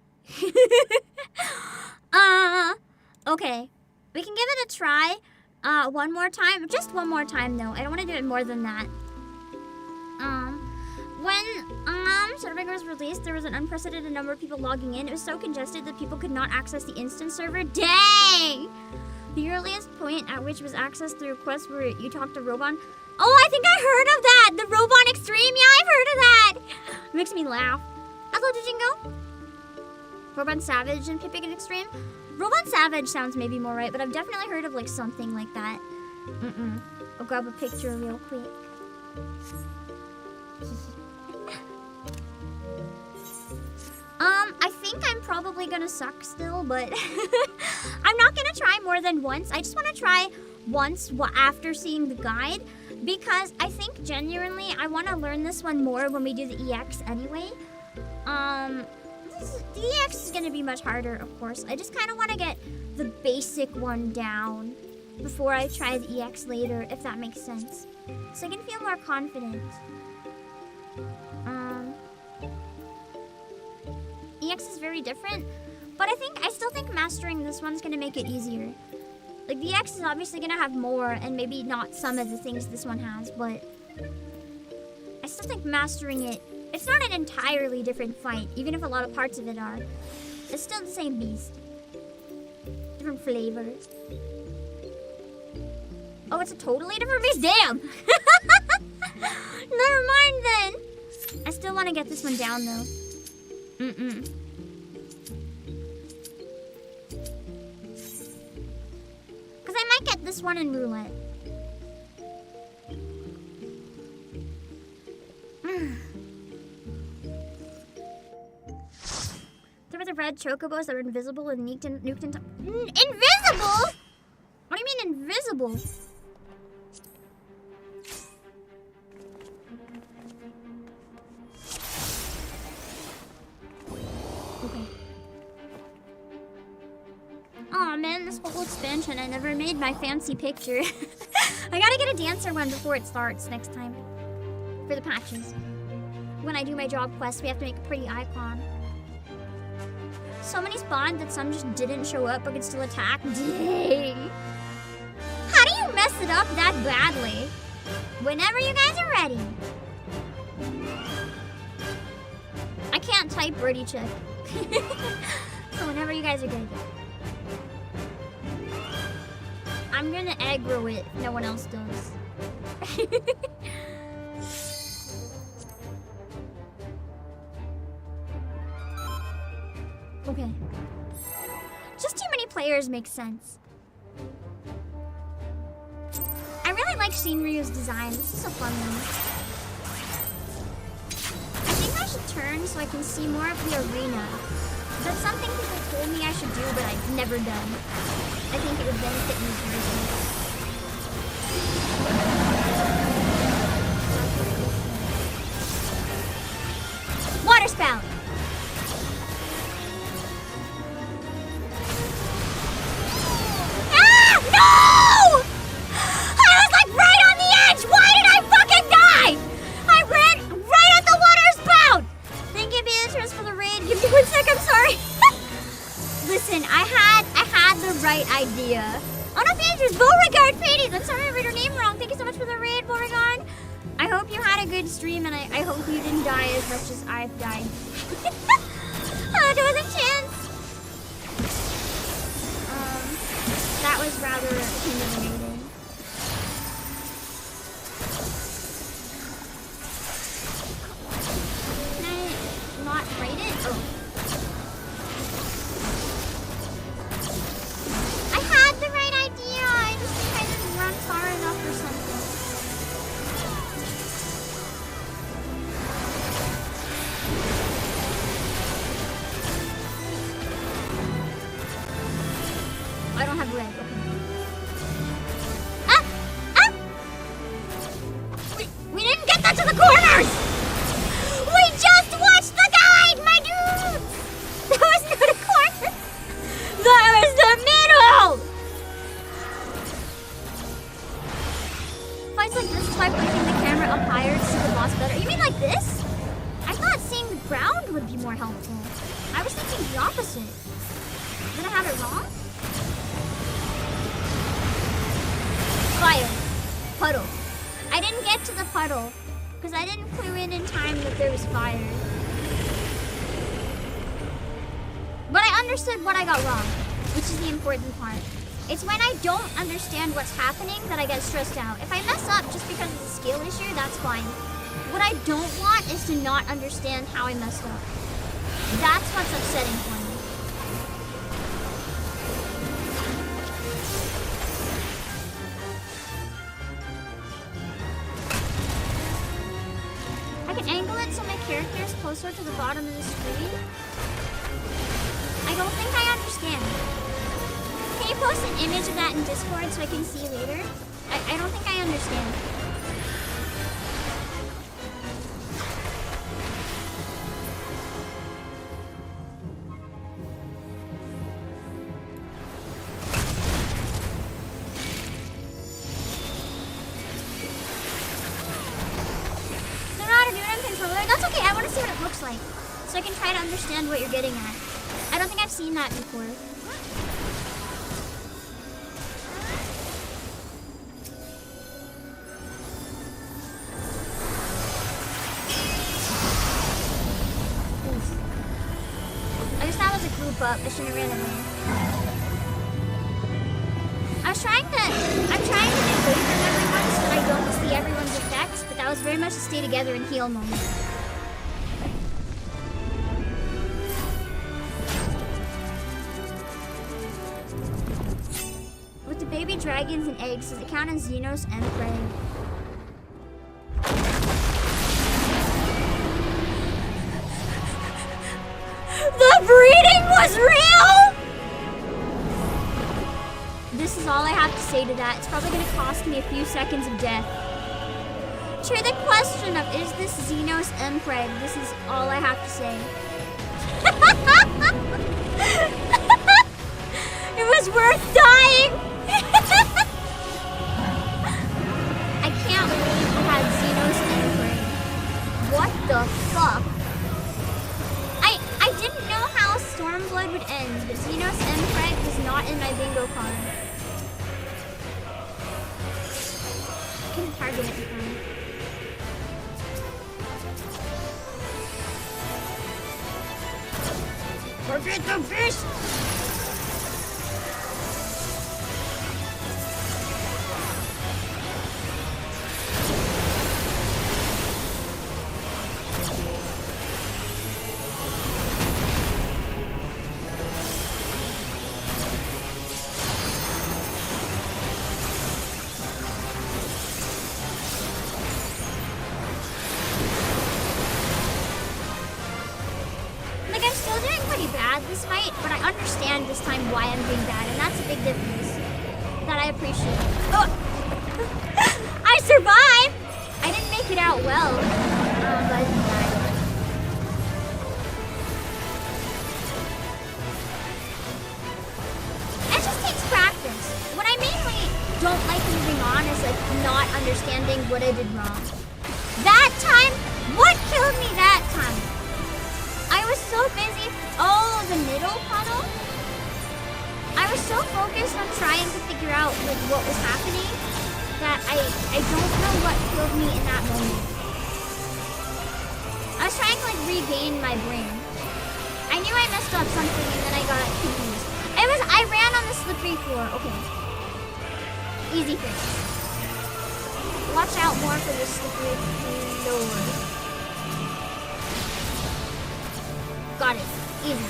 Okay. We can give it a try. One more time. Just one more time though. I don't want to do it more than that. When SHADOWBRINGERS was released, there was an unprecedented number of people logging in. It was so congested that people could not access the instance server. Dang! The earliest point at which was accessed through requests where you talked to Robon. Oh, I think I heard of that! The Robon Extreme? Yeah, I've heard of that! Makes me laugh. Hello, Dujingo? Robon Savage and Pippigan Extreme? Robon Savage sounds maybe more right, but I've definitely heard of like something like that. I'll grab a picture real quick. I think I'm probably gonna suck still, but I'm not gonna try more than once. I just want to try once after seeing the guide. Because I think genuinely I want to learn this one more when we do the EX anyway. The EX is going to be much harder, of course. I just kind of want to get the basic one down before I try the EX later, if that makes sense. So I can feel more confident. EX is very different, but I still think mastering this one's going to make it easier. Like, the EX is obviously going to have more, and maybe not some of the things this one has, but I still think mastering it, it's not an entirely different fight, even if a lot of parts of it are. It's still the same beast. Different flavors. Oh, it's a totally different beast? Damn! Never mind then. I still want to get this one down, though. Because I might get this one in roulette. There were the red chocobos that were invisible and nuked into... Invisible?! What do you mean invisible? Okay. Aw, man, this whole expansion, I never made my fancy picture. I gotta get a dancer one before it starts next time. For the patches. When I do my job quest, we have to make a pretty icon. So many spawned that some just didn't show up but could still attack. Dang. How do you mess it up that badly? Whenever you guys are ready. I can't type birdie check. So whenever you guys are good. I'm gonna aggro it if no one else does. Okay. Just too many players makes sense. I really like Shinryu's design. This is a fun one. I think I should turn so I can see more of the arena. That's something people told me I should do, but I've never done. I think it would benefit me greatly. Water spout! No! I was like right on the edge! Why did I fucking die? I ran right at the water spout! Thank you, Beatrice, for the raid. Give me 1 sec, I'm sorry. Listen, I had the right idea. Oh no, Beatrice, Beauregard Fades. I'm sorry I read your name wrong. Thank you so much for the raid, Beauregard. I hope you had a good stream and I hope you didn't die as much as I've died. There was a chance. That was rather intimidating. Can I not raid it? Oh. I had the right idea. I just think I didn't run far enough or something. I don't have red. Okay. We didn't get that to the corners! We just watched the guide, my dude! That was not a corner! That was the middle! Fights like this is by placing the camera up higher to see the boss better. You mean like this? I thought seeing the ground would be more helpful. I was thinking the opposite. Did I have it wrong? Fire. Puddle. I didn't get to the puddle because I didn't clue in time that there was fire. But I understood what I got wrong, which is the important part. It's when I don't understand what's happening that I get stressed out. If I mess up just because it's a skill issue, that's fine. What I don't want is to not understand how I messed up. That's what's upsetting for me. I can angle it so my character is closer to the bottom of the screen. I don't think I understand. Can you post an image of that in Discord so I can see later? I don't think I understand. so I can try to understand what you're getting at. I don't think I've seen that before. I guess that was a group up. I shouldn't have ran away. I'm trying to get away from everyone so that I don't see everyone's effects, but that was very much a stay together and heal moment. With the baby dragons and eggs, does it count as Xenos and prey? The breeding was real! This is all I have to say to that. It's probably going to cost me a few seconds of death. To the question of is this Xenos Empreg, this is all I have to say. It was worth dying! I can't believe we had Xenos Empreg. What the fuck? I didn't know how Stormblood would end, but Xenos Empreg was not in my bingo card. I couldn't target it before. Forget the fish! This fight, but I understand this time why I'm doing bad, and that's a big difference that I appreciate. Oh. I survived! I didn't make it out well, but I didn't die. It just takes practice. What I mainly don't like moving on is like not understanding what I did wrong. That time, what killed me that time? I was so busy. Oh, the middle puddle? I was so focused on trying to figure out like what was happening that I don't know what killed me in that moment. I was trying to like regain my brain. I knew I messed up something and then I got confused. I ran on the slippery floor. Okay. Easy fix. Watch out more for the slippery floor. Got it. Easy.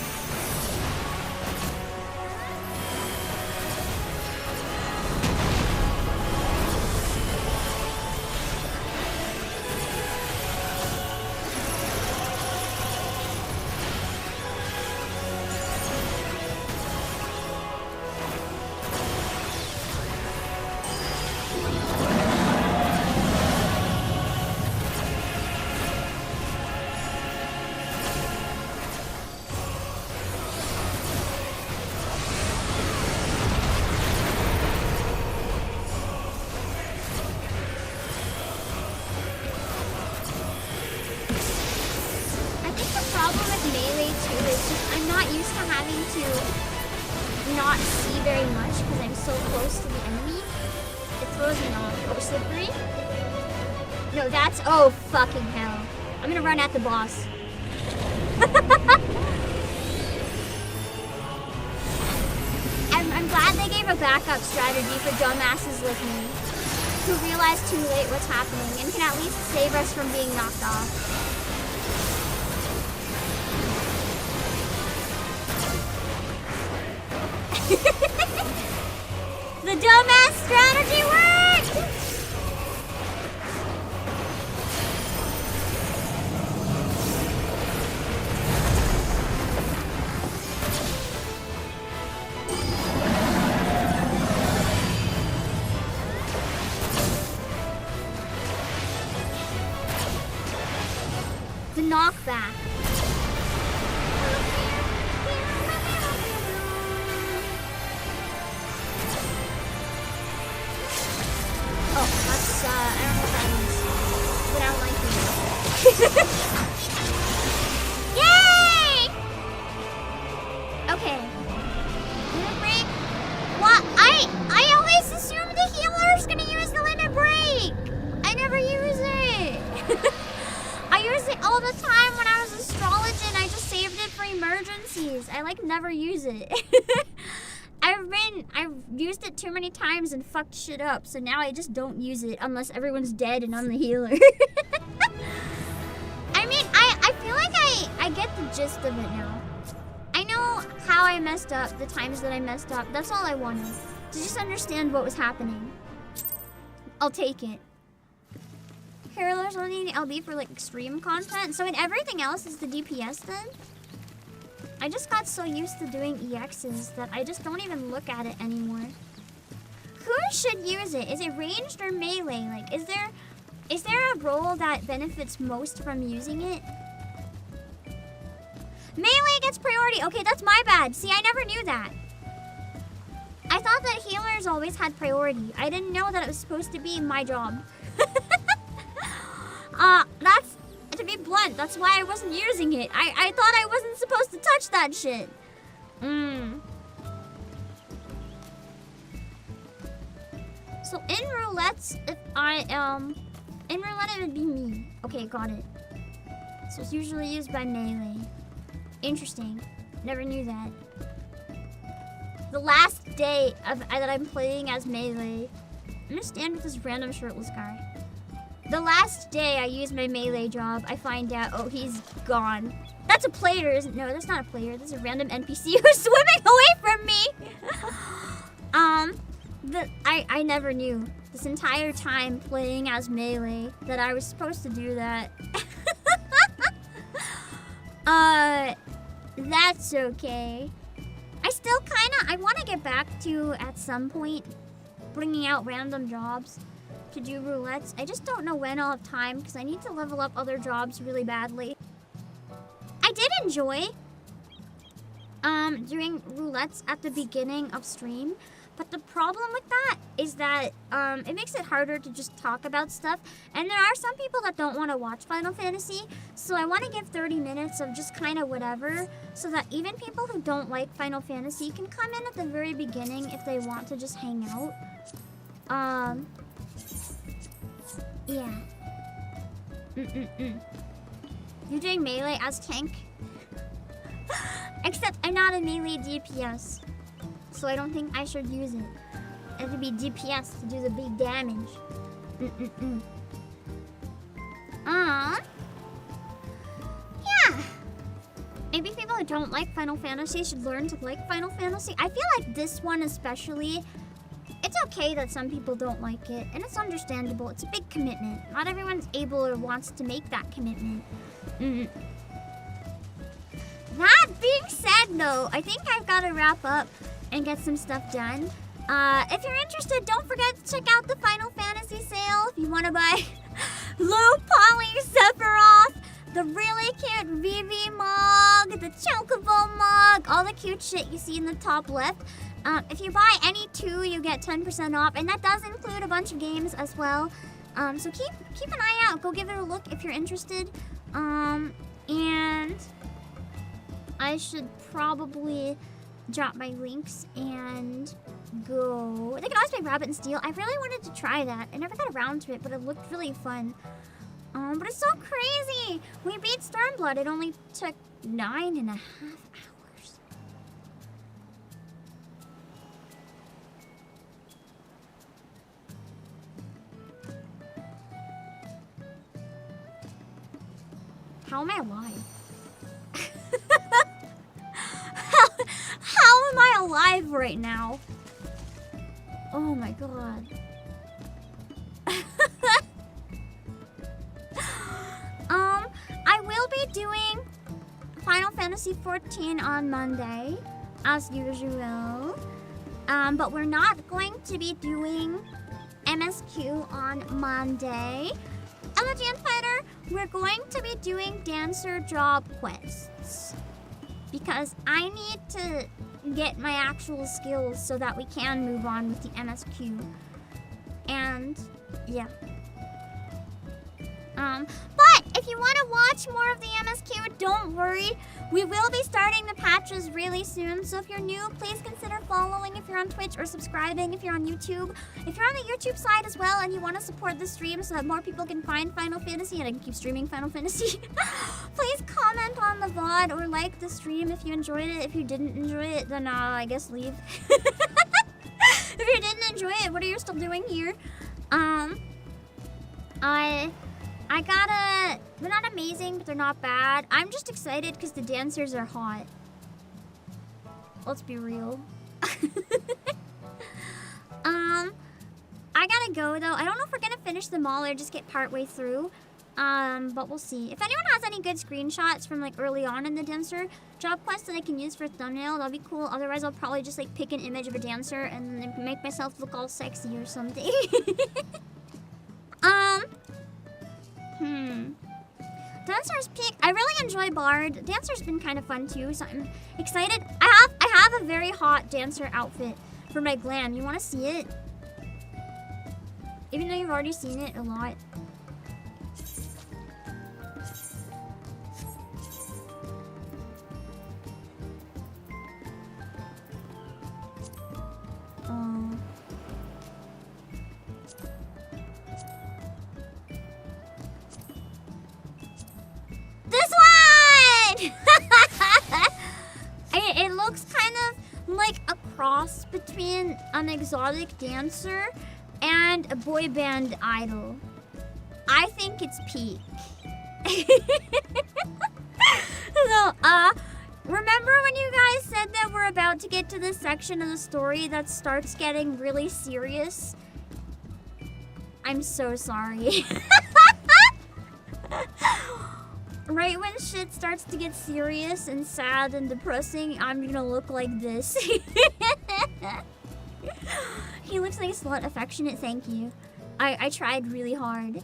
Not see very much because I'm so close to the enemy. It throws me off. Oh, slippery? No, that's... Oh, fucking hell. I'm gonna run at the boss. I'm glad they gave a backup strategy for dumbasses like me, who realize too late what's happening and can at least save us from being knocked off. The dumbass strategy worked! Okay. Limit break. What? I always assume the healer's gonna use the limit break. I never use it. I use it all the time when I was astrologing. I just saved it for emergencies. I like never use it. I've used it too many times and fucked shit up, so now I just don't use it unless everyone's dead and I'm the healer. I mean, I feel like I get the gist of it now. I know how I messed up, the times that I messed up. That's all I wanted. To just understand what was happening. I'll take it. Heroes only need LB for like extreme content, so in everything else is the DPS then? I just got so used to doing EXs that I just don't even look at it anymore. Who should use it? Is it ranged or melee? Like, is there a role that benefits most from using it? Melee gets priority. Okay, that's my bad. See, I never knew that. I thought that healers always had priority. I didn't know that it was supposed to be my job. That's, to be blunt, that's why I wasn't using it. I thought I wasn't supposed to touch that shit. So in roulettes, if I in roulette it would be me. Okay, got it. So it's usually used by melee. Interesting. Never knew that. The last day that I'm playing as melee. I'm gonna stand with this random shirtless guy. The last day I use my melee job, I find out, oh, he's gone. That's a player, isn't it? No, that's not a player. That's a random NPC who's swimming away from me. I never knew this entire time playing as melee that I was supposed to do that. That's okay. I still I want to get back to, at some point, bringing out random jobs to do roulettes. I just don't know when I'll have time because I need to level up other jobs really badly. I did enjoy doing roulettes at the beginning of stream, but the problem with that is that it makes it harder to just talk about stuff, and there are some people that don't want to watch Final Fantasy, so I want to give 30 minutes of just kind of whatever, so that even people who don't like Final Fantasy can come in at the very beginning if they want to just hang out. Yeah. You're doing melee as tank? Except I'm not a melee DPS, so I don't think I should use it. I have to be DPS to do the big damage. Yeah. Maybe people who don't like Final Fantasy should learn to like Final Fantasy. I feel like this one especially, it's okay that some people don't like it, and it's understandable. It's a big commitment. Not everyone's able or wants to make that commitment. That being said, though, I think I've got to wrap up and get some stuff done. If you're interested, don't forget to check out the Final Fantasy sale if you want to buy Low Poly Sephiroth, the really cute Vivi mug, the Chocobo mug, all the cute shit you see in the top left. If you buy any two, you get 10% off, and that does include a bunch of games as well. So keep an eye out. Go give it a look if you're interested. And I should probably drop my links and go. They can always play Rabbit and Steel. I really wanted to try that. I never got around to it, but it looked really fun. But it's so crazy. We beat Stormblood. It only took 9.5 hours. How am I alive? How am I alive right now? Oh my god. I will be doing Final Fantasy XIV on Monday, as usual. But we're not going to be doing MSQ on Monday. Elegian Fighter, we're going to be doing dancer job quests because I need to get my actual skills so that we can move on with the MSQ. And yeah. But if if you want to watch more of the MSQ, don't worry. We will be starting the patches really soon. So if you're new, please consider following if you're on Twitch or subscribing if you're on YouTube. If you're on the YouTube side as well and you want to support the stream so that more people can find Final Fantasy and I can keep streaming Final Fantasy, please comment on the VOD or like the stream if you enjoyed it. If you didn't enjoy it, then I guess leave. If you didn't enjoy it, what are you still doing here? I got they're not amazing, but they're not bad. I'm just excited because the dancers are hot. Let's be real. I gotta go though. I don't know if we're gonna finish them all or just get partway through. But we'll see. If anyone has any good screenshots from like early on in the dancer job quest that I can use for a thumbnail, that'll be cool. Otherwise, I'll probably just like pick an image of a dancer and then make myself look all sexy or something. Dancer's Peak. I really enjoy Bard. Dancer's been kind of fun too, so I'm excited. I have a very hot dancer outfit for my glam. You want to see it? Even though you've already seen it a lot. This one! It looks kind of like a cross between an exotic dancer and a boy band idol. I think it's peak. So, remember when you guys said that we're about to get to this section of the story that starts getting really serious? I'm so sorry. Right when shit starts to get serious and sad and depressing, I'm gonna look like this. He looks like a slut, affectionate, thank you. I tried really hard.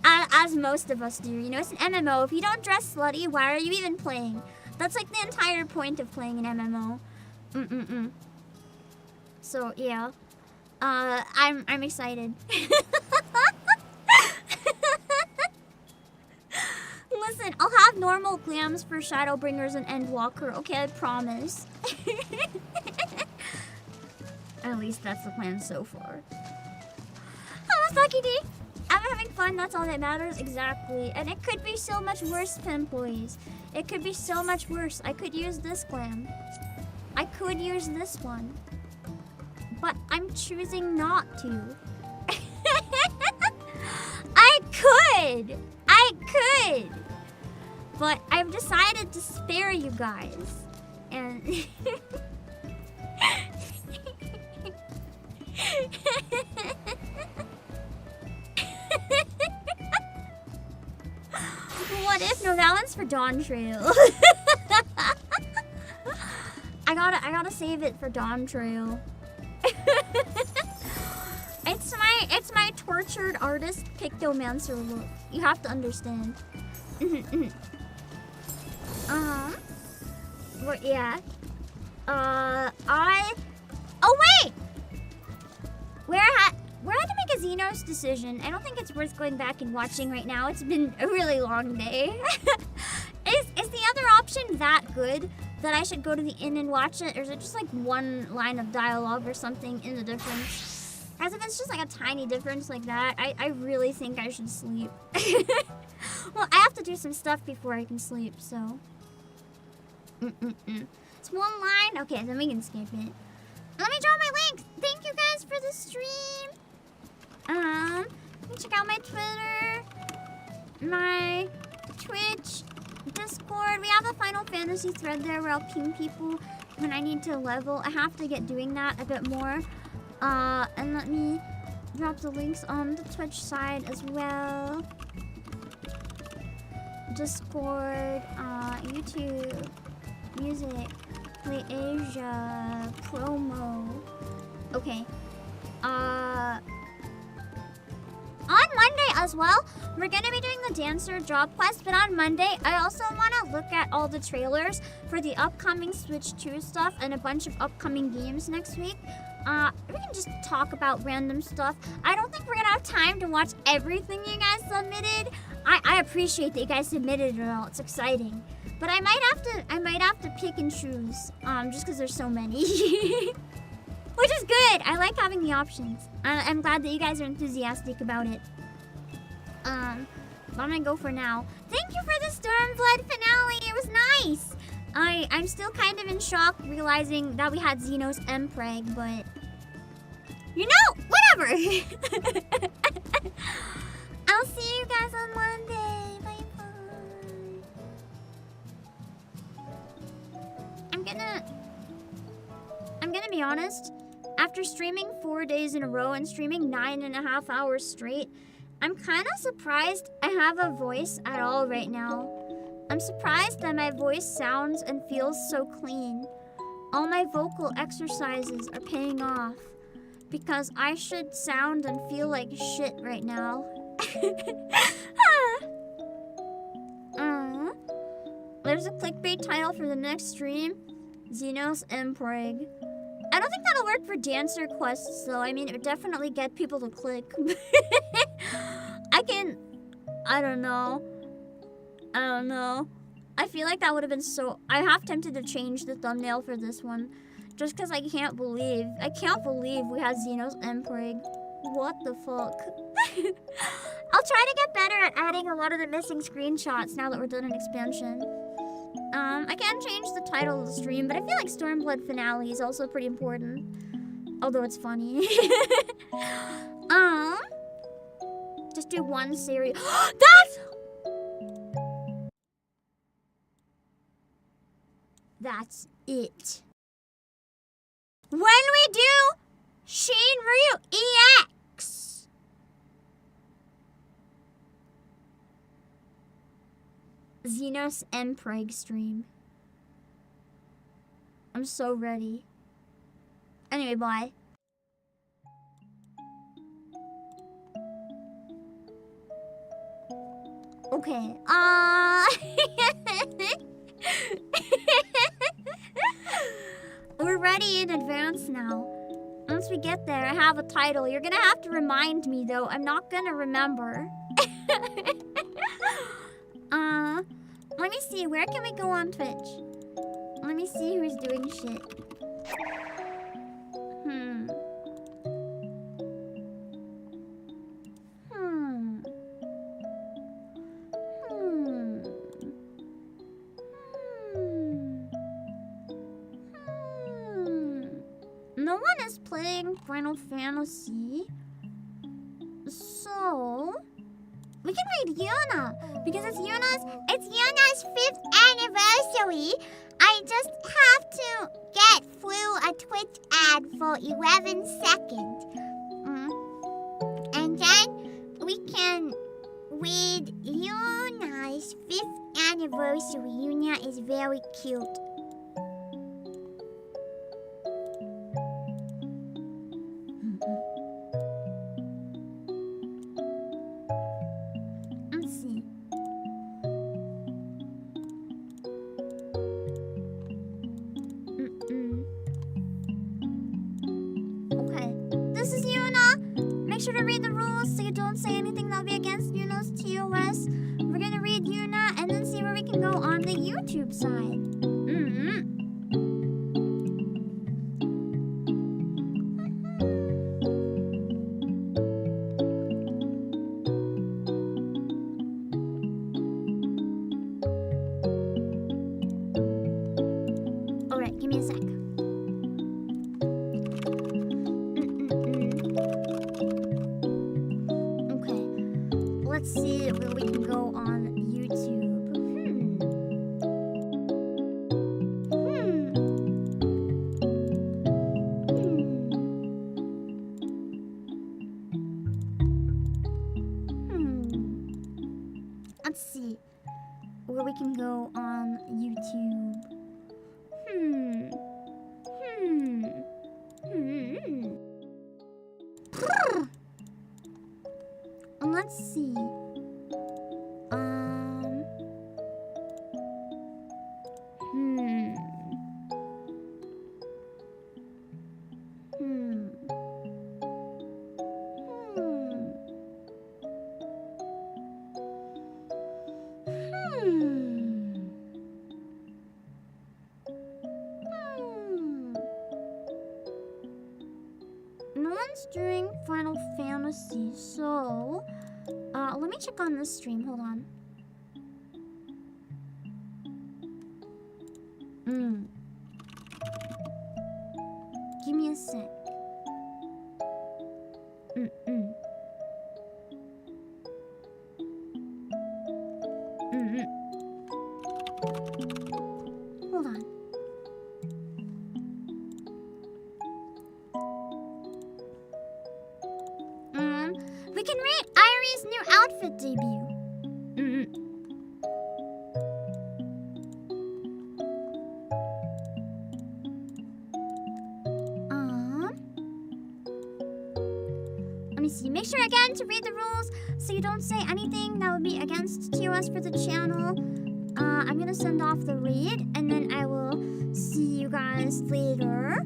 As most of us do, you know, it's an MMO. If you don't dress slutty, why are you even playing? That's like the entire point of playing an MMO. So yeah, I'm excited. Listen, I'll have normal glams for Shadowbringers and Endwalker, okay? I promise. At least that's the plan so far. Oh, Sucky D! I'm having fun, that's all that matters. Exactly. And it could be so much worse, Pinploys. It could be so much worse. I could use this glam. I could use this one. But I'm choosing not to. I could! But I've decided to spare you guys. And... What if? No, that one's for Dawn Trail. I gotta save it for Dawn Trail. It's my tortured artist Pictomancer look. You have to understand. But yeah. Oh wait! Where I had to make a Xenos decision. I don't think it's worth going back and watching right now. It's been a really long day. Is the other option that good that I should go to the inn and watch it? Or is it just like one line of dialogue or something in the difference? As if it's just like a tiny difference like that, I really think I should sleep. Well, I have to do some stuff before I can sleep, so. It's one line? Okay, then we can skip it. Let me draw my link. Thank you guys for the stream. You can check out my Twitter, my Twitch, Discord. We have a Final Fantasy thread there where I'll ping people when I need to level. I have to get doing that a bit more. And let me drop the links on the Twitch side as well. Discord, YouTube, music, Play Asia, promo. Okay. On Monday as well, we're gonna be doing the dancer job quest, but on Monday, I also wanna look at all the trailers for the upcoming Switch 2 stuff and a bunch of upcoming games next week. We can just talk about random stuff. I don't think we're gonna have time to watch everything you guys submitted. I appreciate that you guys submitted it all. It's exciting. But I might have to pick and choose. Just because there's so many. Which is good. I like having the options. I'm glad that you guys are enthusiastic about it. But I'm gonna go for now. Thank you for the Stormblood finale. It was nice. I'm still kind of in shock realizing that we had Xenos Mpreg, but you know, whatever. I'll see you guys on Monday. Bye bye. I'm gonna be honest. After streaming 4 days in a row and streaming 9.5 hours straight, I'm kind of surprised I have a voice at all right now. I'm surprised that my voice sounds and feels so clean. All my vocal exercises are paying off because I should sound and feel like shit right now. There's a clickbait title for the next stream. Xenos Mpreg. I don't think that'll work for dancer quests though. I mean, it would definitely get people to click. I don't know. I feel like that would have been so... I'm half tempted to change the thumbnail for this one. Just because I can't believe we had Xenos Mpreg. What the fuck? I'll try to get better at adding a lot of the missing screenshots now that we're done an expansion. I can change the title of the stream, but I feel like Stormblood finale is also pretty important. Although it's funny. Just do one series. That's it. When we do Shinryu EX. Xenos Mpreg stream. I'm so ready. Anyway, bye. Okay. We're ready in advance now. Once we get there, I have a title. You're gonna have to remind me though. I'm not gonna remember. Let me see. Where can we go on Twitch? Let me see who's doing shit. No one is playing Final Fantasy. So we can read Yuna because it's Yuna's 5th anniversary. I just have to get through a Twitch ad for 11 seconds. And then we can read Yuna's 5th anniversary. Yuna is very cute. Make sure to read the rules so you don't say anything that'll be against Yuna's TOS. We're gonna read Yuna and then see where we can go on the YouTube side. Alright, give me a sec. Let's see where we can go on YouTube. Let's see where we can go on YouTube. Let's see. happens during Final Fantasy. So, let me check on this stream. Hold on. Give me a sec. Hold on. We can rate Irie's new outfit debut. Let me see. Make sure again to read the rules so you don't say anything that would be against TOS for the channel. I'm gonna send off the raid and then I will see you guys later.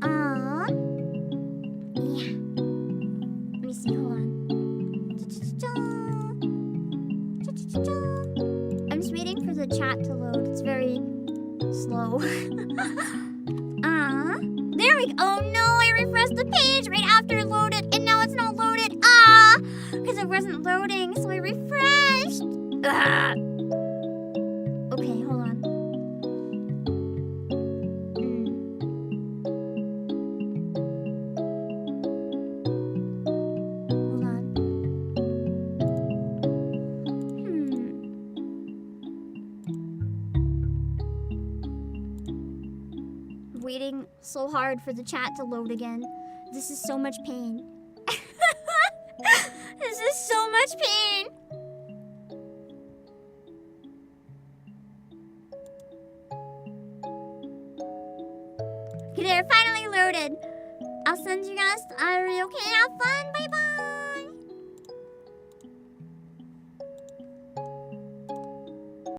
Yeah. Let me see, hold on. I'm just waiting for the chat to load. It's very slow. There we go. Oh no, I refreshed the page right after it loaded and now it's not loaded. Because it wasn't loading, so I refreshed. Okay, hold on. Hold on. Waiting so hard for the chat to load again. This is so much pain. This is so much pain. Okay, they're finally loaded. I'll send you guys to Irie, okay? Have fun. Bye-bye.